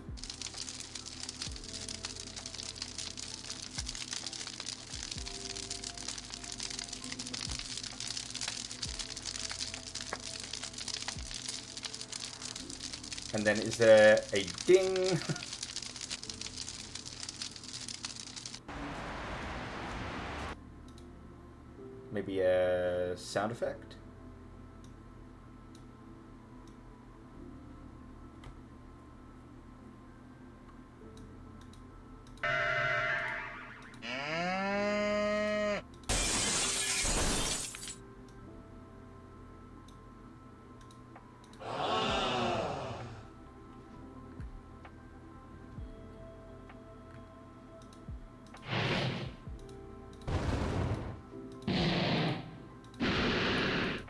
And then is there a ding? Maybe a sound effect?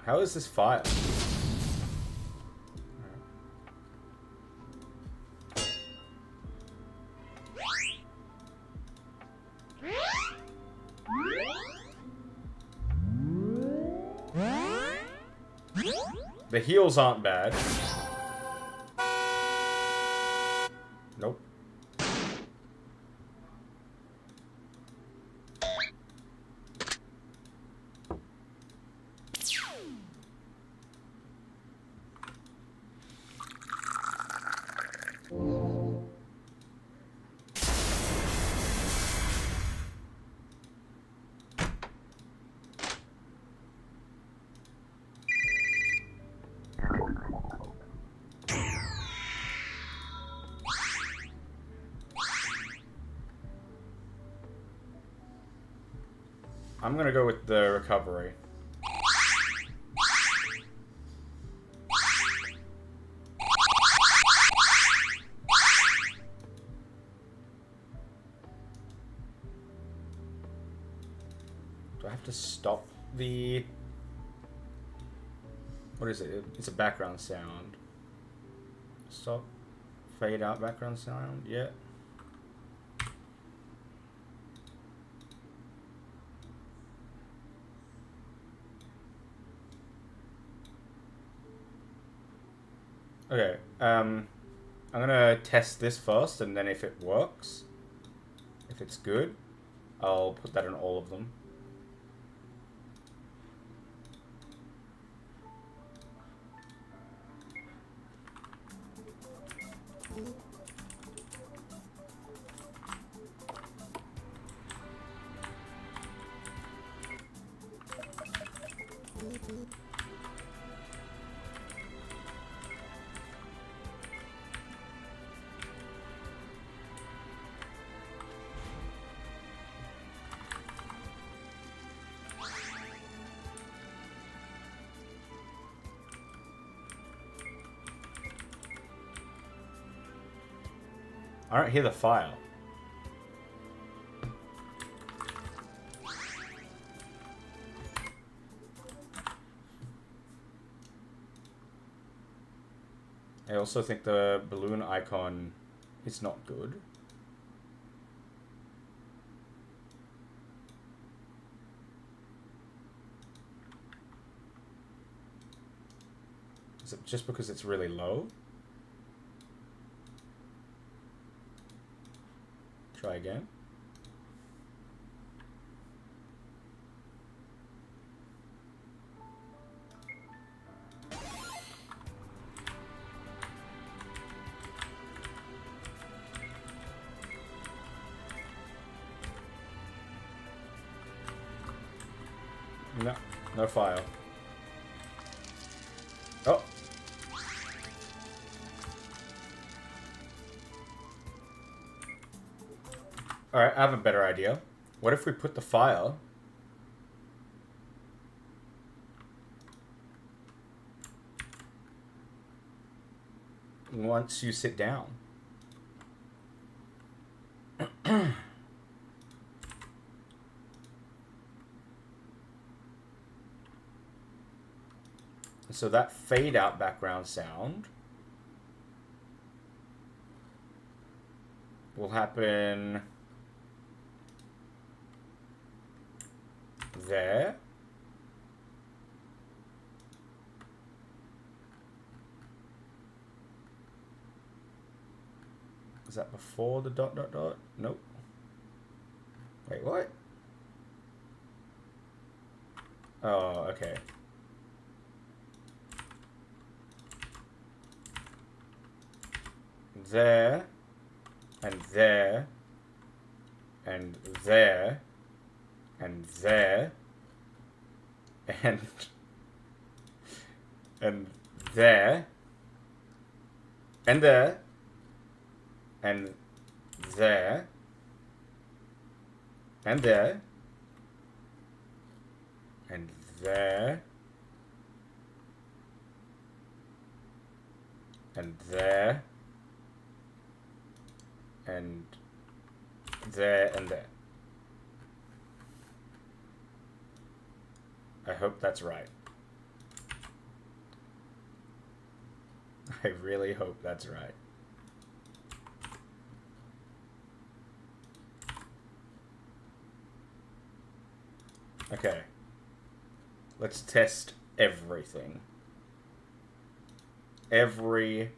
How is this fire? The heels aren't bad. Nope. I'm gonna go with the recovery. Do I have to stop the... What is it? It's a background sound. Stop. Fade out background sound. Yeah. Okay, I'm gonna test this first, and then if it works, if it's good, I'll put that in all of them. I don't hear the file. I also think the balloon icon is not good. Is it just because it's really low? Try again. No, no file. Oh. Alright, I have a better idea. What if we put the file once you sit down? So that fade out background sound will happen there. Is that before the dot dot dot? Nope. Wait, what? Oh, okay. There, and there, and there, and there, and there, and there, and there, and there, and there, and there, and there, and there. I hope that's right. I really hope that's right. Okay. Let's test everything. Every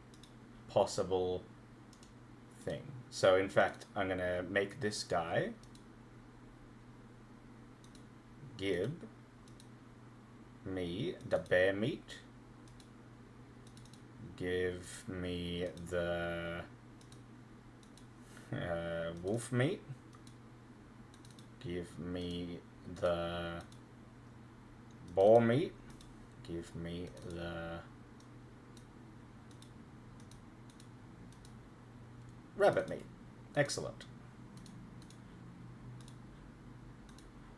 possible thing. So in fact, I'm gonna make this guy give me the bear meat, give me the wolf meat, give me the boar meat, give me the rabbit meat. Excellent.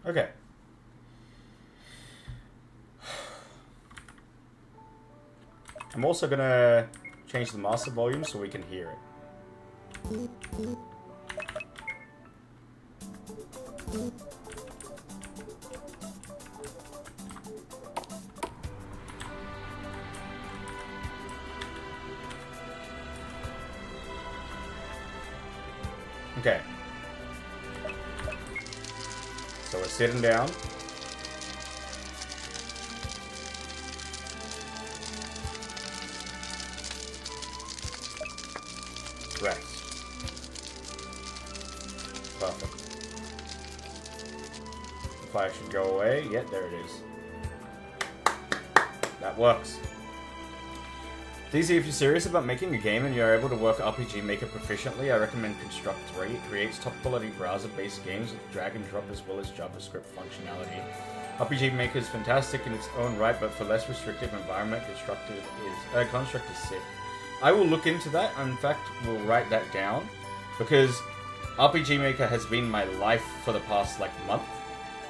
Okay. I'm also gonna change the master volume so we can hear it. Okay. So we're sitting down. Rest. Perfect. The fire should go away. Yeah, there it is. That works. DC, if you're serious about making a game and you're able to work RPG Maker proficiently, I recommend Construct 3. It creates top-quality browser-based games with drag and drop as well as JavaScript functionality. RPG Maker is fantastic in its own right, but for less restrictive environment, Construct is sick. I will look into that. In fact, we'll write that down because RPG Maker has been my life for the past month,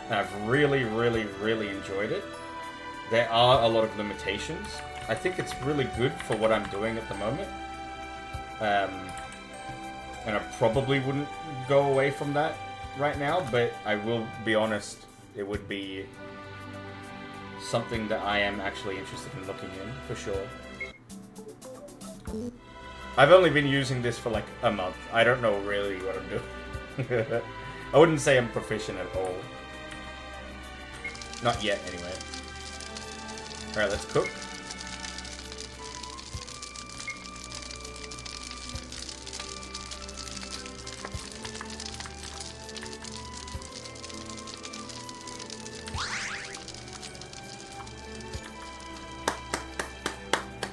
and I've really, really, really enjoyed it. There are a lot of limitations. I think it's really good for what I'm doing at the moment. And I probably wouldn't go away from that right now, but I will be honest, it would be something that I am actually interested in looking in, for sure. I've only been using this for a month. I don't know really what I'm doing. I wouldn't say I'm proficient at all. Not yet, anyway. Alright, let's cook.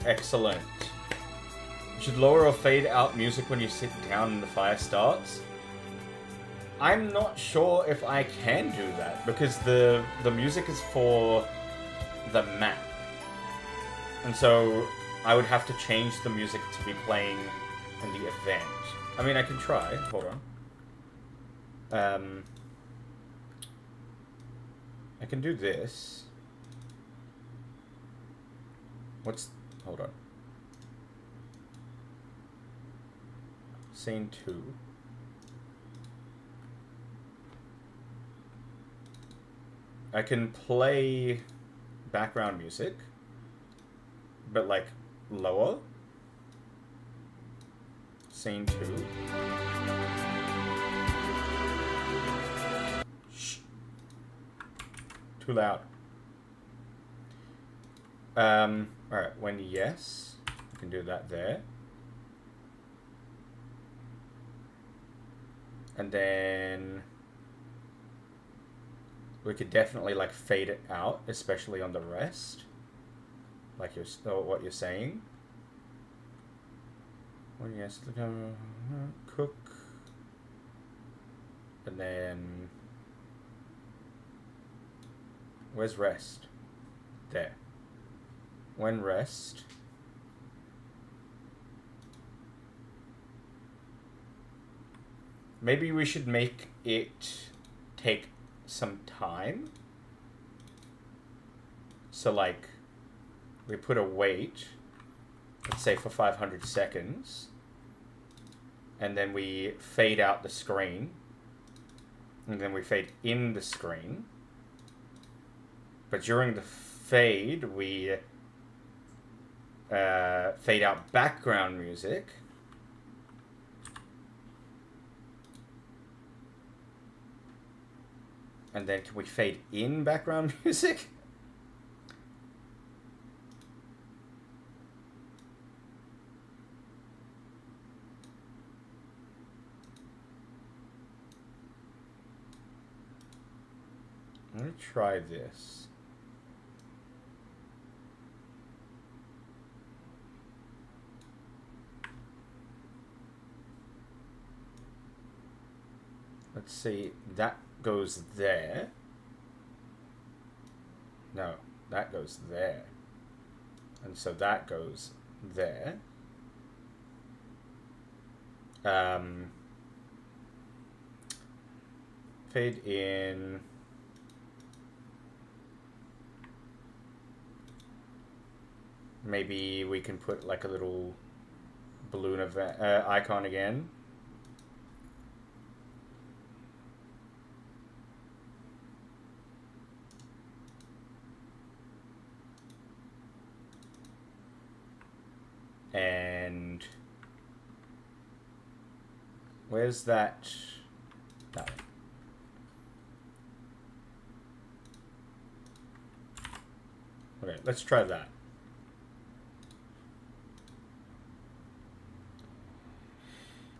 Excellent. You should lower or fade out music when you sit down and the fire starts. I'm not sure if I can do that, because the music is for the map. And so I would have to change the music to be playing in the event. I mean, I can try. Hold on. I can do this. Hold on. Scene 2. I can play background music, but like lower. Scene 2. Shh. Too loud. Alright, when yes, I can do that there. And then we could definitely like fade it out, especially on the rest. Like what you're saying. When yes, cook. And then where's rest? There. When rest. Maybe we should make it take some time. So like, we put a wait, let's say for 500 seconds. And then we fade out the screen. And then we fade in the screen. But during the fade, we fade out background music. And then can we fade in background music? Let me try this. Let's see, that goes there. No, that goes there. And so that goes there. Fade in. Maybe we can put like a little balloon icon again. And where's that? That one. Okay, let's try that.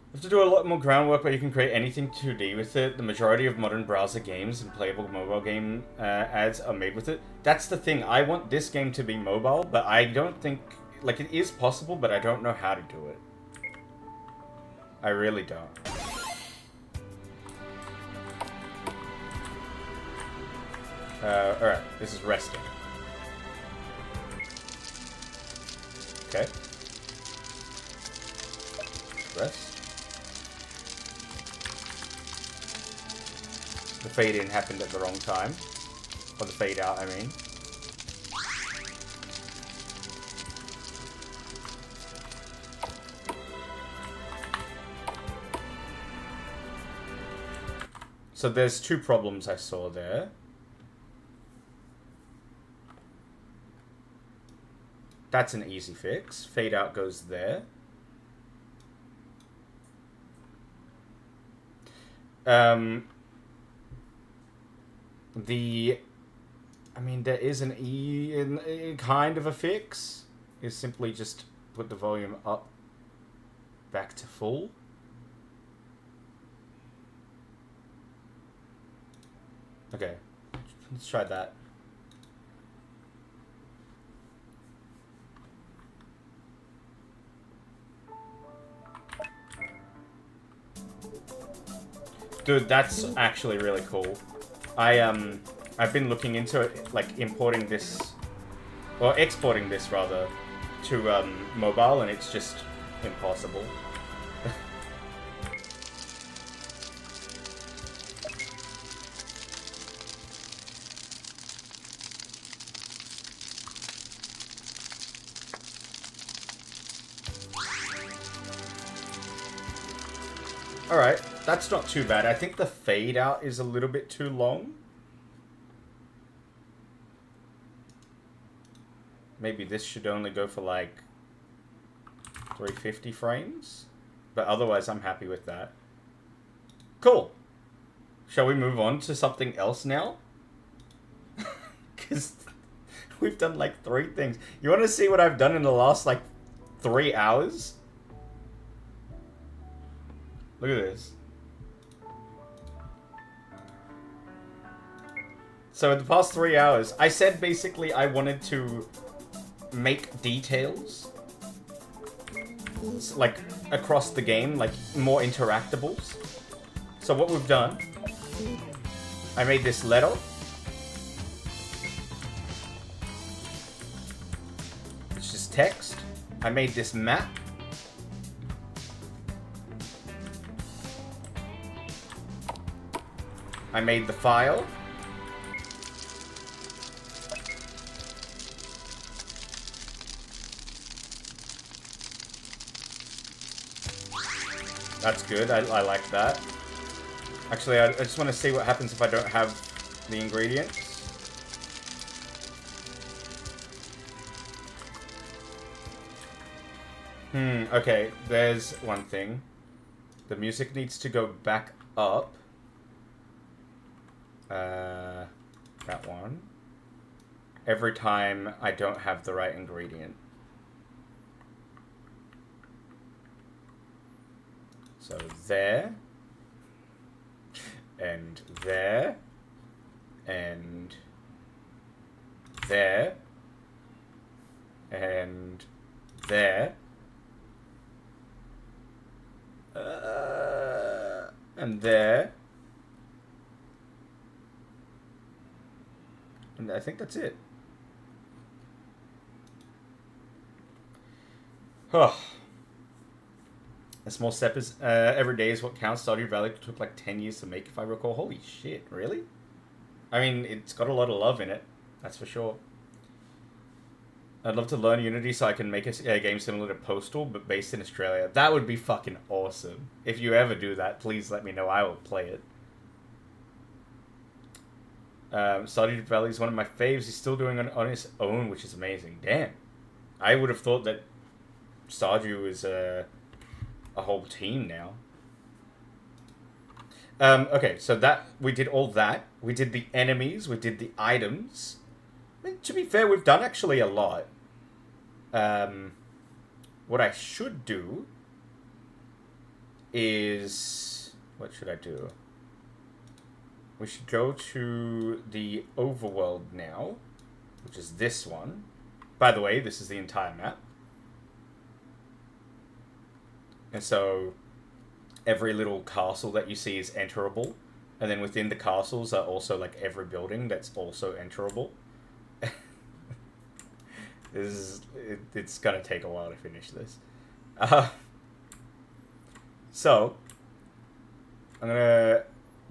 You have to do a lot more groundwork, but you can create anything 2D with it. The majority of modern browser games and playable mobile game ads are made with it. That's the thing. I want this game to be mobile, but I don't think... Like, it is possible, but I don't know how to do it. I really don't. Alright, this is resting. Okay. Rest. The fade in happened at the wrong time. Or the fade out, I mean. So there's two problems I saw there. That's an easy fix. Fade out goes there. I mean, there is an kind of a fix. Is simply just put the volume up back to full. Okay, let's try that. Dude, that's actually really cool. I've been looking into it, like importing this, or exporting this rather, to mobile, and it's just impossible. Alright, that's not too bad. I think the fade out is a little bit too long. Maybe this should only go for like 350 frames. But otherwise, I'm happy with that. Cool. Shall we move on to something else now? Because we've done like 3 things. You want to see what I've done in the last like 3 hours? Look at this. So in the past 3 hours, I said basically I wanted to make details like across the game, like more interactables. So what we've done, I made this letter. It's just text. I made this map. I made the file. That's good. I like that. Actually, I just want to see what happens if I don't have the ingredients. Okay, there's one thing. The music needs to go back up. That one. Every time I don't have the right ingredient. So there. And there. And there. And there. And there. And I think that's it. Oh. A small step is every day is what counts. Stardew Valley took like 10 years to make, if I recall. Holy shit, really? I mean, it's got a lot of love in it. That's for sure. I'd love to learn Unity so I can make a game similar to Postal, but based in Australia. That would be fucking awesome. If you ever do that, please let me know. I will play it. Stardew Valley is one of my faves. He's still doing it on his own, which is amazing. Damn. I would have thought that Stardew is a whole team now. Okay, so that we did all that. We did the enemies. We did the items. I mean, to be fair, we've done actually a lot. What I should do is... What should I do? We should go to the overworld now, which is this one. By the way, this is the entire map. And so every little castle that you see is enterable. And then within the castles are also like every building that's also enterable. It's gonna take a while to finish this. So I'm gonna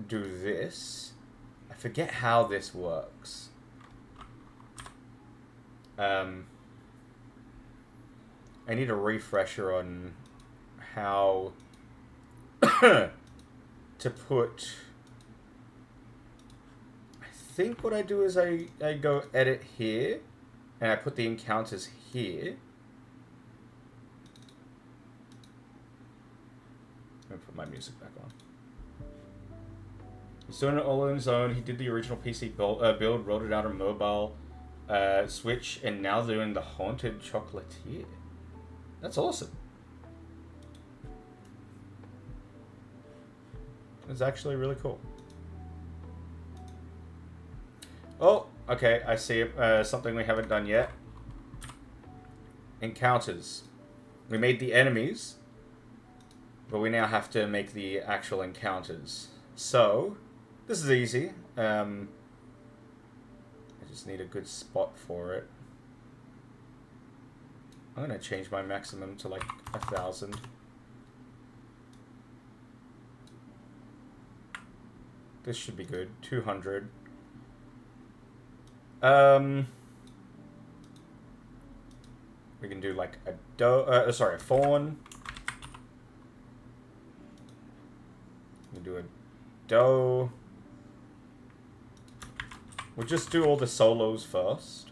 do this. I forget how this works. I need a refresher on how to put... I think what I do is I go edit here, and I put the encounters here. Let me put my music back on. He's doing it all on his own. He did the original PC build, rolled it out on mobile, Switch, and now they're doing the Haunted Chocolatier. That's awesome. It's actually really cool. Oh, okay, I see something we haven't done yet. Encounters. We made the enemies, but we now have to make the actual encounters. So, this is easy. I just need a good spot for it. I'm gonna change my maximum to like 1,000. This should be good. 200. We can do like a a fawn. We can do a doe. We'll just do all the solos first.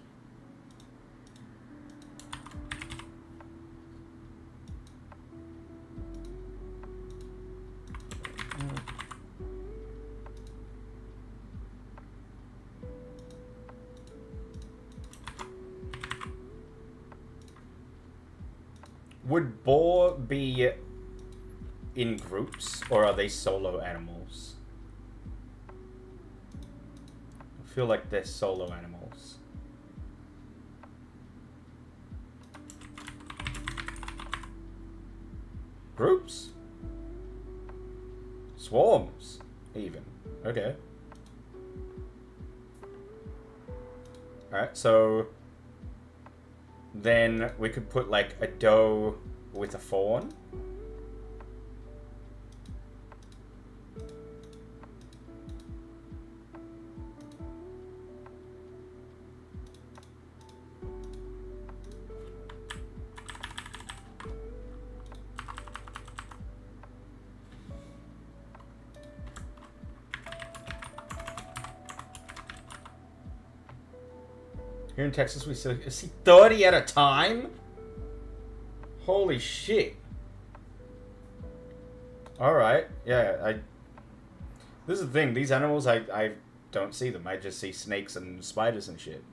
Would boar be in groups, or are they solo animals? I feel like they're solo animals. Groups? Swarms, even. Okay. Alright, so then we could put like a doe with a fawn. Here in Texas, we see 30 at a time? Holy shit. Alright, yeah, this is the thing, these animals, I don't see them. I just see snakes and spiders and shit.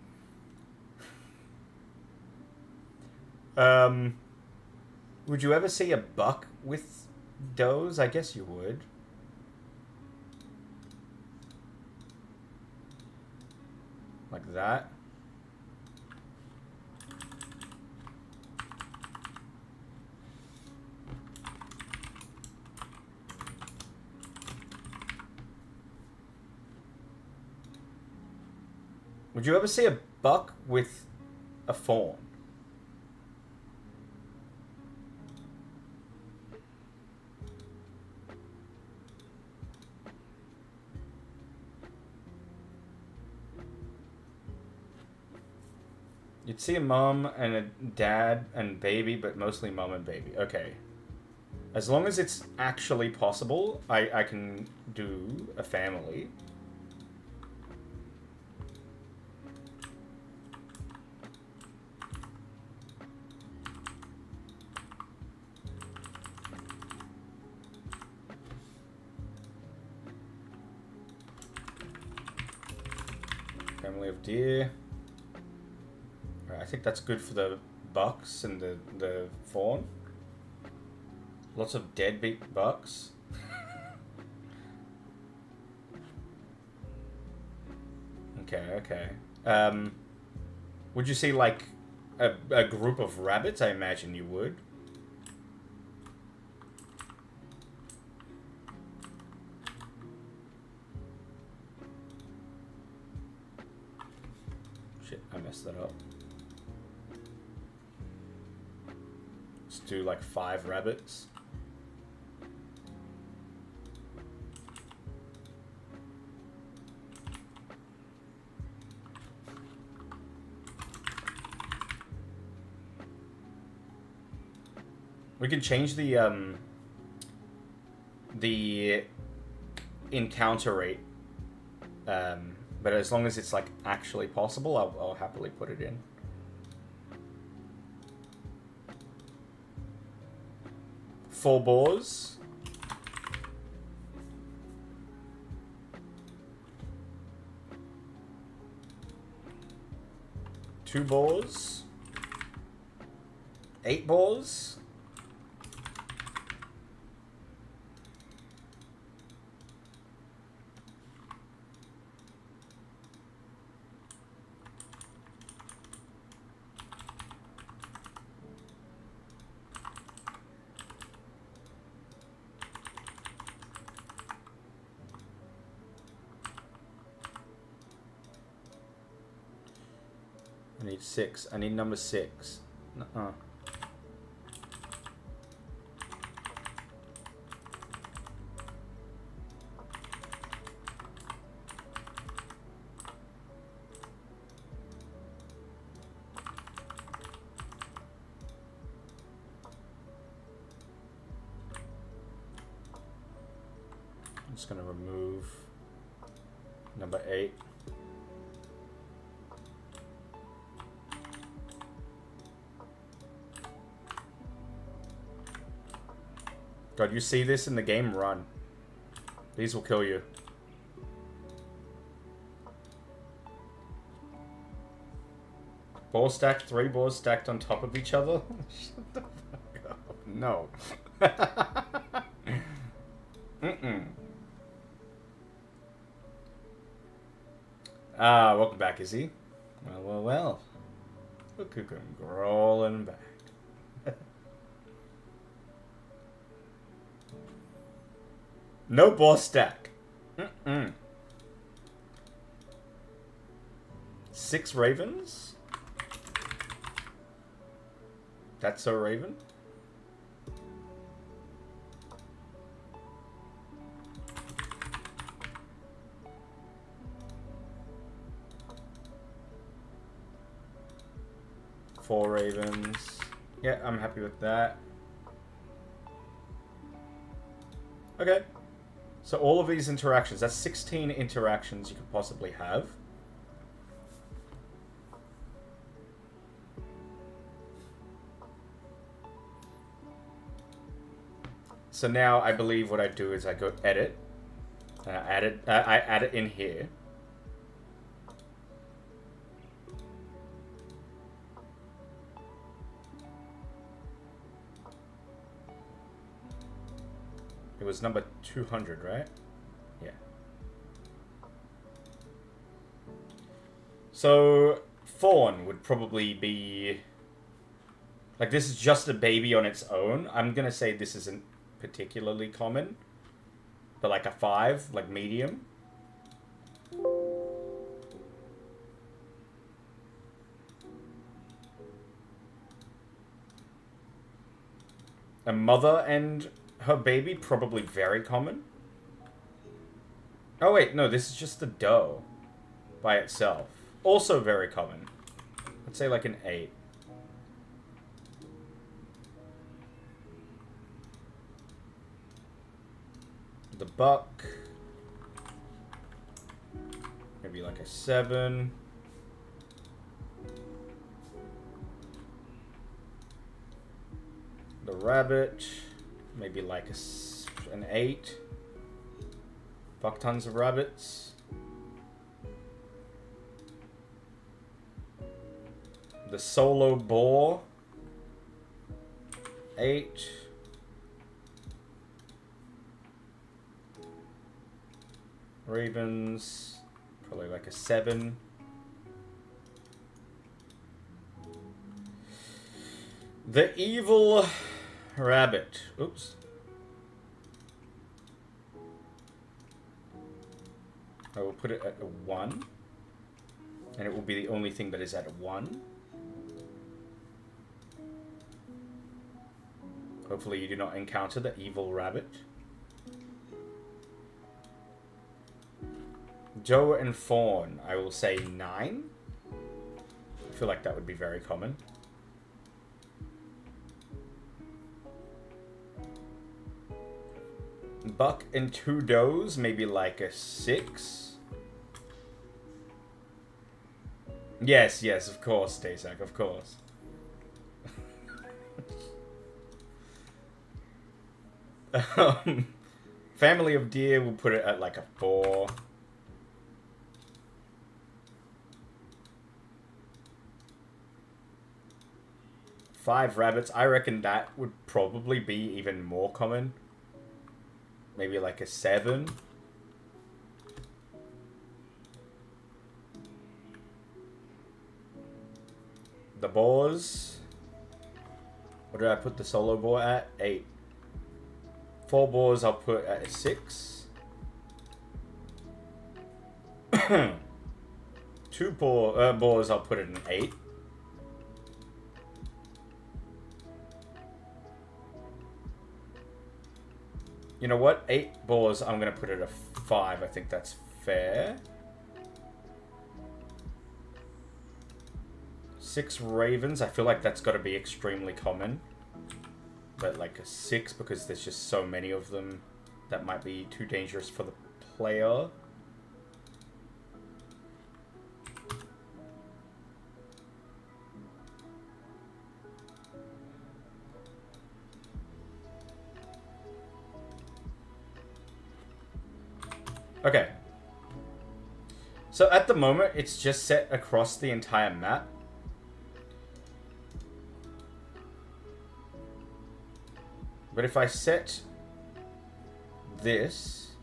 Would you ever see a buck with does? I guess you would. Like that. Would you ever see a buck with a fawn? You'd see a mom and a dad and baby, but mostly mom and baby. Okay. As long as it's actually possible, I can do a family. Family of deer. Right, I think that's good for the bucks and the fawn. Lots of deadbeat bucks. Okay. Would you see like a group of rabbits? I imagine you would. Shit, I messed that up. Let's do like 5 rabbits. We can change the encounter rate, but as long as it's like actually possible, I'll happily put it in. Four boars. Two boars. 8 boars. need 6. I need number 6. Uh-uh. I'm just going to remove number 8. God, you see this in the game, run. These will kill you. Ball stacked, 3 balls stacked on top of each other? Shut the fuck up. No. Mm-mm. Ah, welcome back, Izzy. Well, well, well. Look who come crawling back. No boss stack. Mm-mm. 6 ravens? That's so raven? Four ravens. Yeah, I'm happy with that. Okay. So all of these interactions, that's 16 interactions you could possibly have. So now I believe what I do is I go edit, and I add it in here. It was number 200, right? Yeah. So, fawn would probably be... Like, this is just a baby on its own. I'm gonna say this isn't particularly common. But like a 5, like medium. A mother and her baby, probably very common. Oh wait, no, this is just the doe by itself. Also very common. Let's say like an 8. The buck. Maybe like a 7. The rabbit. Maybe like an 8. Fuck tons of rabbits. The solo boar. 8. Ravens. Probably like a 7. The evil rabbit. Oops. I will put it at a 1. And it will be the only thing that is at a 1. Hopefully you do not encounter the evil rabbit. Doe and fawn, I will say 9. I feel like that would be very common. Buck and 2 does, maybe like a 6. Yes, yes, of course, Daysack, of course. Family of deer, we'll put it at like a 4. Five rabbits, I reckon that would probably be even more common. Maybe like a 7. The boars. What did I put the solo boar at? 8. 4 boars I'll put at a 6. 2 boars I'll put at an 8. You know what? 8 boars, I'm going to put it at 5. I think that's fair. 6 ravens. I feel like that's got to be extremely common. But like a 6, because there's just so many of them, that might be too dangerous for the player. Okay. So at the moment, it's just set across the entire map. But if I set this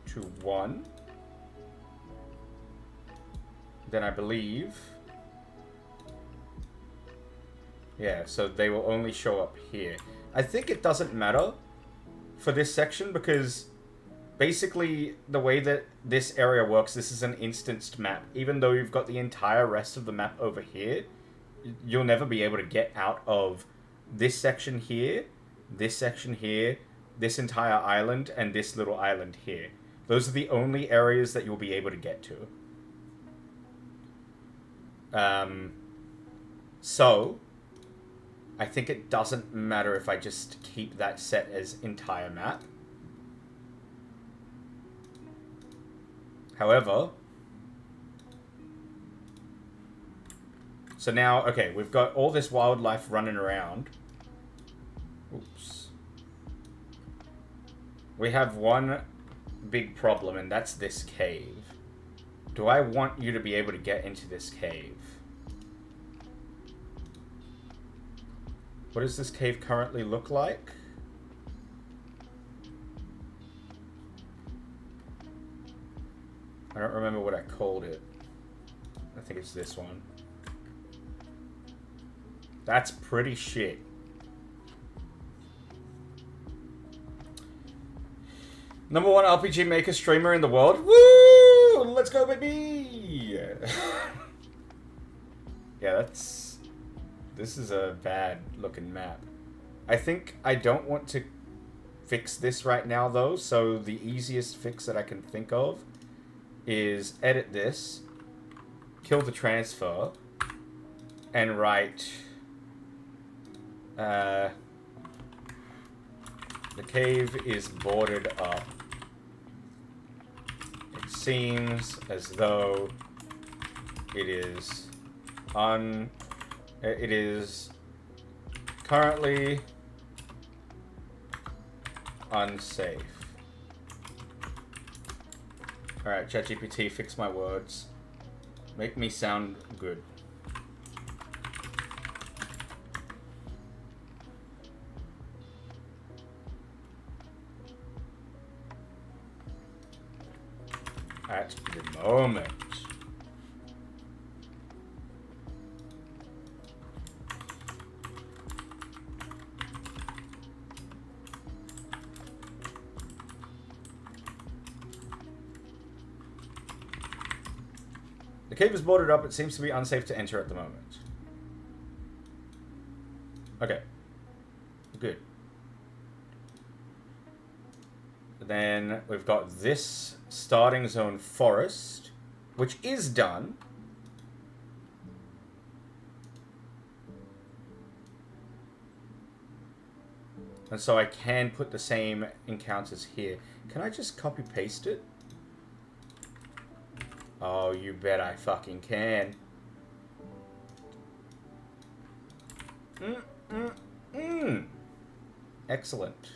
to 1, then I believe... Yeah, so they will only show up here. I think it doesn't matter for this section because basically the way that this area works, this is an instanced map. Even though you've got the entire rest of the map over here, you'll never be able to get out of this section here, this entire island, and this little island here. Those are the only areas that you'll be able to get to. So, I think it doesn't matter if I just keep that set as entire map. However, so now, okay, we've got all this wildlife running around. Oops. We have one big problem, and that's this cave. Do I want you to be able to get into this cave? What does this cave currently look like? I don't remember what I called it. I think it's this one. That's pretty shit. #1 RPG Maker streamer in the world. Woo! Let's go, baby! Yeah, this is a bad looking map. I think I don't want to fix this right now though, so the easiest fix that I can think of is edit this, kill the transfer, and write the cave is boarded up. It seems as though it is currently unsafe. Alright, ChatGPT, fix my words. Make me sound good. At the moment. The cave is boarded up. It seems to be unsafe to enter at the moment. Okay. Good. Then we've got this starting zone forest, which is done. And so I can put the same encounters here. Can I just copy paste it? Oh, you bet I fucking can. Excellent.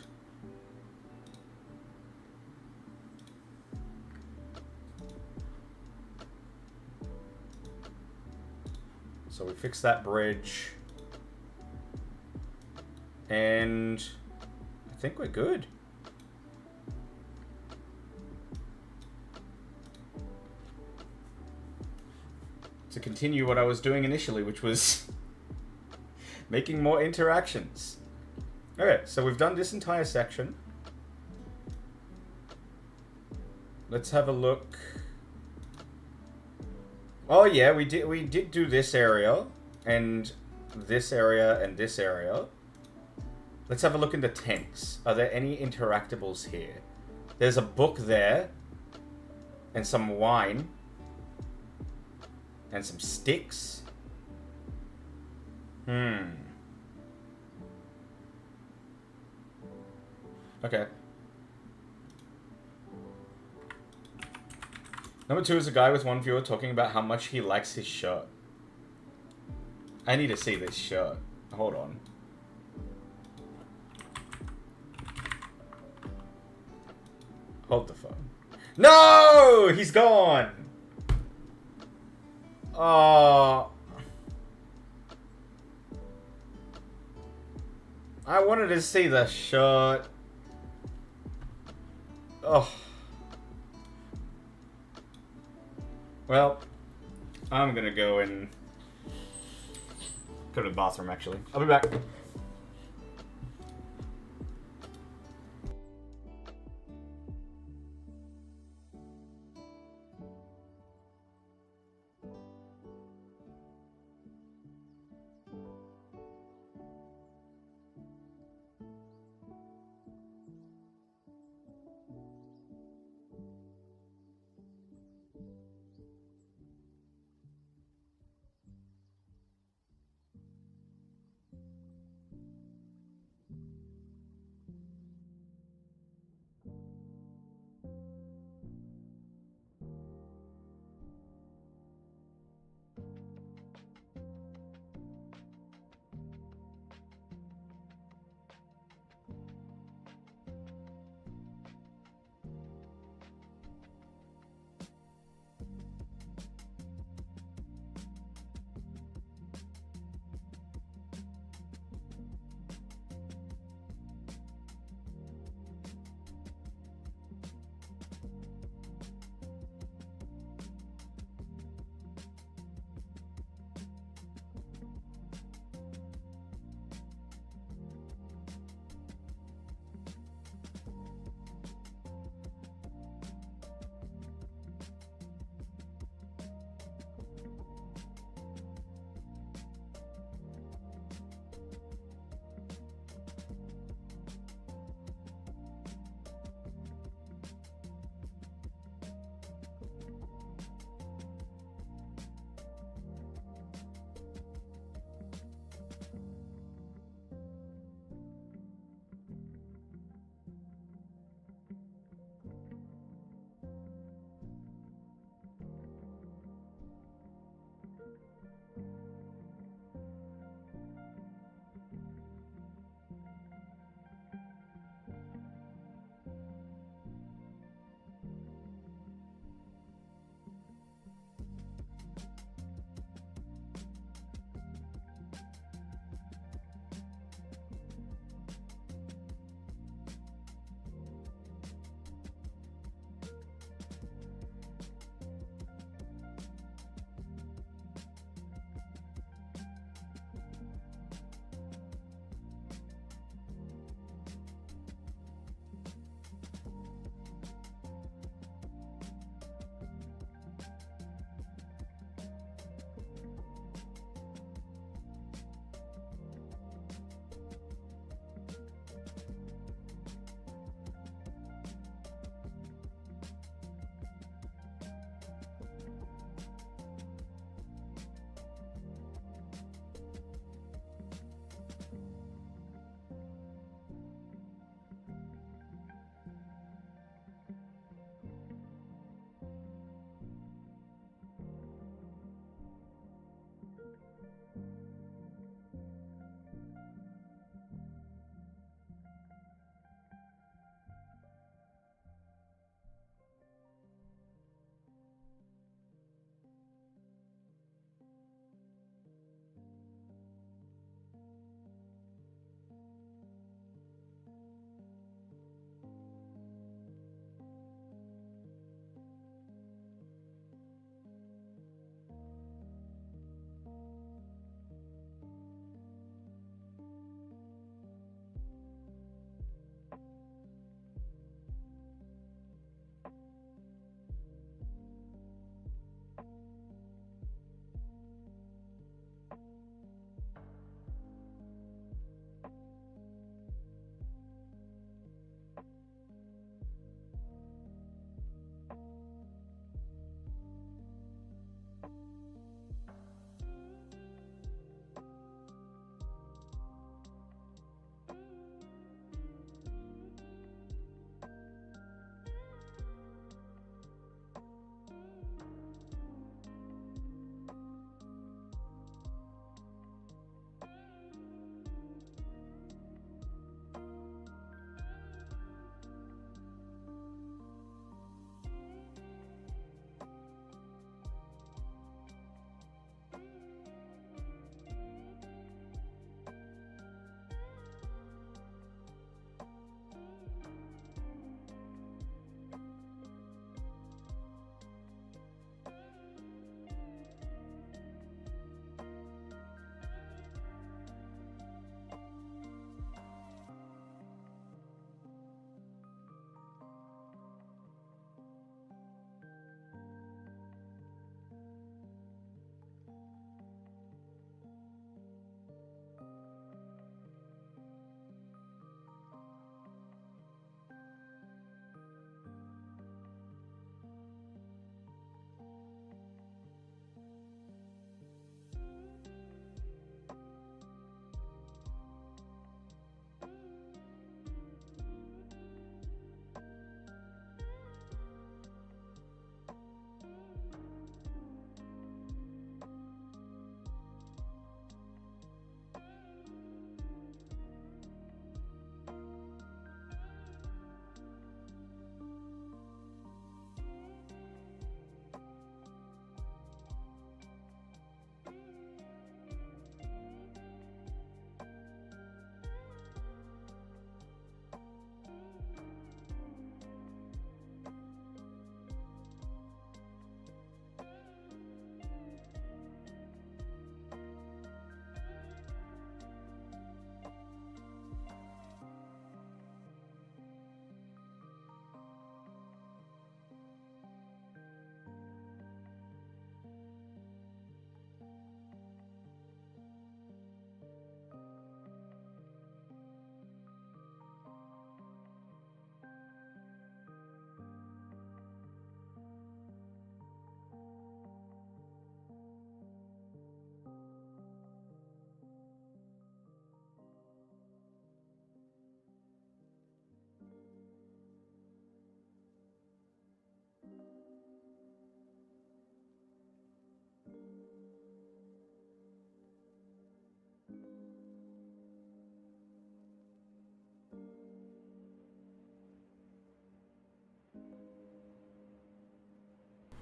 So we fixed that bridge. And I think we're good. To continue what I was doing initially, which was making more interactions. Okay, so we've done this entire section. Let's have a look. Oh yeah, we did do this area, and this area, and this area. Let's have a look in the tanks. Are there any interactables here? There's a book there. And some wine. And some sticks. Okay. Number 2 is a guy with one viewer talking about how much he likes his shirt. I need to see this shirt. Hold on. Hold the phone. No! He's gone! Oh. I wanted to see the shirt. Oh. Well, I'm gonna go and go to the bathroom, actually. I'll be back.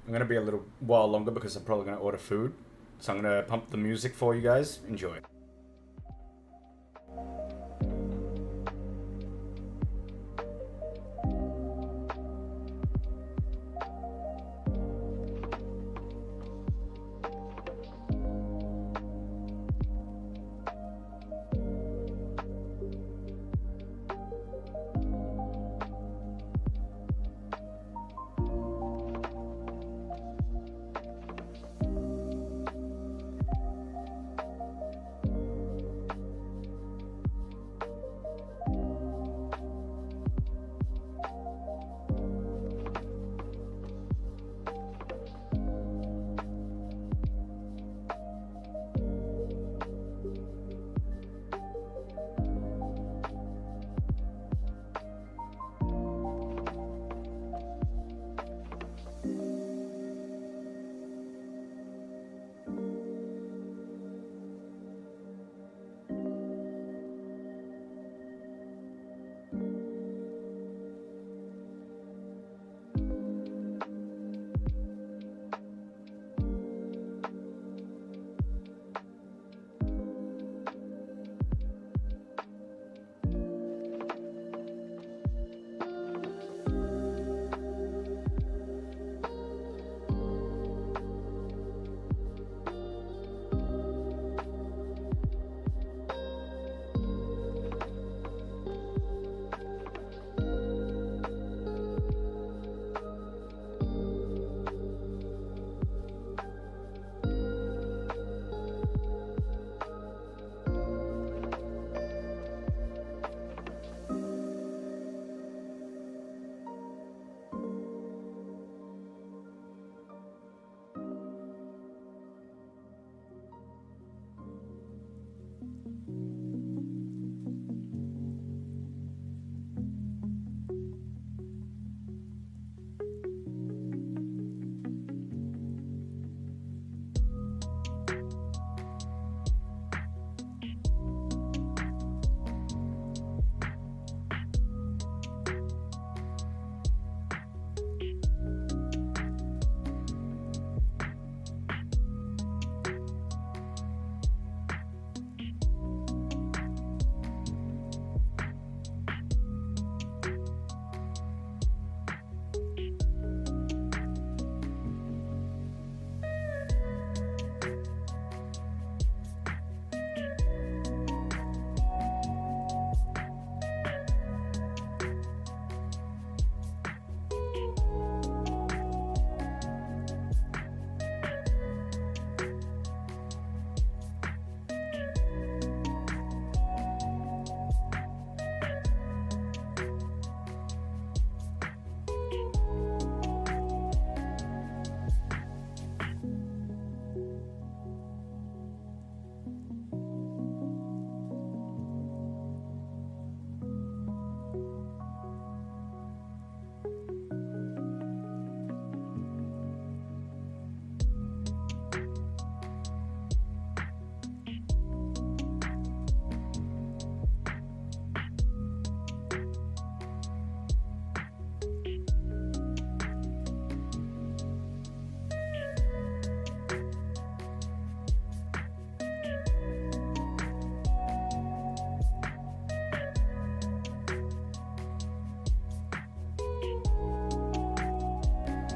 I'm gonna be a little while longer because I'm probably gonna order food. So I'm gonna pump the music for you guys. Enjoy.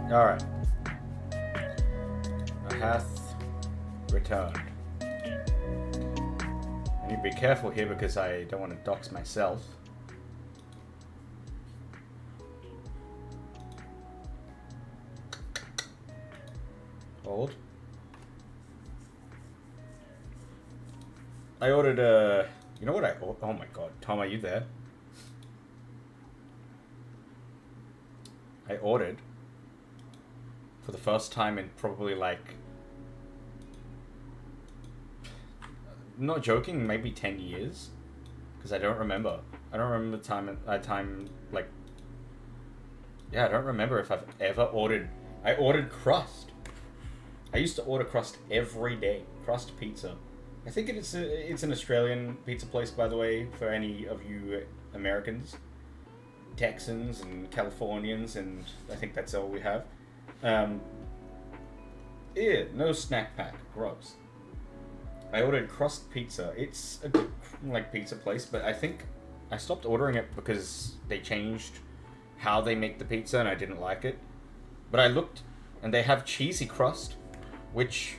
Alright. I hath returned. I need to be careful here because I don't want to dox myself. Hold. I ordered a... You know what I ordered? Oh my god. Tom, are you there? I ordered, for the first time in probably like... not joking, maybe 10 years. Because I don't remember. I don't remember the time, like... Yeah, I don't remember if I've ever ordered... I ordered crust. I used to order crust every day. Crust pizza. I think it's an Australian pizza place, by the way, for any of you Americans. Texans and Californians, and I think that's all we have. Ew, no snack pack. Gross. I ordered crust pizza. It's a good, like, pizza place, but I think I stopped ordering it because they changed how they make the pizza and I didn't like it. But I looked and they have cheesy crust, which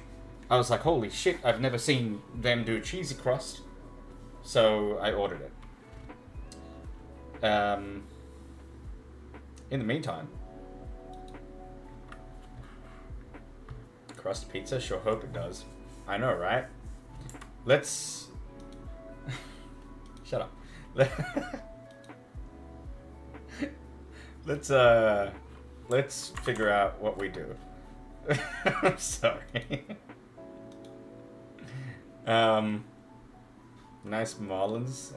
I was like, holy shit, I've never seen them do cheesy crust. So I ordered it. In the meantime, crust pizza? Sure hope it does. I know, right? Let's... Shut up. Let's figure out what we do. I'm sorry. Nice Marlins.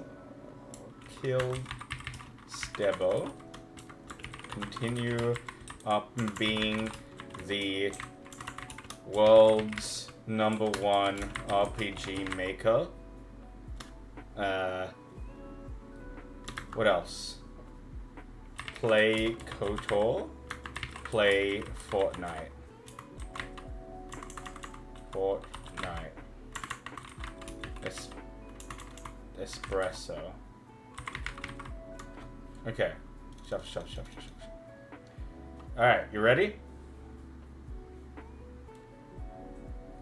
Kill Stebo. Continue up being the world's #1 RPG maker. What else? Play KOTOR. Play Fortnite. Espresso. Okay. Shuff. Alright, you ready?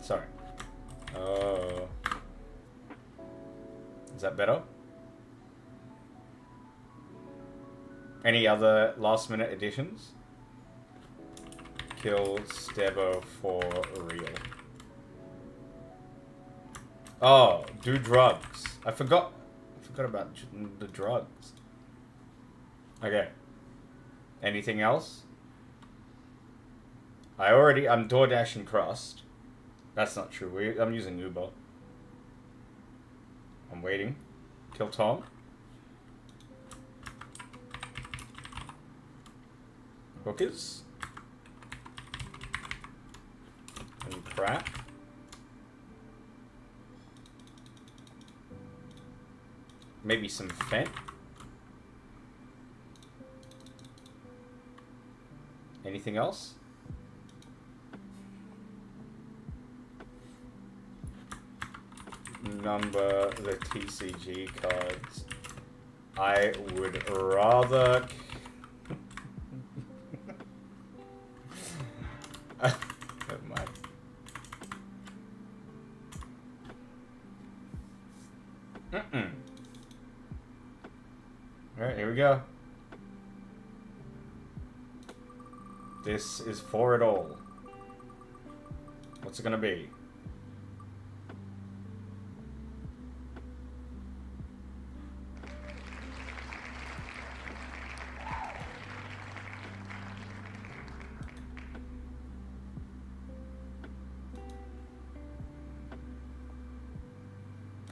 Sorry. Oh. Is that better? Any other last minute additions? Kill Stebo for real. Oh, do drugs. I forgot about the drugs. Okay. Anything else? I'm DoorDashing crust. That's not true. I'm using Uber. I'm waiting. Kill Tom. Hookers. And crap. Maybe some Fent. Anything else? Number the TCG cards. I would rather... Never mind. Alright, here we go. This is for it all. What's it gonna be?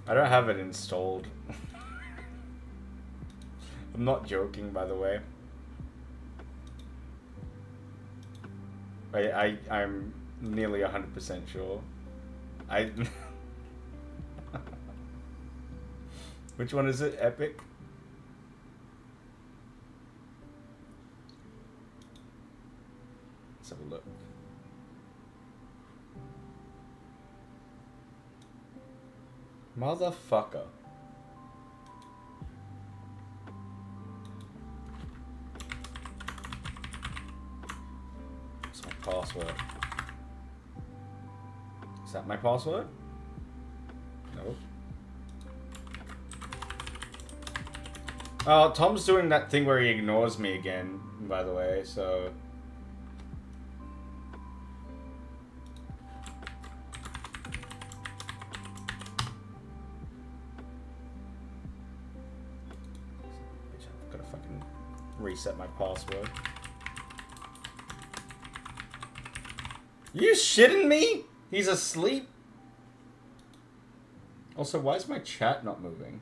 I don't have it installed. I'm not joking, by the way. I'm nearly 100% sure. Which one is it? Epic? Let's have a look. Motherfucker. What's my password? Is that my password? No. Oh, Tom's doing that thing where he ignores me again, by the way, so... I've got to fucking reset my password. You shitting me? He's asleep? Also, why is my chat not moving?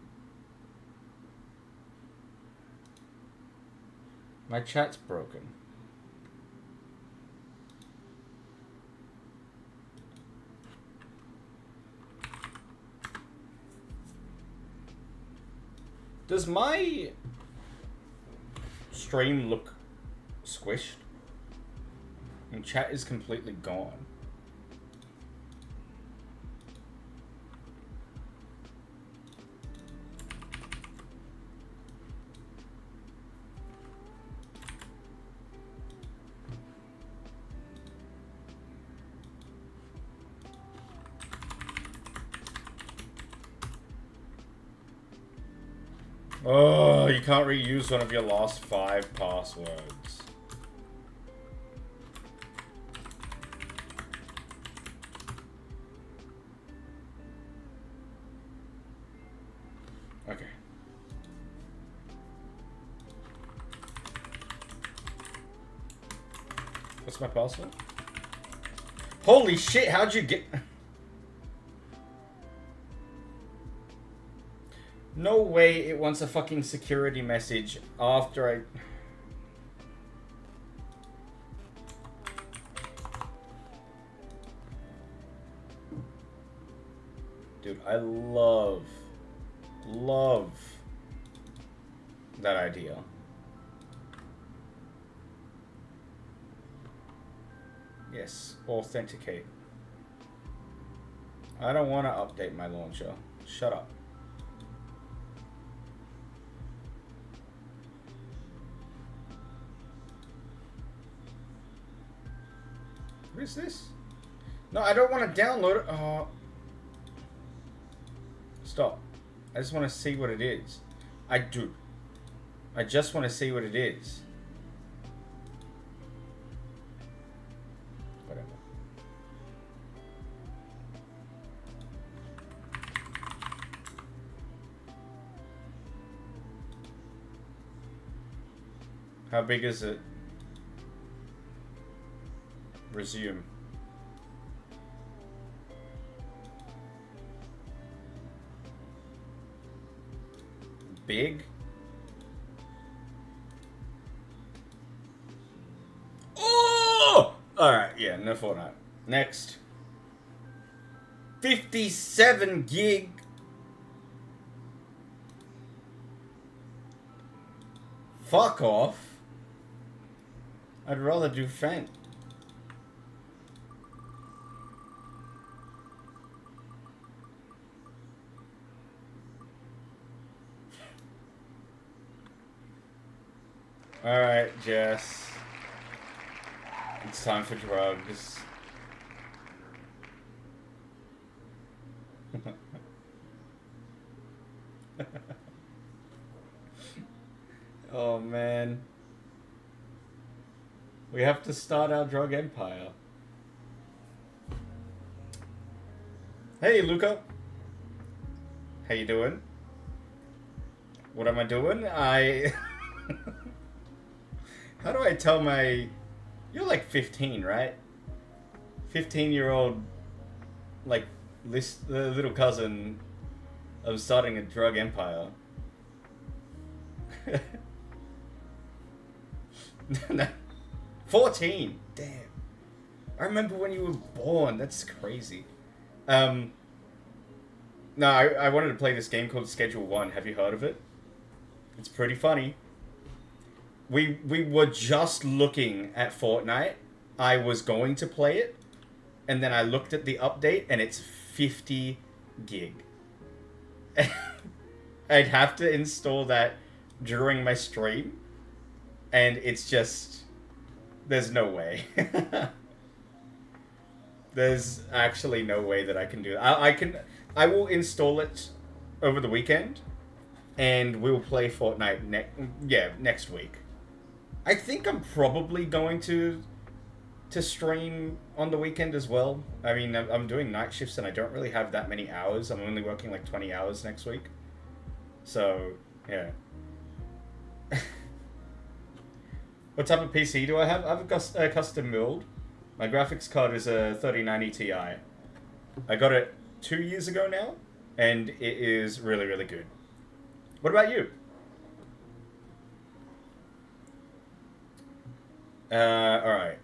My chat's broken. Does my stream look squished? And chat is completely gone. Oh, you can't reuse one of your last 5 passwords. Okay. What's my password? Holy shit, how'd you get... No way it wants a fucking security message after I... Dude, I love that idea. Yes, authenticate. I don't want to update my launcher. Shut up. What is this? No, I don't want to download it. Oh. Stop. I just want to see what it is. I do. I just want to see what it is. Whatever. How big is it? Resume. Big? Oh! Alright, yeah, no Fortnite. Next. 57 gig. Fuck off. I'd rather do Fang. Alright, Jess. It's time for drugs. Oh man. We have to start our drug empire. Hey Luca. How you doing? What am I doing? How do I tell my... You're like 15, right? 15-year-old, like, little cousin of starting a drug empire. 14! Damn. I remember when you were born. That's crazy. No, I wanted to play this game called Schedule 1. Have you heard of it? It's pretty funny. We were just looking at Fortnite. I was going to play it, and then I looked at the update, and it's 50 gig. I'd have to install that during my stream, and it's just... There's no way. There's actually no way that I can do that. I will install it over the weekend, and we'll play Fortnite next week. I think I'm probably going to stream on the weekend as well. I mean, I'm doing night shifts and I don't really have that many hours. I'm only working like 20 hours next week. So, yeah. What type of PC do I have? I have a custom build. My graphics card is a 3090 Ti. I got it 2 years ago now, and it is really, really good. What about you? Alright.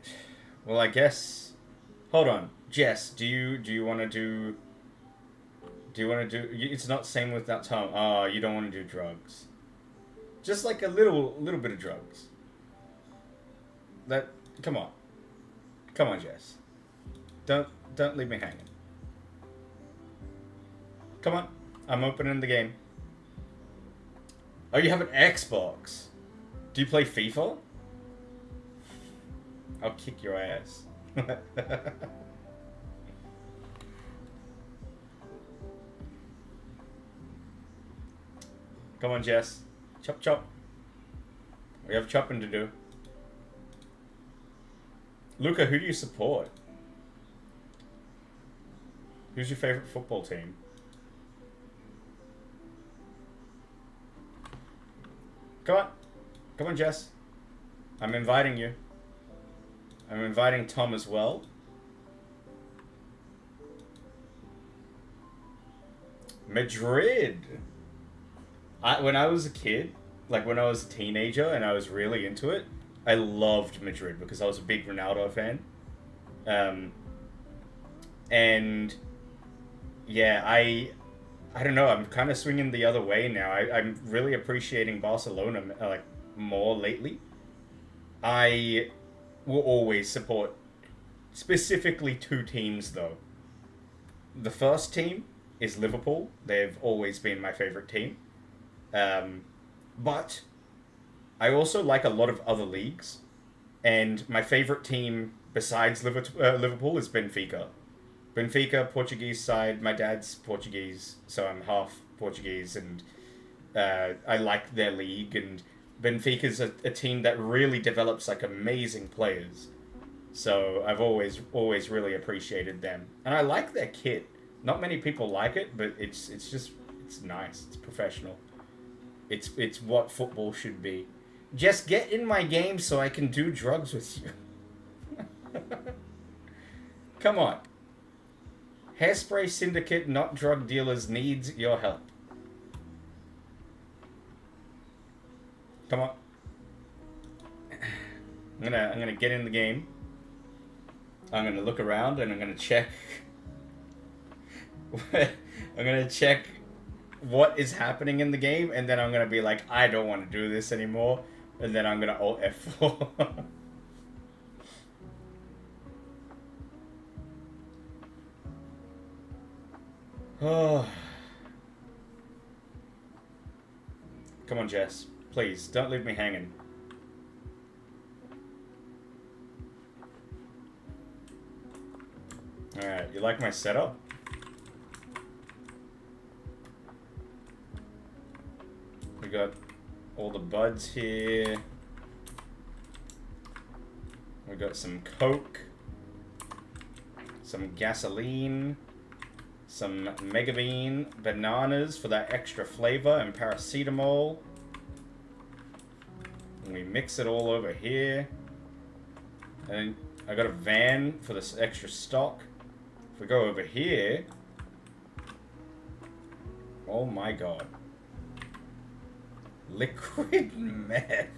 Well, I guess... Hold on. Jess, do you want to do... Do you want to do... It's not same with that tongue. Oh, you don't want to do drugs. Just like a little bit of drugs. Come on. Come on, Jess. Don't leave me hanging. Come on. I'm opening the game. Oh, you have an Xbox. Do you play FIFA? I'll kick your ass. Come on, Jess. Chop chop. We have chopping to do. Luca, who do you support? Who's your favorite football team? Come on. Come on, Jess. I'm inviting you. I'm inviting Tom as well. Madrid. When I was a kid, like when I was a teenager and I was really into it, I loved Madrid because I was a big Ronaldo fan. And yeah, I don't know, I'm kind of swinging the other way now. I'm really appreciating Barcelona like more lately. I will always support specifically two teams though. The first team is Liverpool. They've always been my favorite team. But I also like a lot of other leagues, and my favorite team besides Liverpool is Benfica. Benfica, Portuguese side. My dad's Portuguese, so I'm half Portuguese, and I like their league. And Benfica's a team that really develops like amazing players. So I've always really appreciated them, and I like their kit. Not many people like it, but it's nice. It's professional. It's what football should be. Just get in my game so I can do drugs with you. Come on. Hairspray Syndicate, not drug dealers, needs your help. Come on. I'm gonna get in the game. I'm gonna look around and I'm gonna check. I'm gonna check what is happening in the game, and then I'm gonna be like, I don't want to do this anymore, and then I'm gonna Alt F4. Oh. Come on, Jess. Please, don't leave me hanging. Alright, you like my setup? We got all the buds here. We got some Coke. Some gasoline. Some Mega Bean bananas for that extra flavor, and paracetamol. And we mix it all over here. And I got a van for this extra stock. If we go over here... Oh my god. Liquid meth.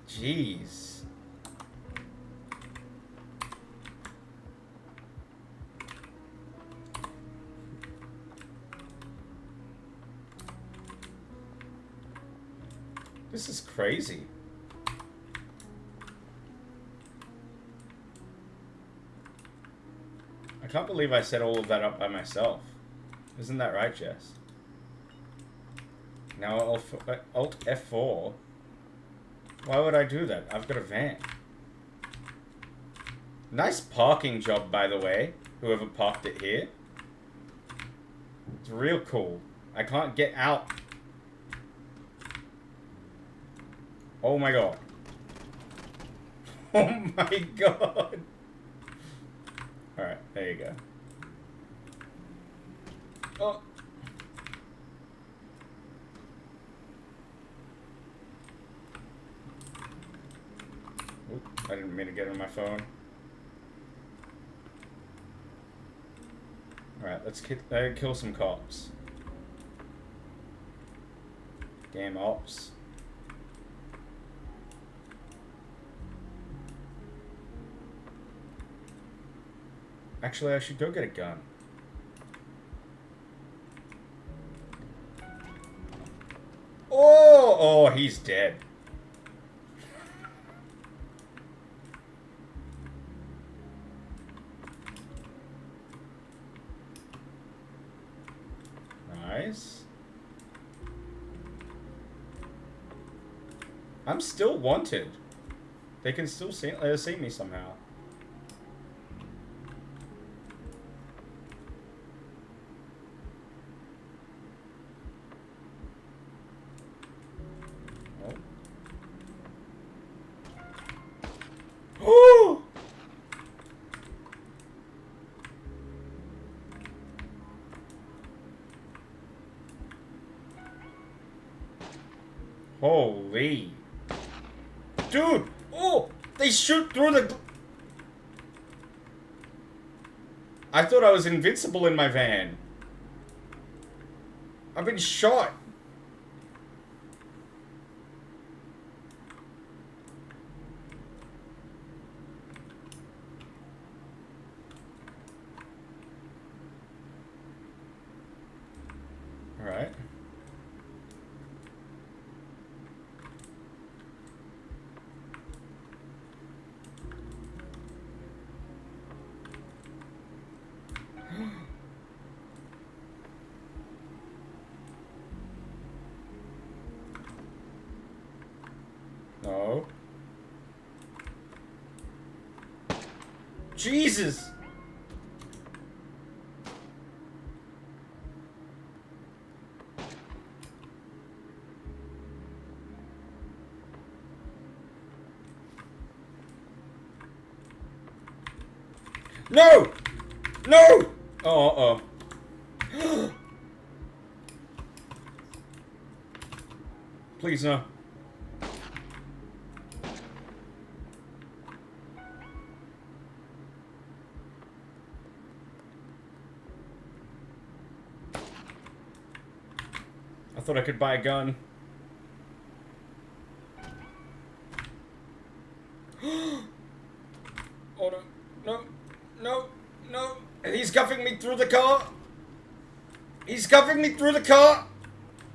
Jeez. This is crazy. I can't believe I set all of that up by myself. Isn't that right, Jess? Now Alt F4. Why would I do that? I've got a van. Nice parking job, by the way. Whoever parked it here. It's real cool. I can't get out. Oh my god. Oh my god. Alright, there you go. Oh. Oop, I didn't mean to get on my phone. Alright, let's kill some cops. Damn ops. Actually, I should go get a gun. Oh! Oh, he's dead. Nice. I'm still wanted. They can still see me somehow. Holy. Dude! Oh! They shoot through the... I thought I was invincible in my van. I've been shot. Alright. No. Jesus! No! No! Oh, uh-oh. Please, no. I thought I could buy a gun. Oh no, no, no, no. He's cuffing me through the car. He's cuffing me through the car.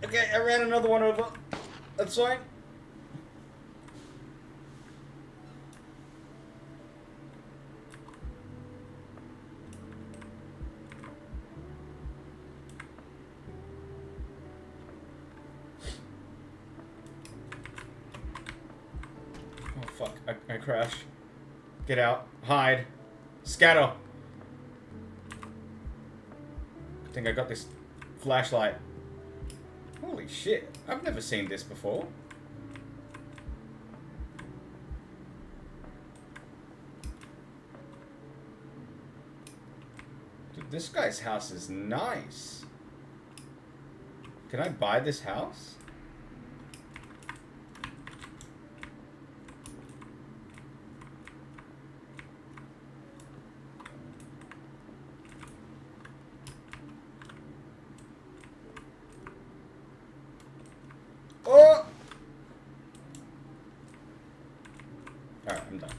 Okay, I ran another one over. That's fine. Oh fuck, I crashed. Get out. Hide. Scatter. I think I got this flashlight. Holy shit. I've never seen this before. Dude, this guy's house is nice. Can I buy this house? Oh! Alright, I'm done.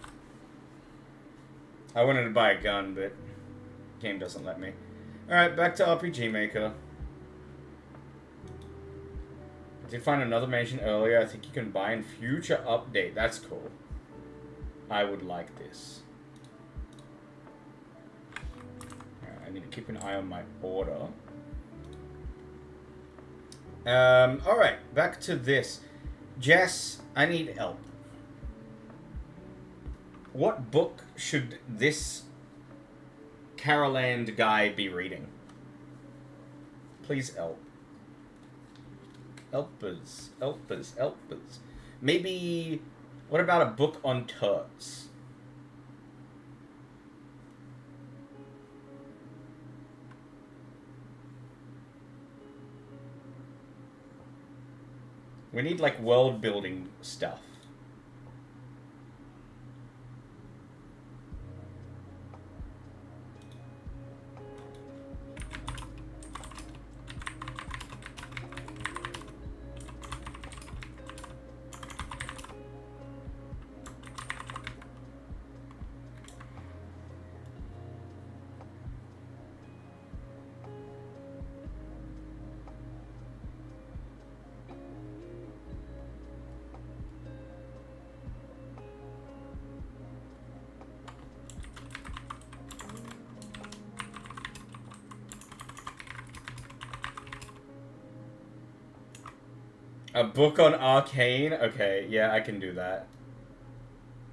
I wanted to buy a gun, but game doesn't let me. Alright, back to RPG Maker. I did find another mansion earlier. I think you can buy in future update. That's cool. I would like this. Alright, I need to keep an eye on my order. Alright, back to this. Jess, I need help. What book should this Caroland guy be reading? Please help. Helpers, helpers, helpers. Maybe, what about a book on turds? We need, like, world-building stuff. A book on Arcane? Okay, yeah, I can do that.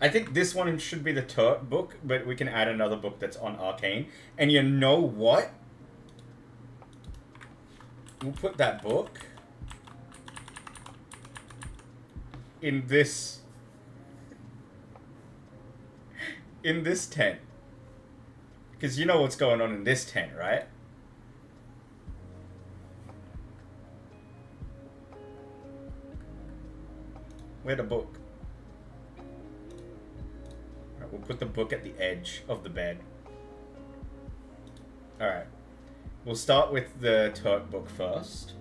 I think this one should be the Turt book, but we can add another book that's on Arcane. And you know what? We'll put that book in this tent. Because you know what's going on in this tent, right? Where the book? Alright, we'll put the book at the edge of the bed. Alright. We'll start with the tote book first.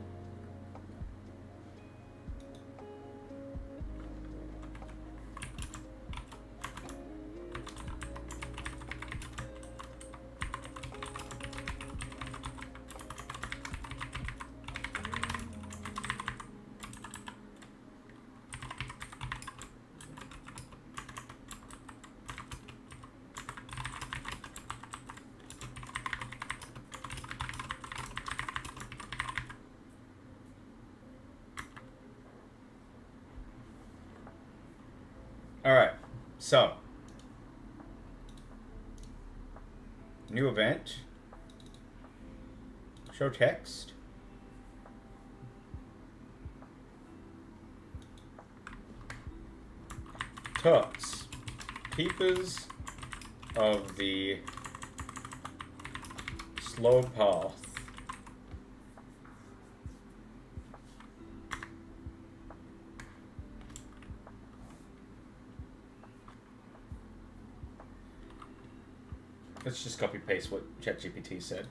Alright, so new event, show text, totes, keepers of the slow path. Let's just copy paste what ChatGPT said.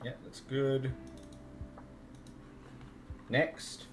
Yeah, that's good. Next.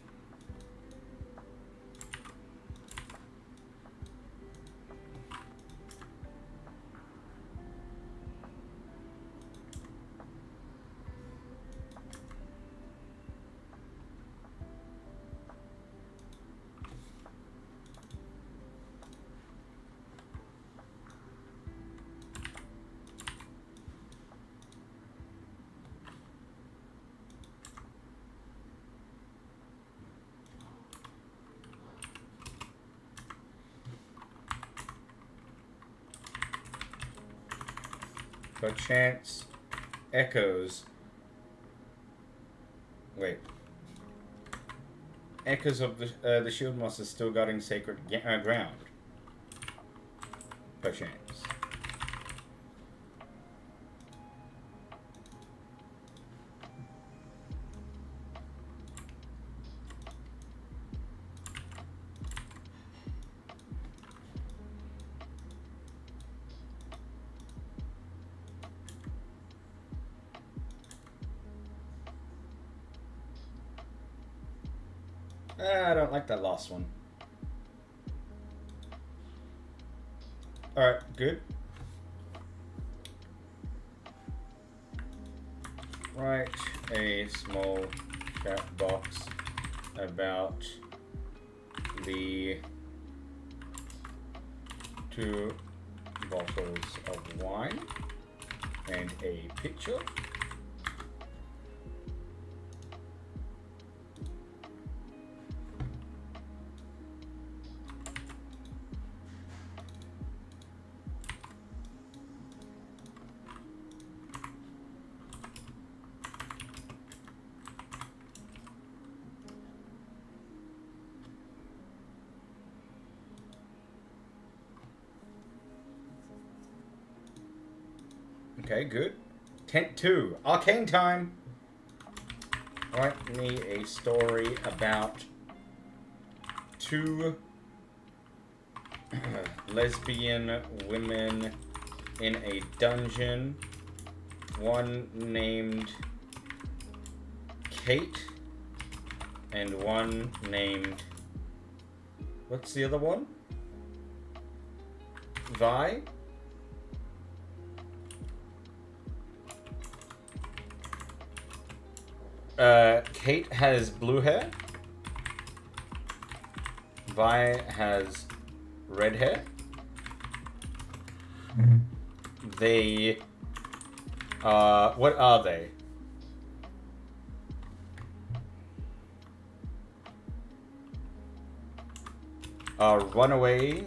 Perchance echoes. Wait. Echoes of the shield monster still guarding sacred ground. Perchance. I don't like that last one. Alright, good. Write a small chat box about the 2 bottles of wine and a picture. Okay, good. Tent 2. Arcane time. Write me a story about 2 lesbian women in a dungeon. One named Kate and one named What's the other one? Vi? Kate has blue hair. Vi has red hair. They what are they? Runaway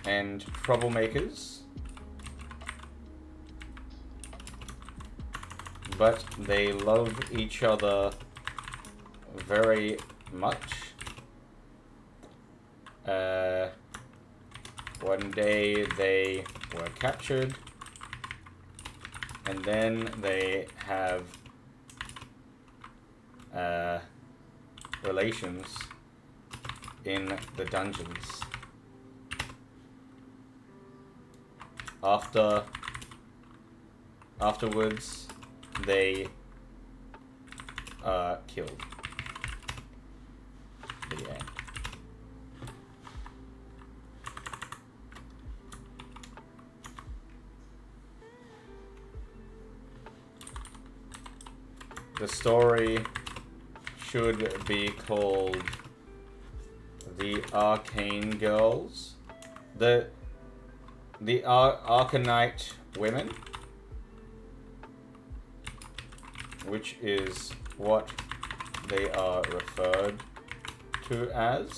and troublemakers, but they love each other very much. One day they were captured, and then they have relations in the dungeons. Afterwards, they are killed. The end. The story should be called The Arcane Girls. The Arcanite Women, which is what they are referred to as.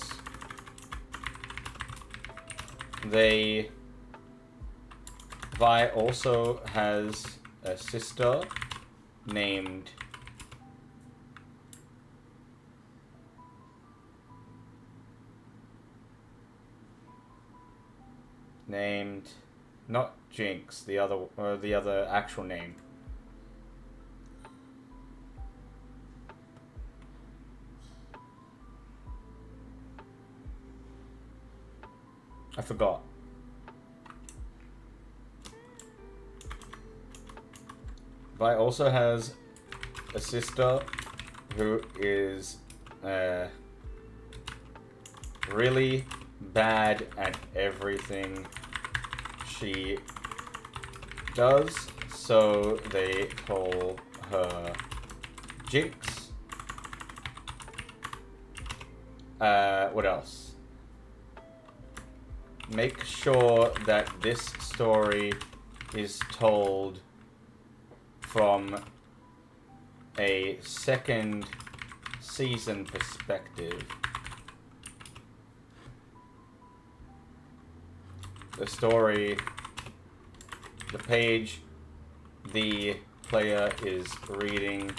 Vi also has a sister named not Jinx, the other actual name. I forgot. Vi also has a sister who is really bad at everything she does, so they call her Jinx. What else? Make sure that this story is told from a second season perspective. The story, the page the player is reading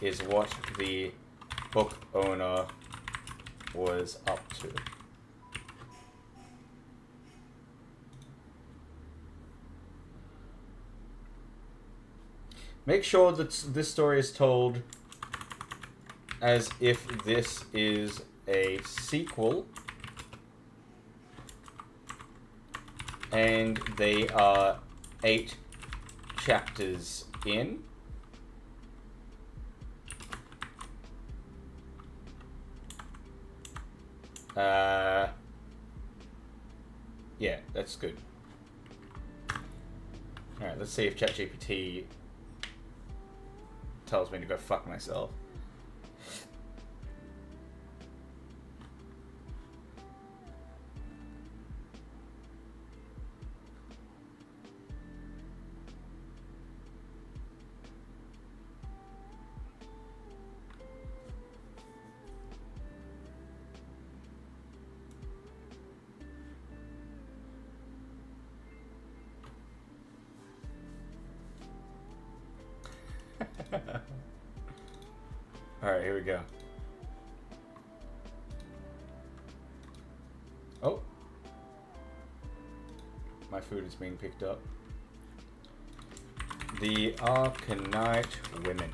is what the book owner was up to. Make sure that this story is told as if this is a sequel and they are 8 chapters in. Yeah, that's good. Alright, let's see if ChatGPT tells me to go fuck myself. Alright, here we go. Oh. My food is being picked up. The Arcanite Women.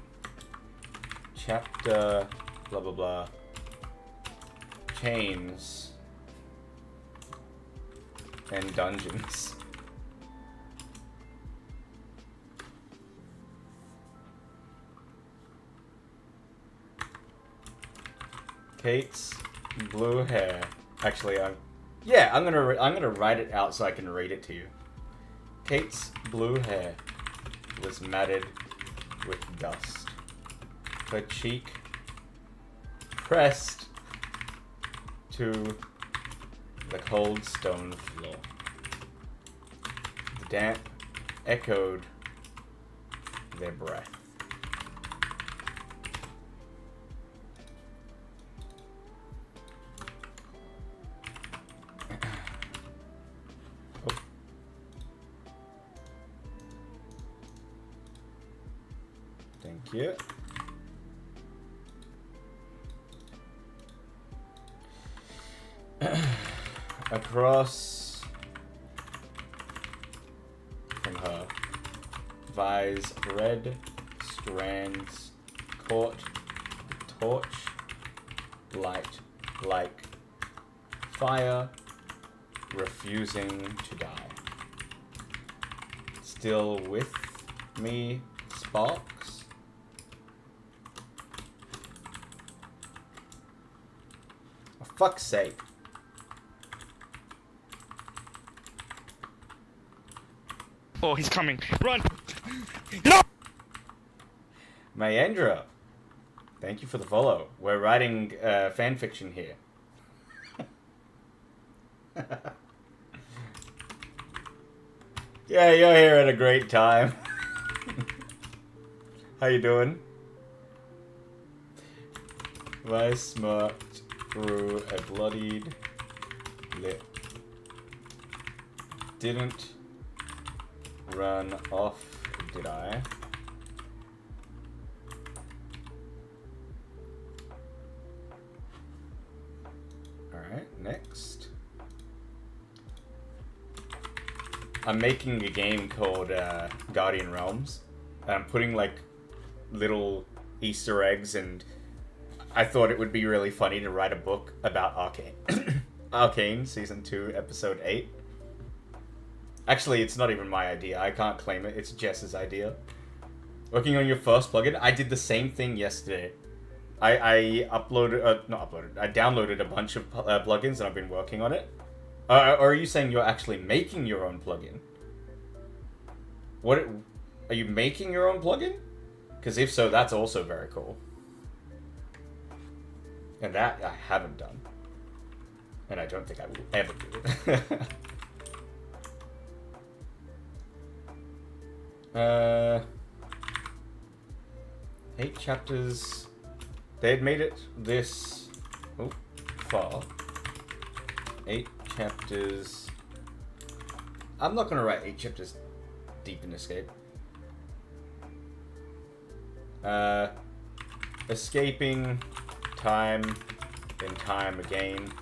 Chapter blah blah blah. Chains and dungeons. Kate's blue hair. Actually, I'm gonna write it out so I can read it to you. Kate's blue hair was matted with dust. Her cheek pressed to the cold stone floor. The damp echoed their breath. Oh. Thank you. Across from her, Vi's red strands caught the torch light like fire, refusing to die. Still with me, Sparks? For fuck's sake. Oh, he's coming. Run! No! Mayandra, thank you for the follow. We're writing fan fiction here. Yeah, you're here at a great time. How you doing? I smirked through a bloodied lip. Didn't run off, did I? Alright, next. I'm making a game called Guardian Realms. And I'm putting like little Easter eggs, and I thought it would be really funny to write a book about Arcane. Arcane, Season 2, Episode 8. Actually, it's not even my idea. I can't claim it. It's Jess's idea. Working on your first plugin? I did the same thing yesterday. I downloaded a bunch of plugins and I've been working on it. Or are you saying you're actually making your own plugin? What? Are you making your own plugin? Because if so, that's also very cool. And that I haven't done. And I don't think I will ever do it. 8 chapters. They had made it this far. 8 chapters. I'm not gonna write 8 chapters deep in Escape. Escaping time and time again.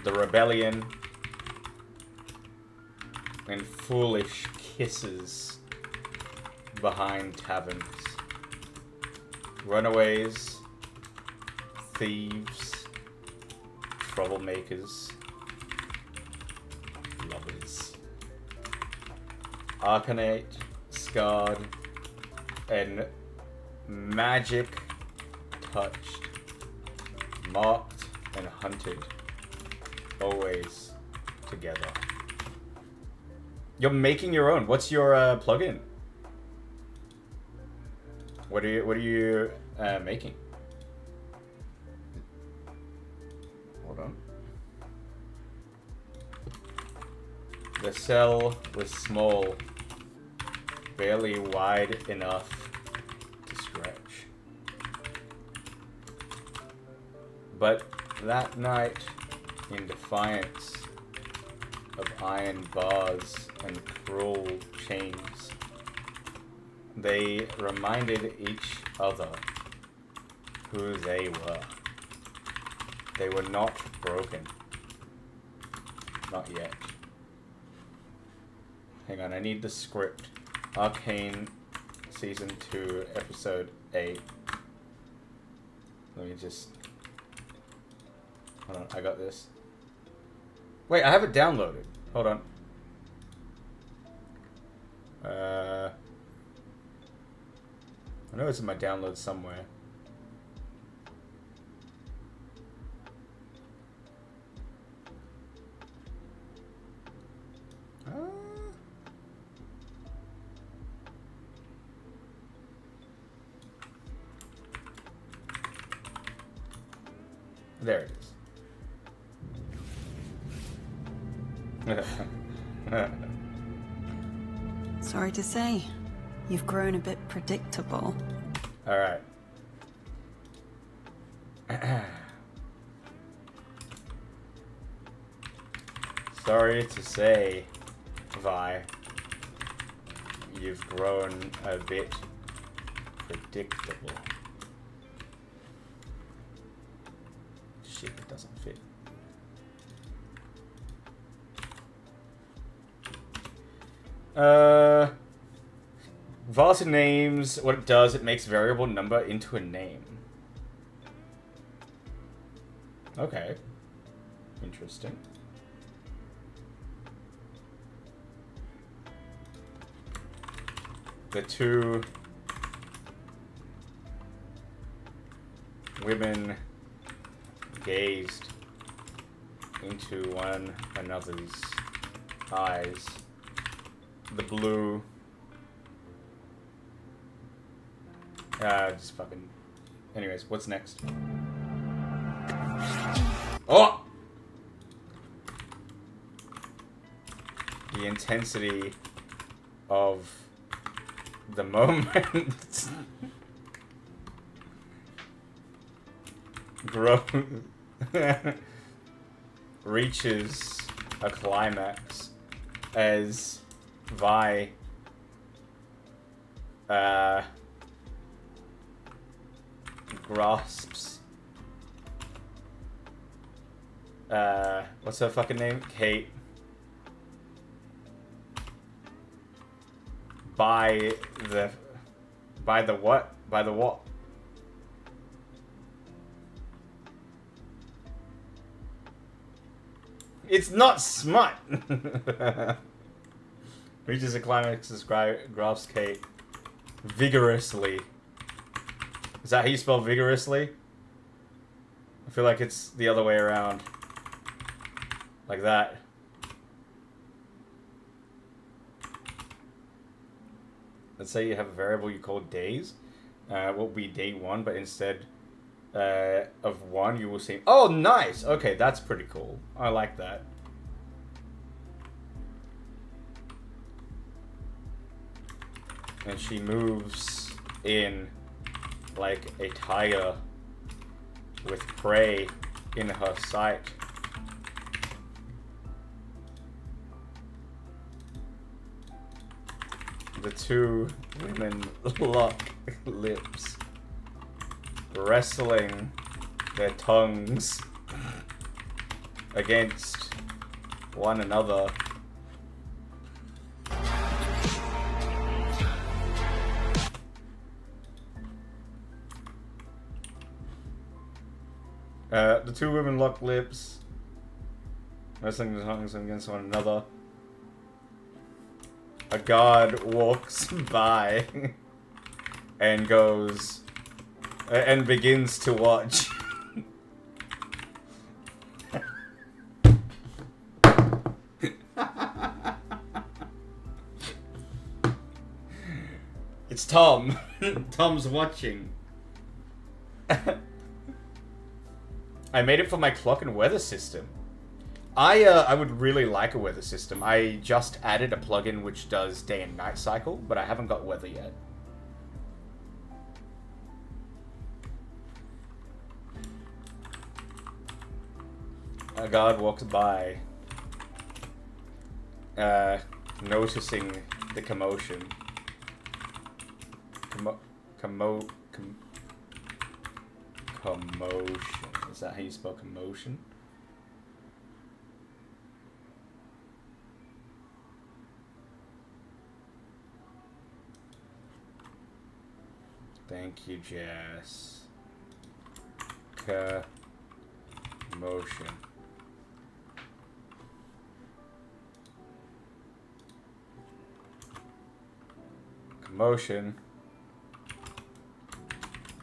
The rebellion and foolish kisses behind taverns. Runaways, thieves, troublemakers, lovers. Arcanate, scarred, and magic touched, marked and hunted, always together. You're making your own. What's your plugin? What are you making? Hold on. The cell was small, barely wide enough to stretch. But that night, in defiance of iron bars and cruel chains, they reminded each other who they were. They were not broken. Not yet. Hang on, I need the script. Arcane Season 2, Episode 8. Let me just... Hold on, I got this. Wait, I have it downloaded. Hold on. I know it's in my downloads somewhere. There it is. Sorry to say, you've grown a bit predictable. All right. Sorry to say, Vi, you've grown a bit predictable. Shit, it doesn't fit. Varta names, what it does, it makes variable number into a name. Okay. Interesting. The two women gazed into one another's eyes. The blue... just fucking... Anyways, what's next? Oh! The intensity of the moment reaches a climax as Vi grasps what's her fucking name? Kate. By the what? By the what? It's not smut! Reaches a climax, grasps Kate vigorously. Is that how you spell vigorously? I feel like it's the other way around. Like that. Let's say you have a variable you call days. What will be day 1, but instead of 1, you will see... Oh, nice! Okay, that's pretty cool. I like that. And she moves in like a tiger with prey in her sight. The two women lock lips, wrestling their tongues against one another. The two women lock lips, wrestling their tongues against one another. A guard walks by and goes and begins to watch. It's Tom. Tom's watching. I made it for my clock and weather system. I would really like a weather system. I just added a plugin which does day and night cycle, but I haven't got weather yet. A guard walks by, noticing the commotion. Commotion. Is that how you spell commotion? Thank you, Jess. Commotion. Commotion.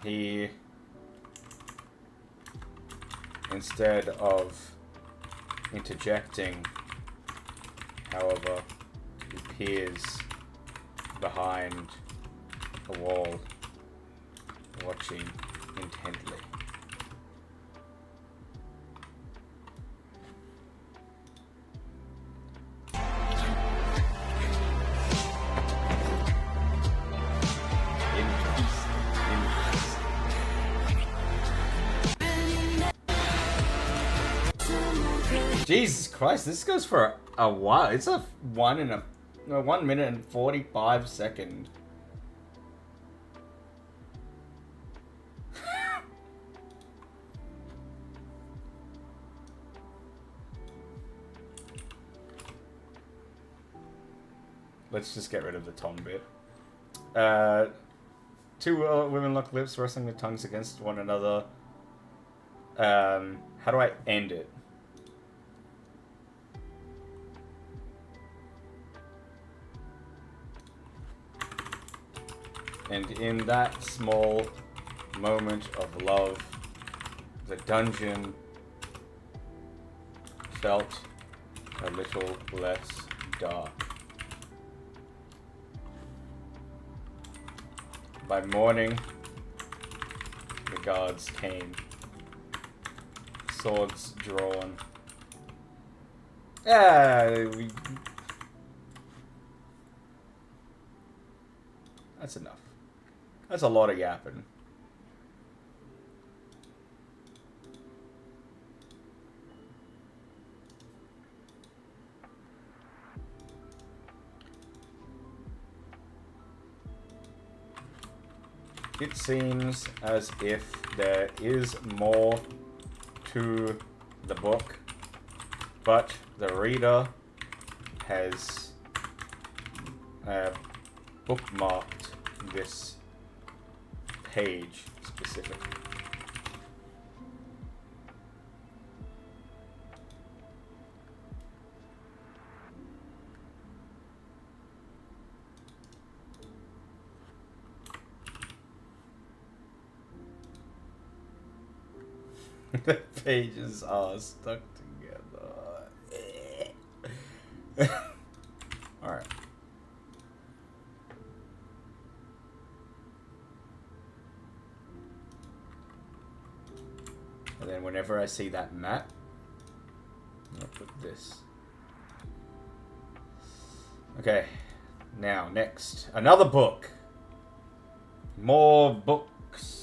He, instead of interjecting, however, he peers behind a wall, watching intently. Jesus Christ, this goes for a while. It's a 1 minute and 45 second. Let's just get rid of the Tom bit. Two women lock lips, wrestling their tongues against one another. How do I end it? And in that small moment of love, the dungeon felt a little less dark. By morning, the guards came, swords drawn. That's enough. That's a lot of yapping. It seems as if there is more to the book, but the reader has bookmarked this page specifically. The pages are stuck together. Alright. And then whenever I see that map, I'll put this. Okay. Now, next. Another book. More books.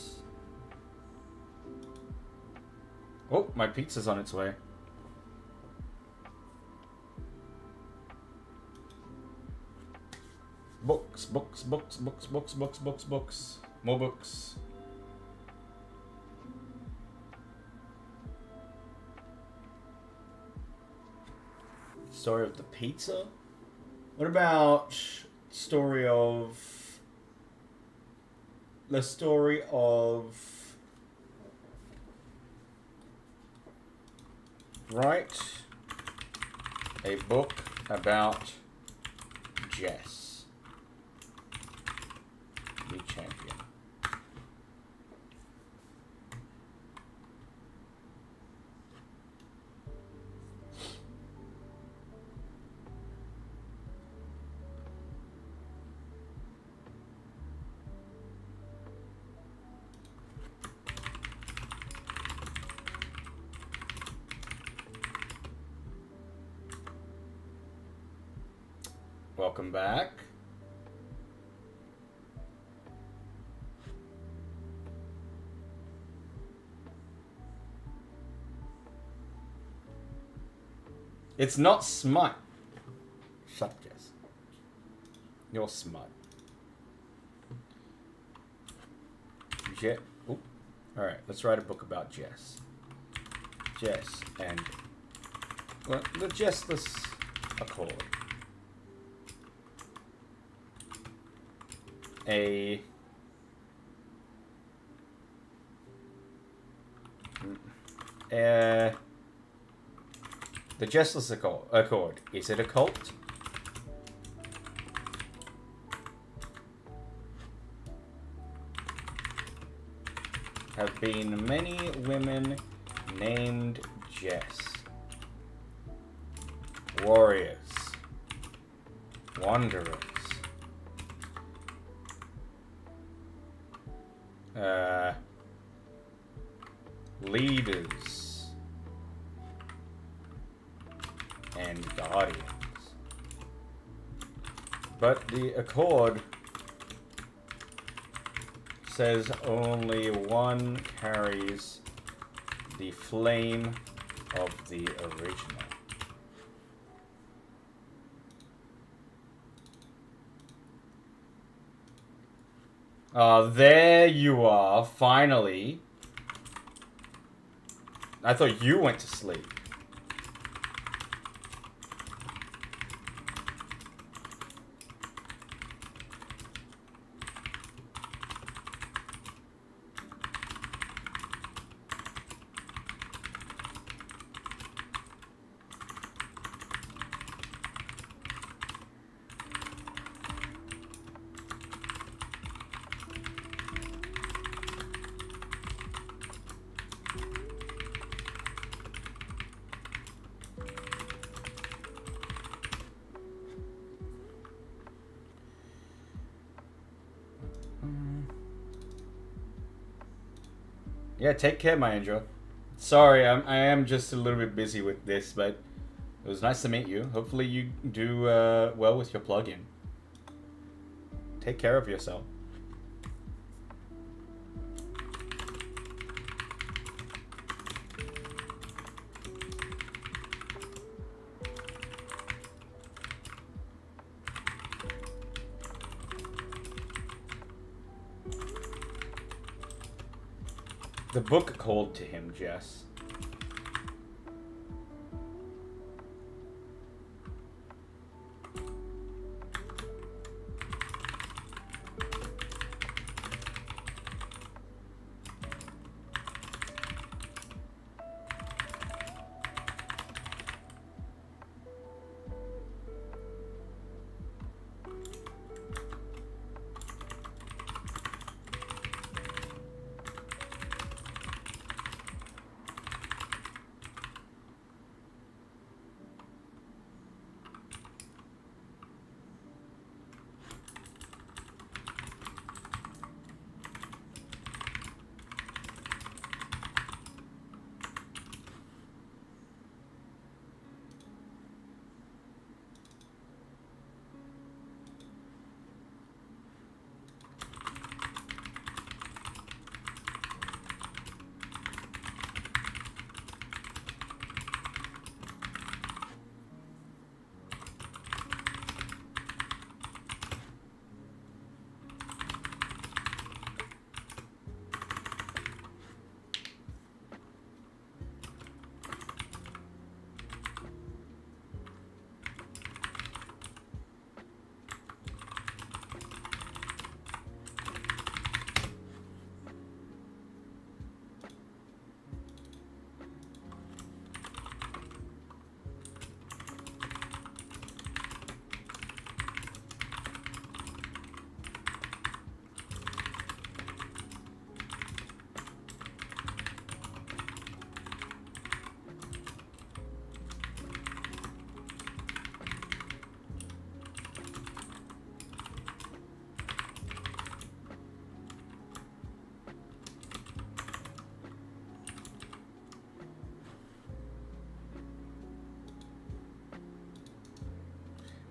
Oh, my pizza's on its way. Books, books, books, books, books, books, books, books. More books. Story of the pizza? What about story of... the story of... write a book about Jess, the champion. Welcome back. It's not smut. Shut up, Jess. You're smut. Alright, let's write a book about Jess. Jess and... well, the Jessless Accord. The Jessless Accord. Is it a cult? Have been many women named Jess. Warriors. Wanderers. Leaders and guardians. But the Accord says only one carries the flame of the original. There you are, finally. I thought you went to sleep. Yeah, take care, my angel. Sorry, I am just a little bit busy with this, but it was nice to meet you. Hopefully you do well with your plugin. Take care of yourself. The book called to him, Jess.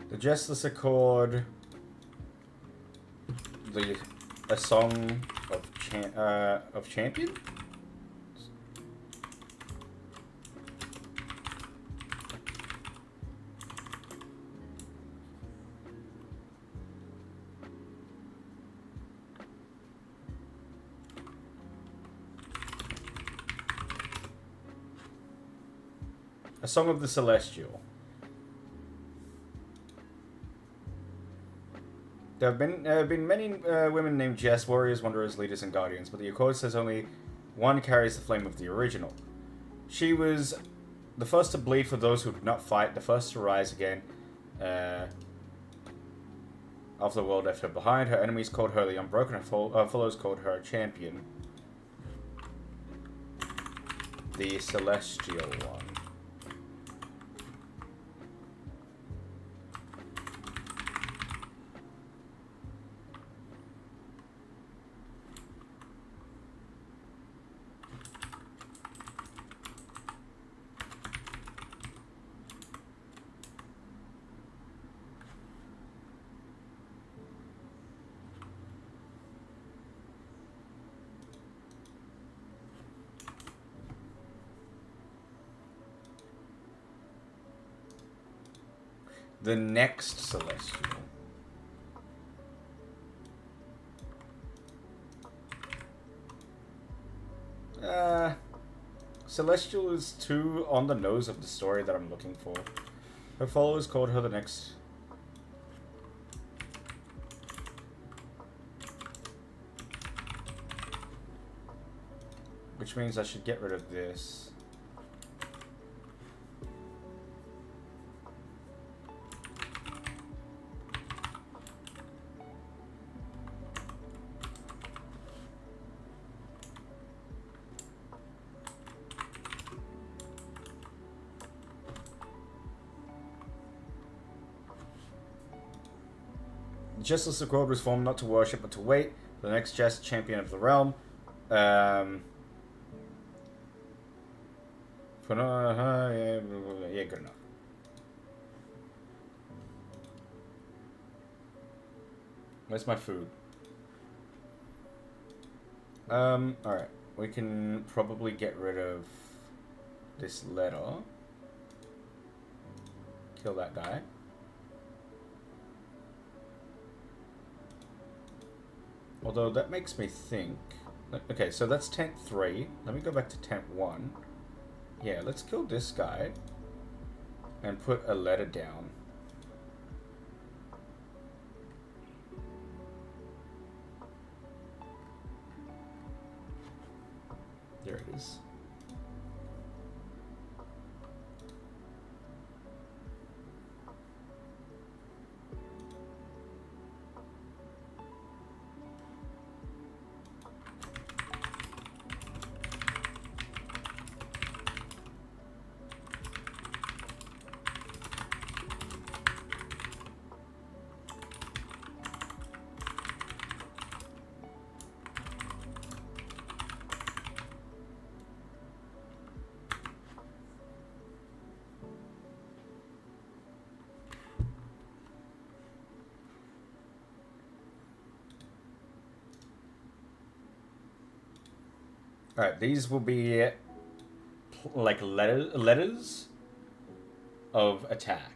The Jessless Accord, a song of champion. A Song of the Celestial. There have been many women named Jess, warriors, wanderers, leaders, and guardians, but the Accord says only one carries the flame of the original. She was the first to bleed for those who did not fight, the first to rise again after the world left her behind. Her enemies called her the Unbroken, her followers called her a champion. The Celestial one. The next Celestial. Celestial is too on the nose of the story that I'm looking for. Her followers called her the next... Which means I should get rid of this. Justice Accord was formed not to worship but to wait for the next just champion of the realm. Yeah, good enough. Where's my food? Alright. We can probably get rid of this letter. Kill that guy. Although that makes me think... Okay, so that's tent 3. Let me go back to tent 1. Yeah, let's kill this guy. And put a letter down. There it is. Alright, these will be like letters of attack.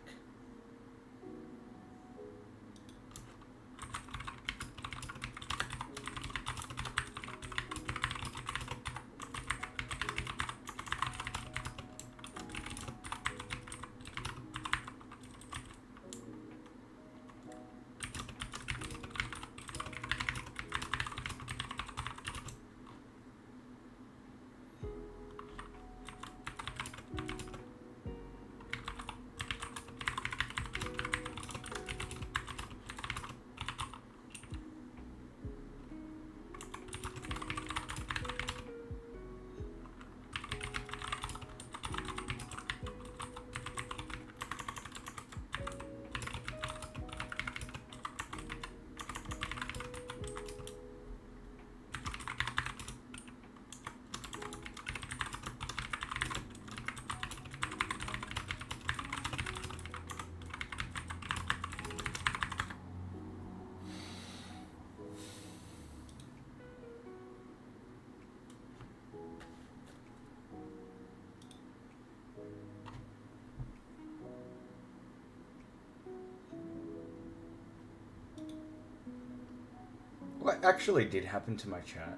What actually did happen to my chat?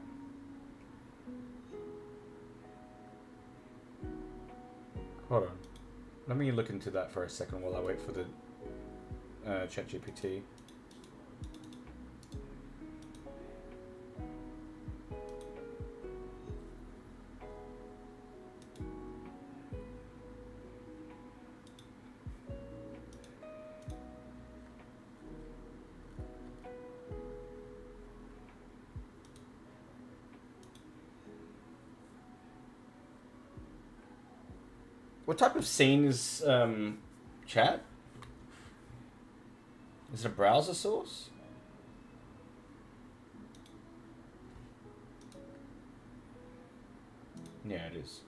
Hold on. Let me look into that for a second while I wait for the ChatGPT. What type of scene is chat? Is it a browser source? Yeah, it is.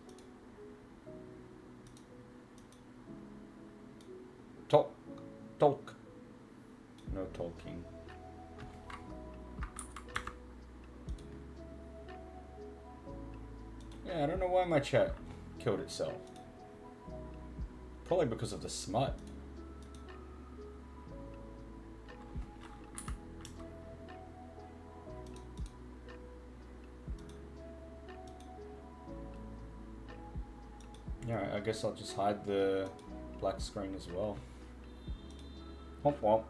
Talk. No talking. Yeah, I don't know why my chat killed itself. Probably because of the smut. Yeah, I guess I'll just hide the black screen as well. Womp womp.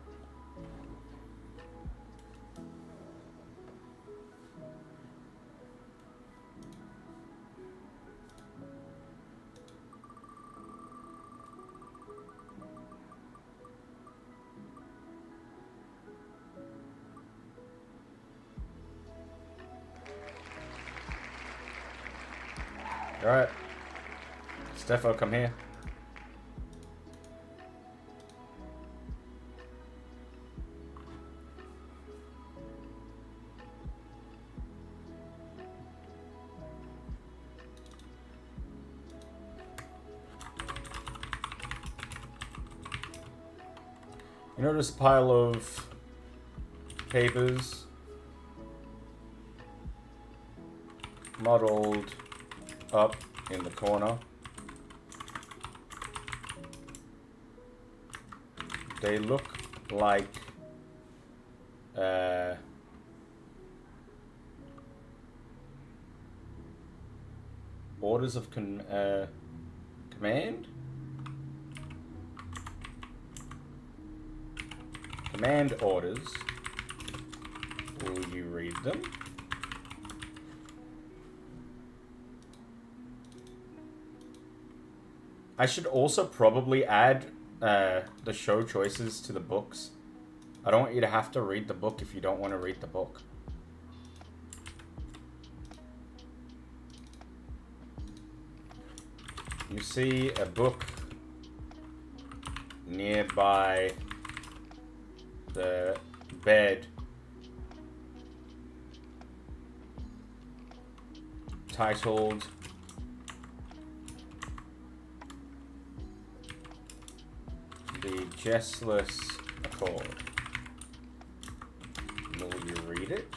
Alright. Steffo, come here. You notice a pile of papers muddled up in the corner. They look like orders of command? Command orders. Will you read them? I should also probably add the show choices to the books. I don't want you to have to read the book if you don't want to read the book. You see a book nearby the bed titled The Jessless Accord. Will you read it?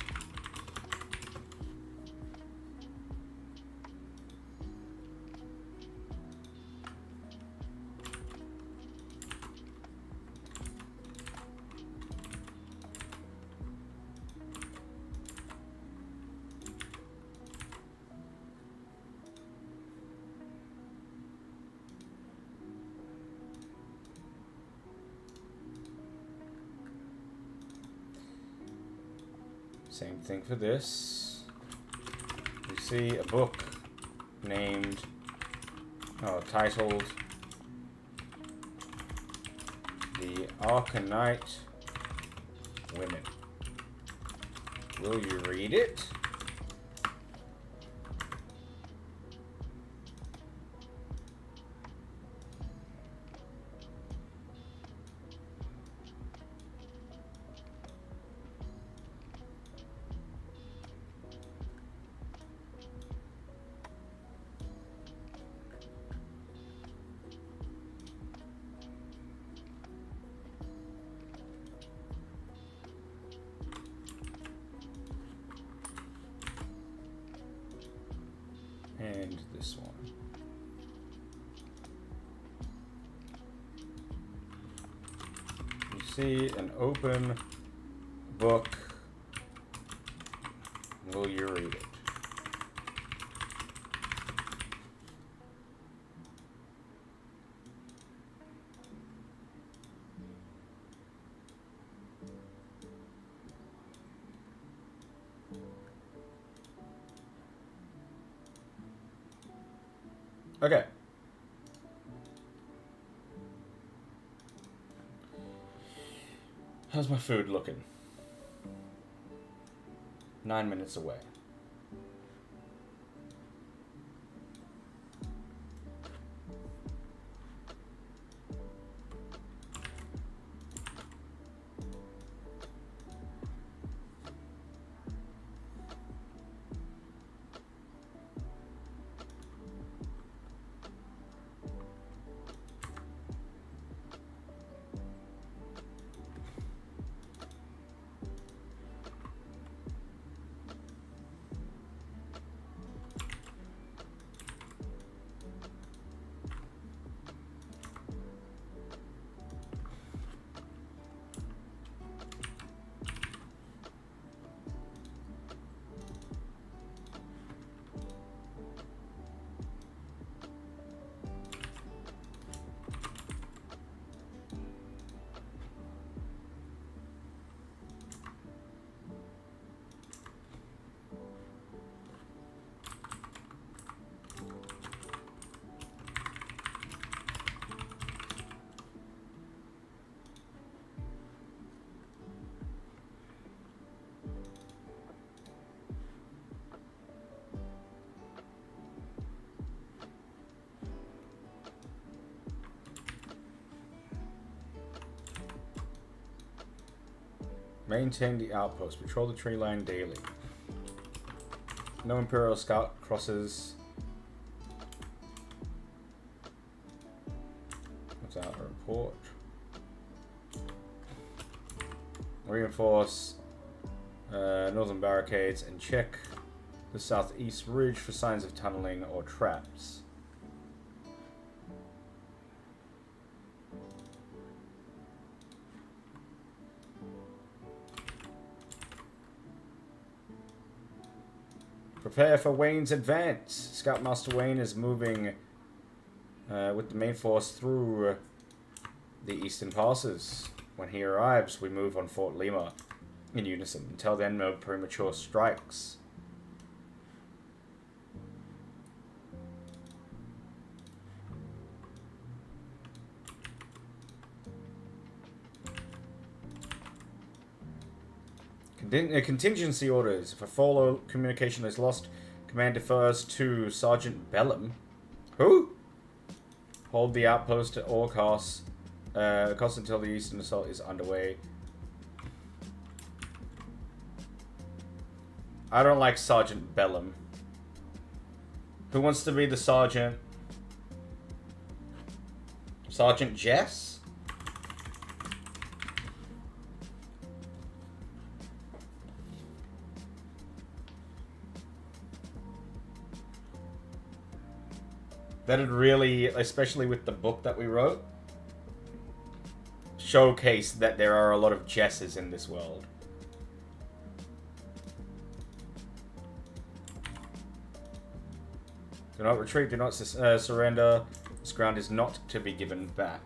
Same thing for this. You see a book titled The Arcanite Women. Will you read it? And this one. You see an open book. Will you read it? Okay. How's my food looking? 9 minutes away. Maintain the outpost. Patrol the tree line daily. No Imperial Scout crosses. What's our report? Reinforce northern barricades and check the southeast ridge for signs of tunneling or traps. Prepare for Wayne's advance. Scoutmaster Wayne is moving with the main force through the eastern passes. When he arrives, we move on Fort Lima in unison. Until then, no premature strikes. Contingency orders. If a follow communication is lost, command defers to Sergeant Bellum. Who? Hold the outpost at all costs. Costs until the eastern assault is underway. I don't like Sergeant Bellum. Who wants to be the sergeant? Sergeant Jess? That'd really, especially with the book that we wrote, showcase that there are a lot of Jesses in this world. Do not retreat, do not surrender. This ground is not to be given back.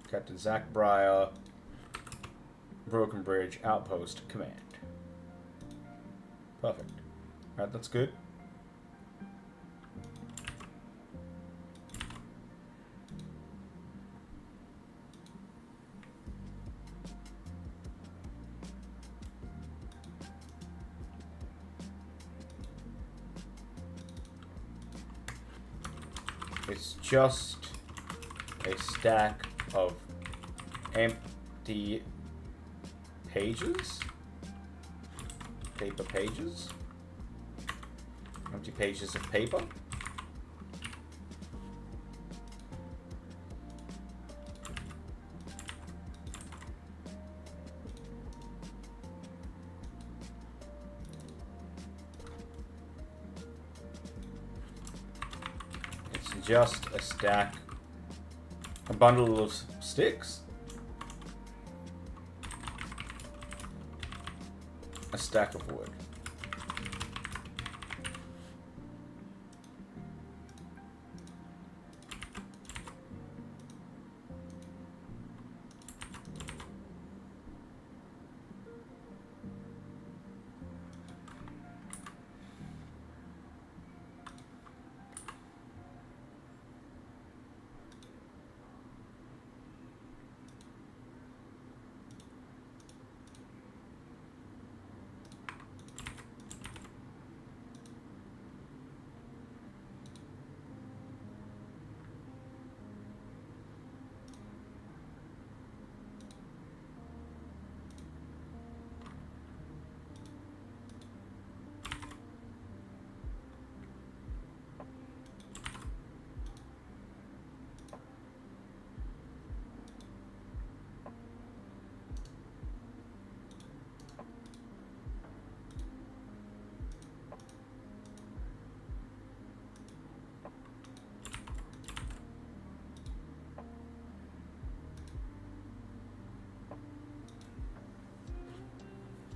Captain Zach Breyer, Broken Bridge, Outpost, Command. Perfect. Alright, that's good. It's just a stack of empty pages? Paper pages? Empty pages of paper? It's just a stack, a bundle of sticks? A stack of wood.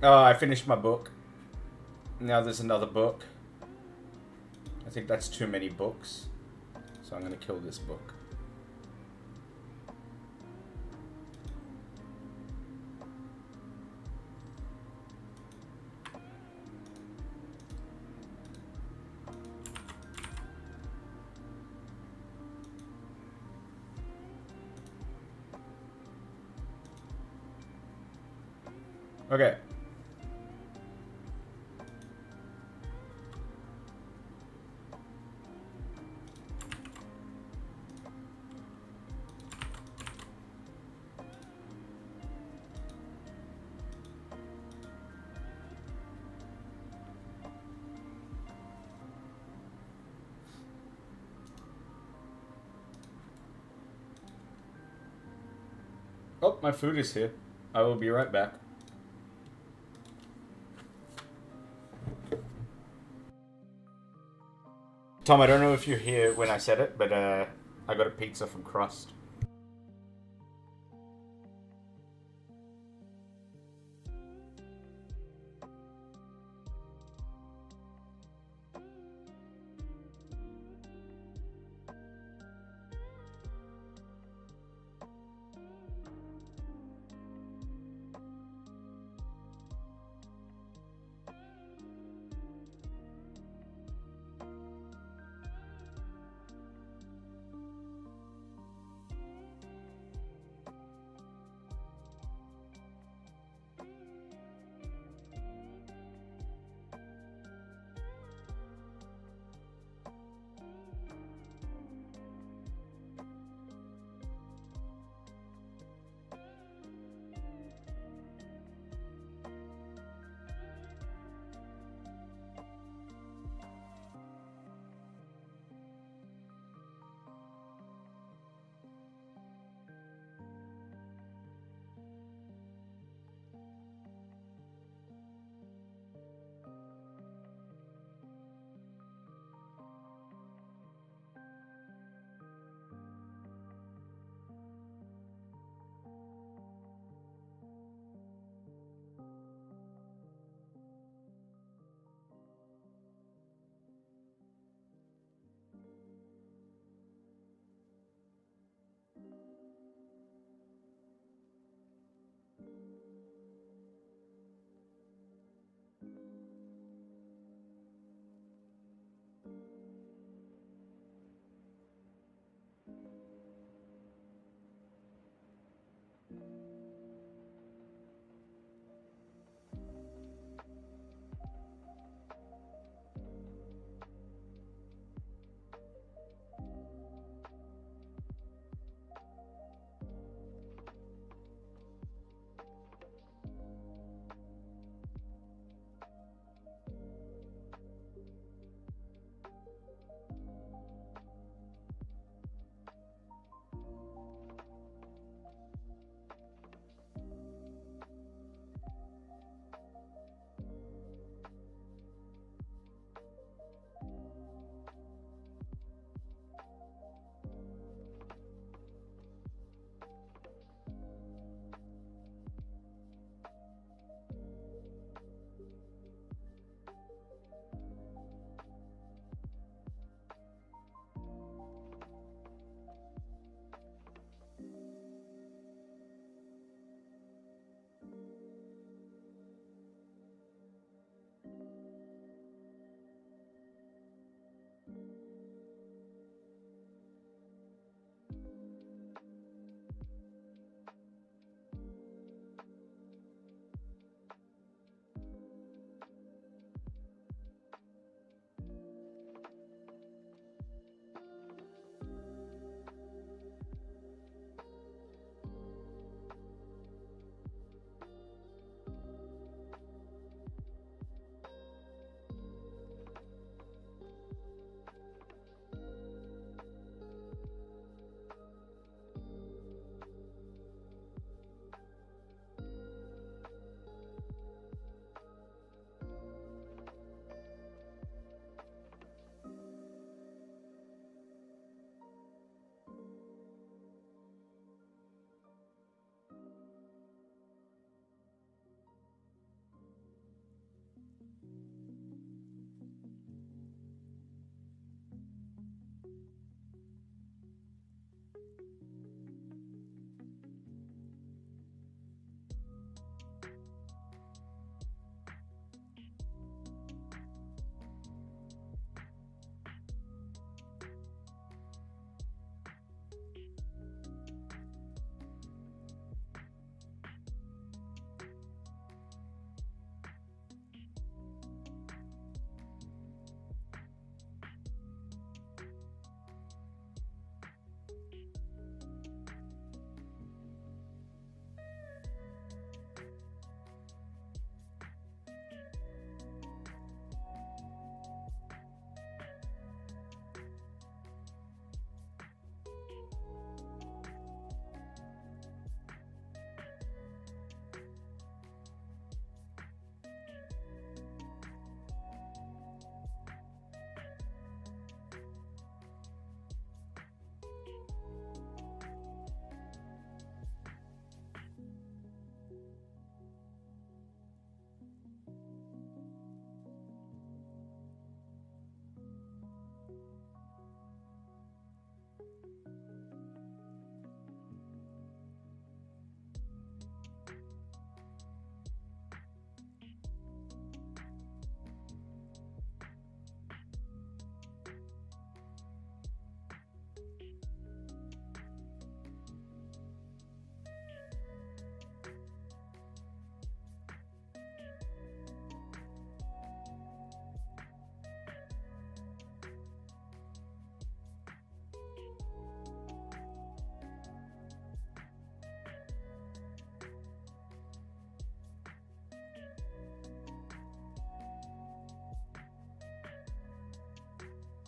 Oh, I finished my book. Now there's another book. I think that's too many books. So I'm going to kill this book. Okay. Oh, my food is here. I will be right back. Tom, I don't know if you're here when I said it, but I got a pizza from Crust.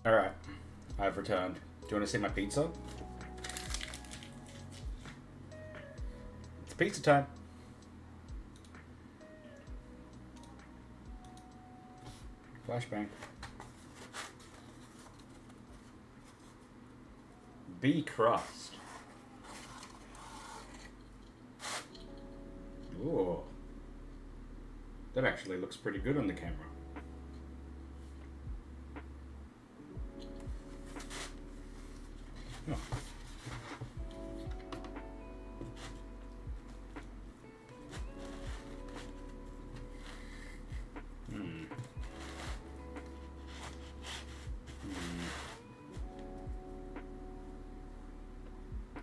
Alright. I've returned. Do you want to see my pizza? It's pizza time. Flashbang. Bee crust. Ooh. That actually looks pretty good on the camera. Oh.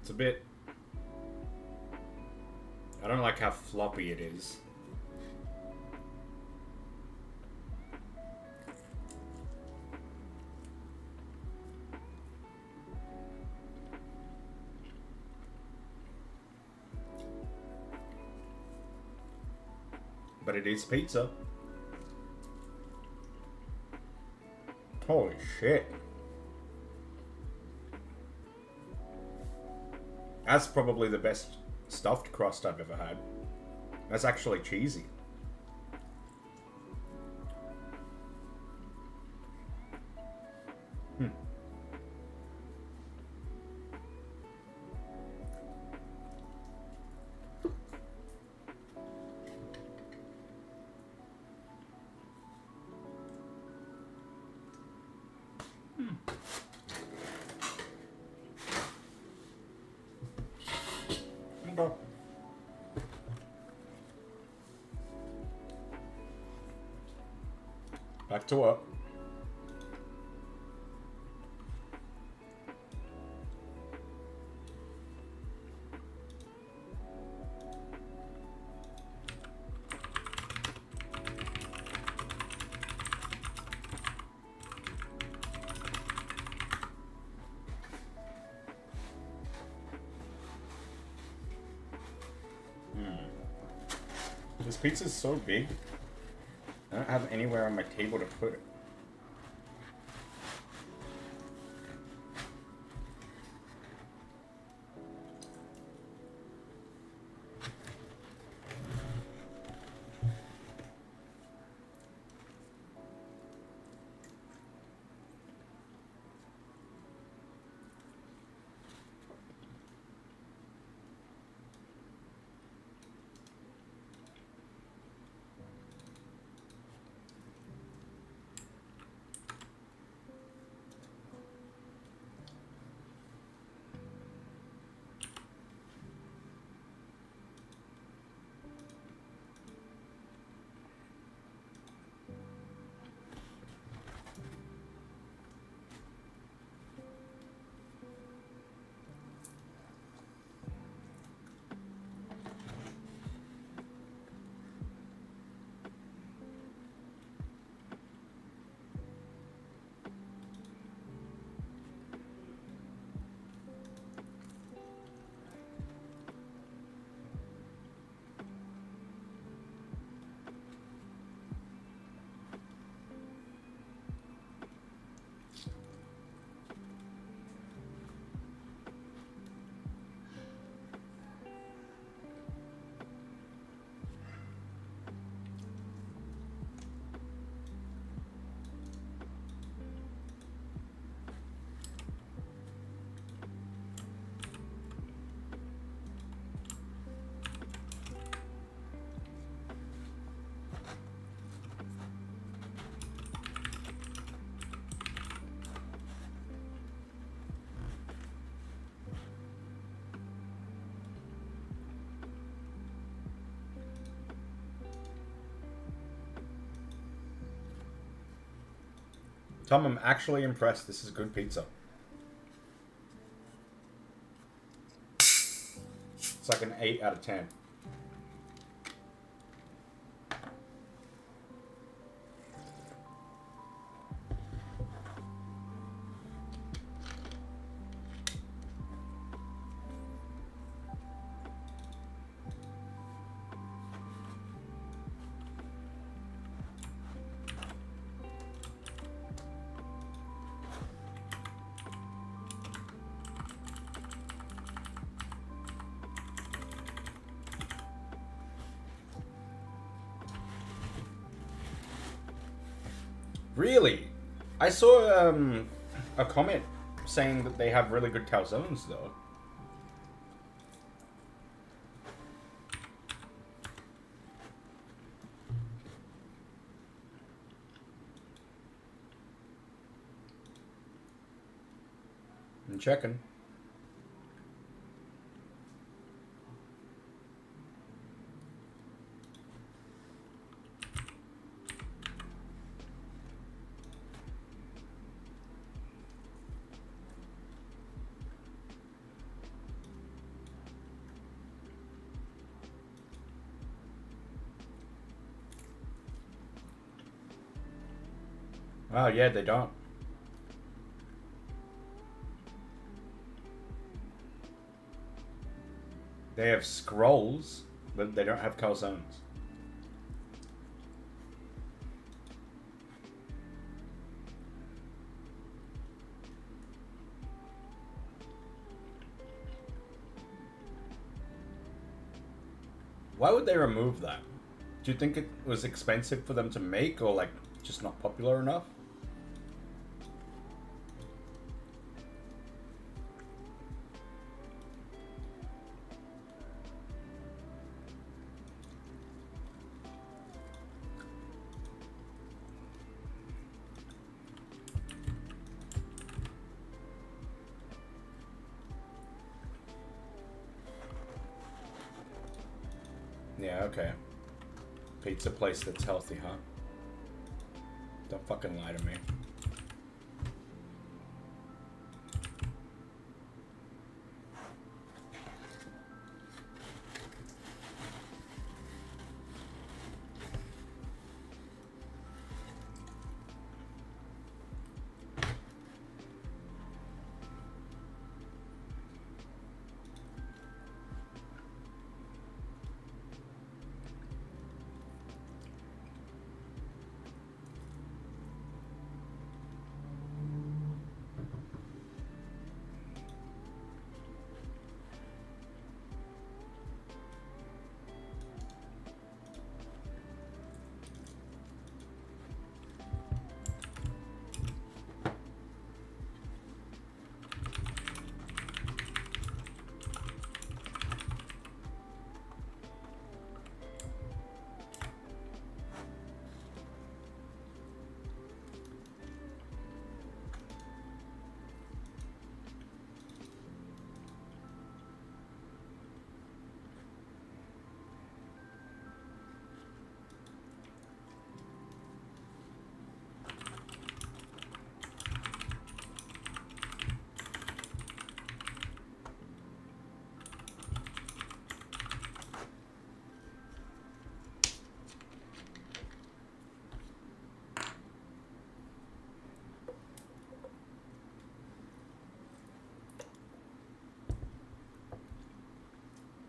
It's a bit... I don't like how floppy it is. But it is pizza. Holy shit. That's probably the best stuffed crust I've ever had. That's actually cheesy. Okay. Back to work. This pizza's so big, I don't have anywhere on my table to put it. Tom, I'm actually impressed. This is good pizza. It's like an 8 out of 10. Really? I saw a comment saying that they have really good calzones, though. I'm checking. Oh, yeah, they don't. They have scrolls, but they don't have calzones. Why would they remove that? Do you think it was expensive for them to make, or like just not popular enough? Yeah, okay. Pizza place that's healthy, huh? Don't fucking lie to me.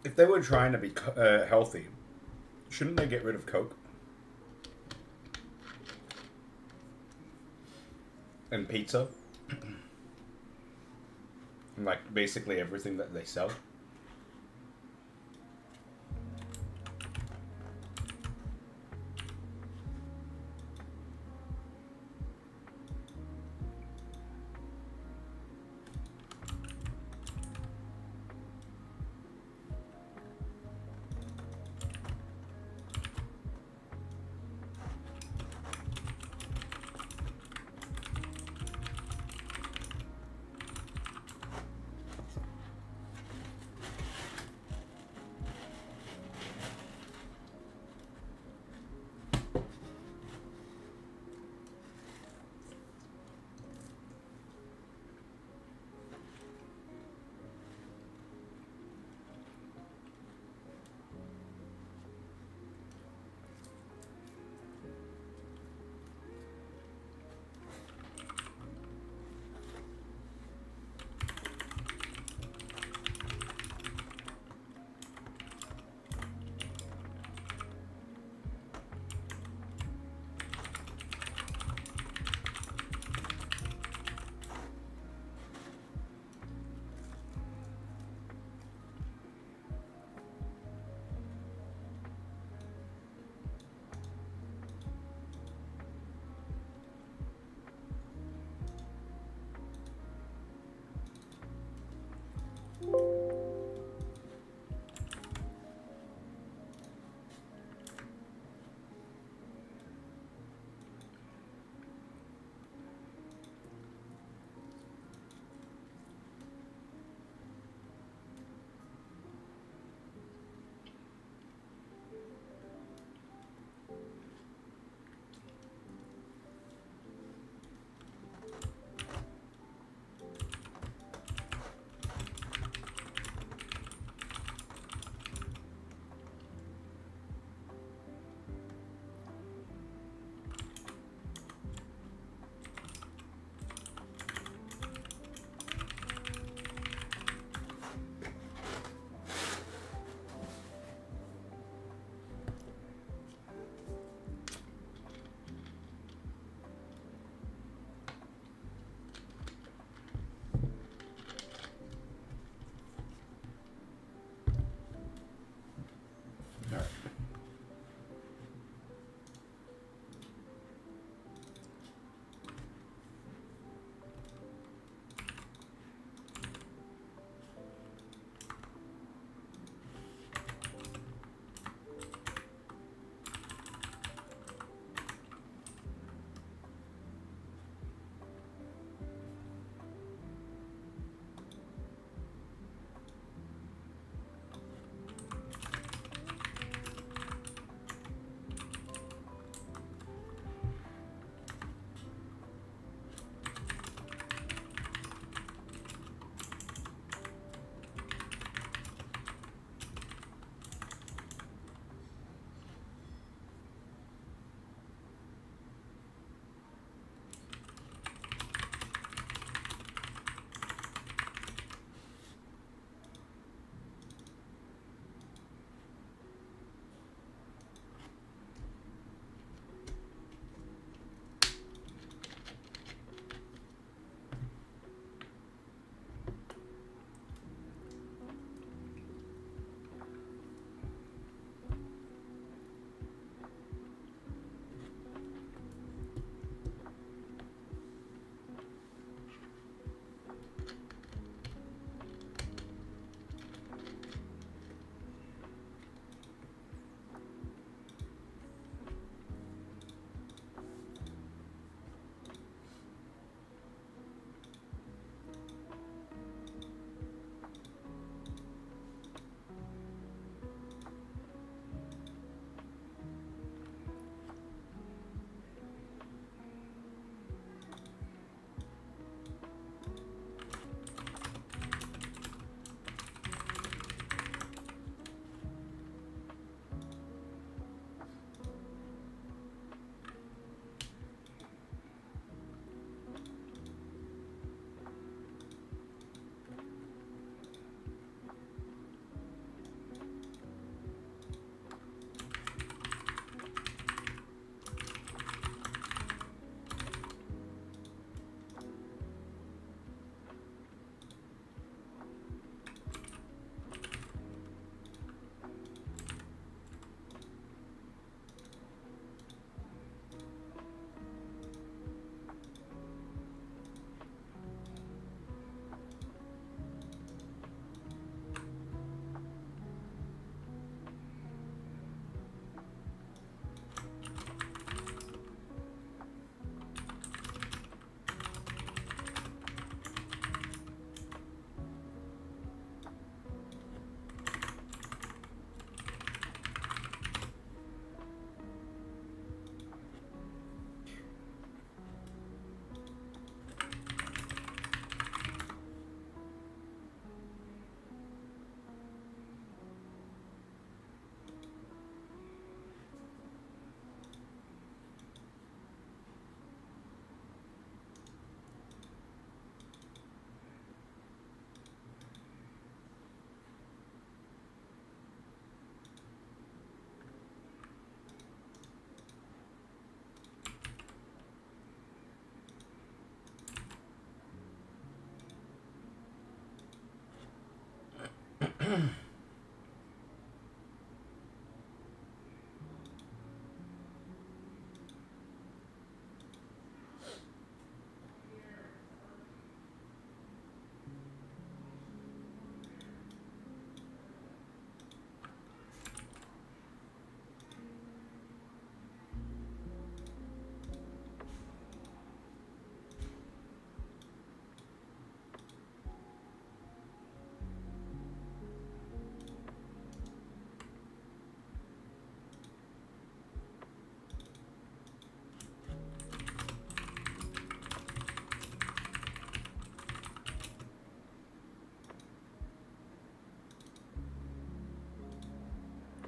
If they were trying to be healthy, shouldn't they get rid of Coke? And pizza? And like basically everything that they sell?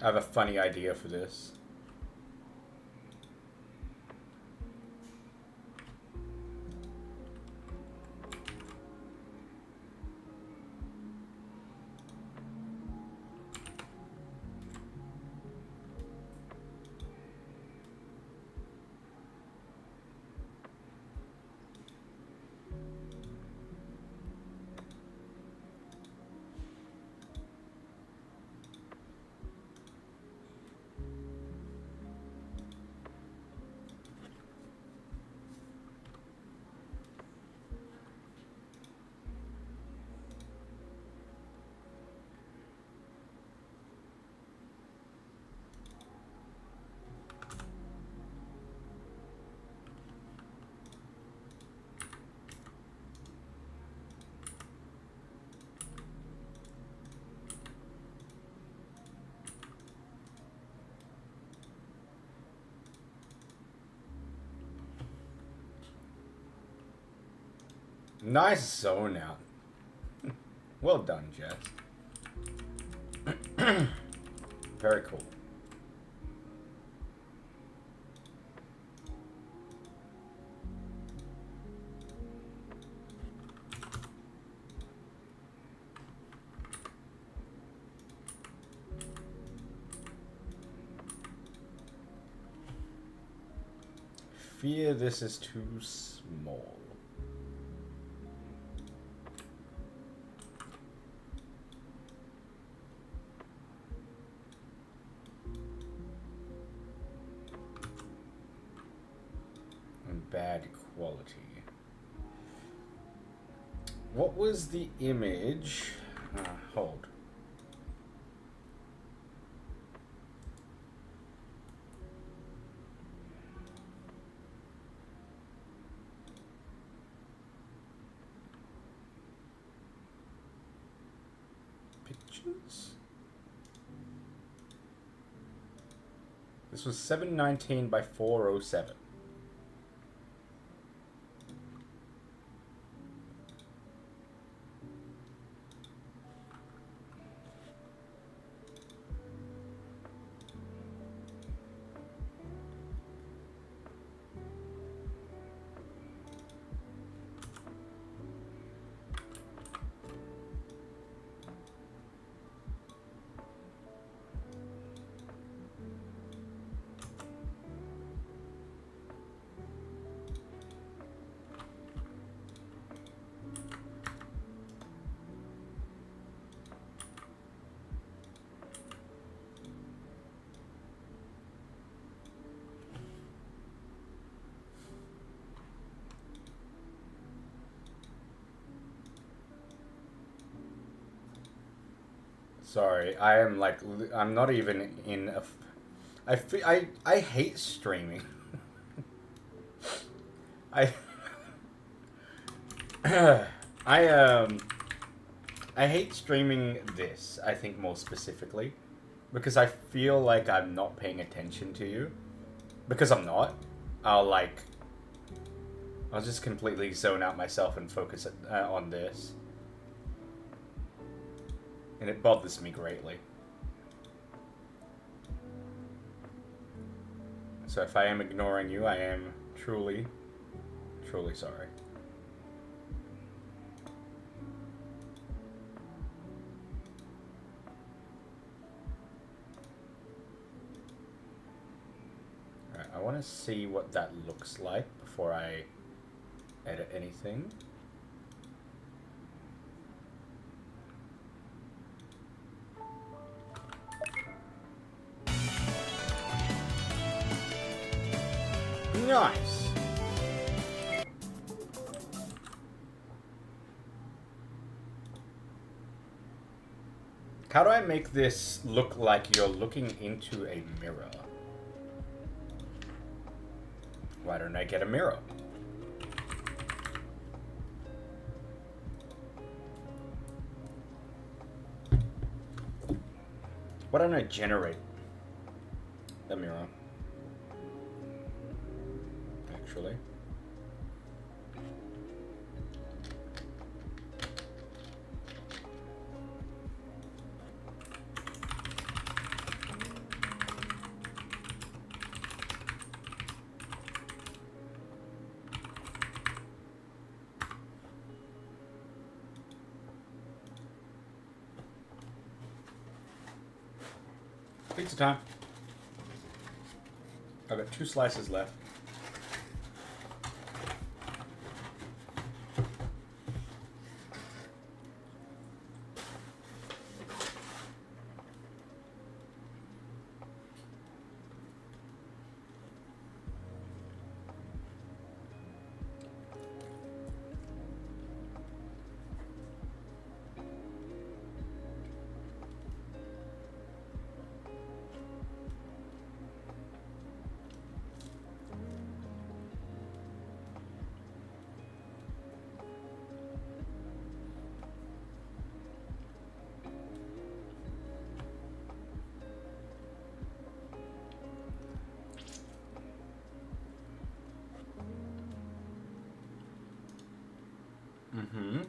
I have a funny idea for this. Nice zone out. Well done, Jess. Very cool. Fear this is too small. Bad quality. What was the image? Hold. Pictures? This was 719 by 407. Sorry, I am like, I'm not even in a... I hate streaming. I I hate streaming this, I think more specifically, because I feel like I'm not paying attention to you. Because I'm not. I'll just completely zone out myself and focus on this. And it bothers me greatly. So if I am ignoring you, I am truly, truly sorry. Alright, I want to see what that looks like before I edit anything. Nice. How do I make this look like you're looking into a mirror? Why don't I get a mirror? Why don't I generate a mirror? Actually. Pizza time. I've got 2 slices left. Mm-hmm.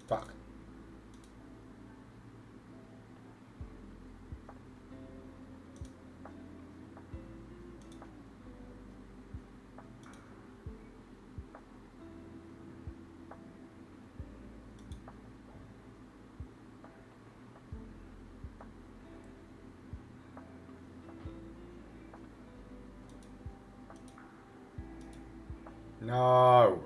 Fuck. No.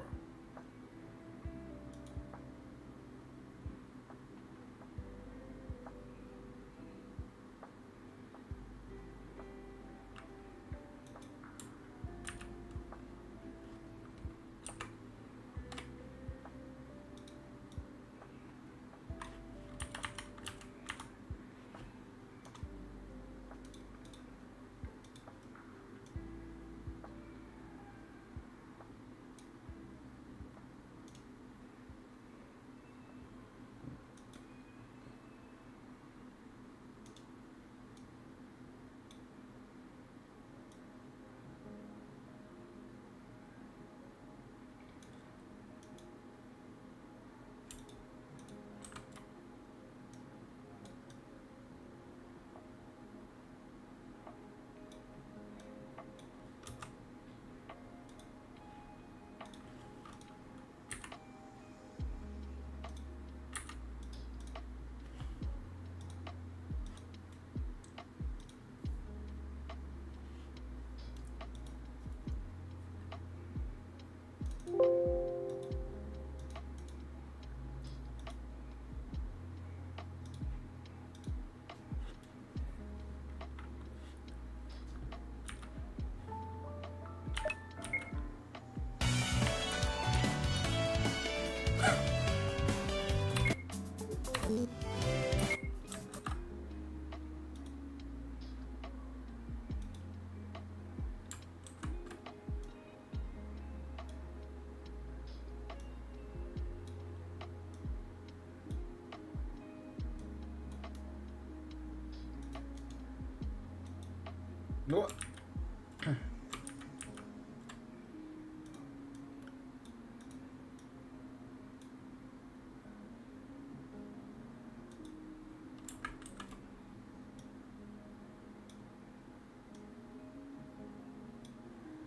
What?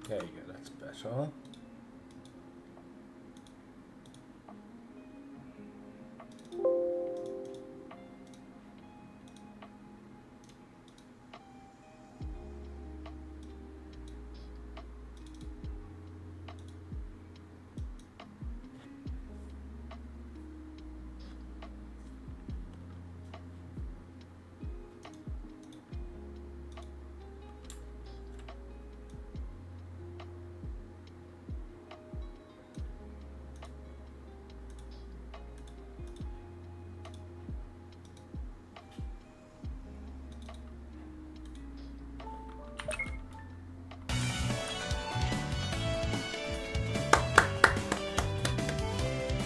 There you go, that's better.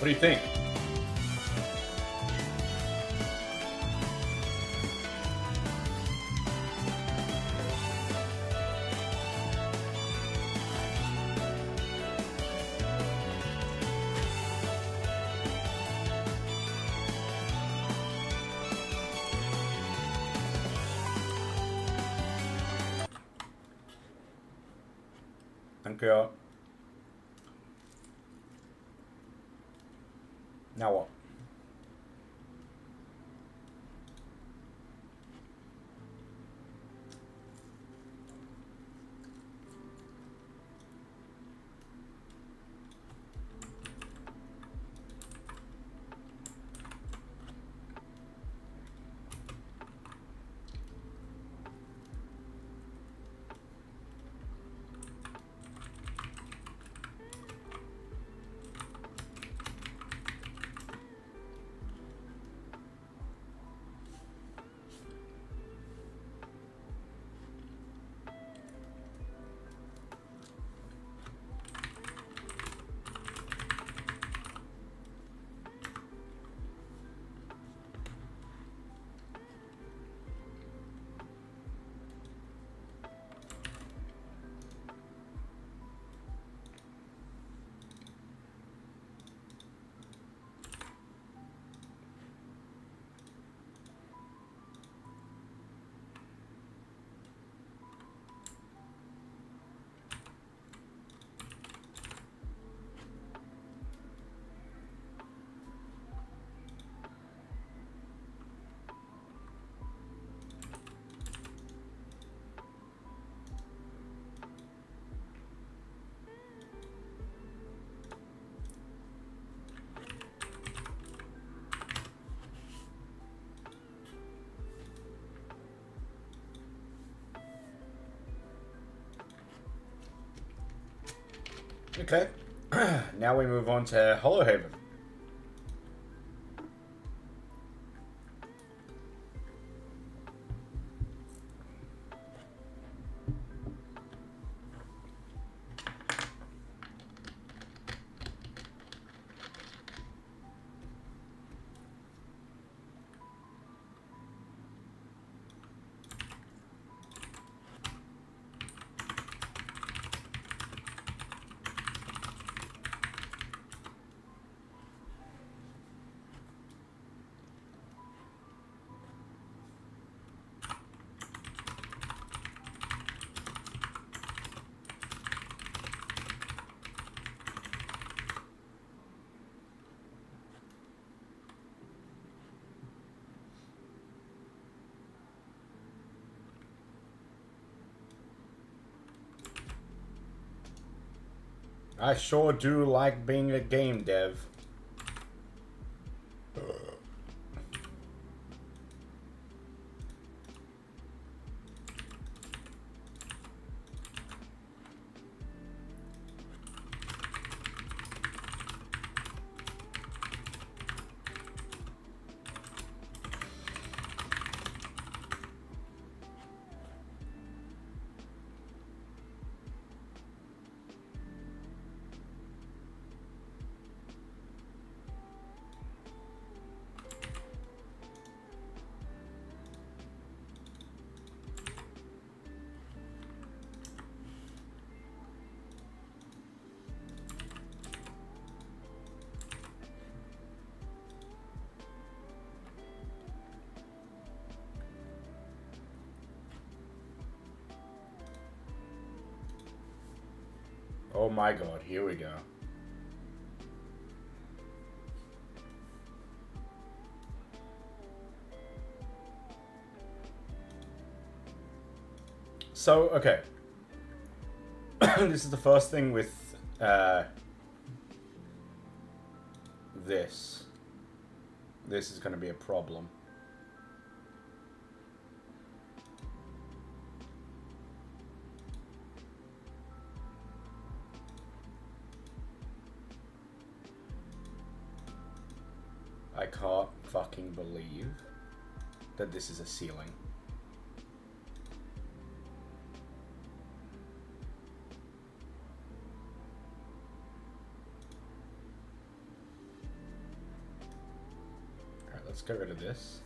What do you think? Thank you. Now what? Okay, now we move on to Hollowhaven. I sure do like being a game dev. Oh my god, here we go. So, okay. This is the first thing with this. This is going to be a problem. I can't fucking believe that this is a ceiling. Alright, let's get rid of this.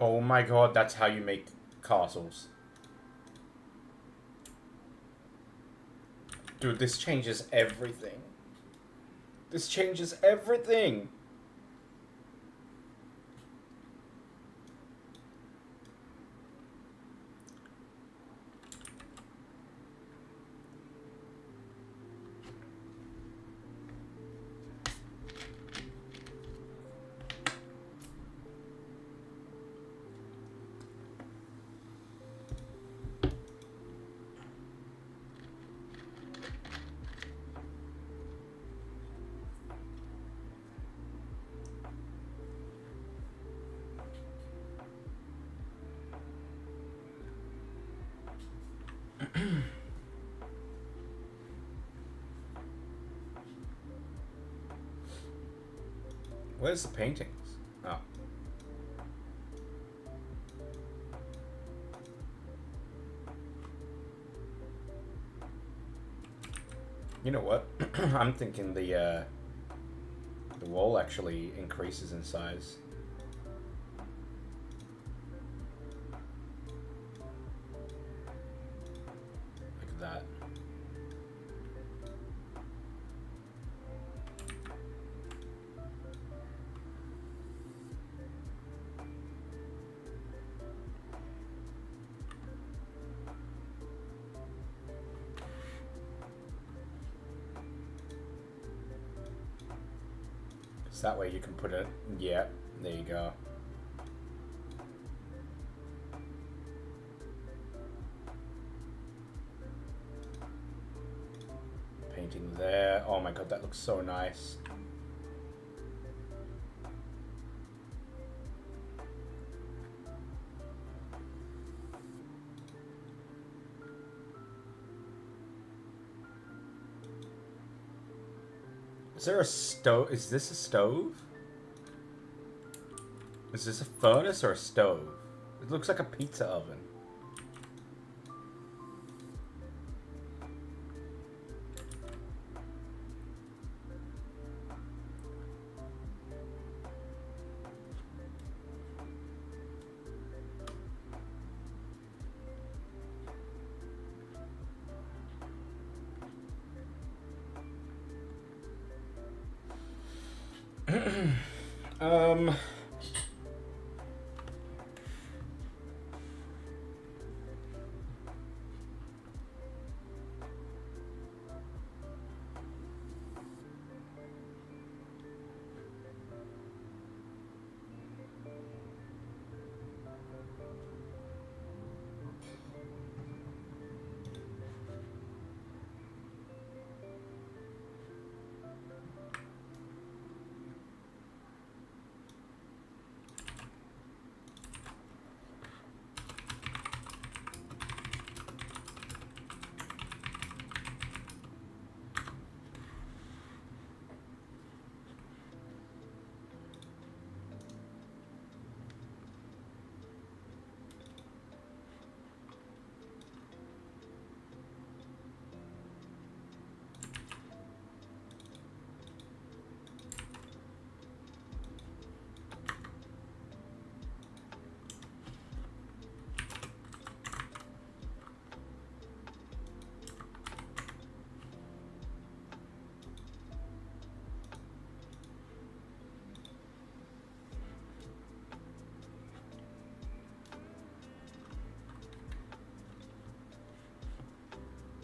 Oh my god, that's how you make castles. Dude, this changes everything. This changes everything. Where's the paintings? Oh. You know what? I'm thinking the wall actually increases in size. Like that. So that way you can put it, yeah, there you go. Painting there. Oh my god, that looks so nice. Is there a stove? Is this a stove? Is this a furnace or a stove? It looks like a pizza oven. um...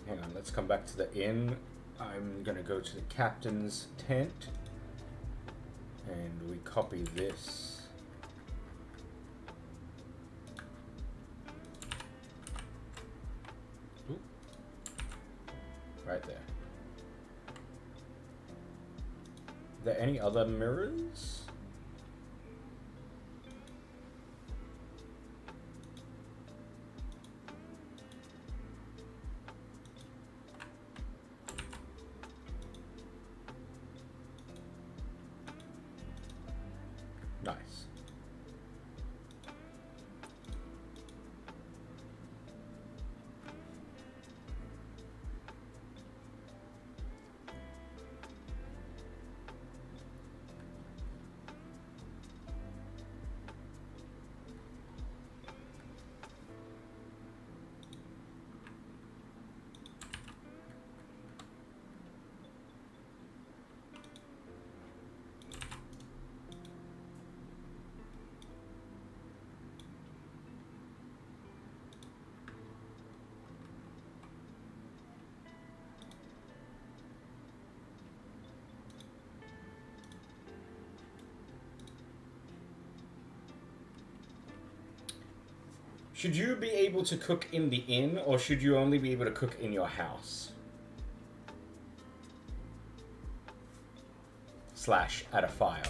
Hang on, let's come back to the inn. I'm gonna go to the captain's tent. And we copy this. Ooh. Right there. Are there any other mirrors? Nice. Should you be able to cook in the inn, or should you only be able to cook in your house? / at a fire.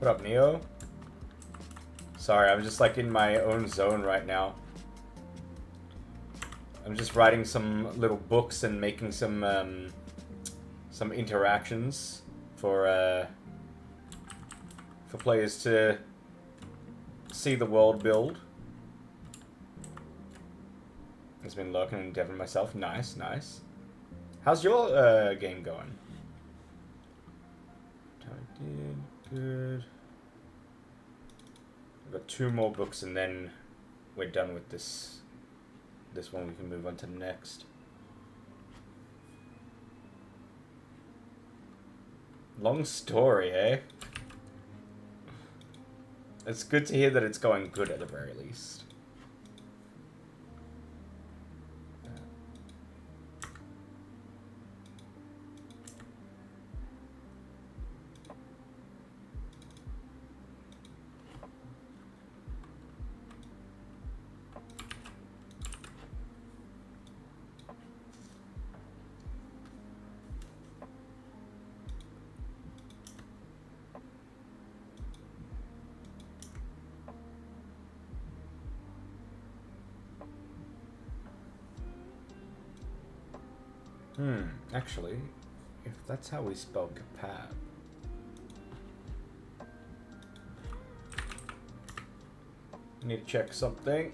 What up, Neo? Sorry, I'm just like in my own zone right now. I'm just writing some little books and making some interactions for players to see the world build. It's been lurking and deving myself. Nice, nice. How's your game going? Good. I've got 2 more books and then we're done with this one. We can move on to the next. Long story, eh? It's good to hear that it's going good at the very least. Actually, if that's how we spell Kapab. Need to check something.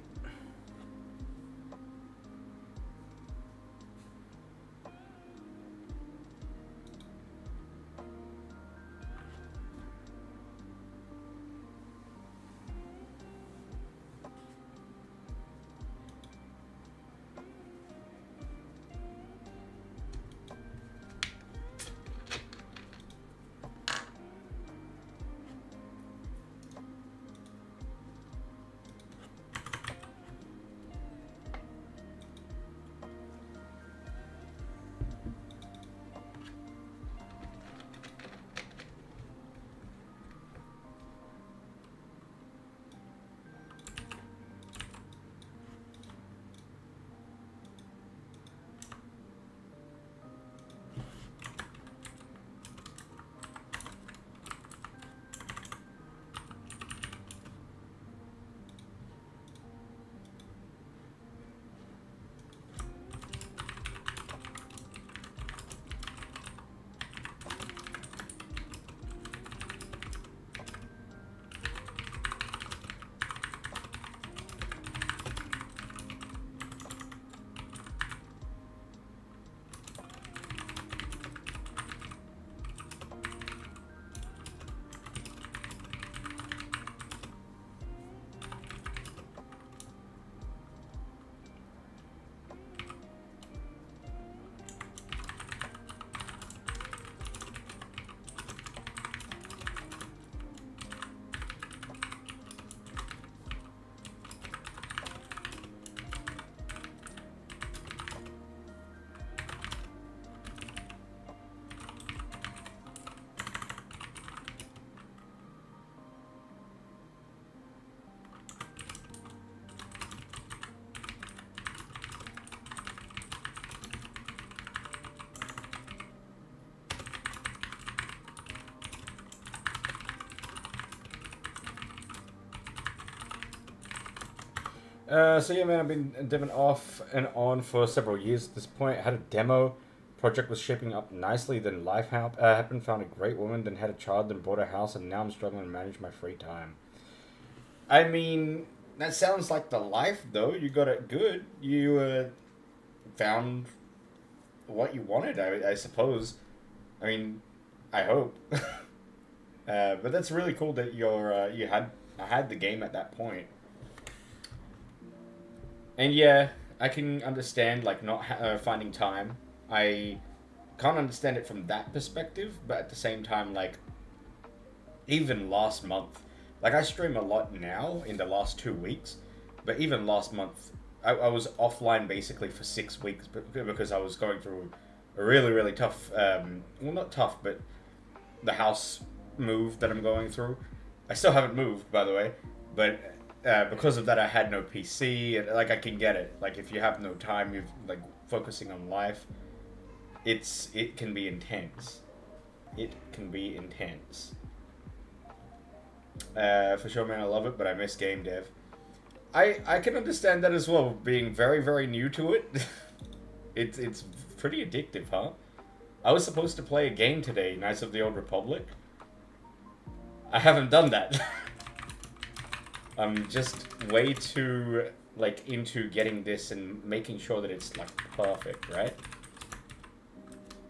So yeah, man, I've been deving off and on for several years at this point. I had a demo. Project was shaping up nicely, then life happened, found a great woman, then had a child, then bought a house, and now I'm struggling to manage my free time. I mean, that sounds like the life, though. You got it good. You found what you wanted, I suppose. I mean, I hope. But that's really cool that you had the game at that point. And yeah, I can understand like not finding time. I can't understand it from that perspective, but at the same time, like even last month, like I stream a lot now in the last 2 weeks, but even last month, I was offline basically for 6 weeks because I was going through a really, really tough, well, not tough, but the house move that I'm going through. I still haven't moved, by the way, but because of that, I had no PC, and like I can get it. Like if you have no time, you're like focusing on life. It can be intense. It can be intense. For sure, man, I love it, but I miss game dev. I can understand that as well, being very, very new to it. It's pretty addictive, huh? I was supposed to play a game today, Knights of the Old Republic. I haven't done that. I'm just way too, like, into getting this and making sure that it's, like, perfect, right?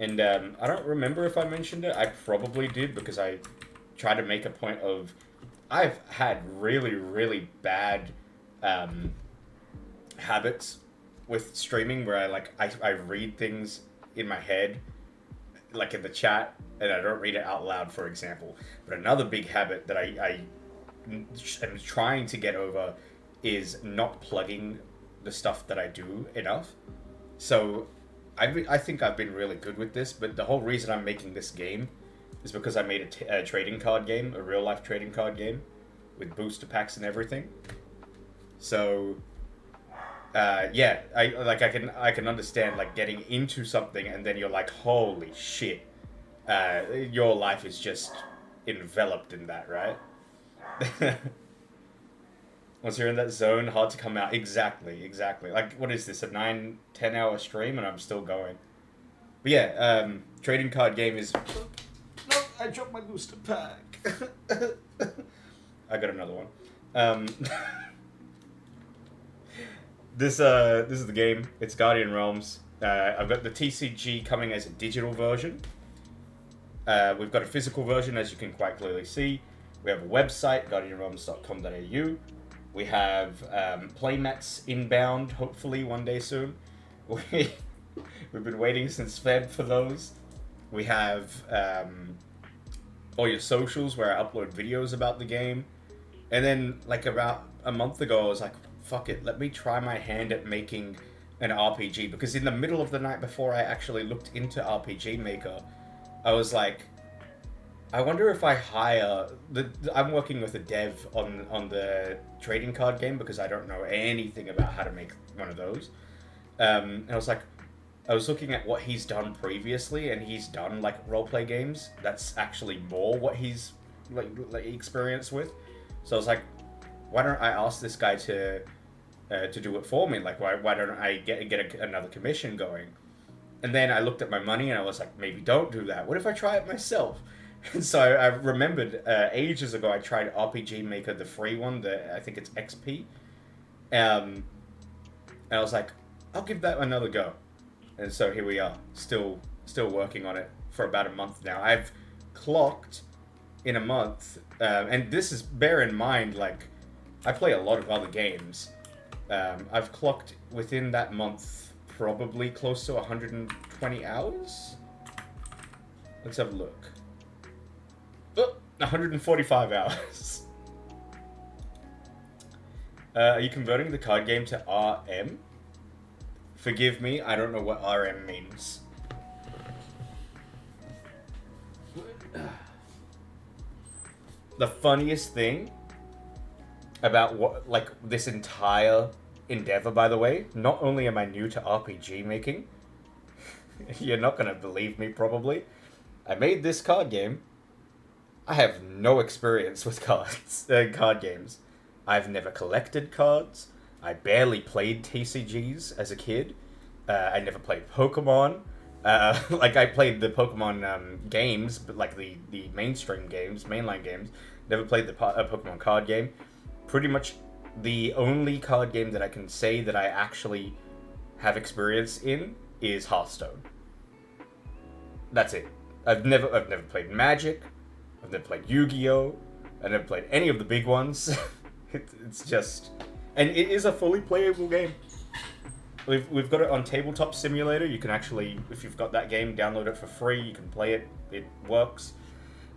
And, I don't remember if I mentioned it. I probably did, because I tried to make a point of... I've had really, really bad, habits with streaming where I read things in my head, like in the chat, and I don't read it out loud, for example. But another big habit that I am trying to get over is not plugging the stuff that I do enough. So I think I've been really good with this, but the whole reason I'm making this game is because I made a trading card game, a real life trading card game with booster packs and everything. So yeah, I can understand like getting into something and then you're like, holy shit, your life is just enveloped in that, right? Once you're in that zone, hard to come out. Exactly. Like, what is this, a 9-10 hour stream and I'm still going? But yeah, trading card game is... No, I dropped my booster pack. I got another one. This is the game. It's Guardian Realms. I've got the TCG coming as a digital version. We've got a physical version, as you can quite clearly see. We have a website, guardianrealms.com.au. We have playmats inbound, hopefully one day soon. We've been waiting since Feb for those. We have all your socials where I upload videos about the game. And then, like, about a month ago, I was like, fuck it, let me try my hand at making an RPG. Because in the middle of the night before I actually looked into RPG Maker, I was like, I wonder if I hire... I'm working with a dev on the trading card game because I don't know anything about how to make one of those. And I was like, I was looking at what he's done previously, and he's done, like, roleplay games. That's actually more what he's, like experienced with. So I was like, why don't I ask this guy to do it for me? Like, why don't I get another commission going? And then I looked at my money and I was like, maybe don't do that. What if I try it myself? And so I remembered ages ago I tried RPG Maker, the free one, I think it's XP. And I was like, I'll give that another go. And so here we are, still working on it for about a month now. I've clocked in a month, and this is, bear in mind, like, I play a lot of other games. I've clocked within that month probably close to 120 hours. Let's have a look. 145 hours. Are you converting the card game to RM? Forgive me, I don't know what RM means. The funniest thing about this entire endeavor, by the way, not only am I new to RPG making, you're not gonna believe me probably, I made this card game. I have no experience with card games. I've never collected cards. I barely played TCGs as a kid. I never played Pokemon. Like, I played the Pokemon games, but like the mainstream games, mainline games. Never played the Pokemon card game. Pretty much the only card game that I can say that I actually have experience in is Hearthstone. That's it. I've never played Magic. I've never played Yu-Gi-Oh! I've never played any of the big ones. It's just... And it is a fully playable game. We've got it on Tabletop Simulator. You can actually, if you've got that game, download it for free. You can play it. It works.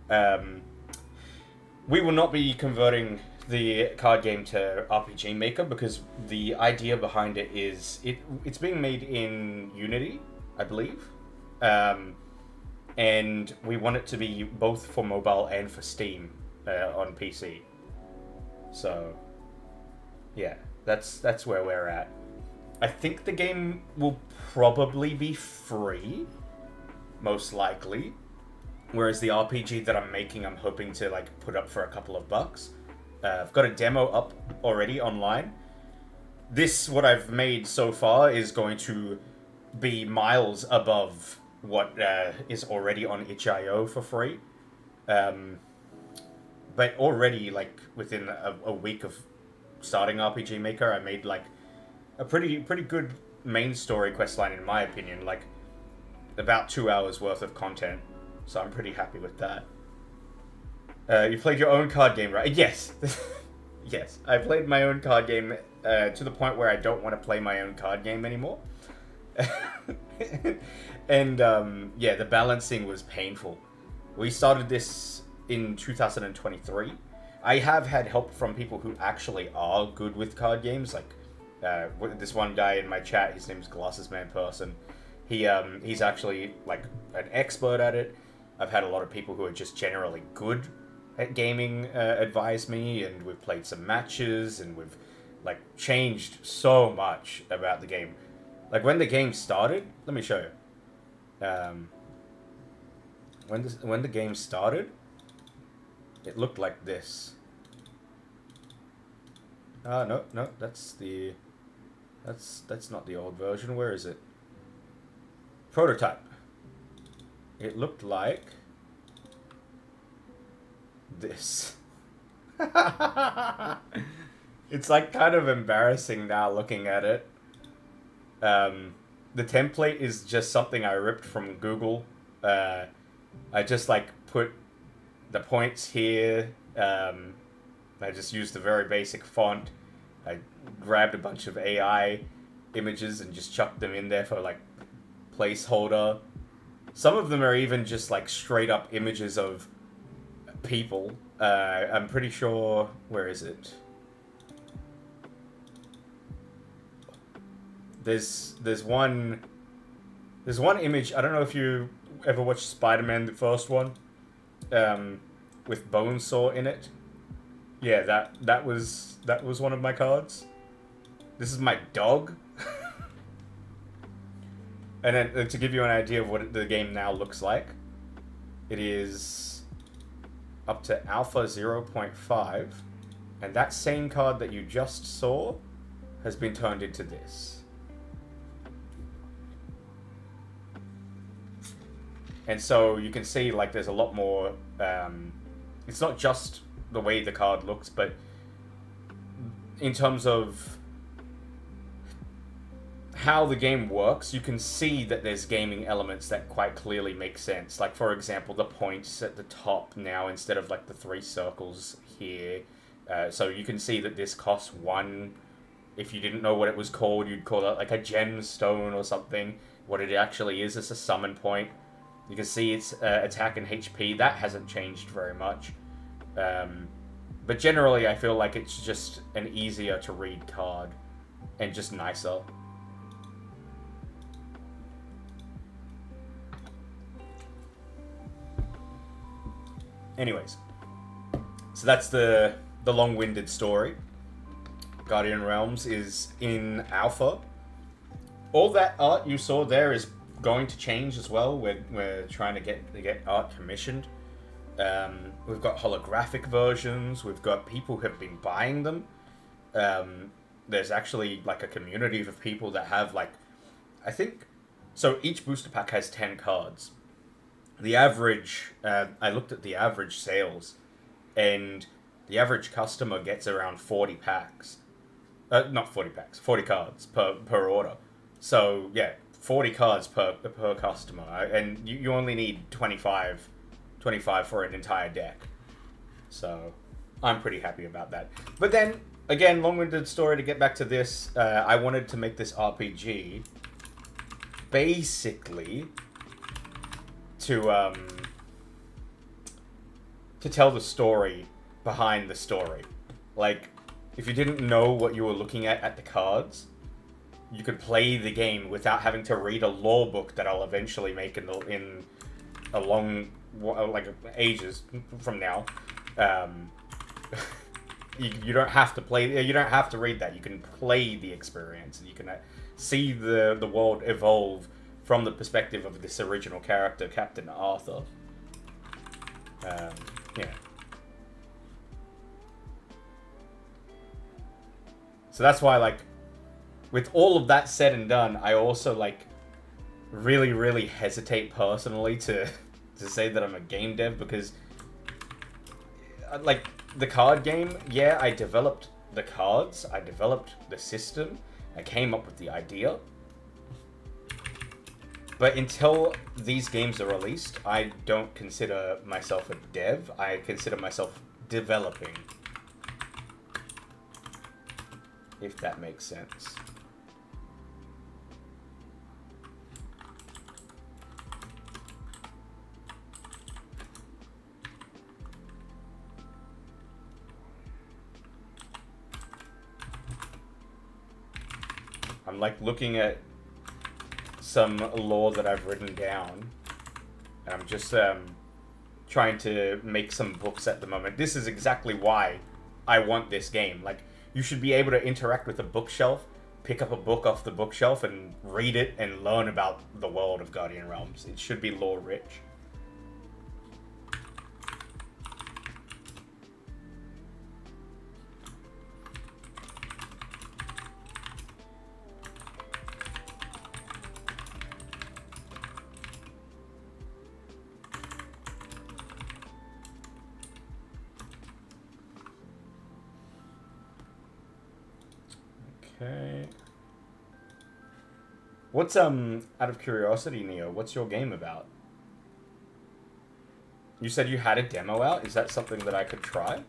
We will not be converting the card game to RPG Maker because the idea behind it is... It's being made in Unity, I believe. And we want it to be both for mobile and for Steam on PC. So, yeah, that's where we're at. I think the game will probably be free, most likely. Whereas the RPG that I'm making, I'm hoping to like put up for a couple of bucks. I've got a demo up already online. This, what I've made so far, is going to be miles above what is already on itch.io for free. But already, like, within a week of starting RPG Maker, I made, like, a pretty good main story questline, in my opinion. Like, about 2 hours worth of content. So I'm pretty happy with that. You played your own card game, right? Yes. Yes, I played my own card game to the point where I don't want to play my own card game anymore. And, yeah, the balancing was painful. We started this in 2023. I have had help from people who actually are good with card games. Like, this one guy in my chat, his name's Glasses Man Person. He's actually, like, an expert at it. I've had a lot of people who are just generally good at gaming advise me, and we've played some matches, and we've, like, changed so much about the game. Like, when the game started, let me show you. When the game started, it looked like this. No, that's not the old version. Where is it? Prototype. It looked like this. It's like kind of embarrassing now looking at it. The template is just something I ripped from Google. I just like put the points here. I just used a very basic font. I grabbed a bunch of AI images and just chucked them in there for like placeholder. Some of them are even just like straight up images of people. I'm pretty sure, where is it? There's one image. I don't know if you ever watched Spider-Man, the first one, with Bonesaw in it. Yeah, that was one of my cards. This is my dog. And then to give you an idea of what the game now looks like, it is up to Alpha 0.5, and that same card that you just saw has been turned into this. And so you can see, like, there's a lot more, it's not just the way the card looks, but in terms of how the game works, you can see that there's gaming elements that quite clearly make sense. Like, for example, the points at the top now instead of, like, the 3 circles here. So you can see that this costs 1. If you didn't know what it was called, you'd call it, like, a gemstone or something. What it actually is a summon point. You can see its attack and HP. That hasn't changed very much. But generally, I feel like it's just an easier to read card. And just nicer. Anyways. So that's the long-winded story. Guardian Realms is in alpha. All that art you saw there is going to change as well. We're trying to get art commissioned. We've got holographic versions. We've got people who have been buying them. There's actually like a community of people that have like, I think, so each booster pack has 10 cards. The average, I looked at the average sales, and the average customer gets around 40 packs. Not 40 packs, 40 cards per order. So yeah, 40 cards per customer, and you only need 25 for an entire deck. So I'm pretty happy about that. But then, again, long-winded story to get back to this. I wanted to make this RPG basically to tell the story behind the story. Like, if you didn't know what you were looking at the cards, you could play the game without having to read a lore book that I'll eventually make in a long, like, ages from now. You don't have to play. You don't have to read that. You can play the experience, and you can see the world evolve from the perspective of this original character, Captain Arthur. Yeah. So that's why, like, with all of that said and done, I also, like, really, really hesitate personally to say that I'm a game dev, because, like, the card game, yeah, I developed the cards, I developed the system, I came up with the idea. But until these games are released, I don't consider myself a dev, I consider myself developing. If that makes sense. I'm like looking at some lore that I've written down. And I'm just trying to make some books at the moment. This is exactly why I want this game. Like, you should be able to interact with a bookshelf, pick up a book off the bookshelf and read it and learn about the world of Guardian Realms. It should be lore rich. Okay. What's, out of curiosity, Neo, what's your game about? You said you had a demo out? Is that something that I could try?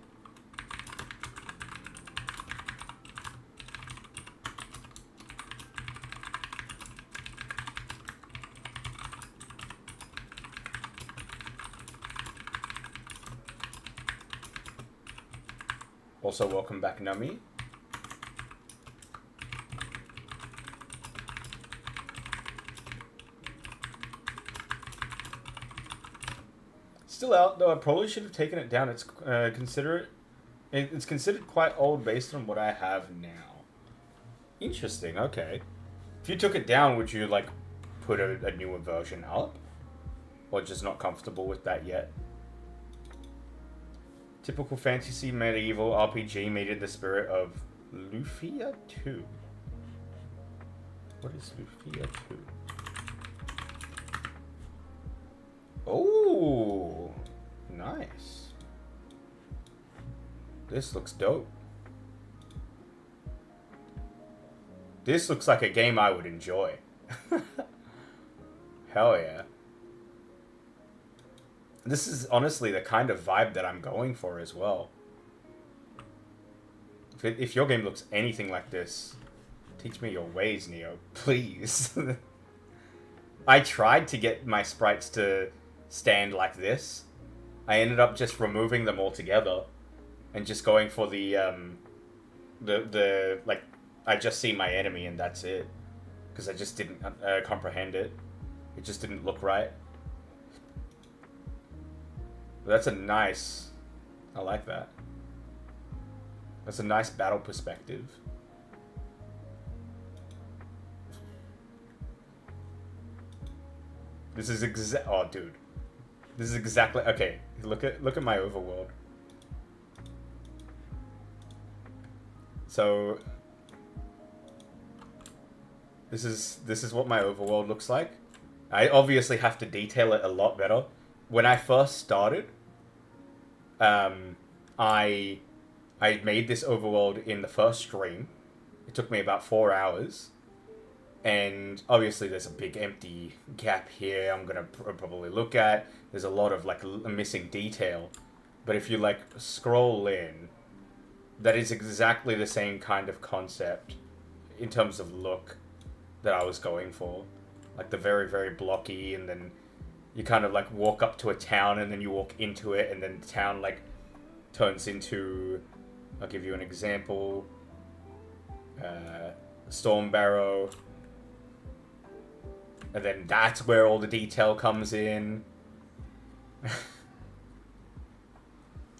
Also, welcome back, Nami. Still out, though I probably should have taken it down. It's it's considered quite old based on what I have now. Interesting, okay. If you took it down, would you, like, put a newer version up? Or just not comfortable with that yet? Typical fantasy medieval RPG meted the spirit of Lufia 2. What is Lufia 2? Oh, nice. This looks dope. This looks like a game I would enjoy. Hell yeah. This is honestly the kind of vibe that I'm going for as well. If your game looks anything like this, teach me your ways, Neo. Please. I tried to get my sprites to stand like this. I ended up just removing them altogether and just going for the like, I just see my enemy and that's it, because I just didn't comprehend it. It just didn't look right. But that's a nice, I like that. That's a nice battle perspective. This is oh dude. This is exactly, okay, look at my overworld. So this is what my overworld looks like. I obviously have to detail it a lot better. When I first started, I made this overworld in the first stream. It took me about 4 hours. And obviously there's a big empty gap here I'm gonna probably look at. There's a lot of, like, missing detail. But if you, like, scroll in, that is exactly the same kind of concept in terms of look that I was going for. Like, the very, very blocky, and then you kind of, like, walk up to a town and then you walk into it, and then the town, like, turns into, I'll give you an example, Stormbarrow. And then that's where all the detail comes in.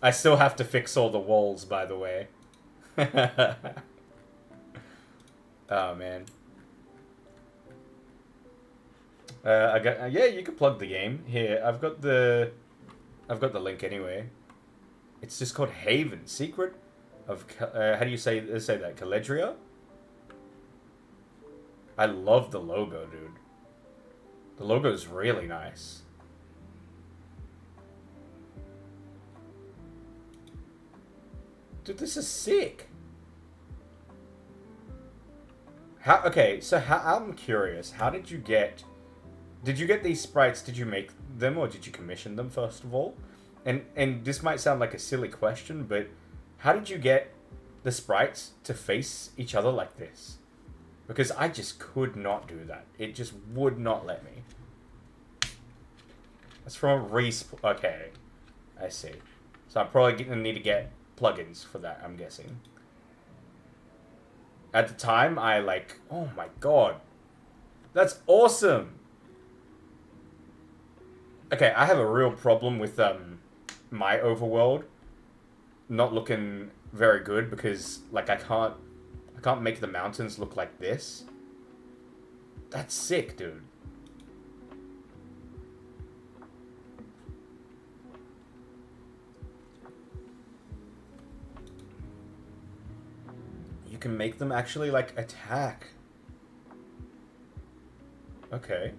I still have to fix all the walls, by the way. Oh, man. I got, yeah, you can plug the game. Here, I've got the I've got the link anyway. It's just called Haven. Secret of... how do you say that? Caledria? I love the logo, dude. The logo's really nice. Dude, this is sick. Okay, so I'm curious. How did you get... Did you get these sprites? Did you make them or did you commission them, first of all? And this might sound like a silly question, but how did you get the sprites to face each other like this? Because I just could not do that. It just would not let me. That's from a Respawn. Okay, I see. So I'm probably going to need to get plugins for that, I'm guessing. At the time, I like... Oh my god. That's awesome! Okay, I have a real problem with my overworld not looking very good because like I can't make the mountains look like this. That's sick, dude. You can make them actually like attack. Okay.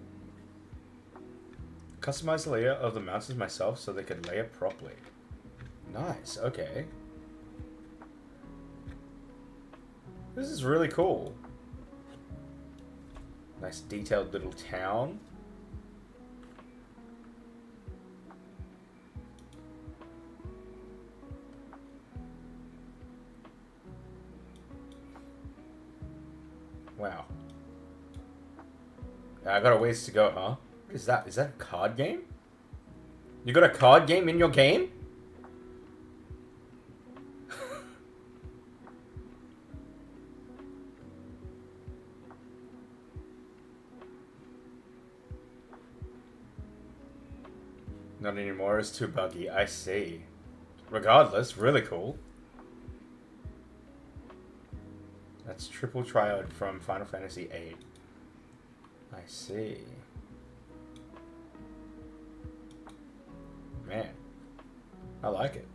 Customize the layer of the mountains myself so they can layer properly. Nice, okay. This is really cool. Nice detailed little town. Wow. I got a ways to go, huh? What is that? Is that a card game? You got a card game in your game? Not anymore, it's too buggy. I see. Regardless, really cool. That's Triple Triad from Final Fantasy VIII. I see. Man, I like it.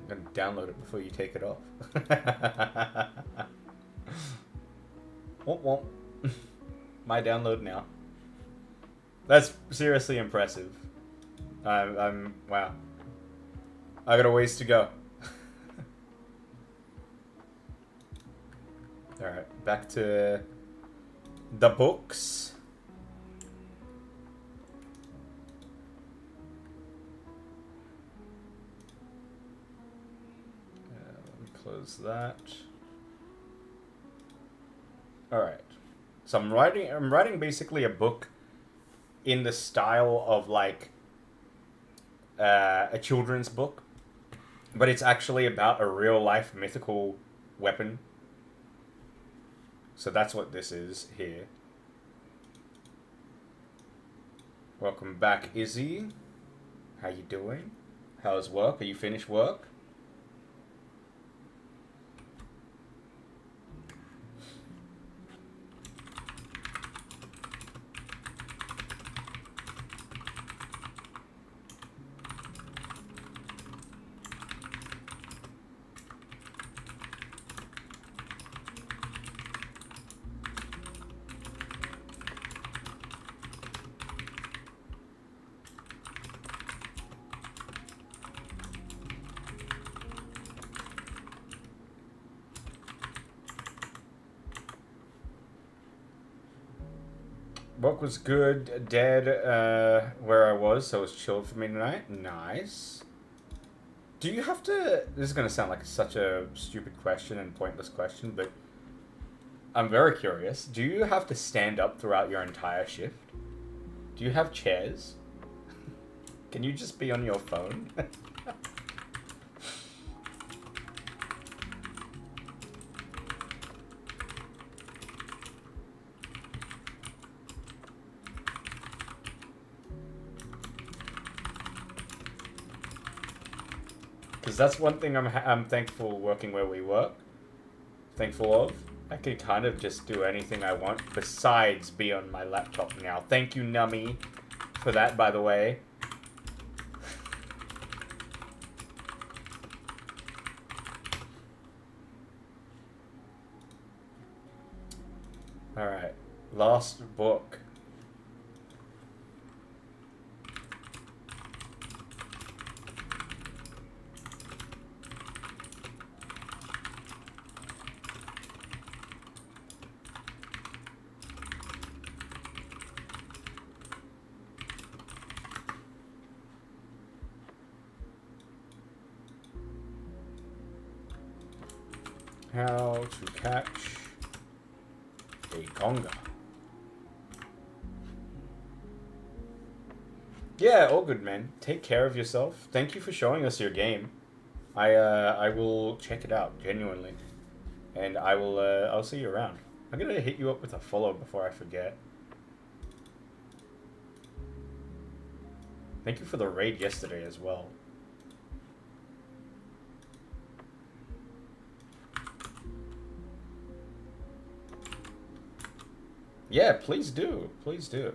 I'm gonna download it before you take it off. Womp womp. My download now. That's seriously impressive. I'm wow. I got a ways to go. Alright, back to the books. Let me close that. Alright. So I'm writing basically a book in the style of like a children's book, but it's actually about a real life mythical weapon. So that's what this is here. Welcome back, Izzy. How you doing? How's work? Are you finished work? Work was good. Dead where I was, so it was chilled for me tonight. Nice. Do you have to... This is going to sound like such a stupid question and pointless question, but I'm very curious. Do you have to stand up throughout your entire shift? Do you have chairs? Can you just be on your phone? Because that's one thing I'm thankful working where we work. Thankful of. I can kind of just do anything I want besides be on my laptop now. Thank you, Nummy, for that, by the way. Alright, last book. How to catch a conga. Yeah, all good, man. Take care of yourself. Thank you for showing us your game. I will check it out genuinely, and I'll see you around. I'm gonna hit you up with a follow before I forget. Thank you for the raid yesterday as well. Yeah, please do. Please do.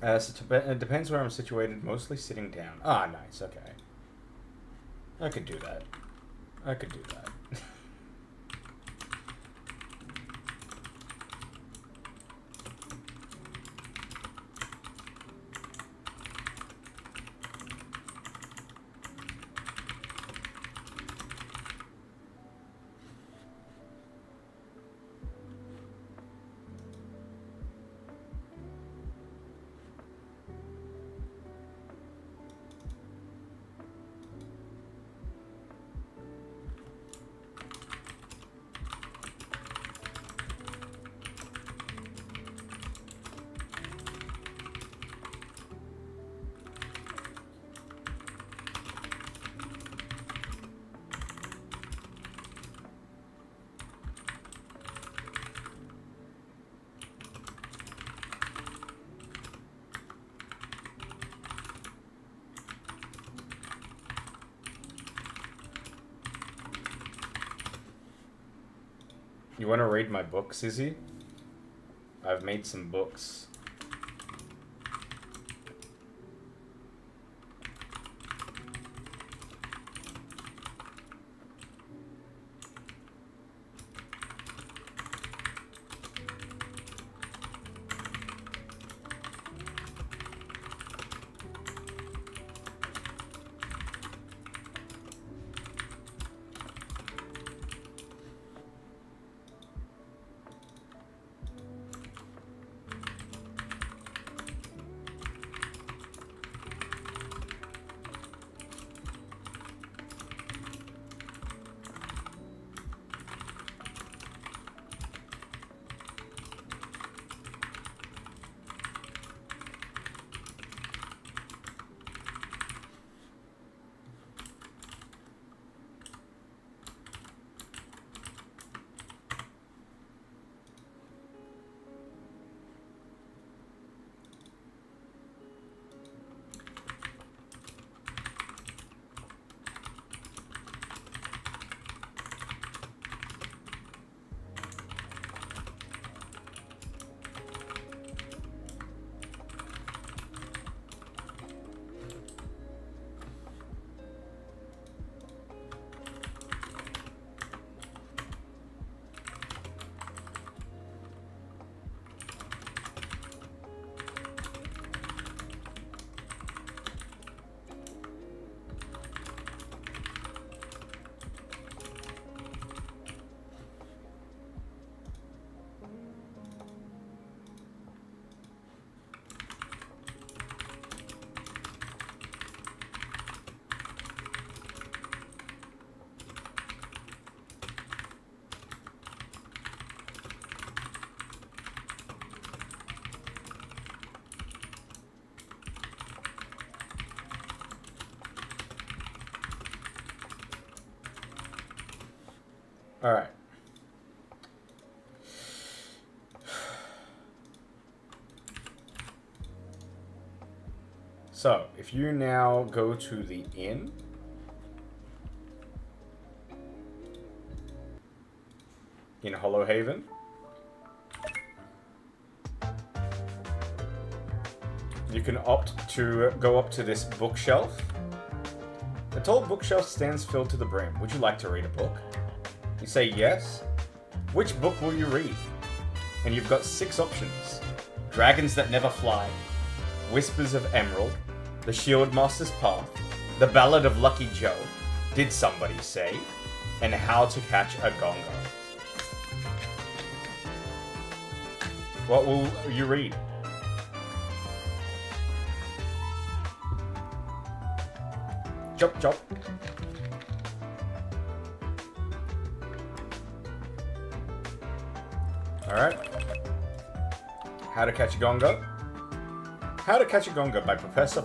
It depends where I'm situated. Mostly sitting down. Ah, nice. Okay. I could do that. I could do that. You want to read my books, Izzy? I've made some books. All right. So, if you now go to the inn. In Hollowhaven. You can opt to go up to this bookshelf. The tall bookshelf stands filled to the brim. Would you like to read a book? You say yes. Which book will you read? And you've got 6 options. Dragons That Never Fly, Whispers of Emerald, The Shieldmaster's Path, The Ballad of Lucky Joe, Did Somebody Say, and How to Catch a Gongo. What will you read? Chop chop. Alright. How to Catch a Gongo. How to Catch a Gongo by Professor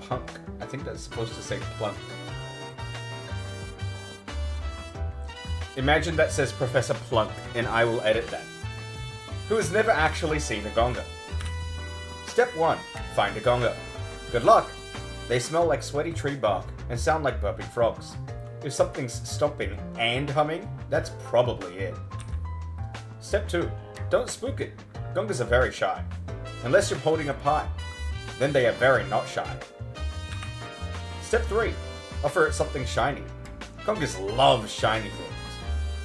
Punk. I think that's supposed to say Plunk. Imagine that says Professor Plunk, and I will edit that. Who has never actually seen a gongo. Step 1. Find a gongo. Good luck! They smell like sweaty tree bark and sound like burping frogs. If something's stomping and humming, that's probably it. Step 2. Don't spook it. Gongas are very shy. Unless you're holding a pie. Then they are very not shy. Step 3. Offer it something shiny. Gongas love shiny things.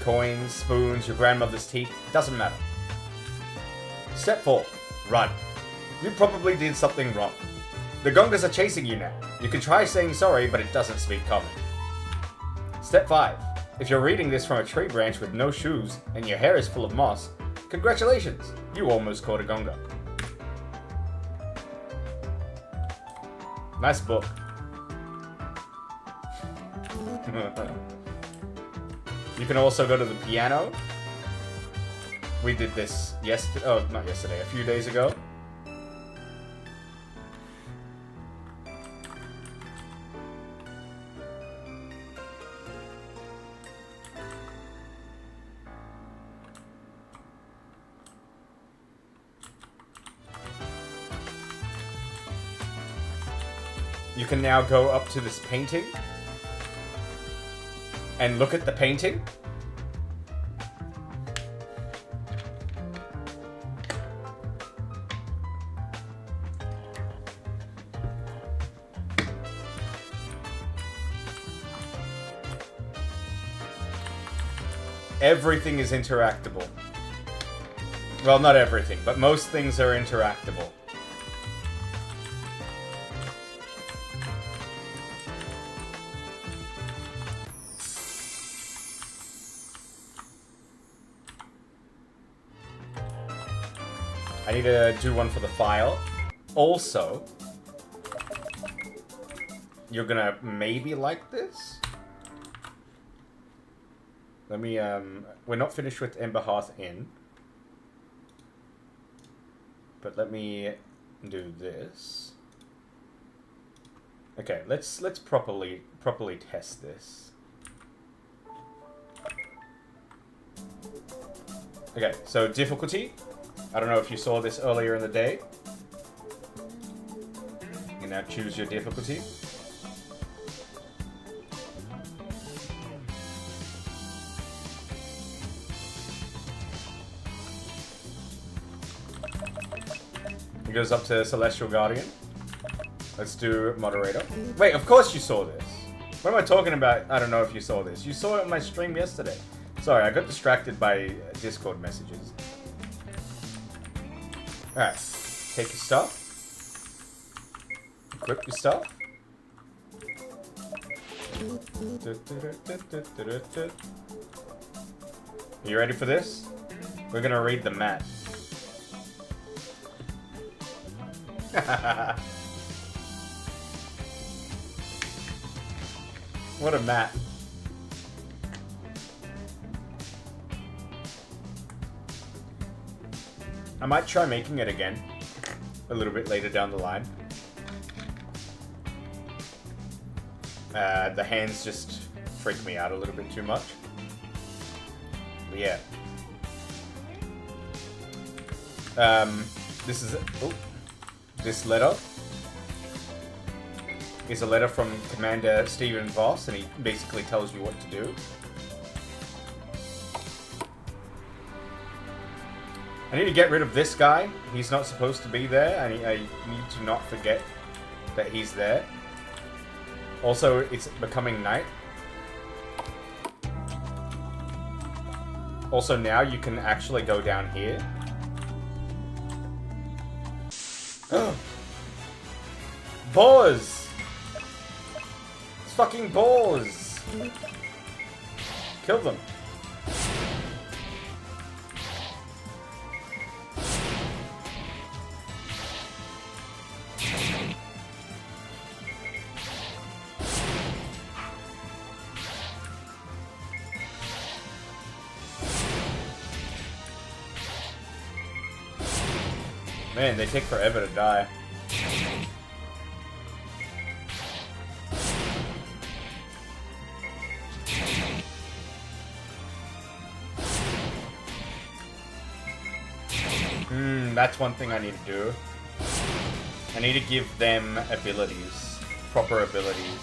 Coins, spoons, your grandmother's teeth, doesn't matter. Step 4. Run. You probably did something wrong. The gongas are chasing you now. You can try saying sorry, but it doesn't speak common. Step 5. If you're reading this from a tree branch with no shoes and your hair is full of moss, congratulations, you almost caught a gongo. Nice book. You can also go to the piano. We did this yesterday. Oh, not yesterday. A few days ago. You can now go up to this painting and look at the painting. Everything is interactable. Well, not everything, but most things are interactable. I need to do one for the file. Also, you're gonna maybe like this. Let me, we're not finished with Emberhearth Inn. But let me do this. Okay, let's properly test this. Okay, so difficulty. I don't know if you saw this earlier in the day. You can now choose your difficulty. It goes up to Celestial Guardian. Let's do Moderator. Wait, of course you saw this. What am I talking about? I don't know if you saw this. You saw it on my stream yesterday. Sorry, I got distracted by Discord messages. Alright, take your stuff. Equip your stuff. Are you ready for this? We're gonna read the map. What a map. I might try making it again a little bit later down the line. The hands just freak me out a little bit too much. But yeah. This is... Oh, this letter is a letter from Commander Stephen Voss, and he basically tells you what to do. I need to get rid of this guy. He's not supposed to be there. I need to not forget that he's there. Also, it's becoming night. Also, now you can actually go down here. Boars! It's fucking boars! Kill them. Man, they take forever to die. That's one thing I need to do. I need to give them abilities. Proper abilities.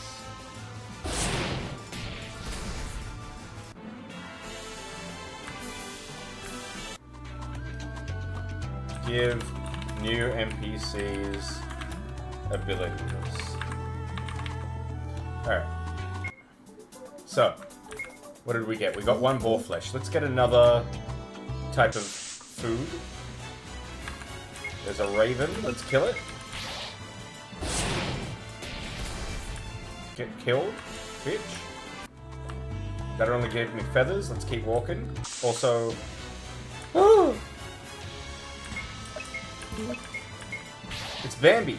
Give new NPCs abilities. Alright. So, what did we get? We got one boar flesh. Let's get another type of food. There's a raven. Let's kill it. Get killed, bitch. That only gave me feathers. Let's keep walking. Also... It's Bambi.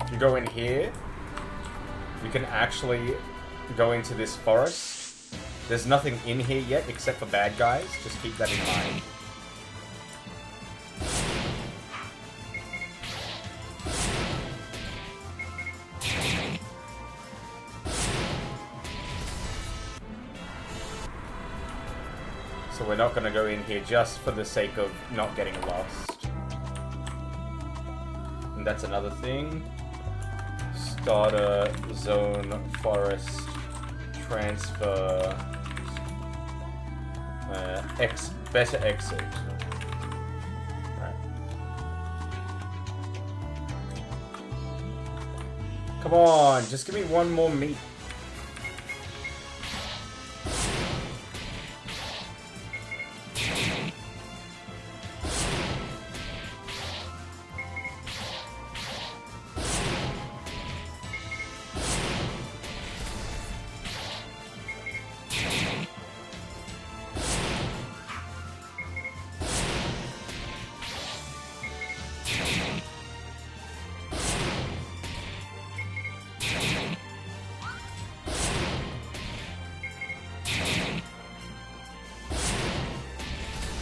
If you go in here, you can actually go into this forest. There's nothing in here yet except for bad guys. Just keep that in mind. So we're not going to go in here just for the sake of not getting lost. And that's another thing. Starter, zone, forest, transfer, better exit. Alright. Come on, just give me one more meat.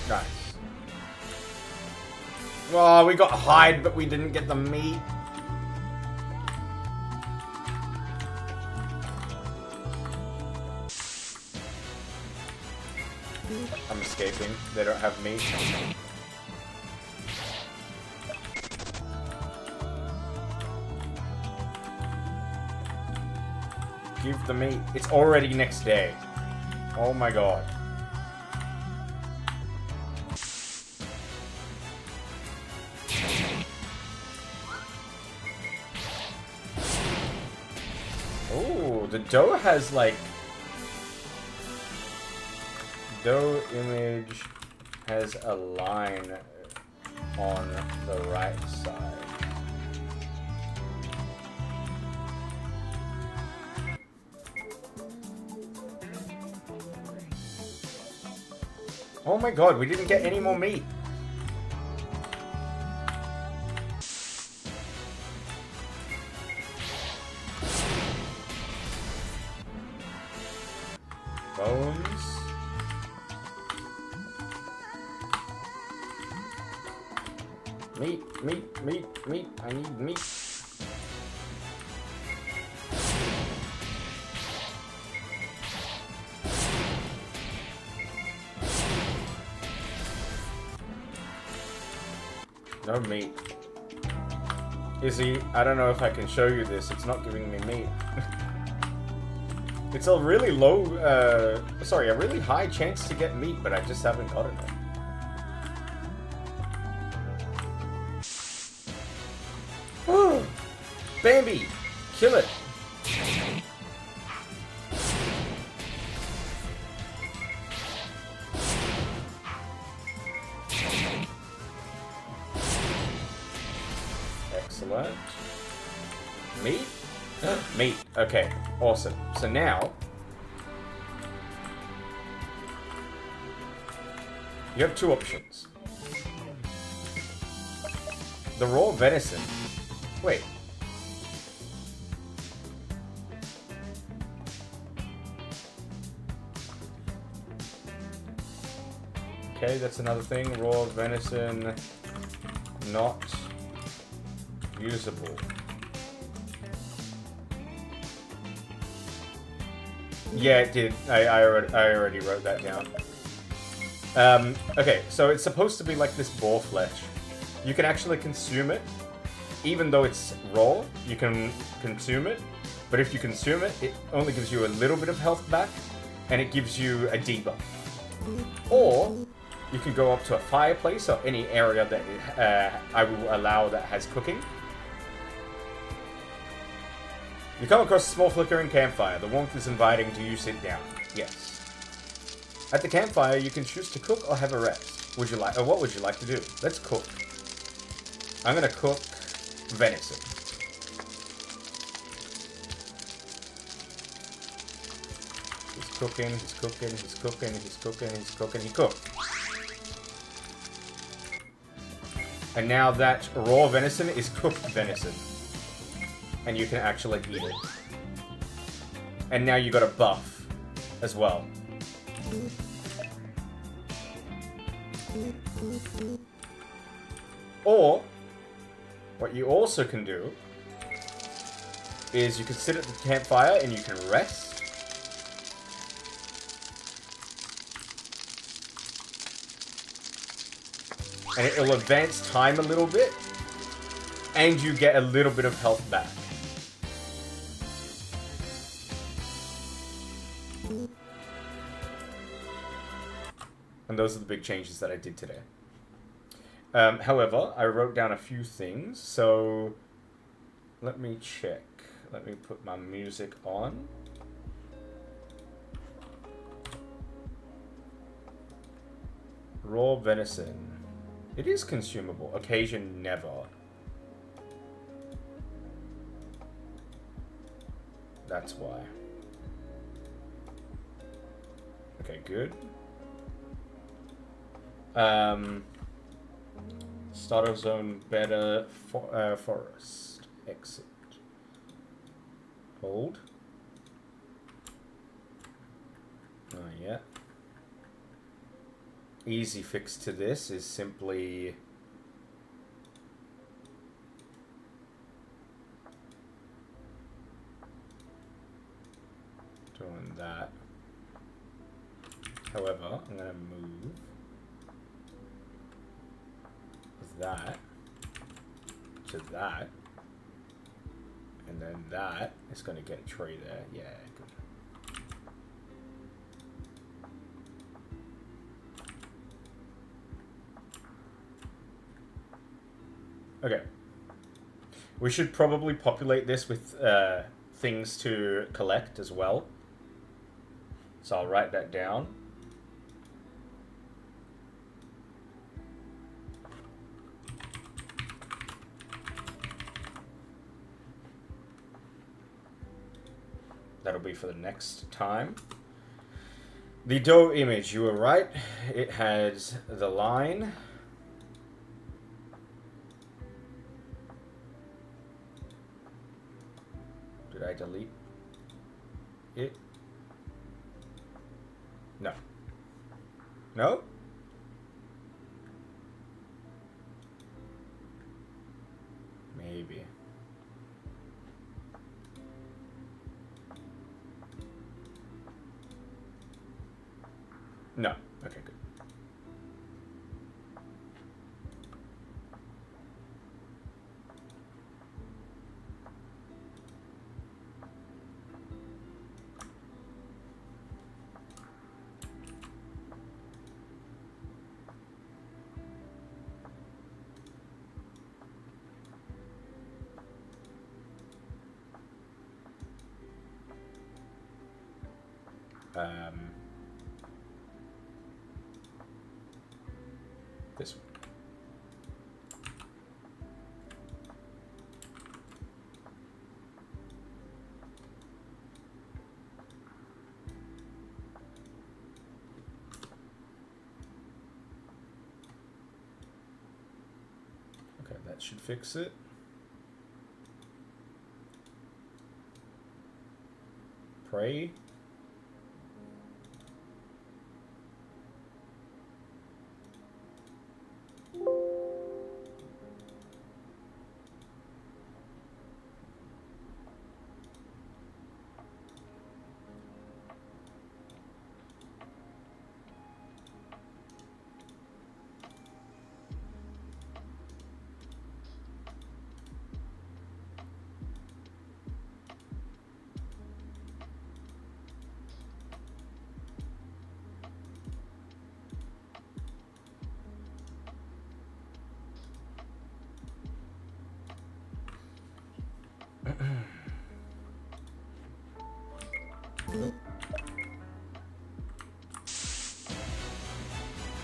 Nice. Oh, we got hide, but we didn't get the meat. I'm escaping. They don't have meat. Give the meat. It's already next day. Oh my god. Oh, the doe has like... Doe image has a line on the right side. Oh my god, we didn't get any more meat. Bones. Meat, meat, meat, meat. I need meat. No meat. Izzy, I don't know if I can show you this. It's not giving me meat. It's a really low, sorry, a really high chance to get meat, but I just haven't gotten it. Woo! Bambi! Kill it! Excellent. Meat? Meat. Okay, awesome. So now, you have two options. The raw venison. Wait. Okay, that's another thing. Raw venison not usable. Yeah, it did. I already wrote that down. Okay, so it's supposed to be like this boar flesh. You can actually consume it. Even though it's raw, you can consume it. But if you consume it, it only gives you a little bit of health back, and it gives you a debuff. Or, you can go up to a fireplace or any area that I will allow that has cooking. You come across a small flickering campfire. The warmth is inviting. Do you sit down? Yes. At the campfire, you can choose to cook or have a rest. Would you like, or what would you like to do? Let's cook. I'm gonna cook venison. He's cooking, he's cooking, he's cooking, he's cooking, he's cooking, he cooked. And now that raw venison is cooked venison. And you can actually eat it. And now you got a buff as well. Or, what you also can do is you can sit at the campfire and you can rest. And it'll advance time a little bit. And you get a little bit of health back. And those are the big changes that I did today. However, I wrote down a few things, so let me check. Let me put my music on. Raw venison. It is consumable. Occasion never. That's why. Okay, good. Starter zone better for, forest. Exit. Hold. Oh, yeah. Easy fix to this is simply doing that. However, I'm going to move that to that, and then that is going to get a tree there. Yeah, good. Okay. We should probably populate this with things to collect as well. So I'll write that down. That'll be for the next time. The dough image, you were right. It has the line. Did I delete it? No. No? Maybe. No. Okay, good. This one. Okay, that should fix it. Pray.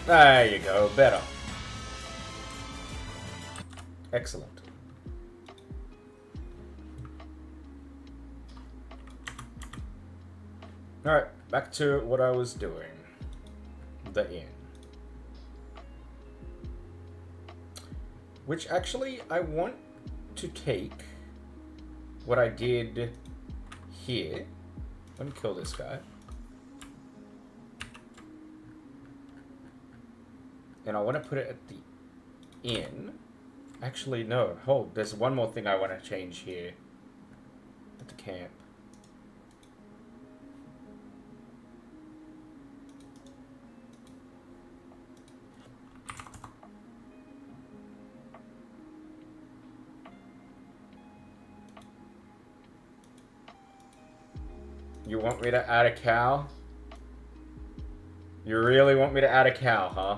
There you go, better. Excellent. Alright, back to what I was doing. The inn. Which actually, I want to take what I did here. Let me kill this guy. And I want to put it at the inn. Actually, no. Hold. There's one more thing I want to change here. At the camp. You want me to add a cow? You really want me to add a cow, huh?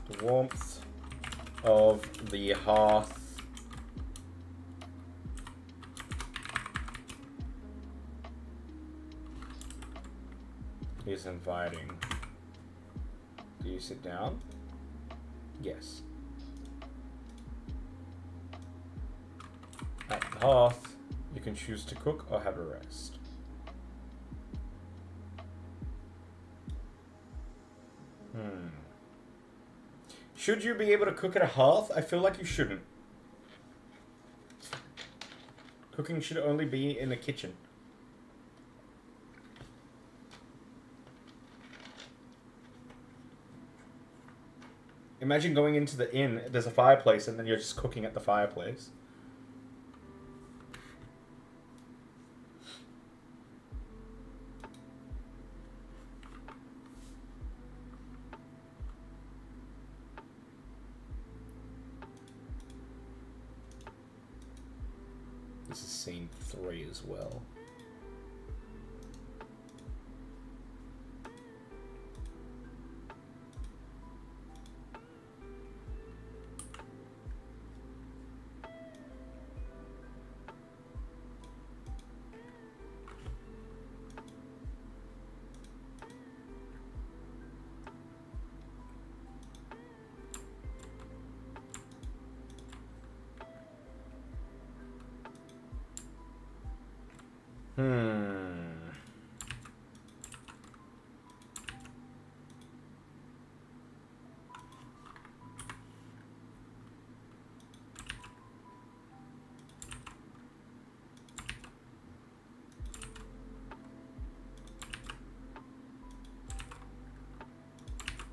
The warmth of the hearth is inviting. Do you sit down? Yes. At the hearth, you can choose to cook or have a rest. Should you be able to cook at a hearth? I feel like you shouldn't. Cooking should only be in the kitchen. Imagine going into the inn, there's a fireplace, and then you're just cooking at the fireplace. This is scene 3 as well.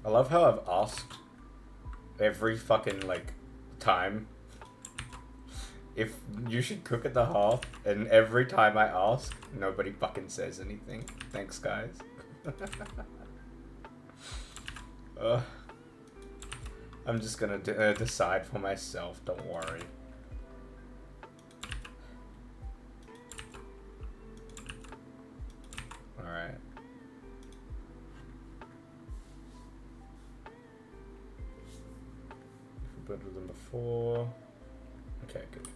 I love how I've asked every fucking, like, time if you should cook at the hearth, and every time I ask, nobody fucking says anything. Thanks, guys. I'm just gonna decide for myself, don't worry. better than before. Okay, good.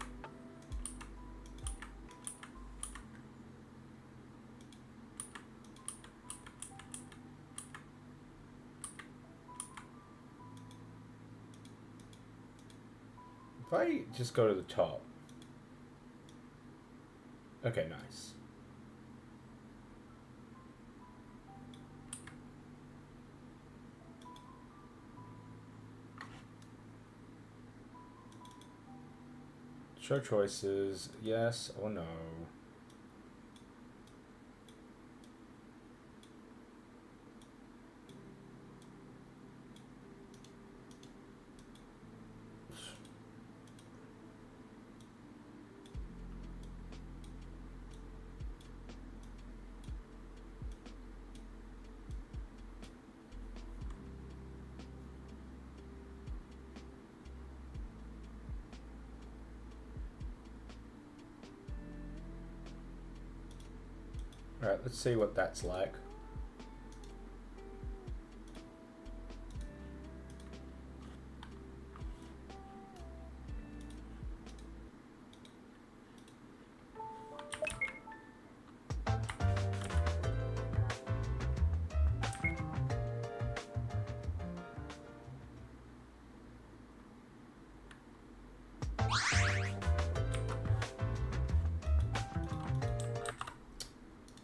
If I just go to the top. Okay, nice. Show choices, yes or no. Alright, let's see what that's like.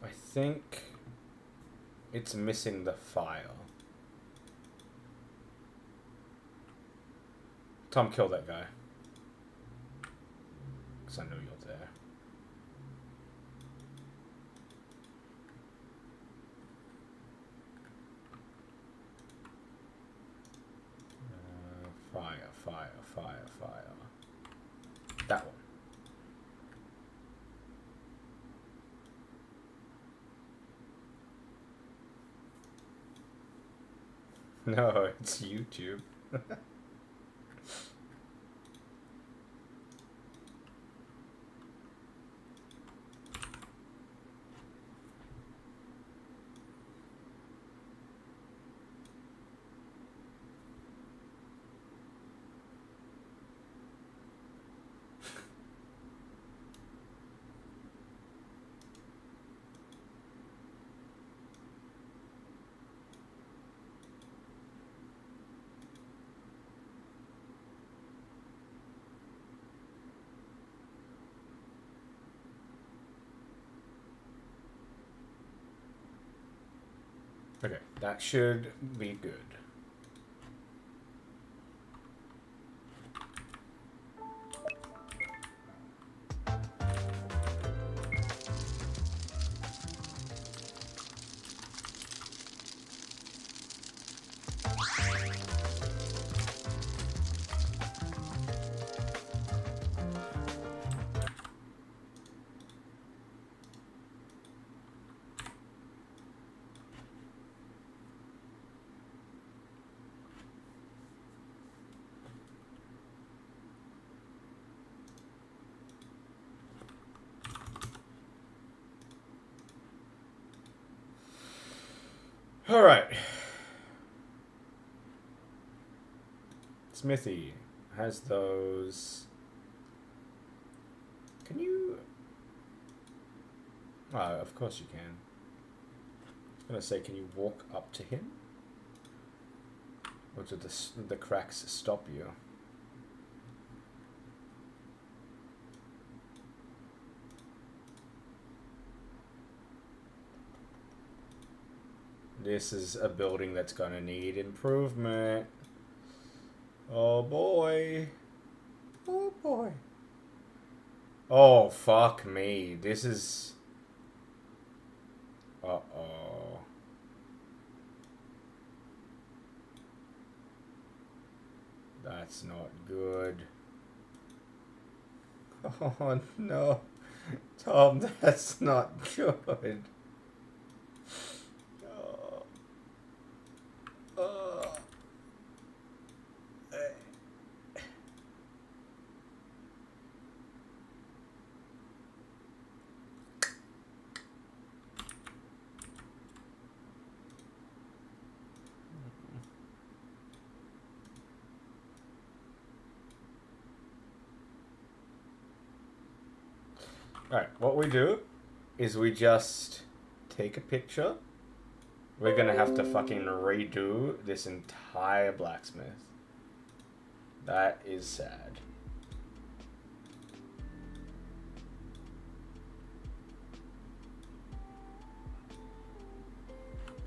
I think it's missing the file. Tom, kill that guy. Because I know you're there. Fire. That one. No, it's YouTube. Okay, that should be good. All right. Smithy has those. Can you? Oh, of course you can. I was gonna say, can you walk up to him? Or do the cracks stop you? This is a building that's gonna need improvement. Oh boy. Oh boy. Oh fuck me. This is... Uh-oh. That's not good. Oh no. Tom, that's not good. Alright, what we do is we just take a picture. We're gonna have to fucking redo this entire blacksmith. That is sad.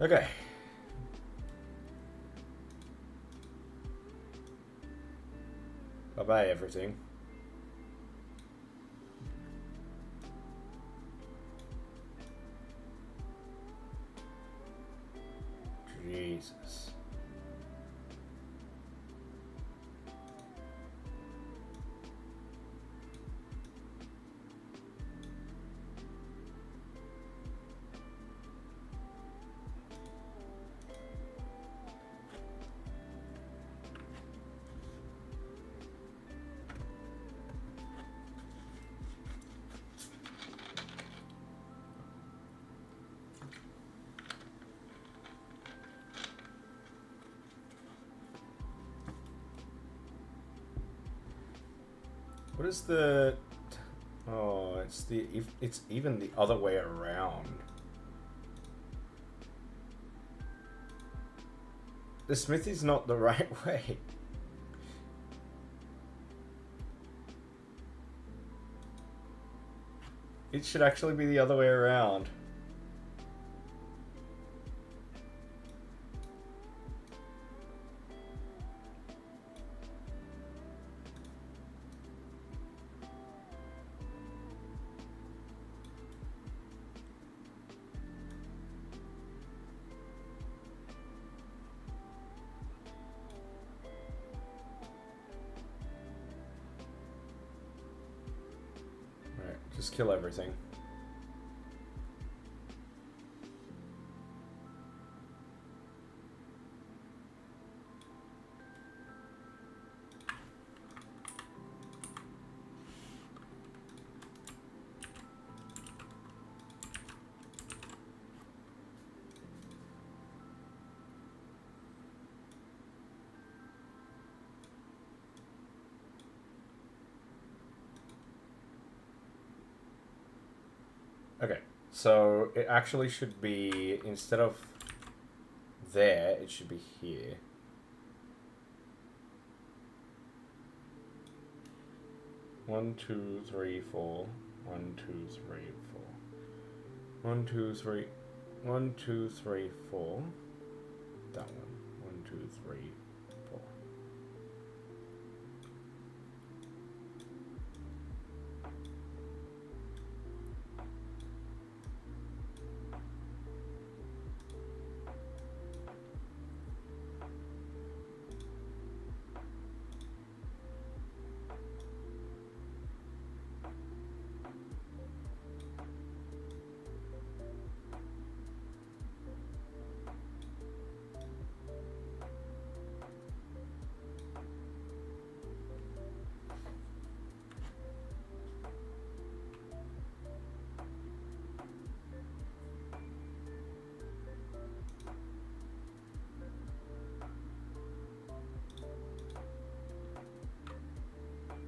Okay. Bye-bye, everything. Jesus. What is the... Oh, it's even the other way around. The smithy's not the right way. It should actually be the other way around. Just kill everything. Okay, so it actually should be, instead of there, it should be here. One, two, three, four. 1, 2, 3, 4. 1, 2, 3. 1, 2, 3, 4. That one. 1, 2, 3, 4.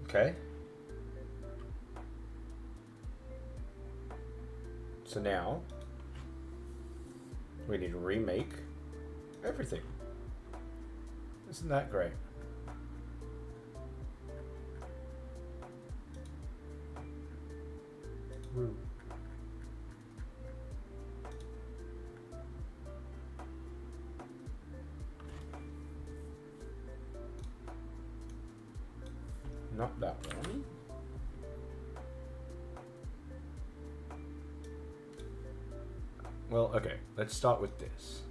Okay. So now we need to remake everything. Isn't that great? Woo. Not that one. Well, okay, let's start with this.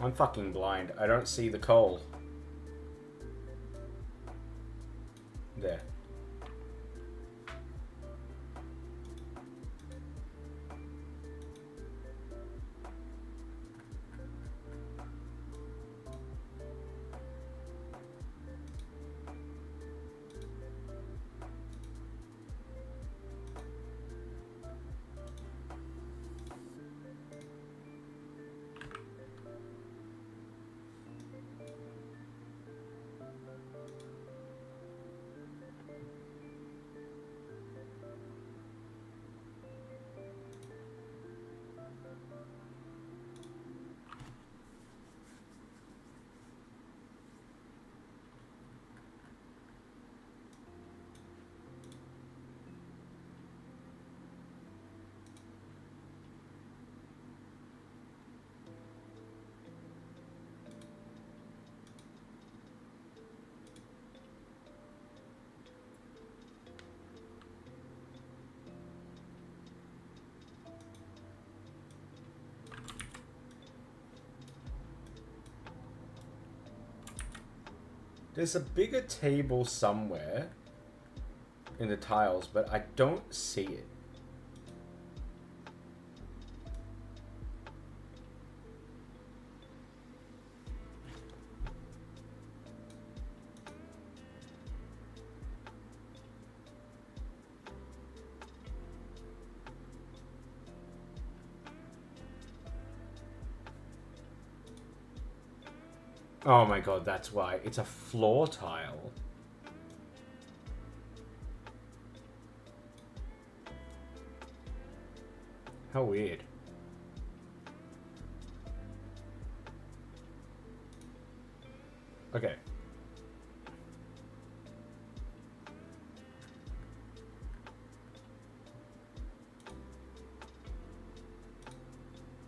I'm fucking blind. I don't see the coal. There. There's a bigger table somewhere in the tiles, but I don't see it. Oh my god, that's why. It's a floor tile. How weird. Okay.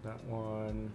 That one.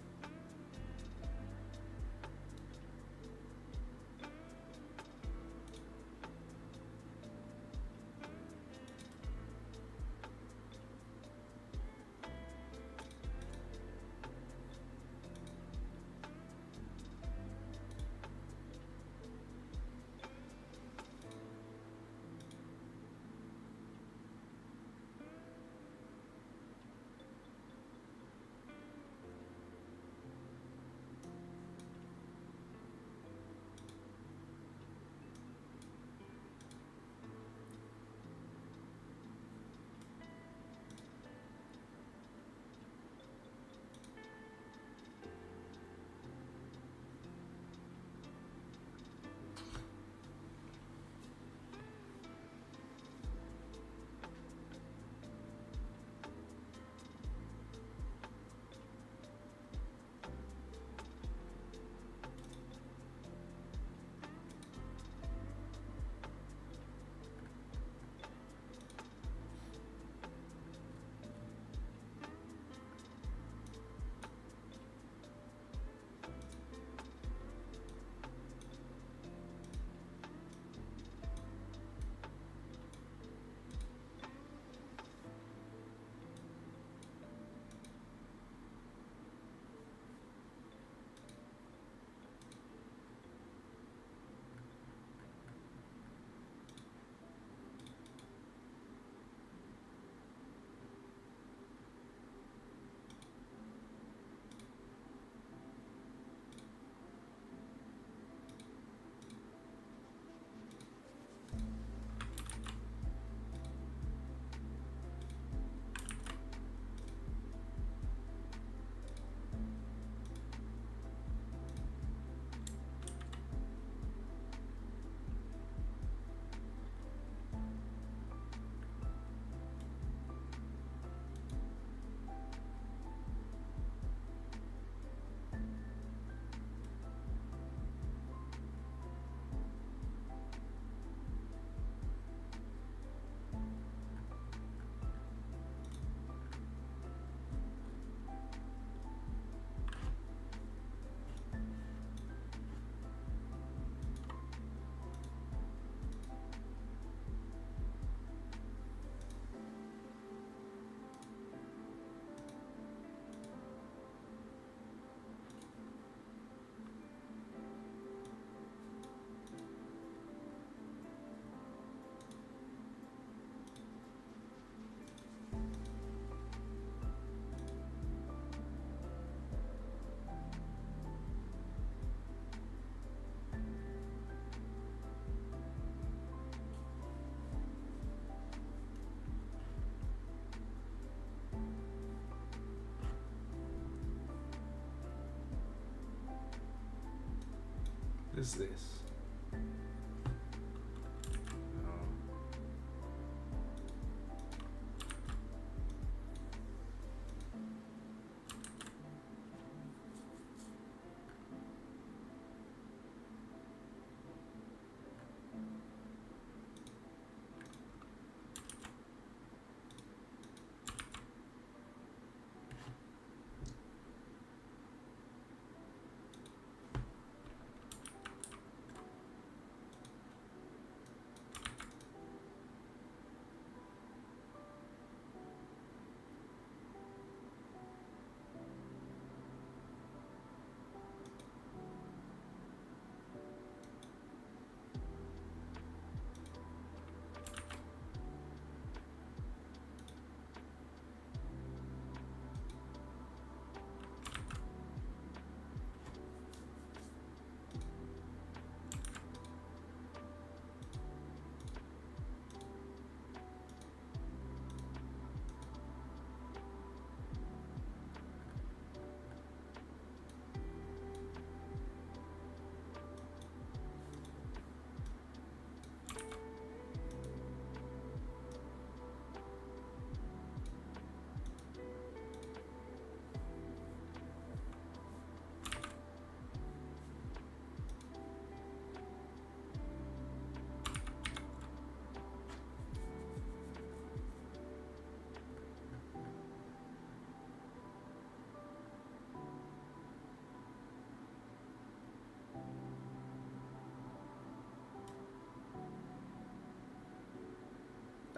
Is this?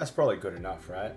That's probably good enough, right?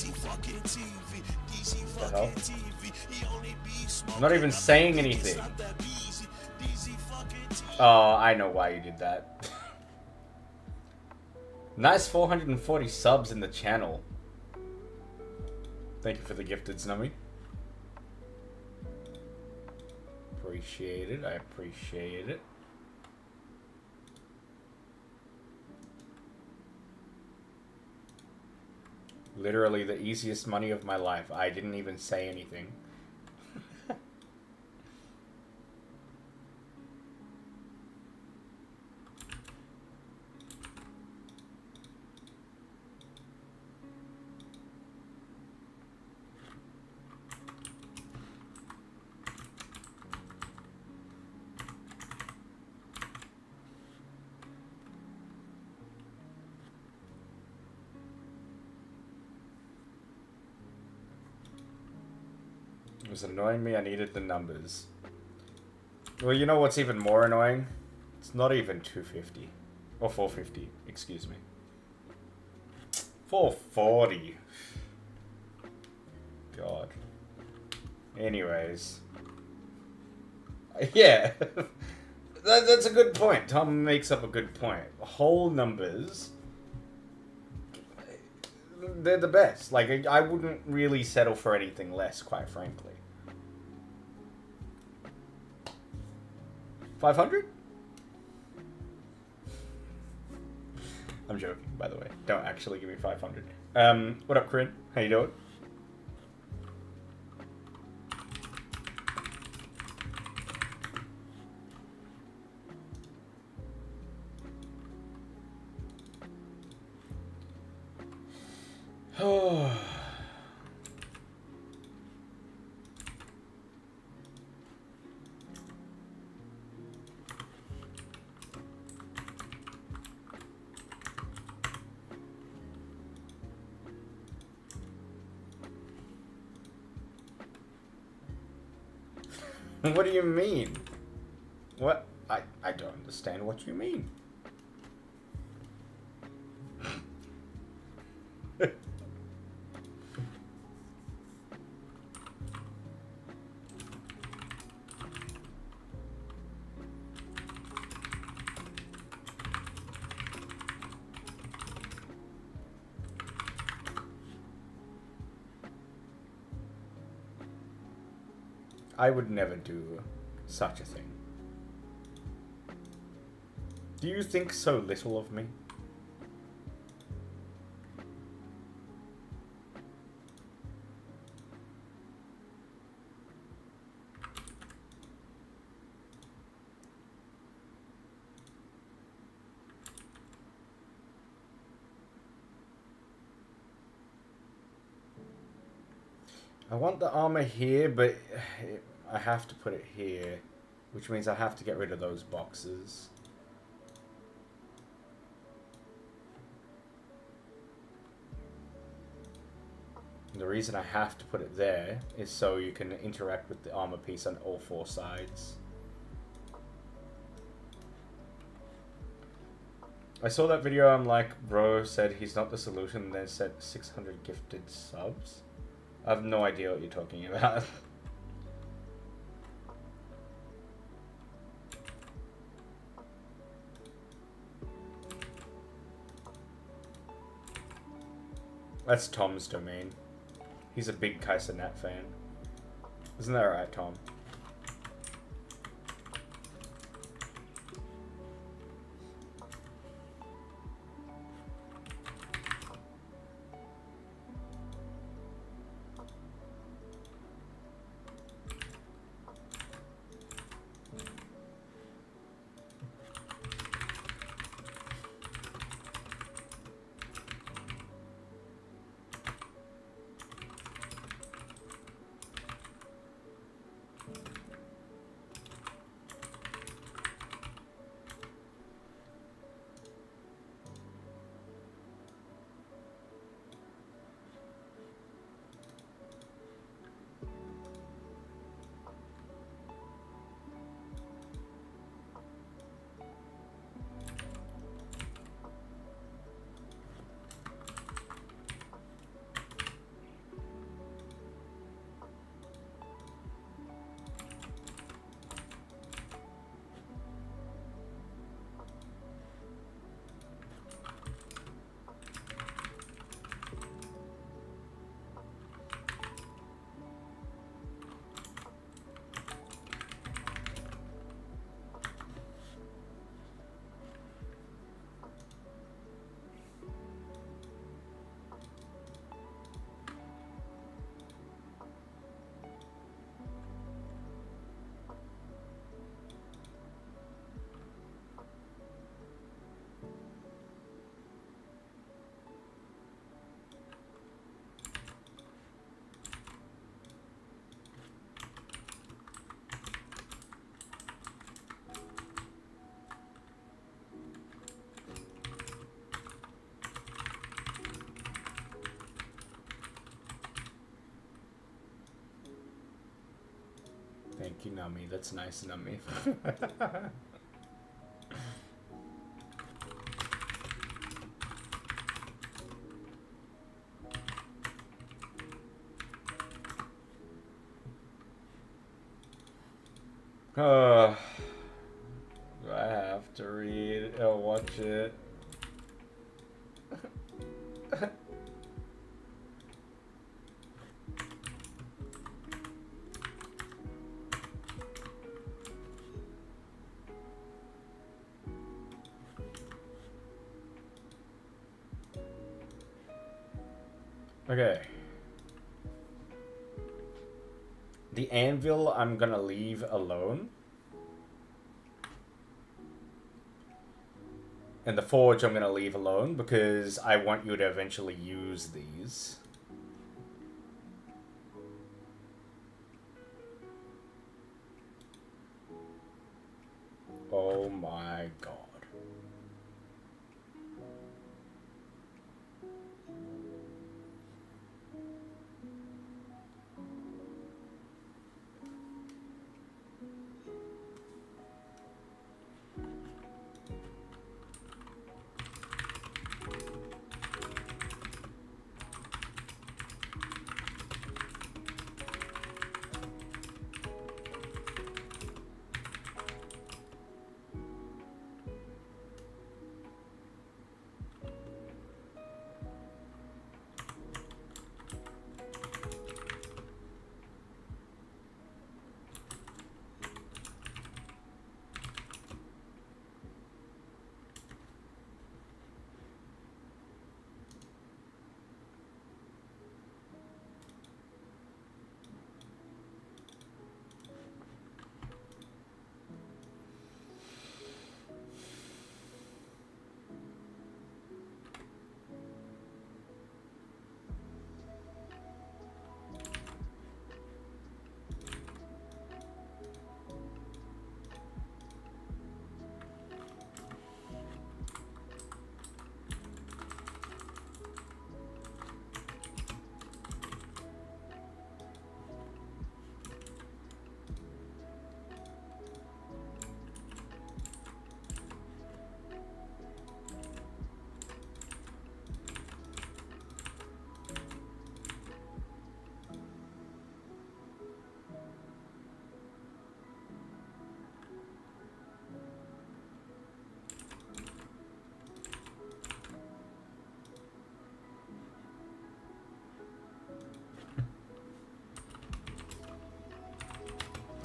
What the hell? I'm not even saying anything. Oh, I know why you did that. Nice 440 subs in the channel. Thank you for the gifted, Snummy. Appreciate it. I appreciate it. Literally the easiest money of my life. I didn't even say anything. It was annoying me, I needed the numbers. Well, you know what's even more annoying? It's not even 250. Or 450, excuse me. 440. God. Anyways. Yeah. That's a good point. Tom makes up a good point. Whole numbers... they're the best. Like, I wouldn't really settle for anything less, quite frankly. 500? I'm joking, by the way. Don't actually give me 500. What up, Corinne? How you doing? Oh. What do you mean? What? I don't understand what you mean. I would never do such a thing. Do you think so little of me? I want the armor here, but I have to put it here, which means I have to get rid of those boxes. And the reason I have to put it there is so you can interact with the armor piece on all four sides. I saw that video, I'm like, bro said he's not the solution, and then said 600 gifted subs. I have no idea what you're talking about. That's Tom's domain. He's a big Kaiser Nat fan. Isn't that right, Tom? Thank you, Nami. That's nice, Nami. Do I have to read or watch it? Okay. The anvil I'm gonna leave alone. And the forge I'm gonna leave alone because I want you to eventually use these. Oh my god.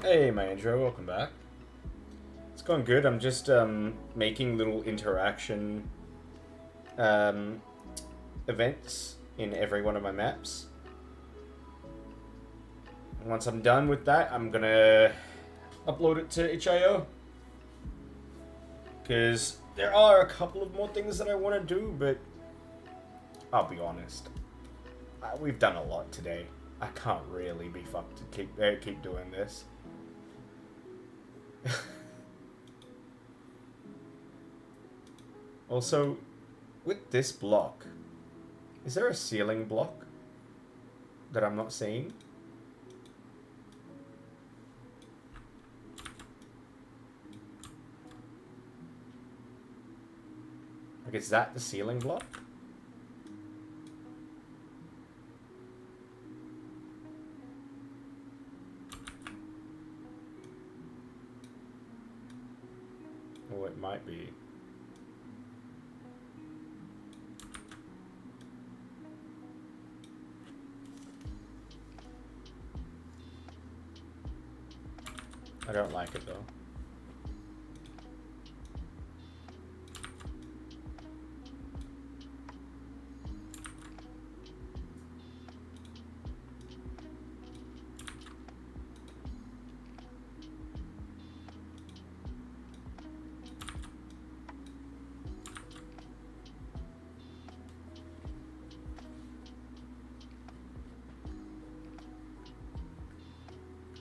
Hey, my intro, welcome back. It's going good. I'm just making little interaction events in every one of my maps. Once I'm done with that, I'm gonna upload it to itch.io. Because there are a couple of more things that I want to do, but I'll be honest. We've done a lot today. I can't really be fucked to keep doing this. Also, with this block, is there a ceiling block that I'm not seeing? Like, is that the ceiling block? Oh, it might be. I don't like it though.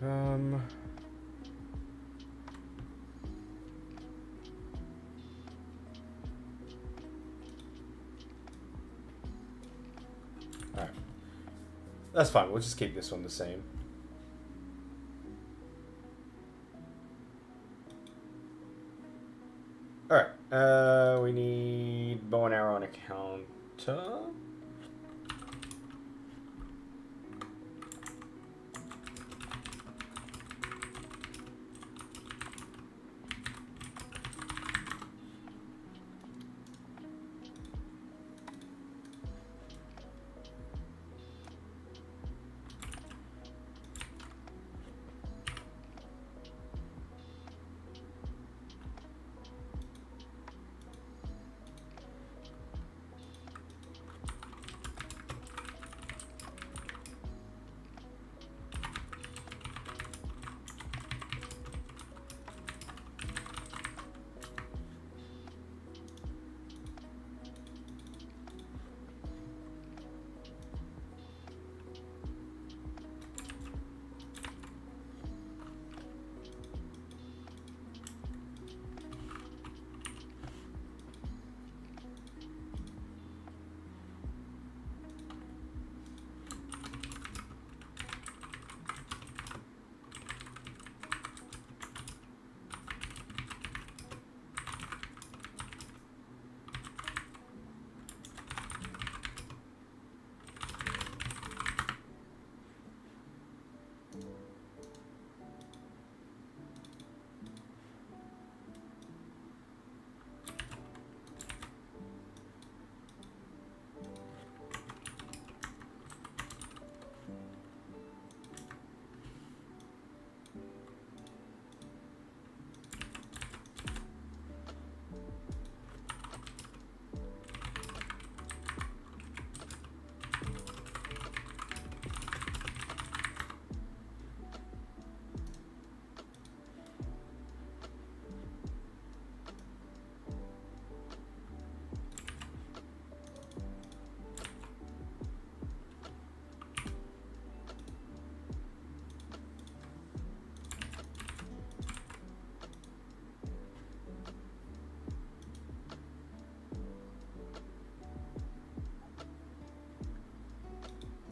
Alright. That's fine, we'll just keep this one the same. We need bow and arrow on a counter.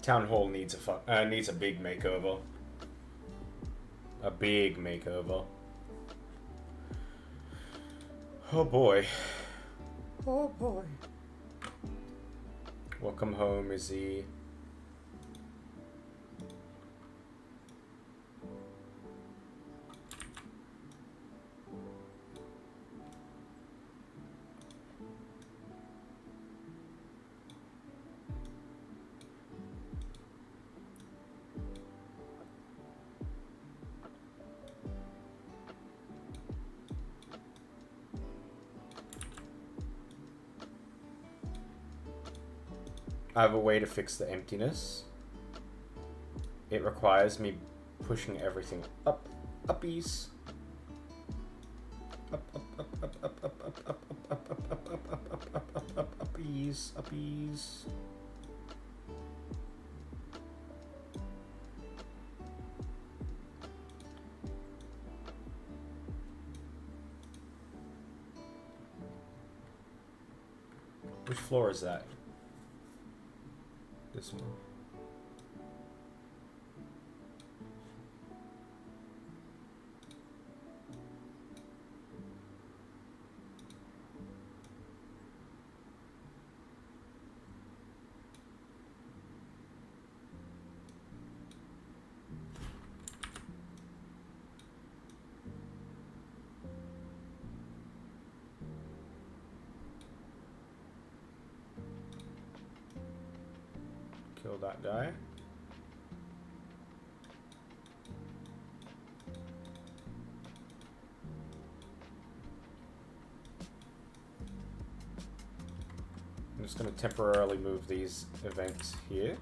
Town Hall needs a big makeover. A big makeover. Oh boy. Oh boy. Welcome home, Izzy. I have a way to fix the emptiness. It requires me pushing everything up, uppies. Up, up, up, up, up, up, up, up, up, up, up, up, up, up, up, up, uppies, uppies. Which floor is that? This one. Kill that guy. I'm just going to temporarily move these events here.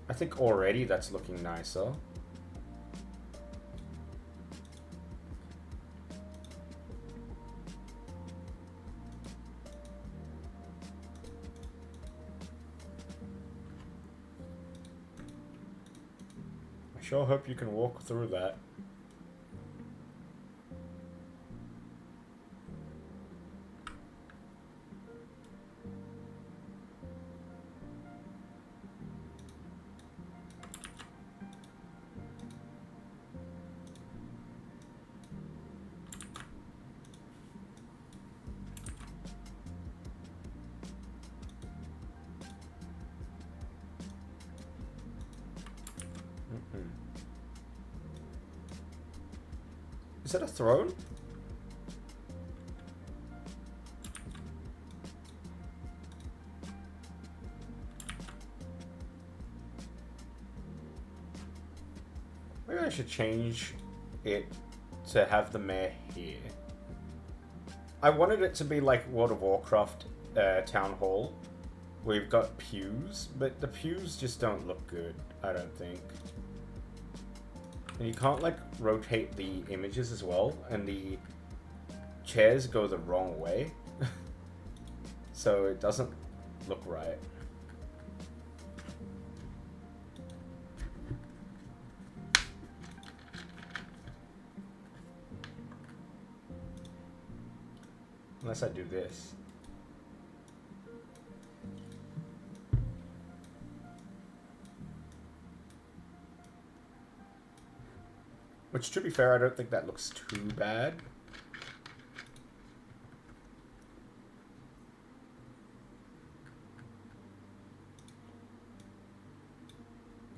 I think already that's looking nicer. sure hope you can walk through that. Is that a throne? Maybe I should change it to have the mayor here. I wanted it to be like World of Warcraft Town Hall. We've got pews, but the pews just don't look good, I don't think. And you can't like rotate the images as well, and the chairs go the wrong way. So it doesn't look right. Unless I do this. Which, to be fair, I don't think that looks too bad.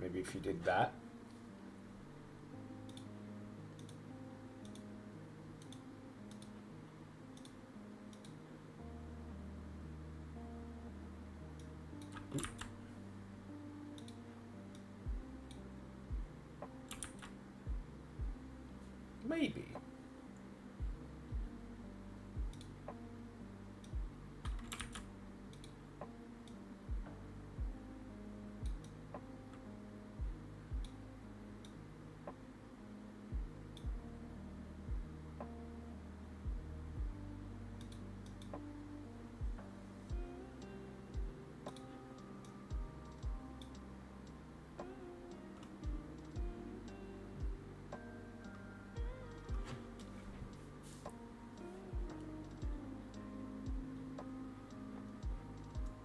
Maybe if you did that. Maybe.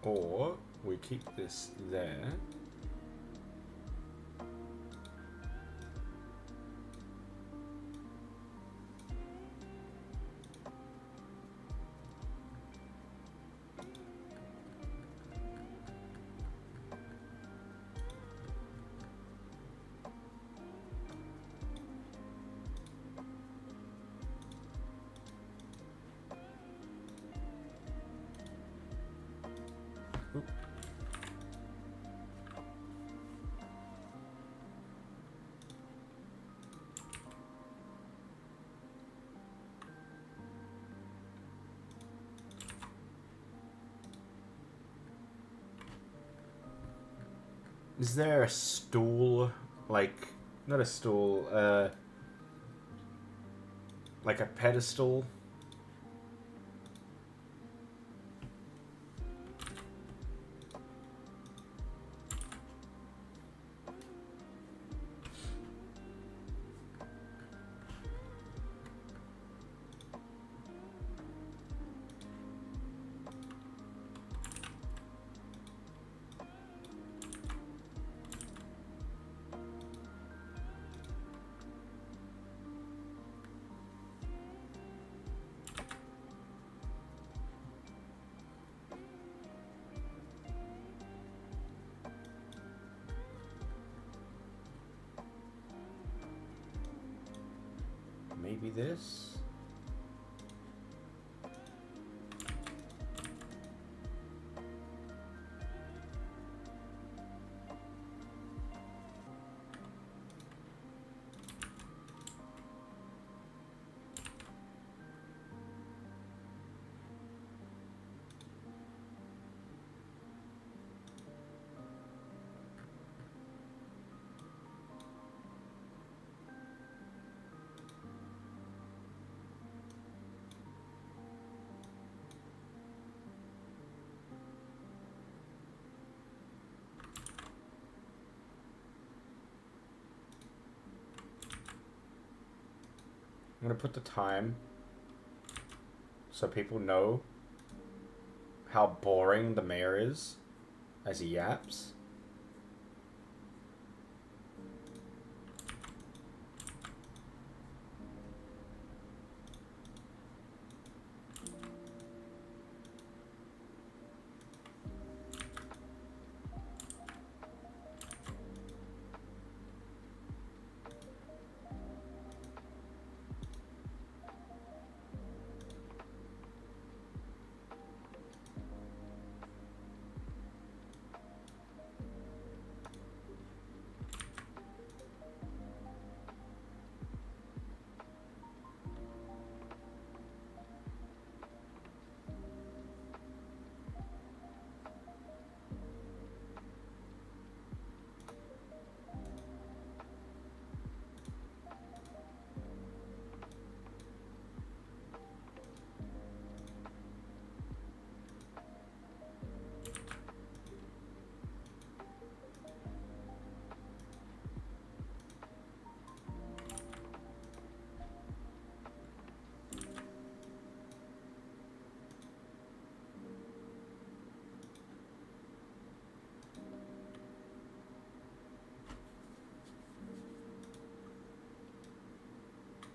Or we keep this there. Is there a stool, like, not a stool, like a pedestal? Maybe this? I'm gonna put the time so people know how boring the mayor is as he yaps.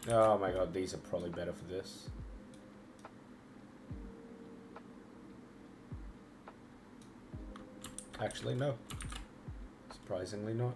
Oh my god, these are probably better for this. Actually, no. Surprisingly not.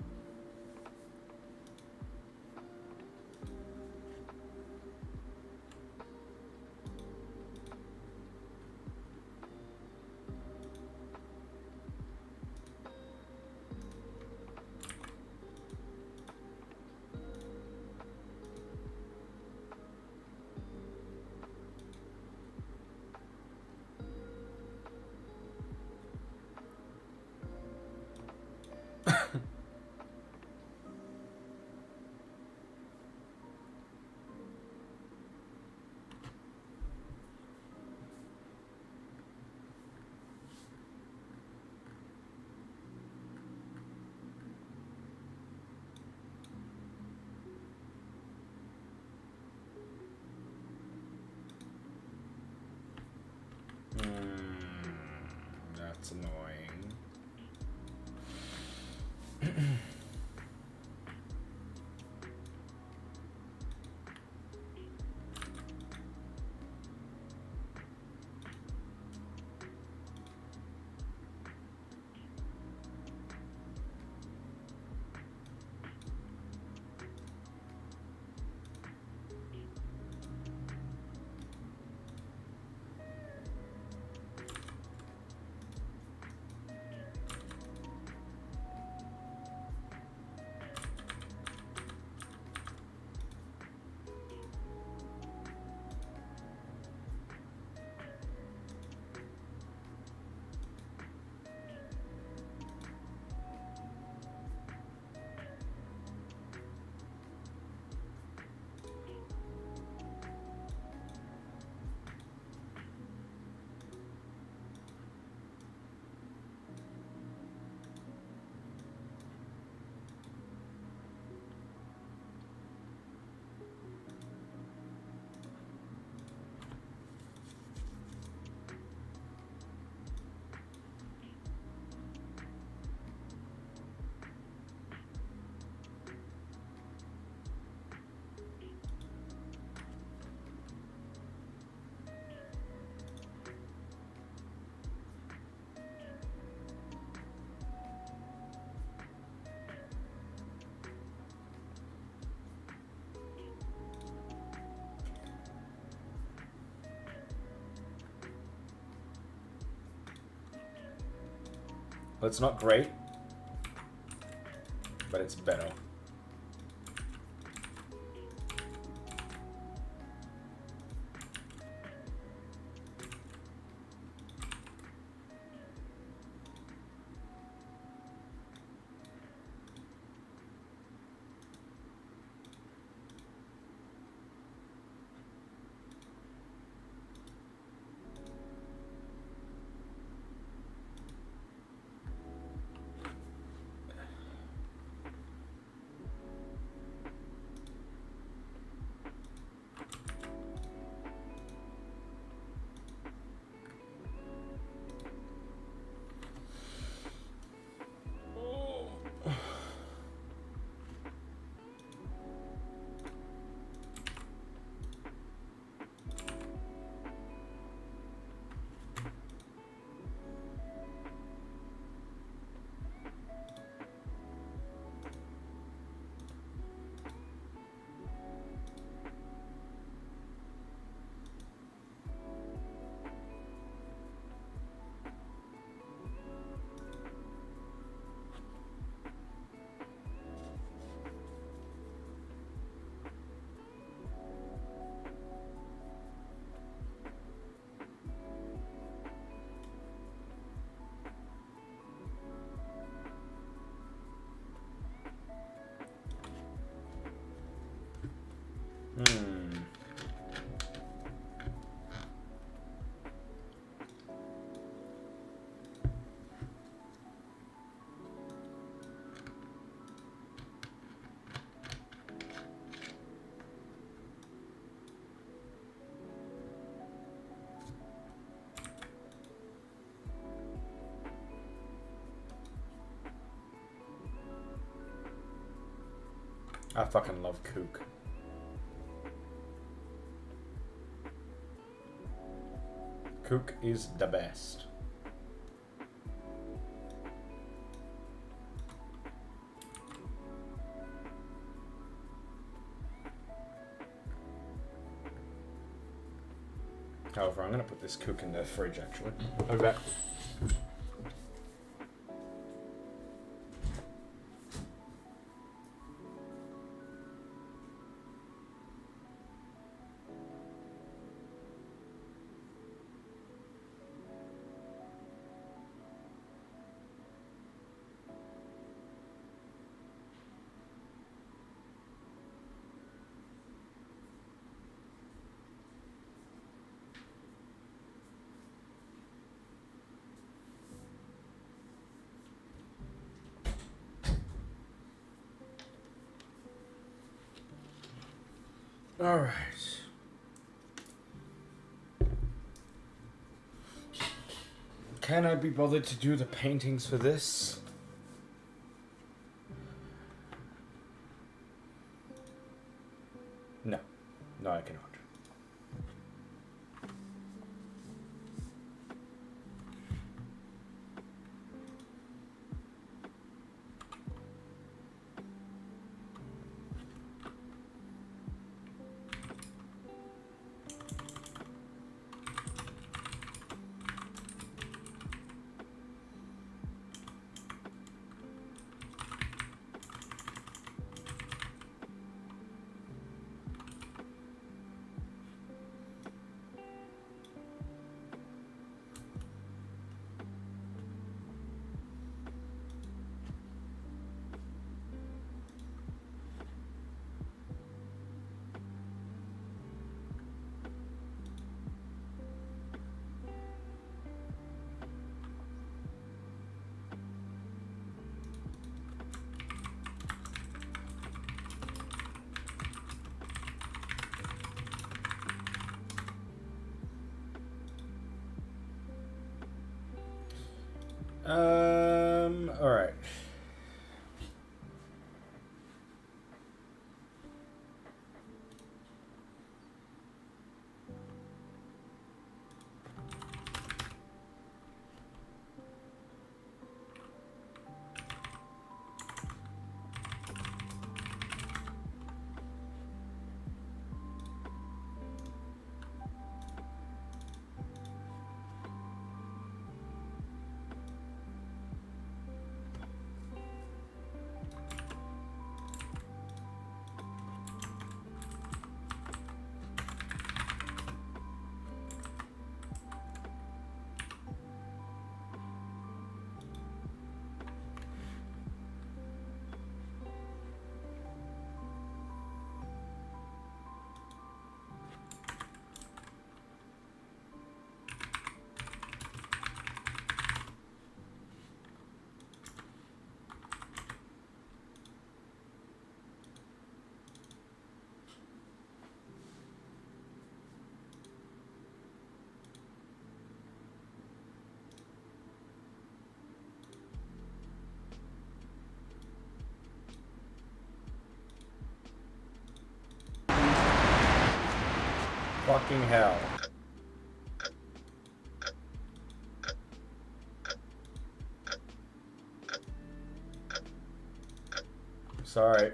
That's annoying. Well, it's not great, but it's better. I fucking love kook. Kook is the best. However, I'm gonna put this kook in the fridge actually. I'll be back. All right. Can I be bothered to do the paintings for this? No. No, I cannot. All right. Fucking hell. Sorry.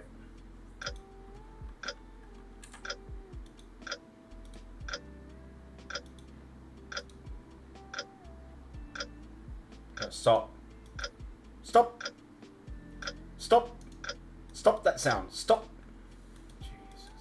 Stop. Stop. Stop. Stop that sound. Stop. Jesus.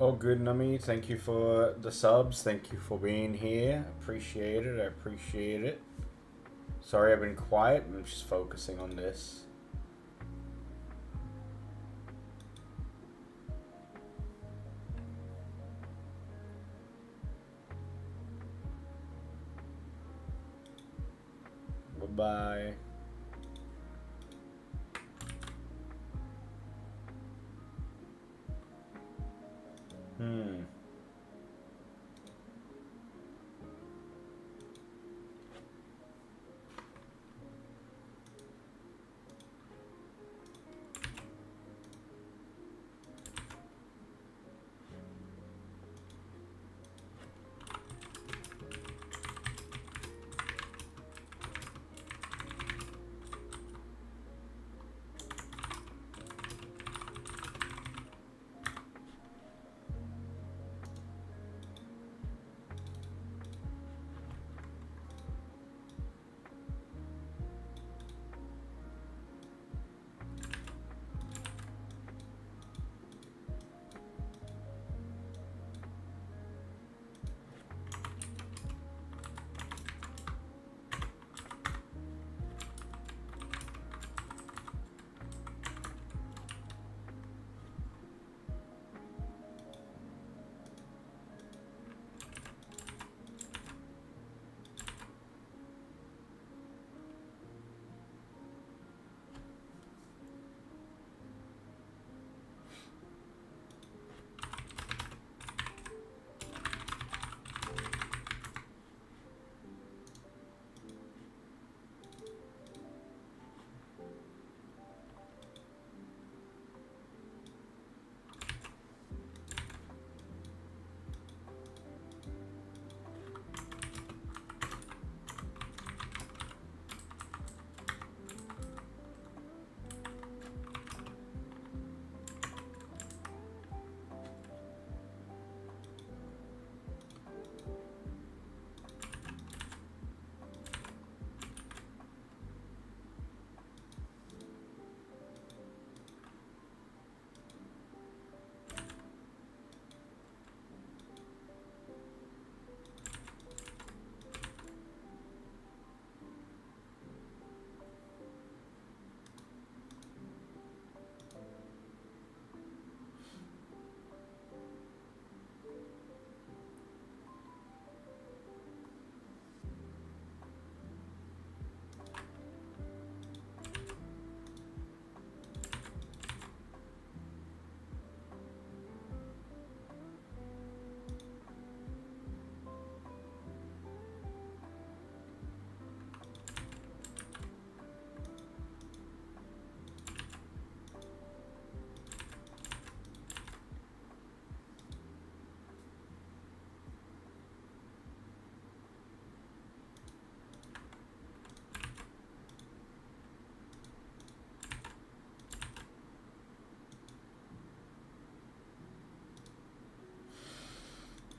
All good, Nami. Thank you for the subs. Thank you for being here. Appreciate it. I appreciate it. Sorry I've been quiet. I'm just focusing on this. Bye-bye.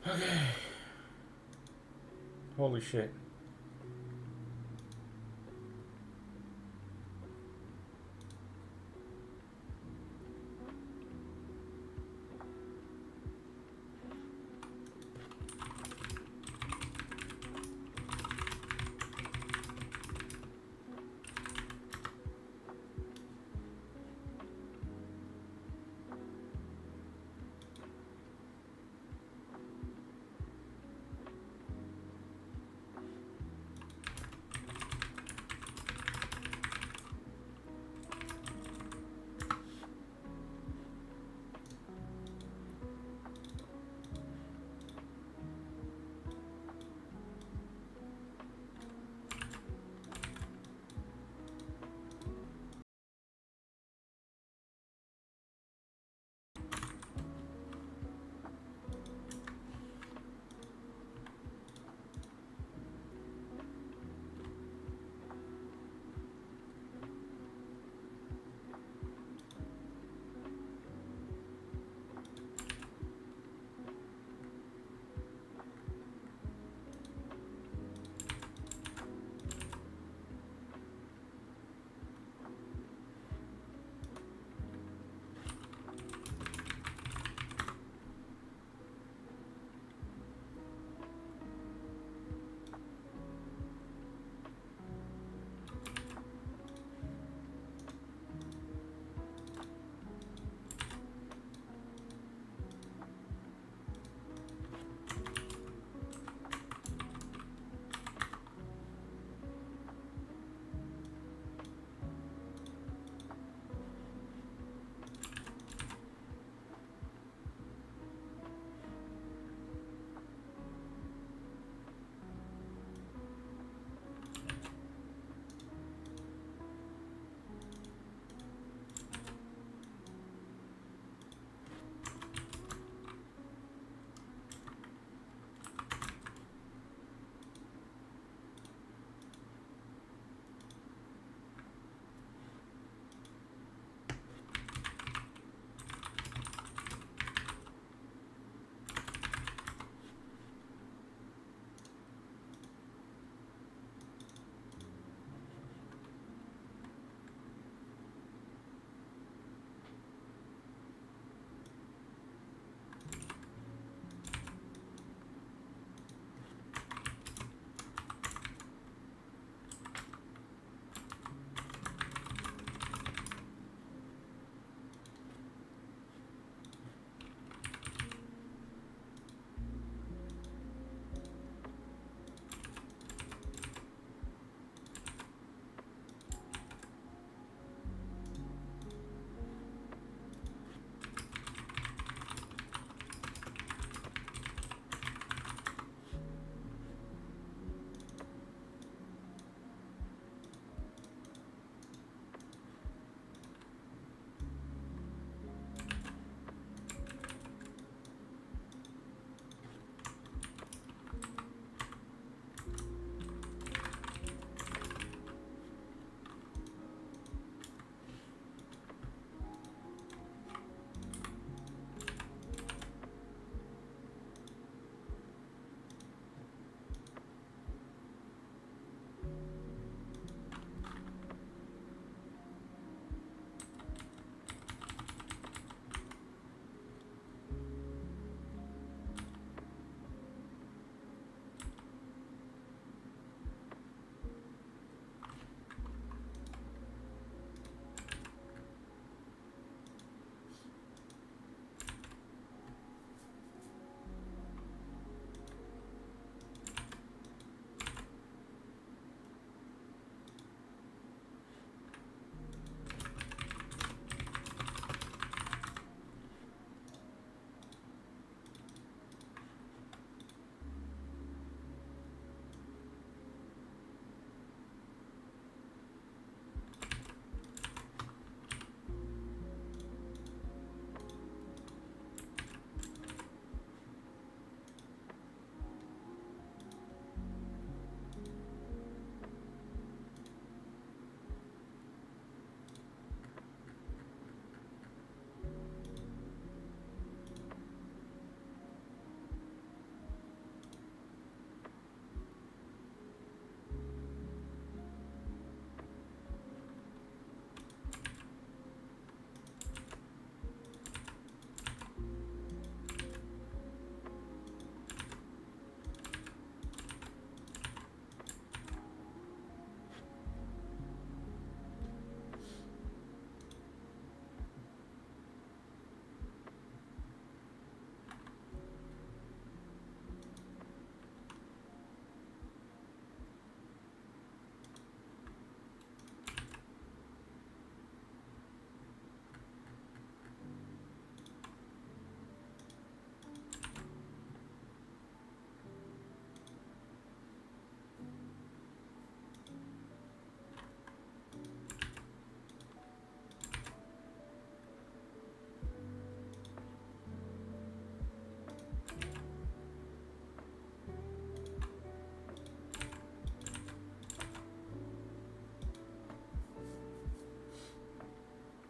Okay. Holy shit.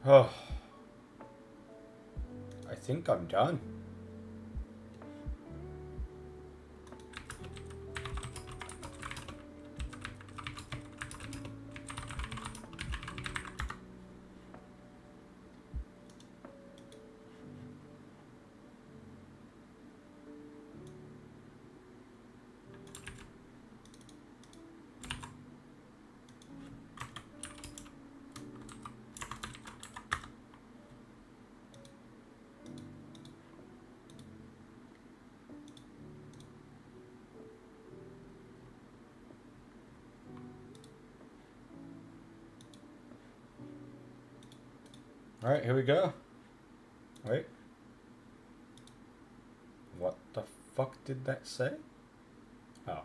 Oh. I think I'm done. Alright, here we go. Wait. What the fuck did that say? Oh.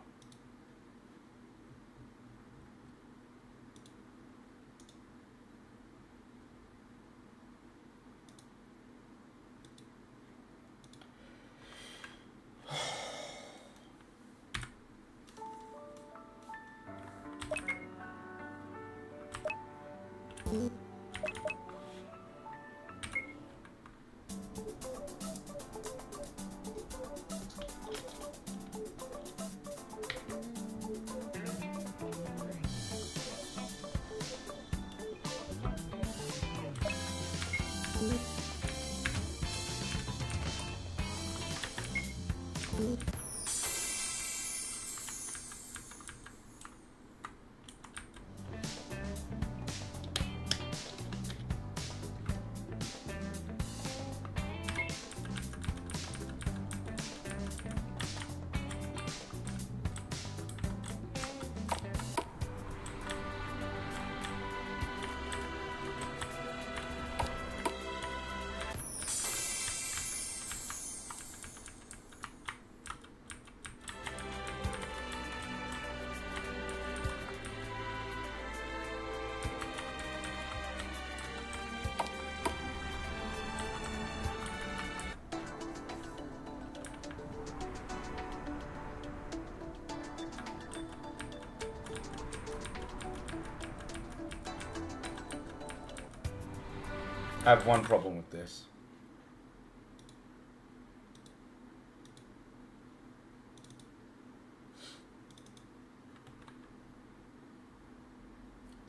I have one problem with this.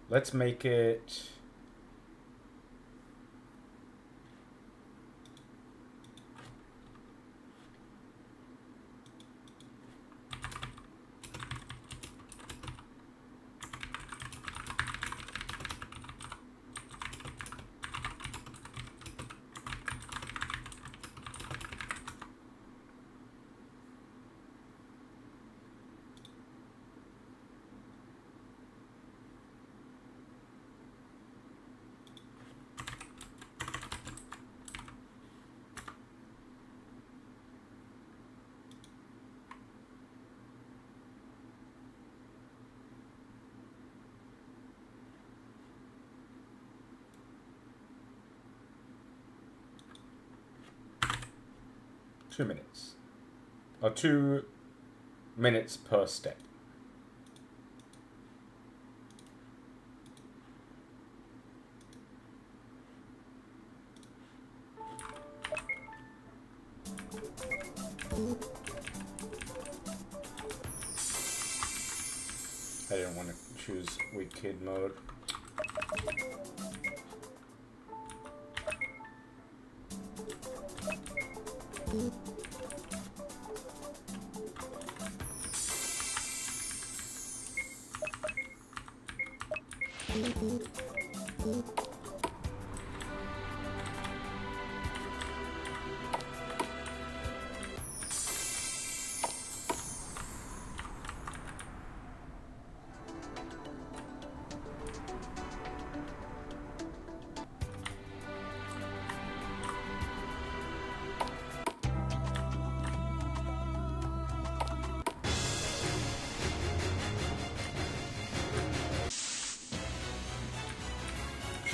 Let's make it... Two minutes. Or 2 minutes per step. I didn't want to choose weak kid mode.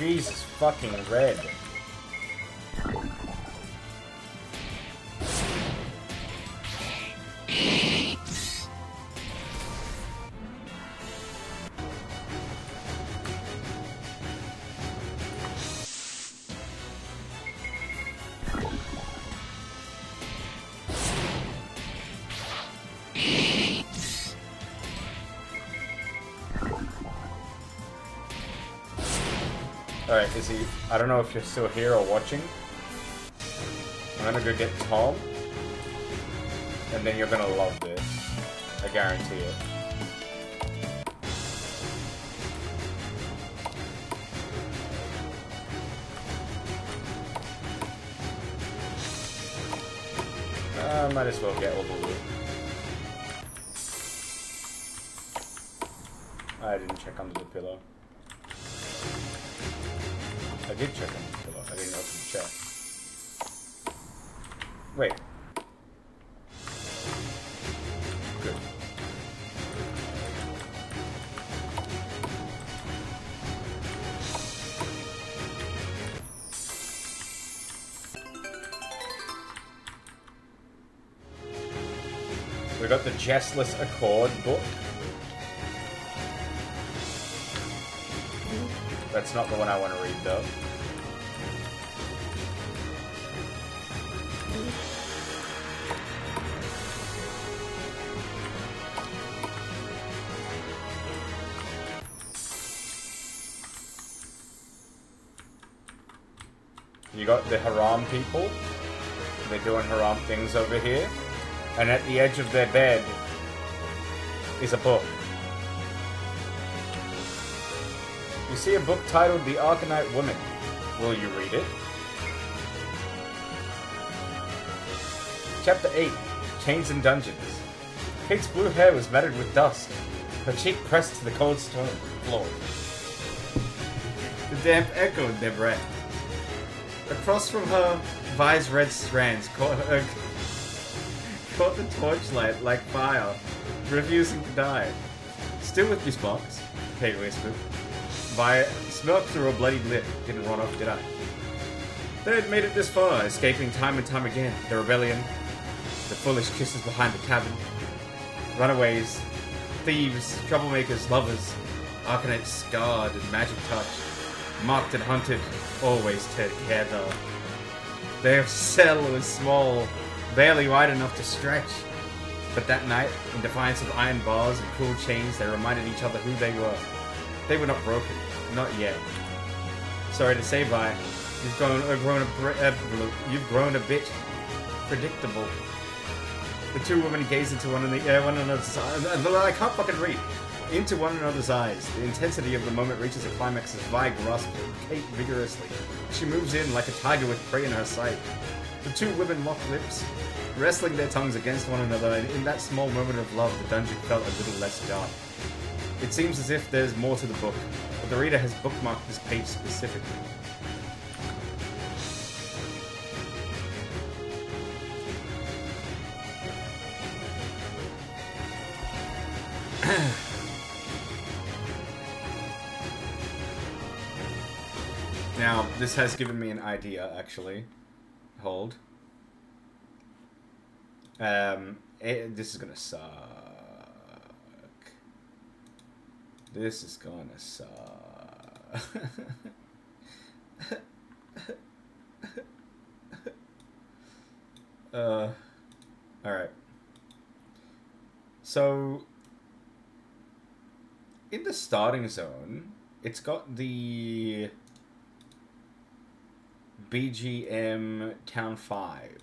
Jesus fucking red. Alright, is he... I don't know if you're still here or watching. I'm gonna go get Tom. And then you're gonna love this. I guarantee it. Might as well get all the loot. I didn't check under the pillow. I did check under the pillow. I didn't open the chest. Wait. Good. We got the Jessless Accord book. That's not the one I want to read, though. You got the Haram people. They're doing Haram things over here. And at the edge of their bed is a book. You see a book titled The Arcanite Woman. Will you read it? Chapter 8. Chains and Dungeons. Kate's blue hair was matted with dust, her cheek pressed to the cold stone floor. The damp echoed their breath. Across from her, Vi's red strands caught the torchlight like fire, refusing to die. Still with you, Sparks, Kate whispered. Vi smirked through a bloodied lip. Didn't run off, did I? They had made it this far, escaping time and time again. The rebellion, the foolish kisses behind the cabin, runaways, thieves, troublemakers, lovers, Arcanites scarred and magic touch, mocked and hunted, always together. Their cell was small, barely wide enough to stretch. But that night, in defiance of iron bars and cruel chains, they reminded each other who they were. They were not broken. Not yet. Sorry to say, Vi. You've grown a bit predictable. The two women gazed into one another's eyes. I can't fucking read. Into one another's eyes. The intensity of the moment reaches a climax as Vi grasps Kate vigorously. She moves in like a tiger with prey in her sight. The two women lock lips, wrestling their tongues against one another, and in that small moment of love, the dungeon felt a little less dark. It seems as if there's more to the book, but the reader has bookmarked this page specifically. Now, this has given me an idea, actually. Hold. This is gonna suck. This is gonna suck. Alright. So, in the starting zone, it's got the BGM Town 5.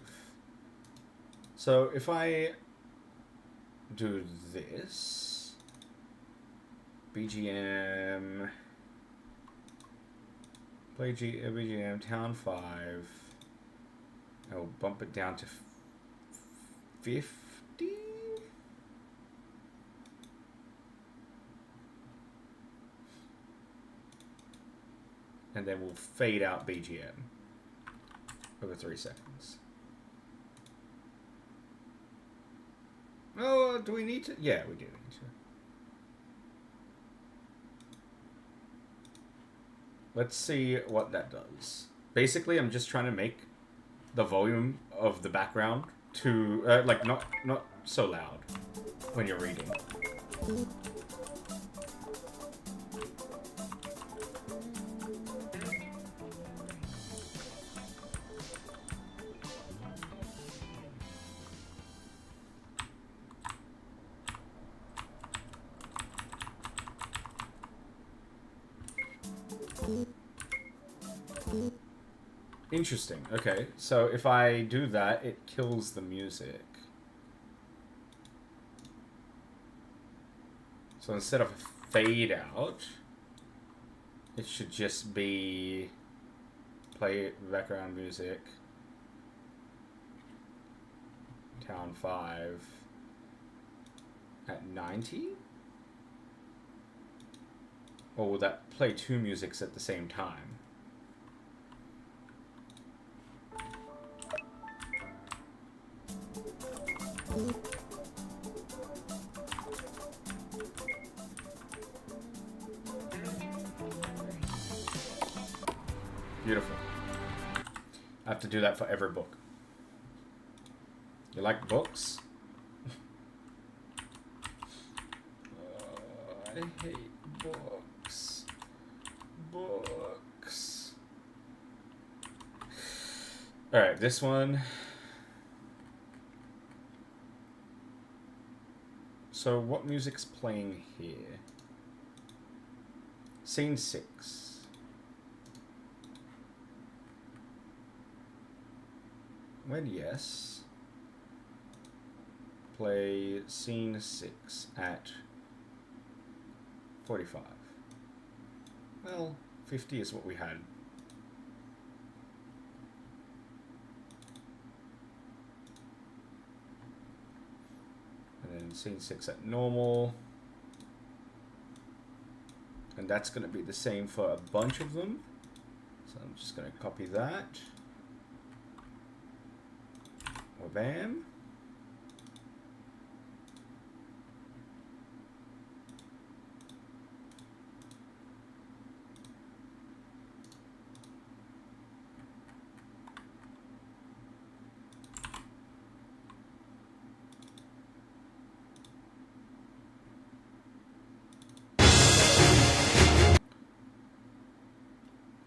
So if I do this, BGM, play BGM Town 5, I'll bump it down to 50. And then we'll fade out BGM over 3 seconds. Oh, do we need to? Yeah, we do need to. Let's see what that does. Basically, I'm just trying to make the volume of the background to, like, not so loud when you're reading. Interesting. Okay, so if I do that, it kills the music. So instead of fade out, it should just be play background music. Town 5 at 90? Or will that play two musics at the same time? Beautiful. I have to do that for every book. You like books? I hate books. Books. Alright, this one. So what music's playing here? Scene 6. When yes, play scene 6 at 45. Well, 50 is what we had. And then scene 6 at normal. And that's going to be the same for a bunch of them. So I'm just going to copy that. Bam.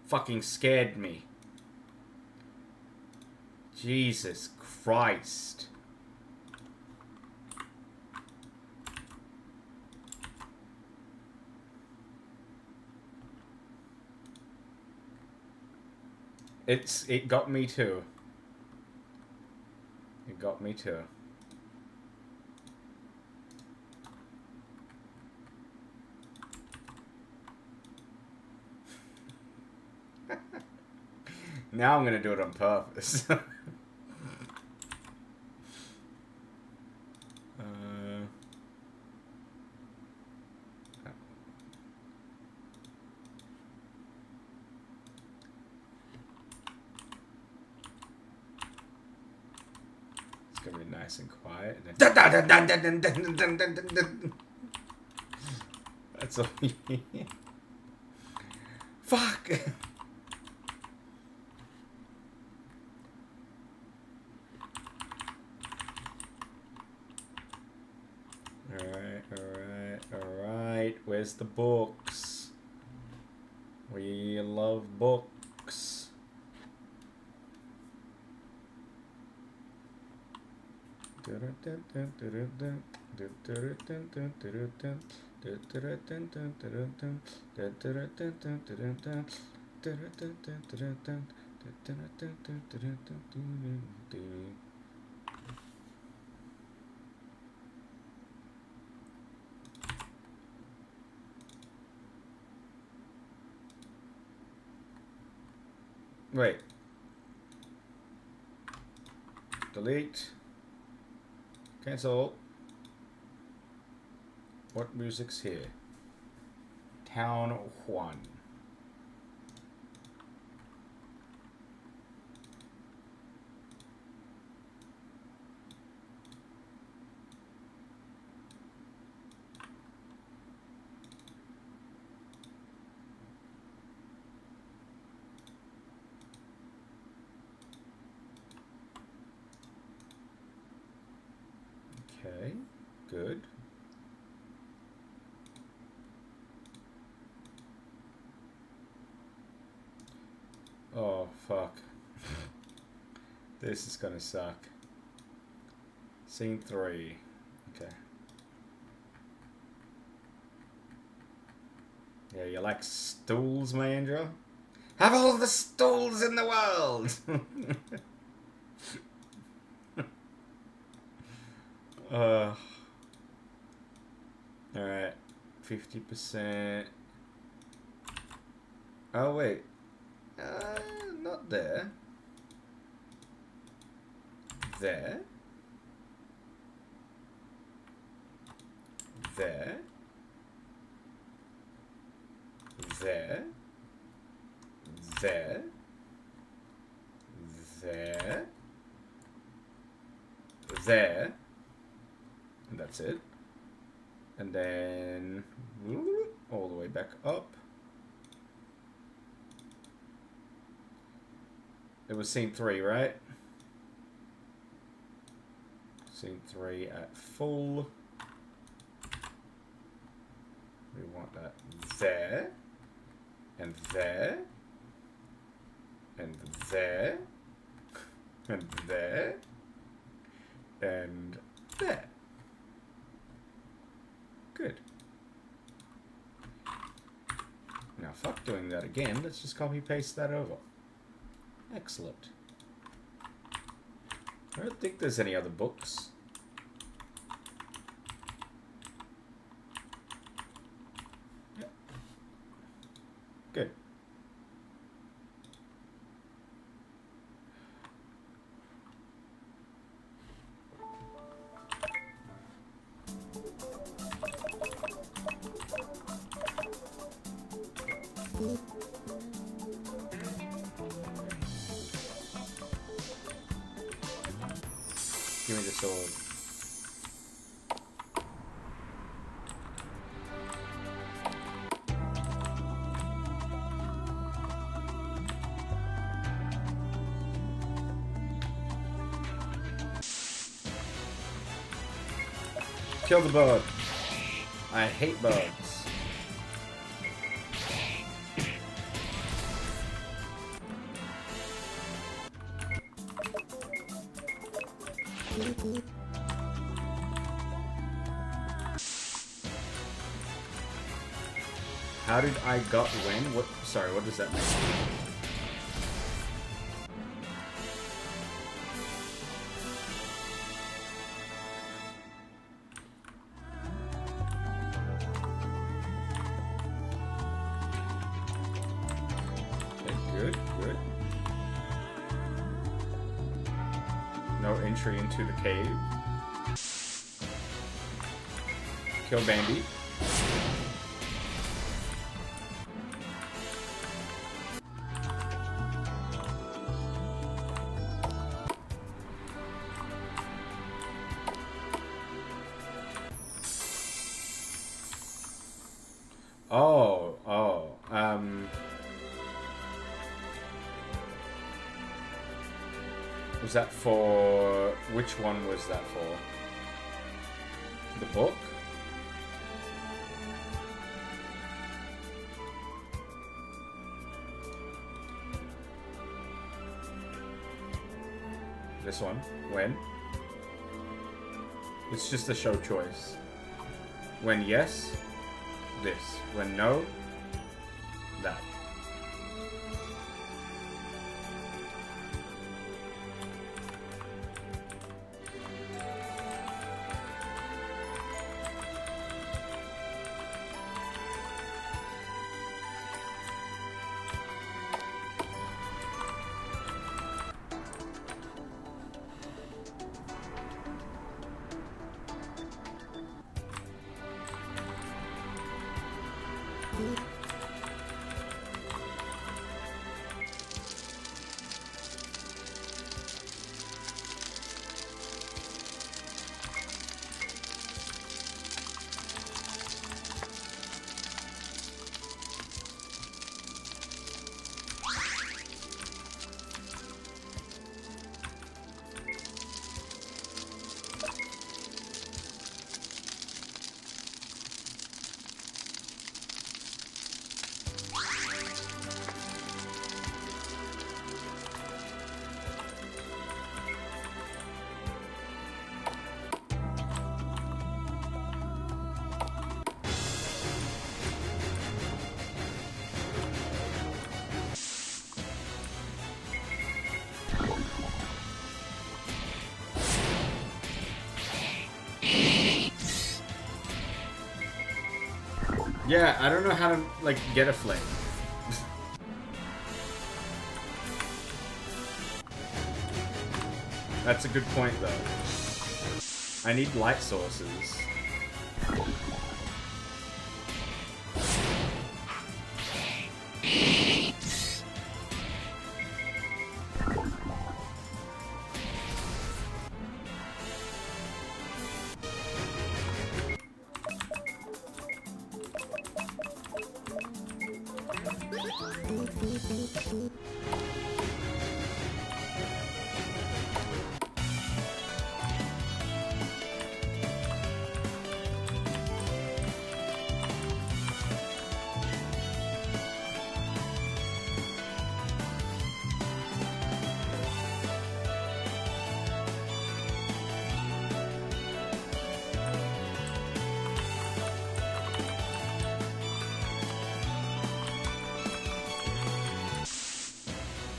Fucking scared me. Jesus Christ. It got me too. It got me too. Now I'm gonna do it on purpose. It's gonna be nice and quiet. And then that's all you need. Fuck! Alright. Where's the books? We love books. Wait. Delete. Cancel. What music's here? Town 1. Okay, good. Oh, fuck. This is gonna suck. Scene 3. Okay. Yeah, you like stools, Mandra? Have all the stools in the world! Alright. 50%. Oh, wait. Not there. There. There. There. There. There. There. And that's it. And then all the way back up. It was scene 3, right? Scene 3 at full. We want that there. And there. And there. And there. And there. Good. Now, fuck doing that again. Let's just copy paste that over. Excellent. I don't think there's any other books. Yeah. Good. Give me the sword. Kill the bug. I hate bugs. How did I gut win? What? Sorry, what does that mean? Okay, good, good. No entry into the cave. Kill Bambi. Was that for... Which one was that for? The book? This one? When? It's just a show choice. When yes, this. When no, that. Yeah, I don't know how to, like, get a flame. That's a good point, though. I need light sources.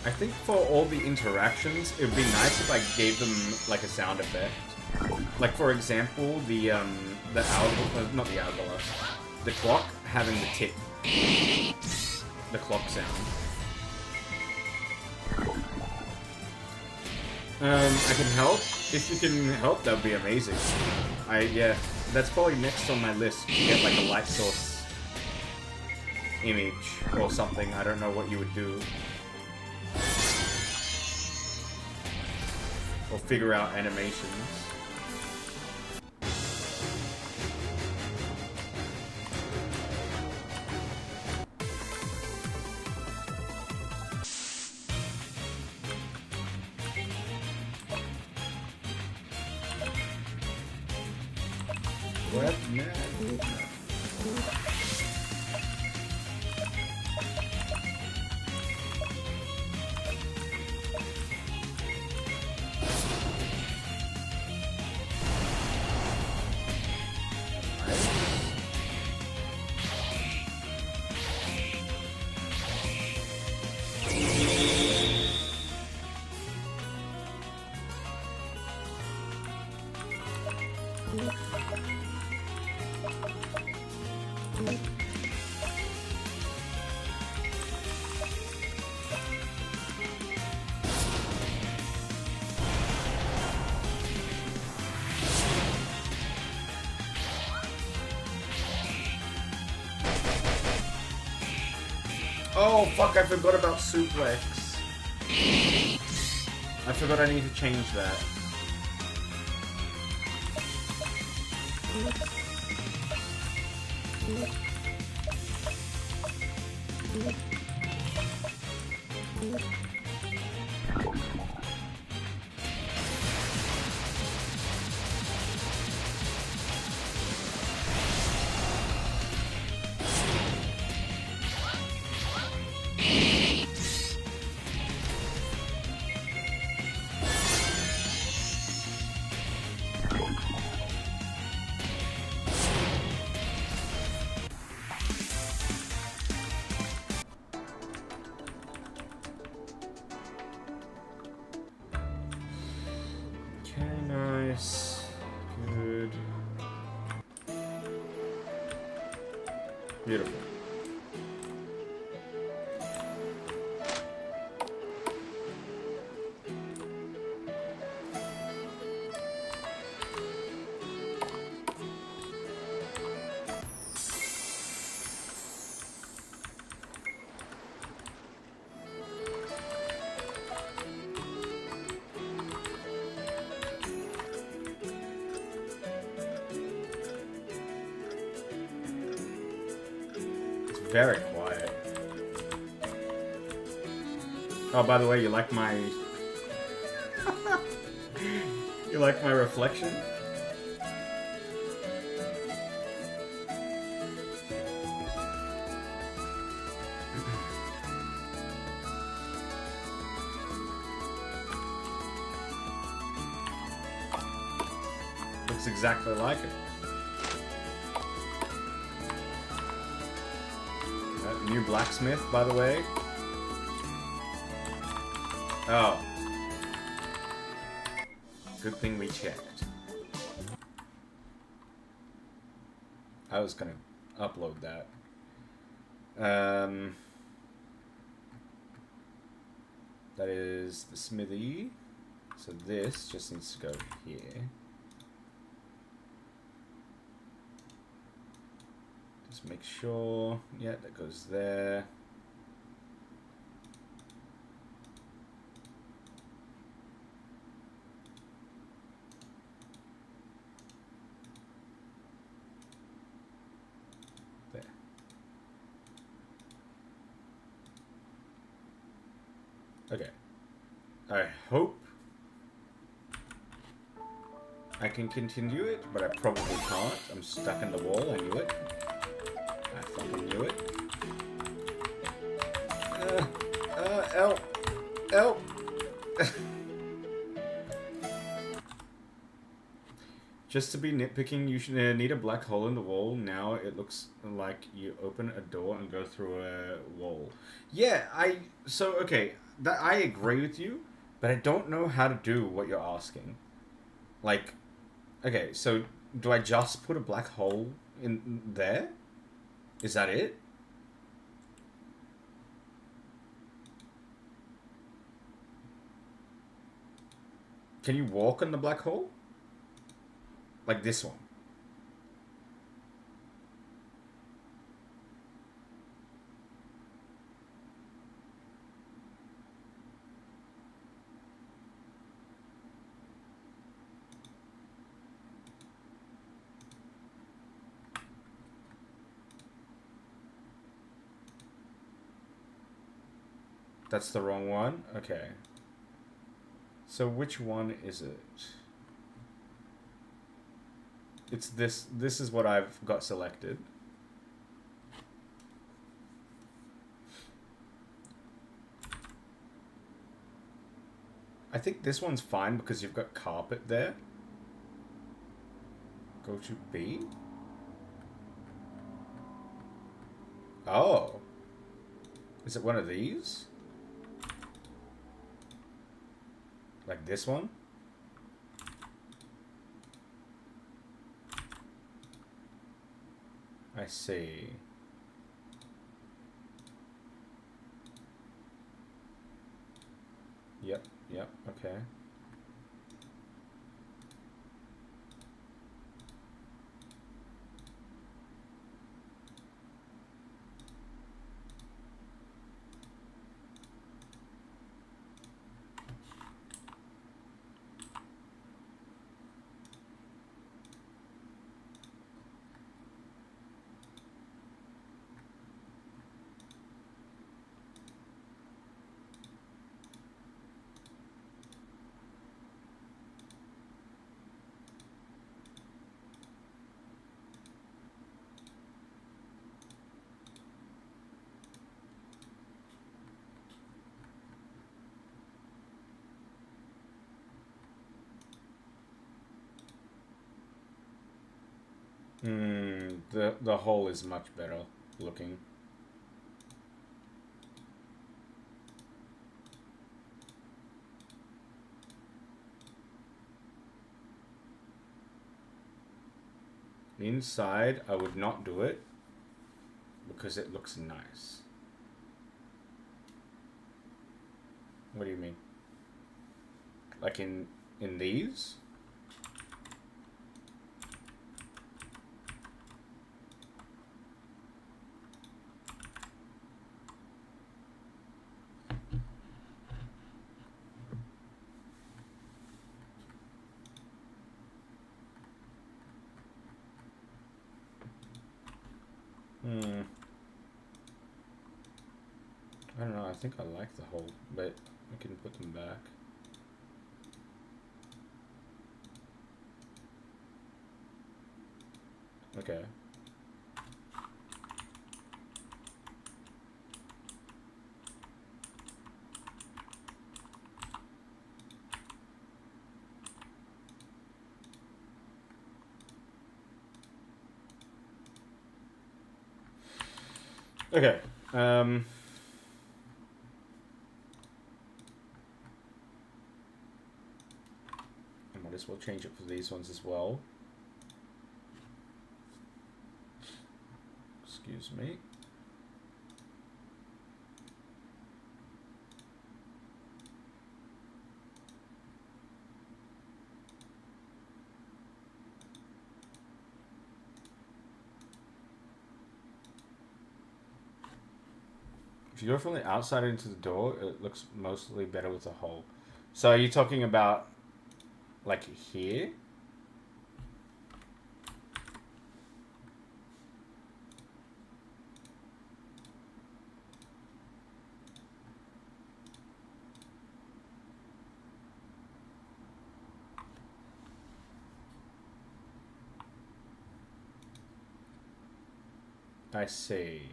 I think for all the interactions, it would be nice if I gave them like a sound effect. Like for example, the not the hourglass, the clock having the tick, the clock sound. I can help. If you can help, that would be amazing. Yeah, that's probably next on my list to get like a light source image or something. I don't know what you would do. Or figure out animations. What? Oh fuck, I forgot about suplex. I forgot I need to change that. Beautiful. Very quiet. Oh, by the way, you like my... you like my reflection? Looks exactly like it. New blacksmith, by the way. Oh. Good thing we checked. I was gonna upload that. That is the smithy. So this just needs to go here. Just make sure. Yeah, that goes there. There. Okay. I hope I can continue it, but I probably can't. I'm stuck in the wall. I knew it. I fucking knew it. Help! Help! Just to be nitpicking, you should need a black hole in the wall. Now it looks like you open a door and go through a wall. Yeah, okay, that I agree with you, but I don't know how to do what you're asking. Like, okay, so do I just put a black hole in there? Is that it? Can you walk on the black hole? Like this one. That's the wrong one? Okay. So which one is it? It's this. This is what I've got selected. I think this one's fine because you've got carpet there. Go to B. Oh. Is it one of these? Like this one? I see. Yep, okay. The hole is much better looking. Inside, I would not do it because it looks nice. What do you mean? Like in these? I don't know, I think I like the hole, but I can put them back. Okay. Okay. I might as well change it for these ones as well. Excuse me. If you go from the outside into the door, it looks mostly better with a hole. So are you talking about like here? I see.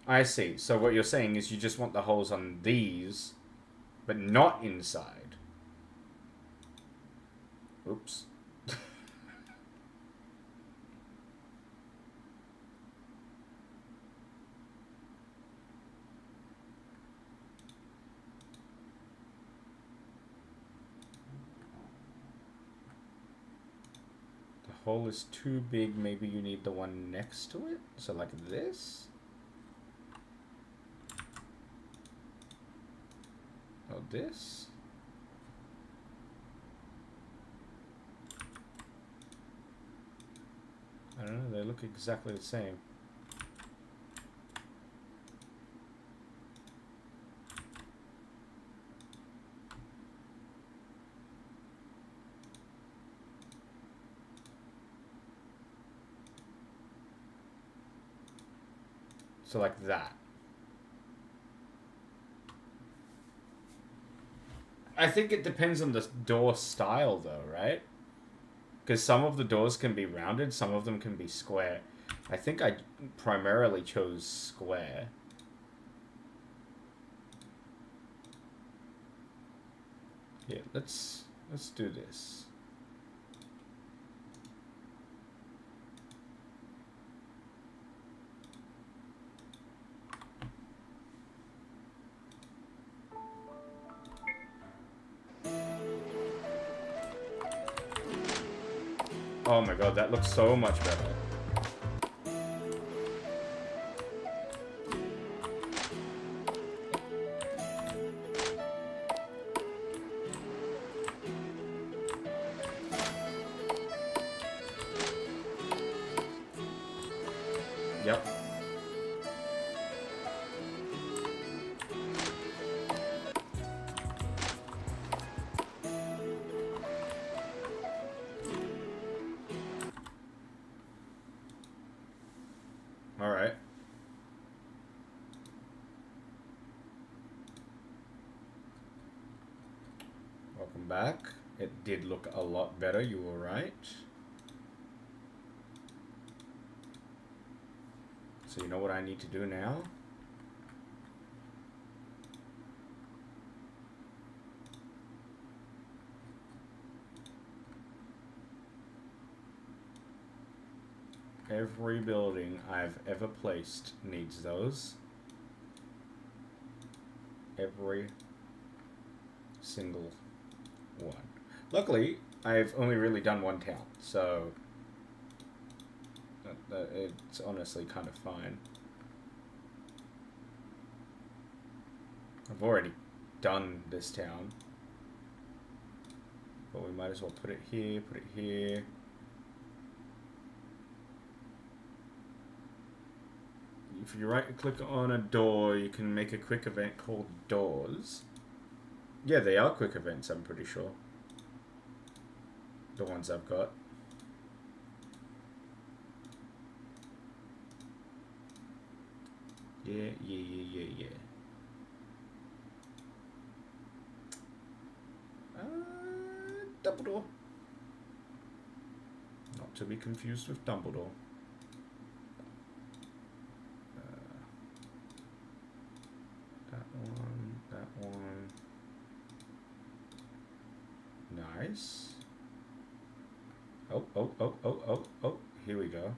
I see. So what you're saying is you just want the holes on these, but not inside. Oops. The hole is too big. Maybe you need the one next to it. So like this. Oh, this. I don't know, they look exactly the same. So like that. I think it depends on the door style though, right? Because some of the doors can be rounded, some of them can be square. I think I primarily chose square. Yeah, let's do this. Oh my god, that looks so much better. Yep. All right. Welcome back. It did look a lot better, you were right. So you know what I need to do now? Every building I've ever placed needs those. Every single one. Luckily, I've only really done one town, so it's honestly kind of fine. I've already done this town, but we might as well put it here, put it here. If you right-click on a door, you can make a quick event called doors. Yeah, they are quick events, I'm pretty sure. The ones I've got. Yeah. Double door. Not to be confused with Dumbledore. That one. Nice. Oh, here we go.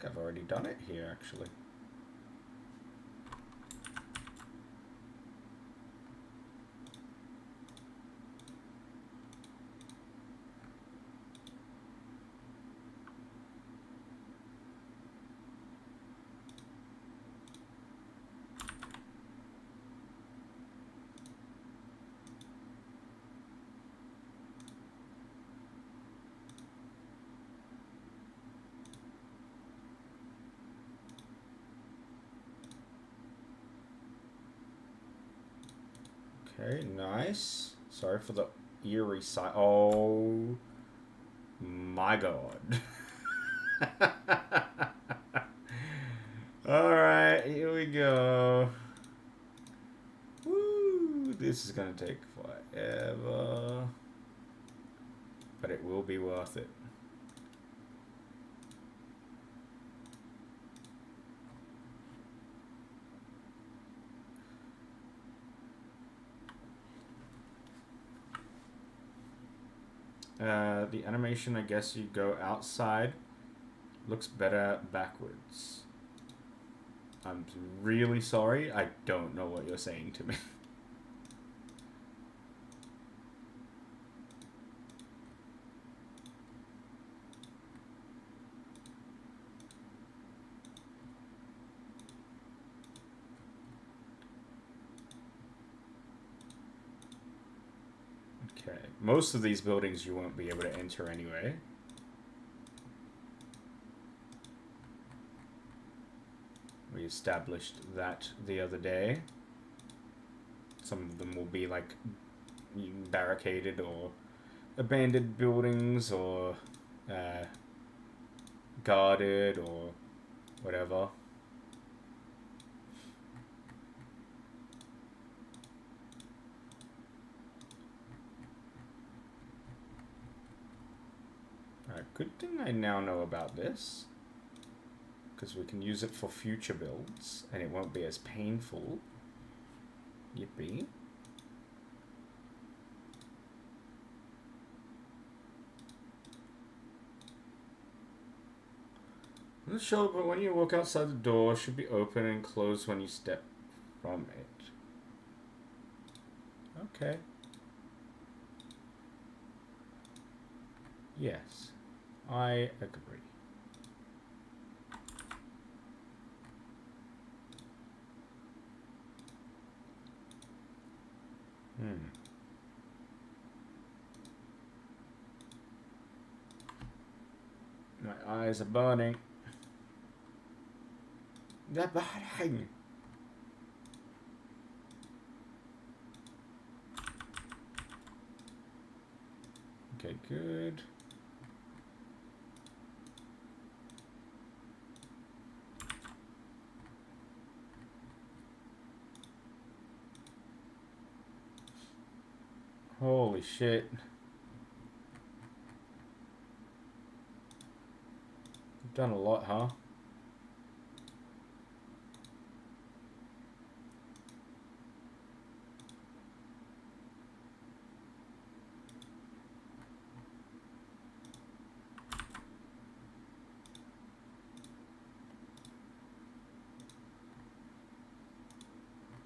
think I've already done it here, actually. Okay, nice. Sorry for the eerie side. Oh my god. Alright, here we go. Woo! This is gonna take forever. But it will be worth it. The animation, I guess you go outside. Looks better backwards. I'm really sorry. I don't know what you're saying to me. Okay, most of these buildings you won't be able to enter anyway. We established that the other day. Some of them will be like barricaded or abandoned buildings or guarded or whatever. Good thing I now know about this, because we can use it for future builds, and it won't be as painful. Yippee. I'm not sure, but when you walk outside the door, it should be open and closed when you step from it. Okay. Yes. I agree. My eyes are burning. They're burning. Okay, good. Holy shit. You've done a lot, huh?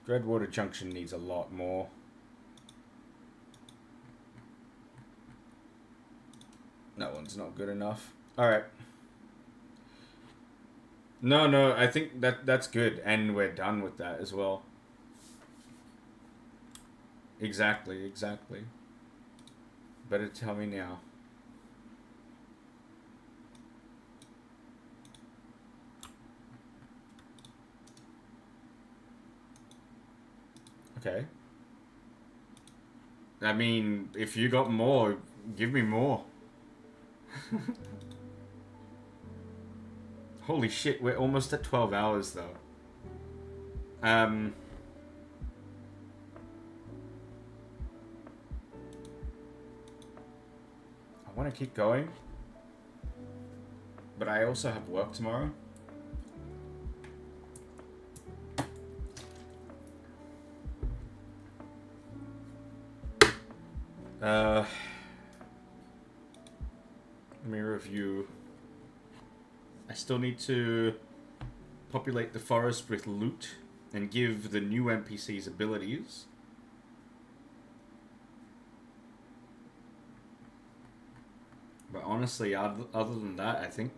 Dreadwater Junction needs a lot more. That one's not good enough. Alright. No, I think that's good, and we're done with that as well. Exactly. Better tell me now. Okay. I mean, if you got more, give me more. Holy shit, we're almost at 12 hours though. I want to keep going, but I also have work tomorrow. Let me review. I still need to populate the forest with loot and give the new NPCs abilities. But honestly, other than that, I think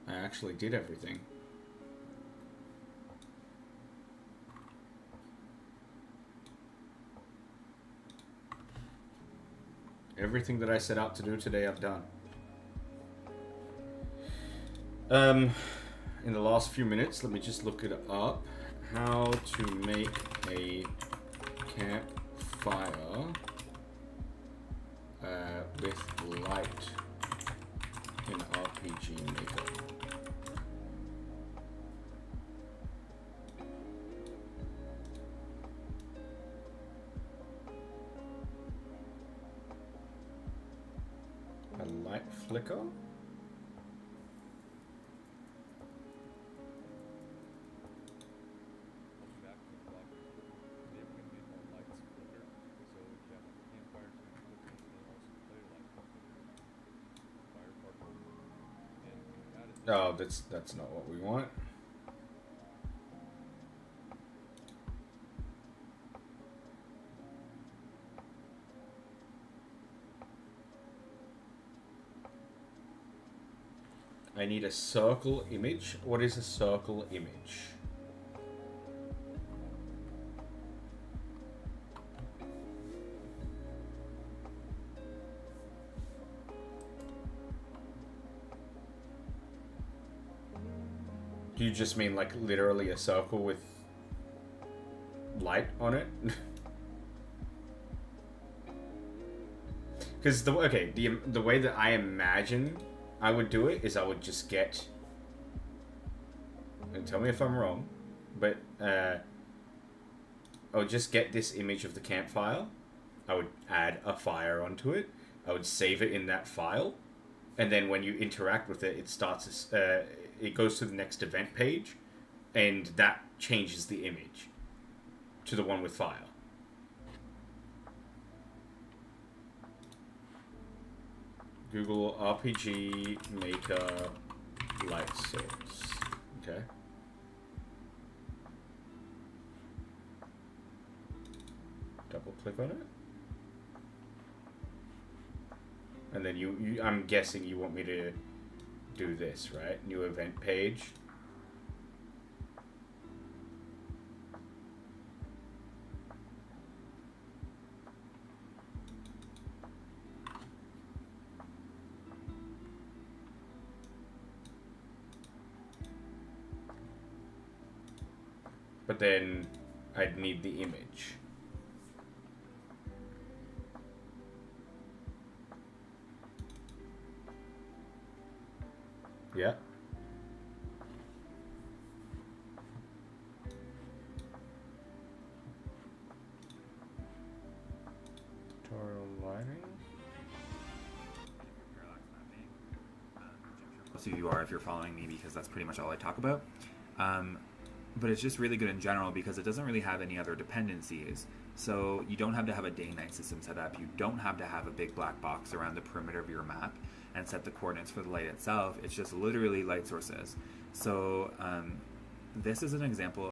I actually did everything. Everything that I set out to do today, I've done. In the last few minutes, let me just look it up. How to make a campfire with light in RPG Maker. A light flicker? Oh, that's not what we want. I need a circle image. What is a circle image? Do you just mean like literally a circle with light on it? Because the way that I imagine I would do it is I would just get, and tell me if I'm wrong, but I would just get this image of the campfire. I would add a fire onto it. I would save it in that file, and then when you interact with it, it starts. It goes to the next event page, and that changes the image to the one with fire. Google RPG Maker light source. Okay. Double click on it. And then you I'm guessing you want me to do this, right? New event page. But then I'd need the image. Yeah. Tutorial lighting. Most of you are if you're following me, because that's pretty much all I talk about. But it's just really good in general because it doesn't really have any other dependencies. So you don't have to have a day-night system set up. You don't have to have a big black box around the perimeter of your map and set the coordinates for the light itself. It's just literally light sources. So this is an example